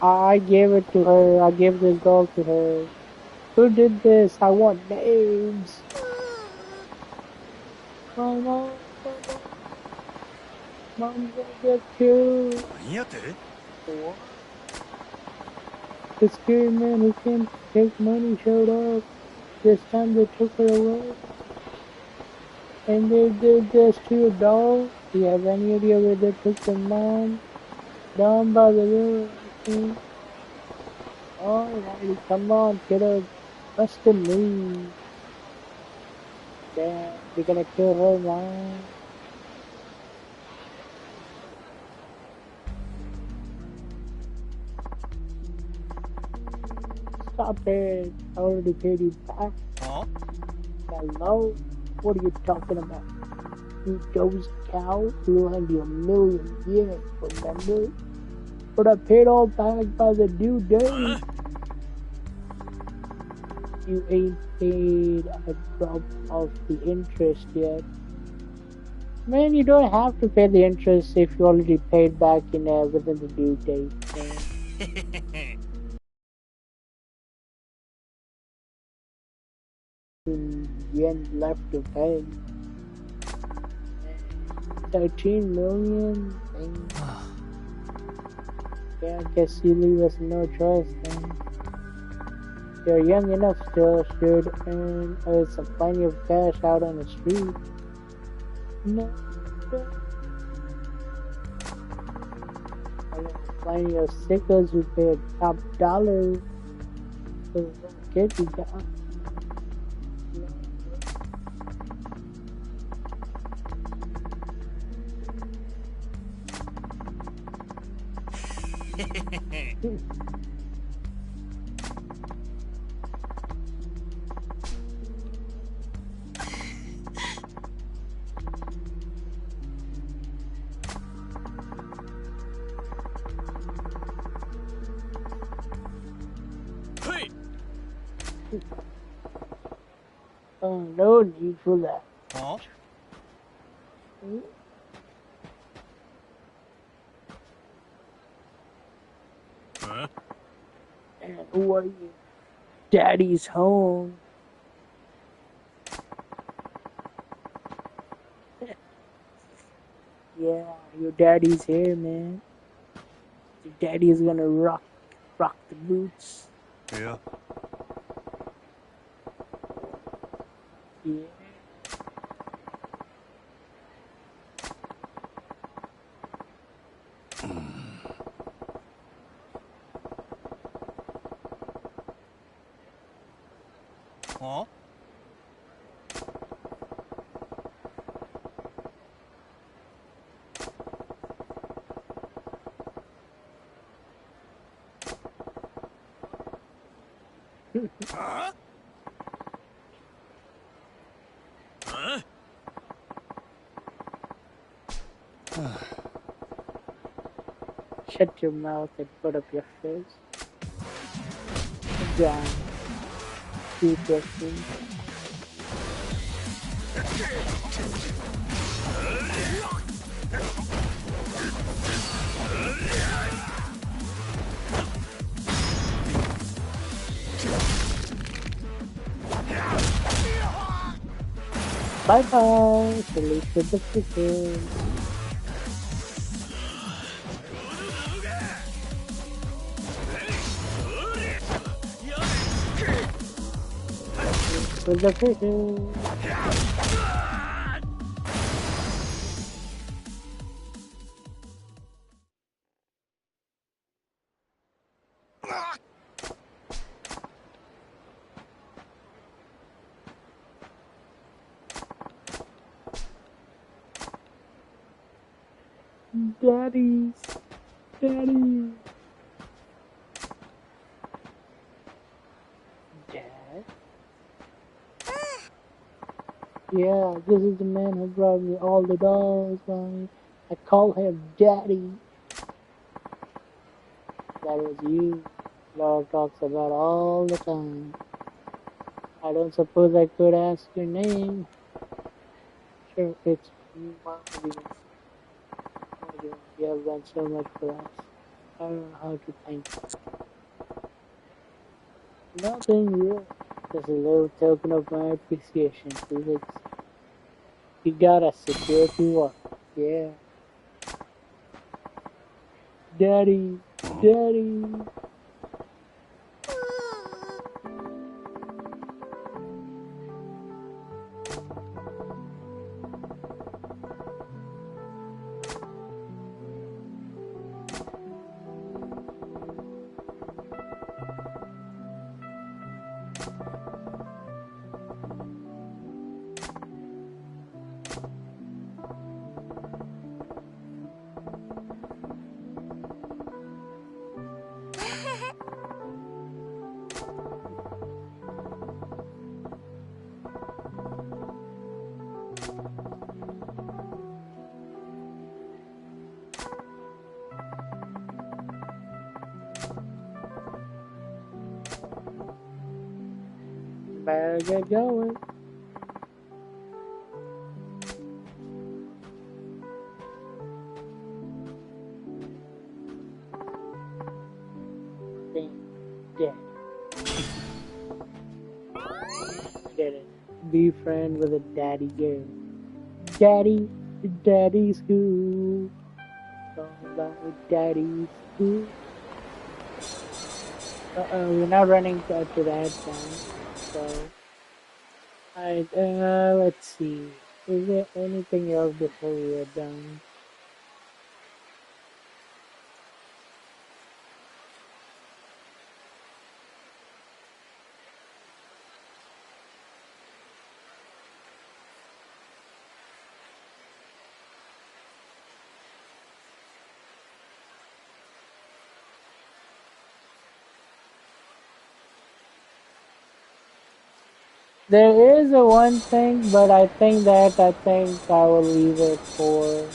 Speaker 4: I gave it to her. I gave this doll to her. Who did this? I want names. Mom, Mom's gonna get killed.
Speaker 3: 何やて
Speaker 4: What? The scary man who came to take money showed up. This time they took her away. And they did this to a doll. Do you have any idea where they took the mom? Down by the river, I think. Alrighty, come on, kiddo. Trust in me. Damn, you're gonna kill her now. Stop it. I already paid you back.
Speaker 3: Huh?
Speaker 4: Hello? What are you talking about? You dozed cow? We lent you $1,000,000 yen, remember? But I paid all back by the due date. You ain't paid a drop of the interest yet. Man, you don't have to pay the interest if you already paid back within the due date. Yen left to pay. 13 million? Yeah, I guess you leave us no choice then. You're young enough still, should earn some plenty of cash out on the street. No. I know plenty of sickos who pay a top dollar for the kid you got. Oh, no need for that.
Speaker 3: Huh?
Speaker 2: Huh?
Speaker 4: And who are you? Daddy's home. Yeah, your daddy's here, man. Your daddy is gonna rock the boots.
Speaker 3: Yeah.
Speaker 4: Yeah.
Speaker 3: Huh? Huh?
Speaker 2: Huh?
Speaker 4: Shut your mouth and put up your face. Down. Keep your feet. Bye bye. Salute to the fishes. To the fishes. Daddy, daddy. Dad? Yeah, this is the man who brought me all the dolls, mommy. I call him Daddy. That was you. Laura talks about all the time. I don't suppose I could ask your name. Sure, it's Marvin. Marvin, you have done so much for us. I don't know how to thank you. Nothing real. Just a little token of my appreciation, Felix. You got a security watch. Yeah. Daddy, Daddy. Better get going. Damn, Daddy. Get it. Be friend with a daddy girl. Daddy, daddy school. All about daddy school. We're not running to that time. So, alright, let's see. Is there anything else before we are done? There is a one thing, but I think I will leave it for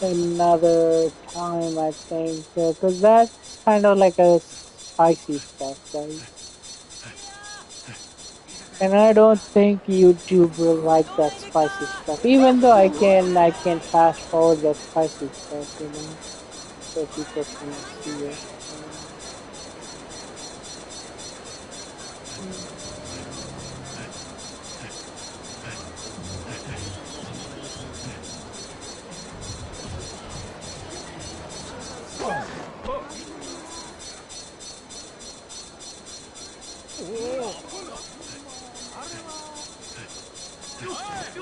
Speaker 4: another time. I think because that's kind of like a spicy stuff, right? And I don't think YouTube will like that spicy stuff. Even though I can fast forward that spicy stuff, so people can see it.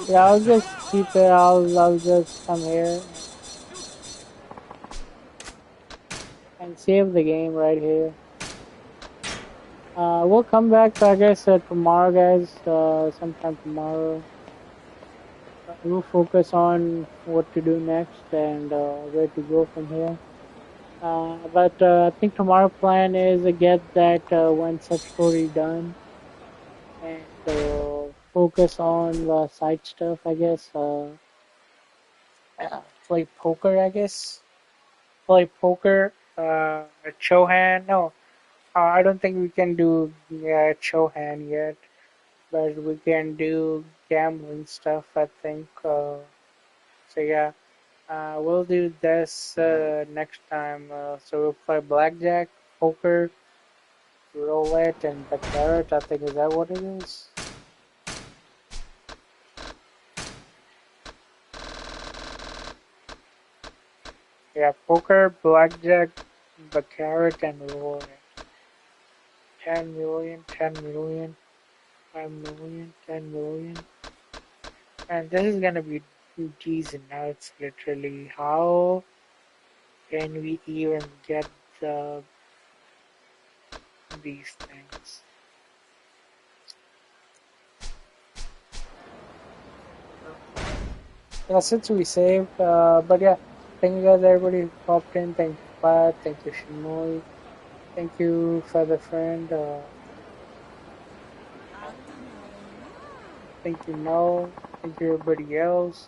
Speaker 4: Yeah, I'll just keep it. I'll just come here and save the game right here. We'll come back, I guess, tomorrow, guys. Sometime tomorrow. We'll focus on what to do next and where to go from here. But I think tomorrow plan is to get that one sub story done and focus on the side stuff, I guess. Play poker, I guess. Play poker. Chohan. No, I don't think we can do Chohan yet, but we can do gambling stuff, I think. So yeah, we'll do this next time. So we'll play blackjack, poker, roulette, and the carrot. I think is that what it is? Yeah, poker, blackjack, the carrot, and roulette. 10 million, 10 million, 5 million, 10 million. And this is gonna be G's and nuts, literally. How can we even get the these things. Yeah, since we saved, but yeah, thank you guys, everybody who popped in. Thank you, Vlad. Thank you, Shinoi. Thank you, Feather Friend. Thank you, No. Thank you, everybody else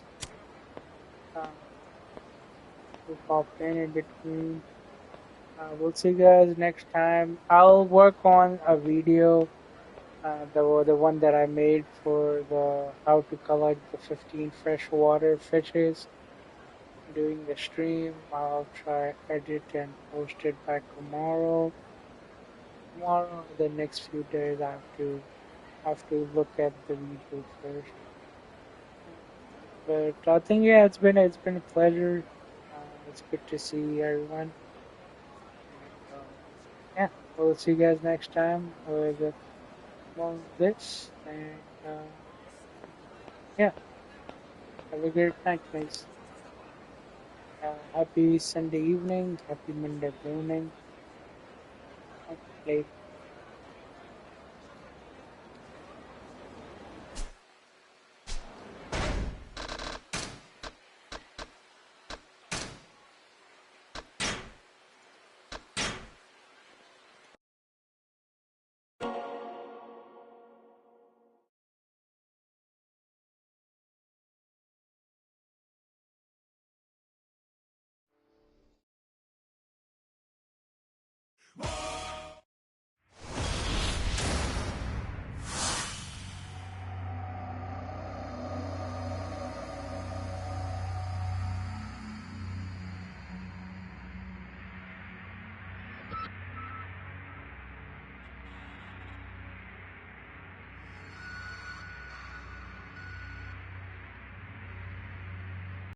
Speaker 4: who popped in between. We'll see you guys next time. I'll work on a video, the one that I made for the how to collect the 15 freshwater fishes during the stream. I'll try edit and post it by tomorrow. Tomorrow, the next few days, I have to look at the video first. But I think yeah, it's been a pleasure. It's good to see everyone. And, yeah, we'll see you guys next time with more of this. And yeah, have a great night, guys. Happy Sunday evening. Happy Monday morning. Later.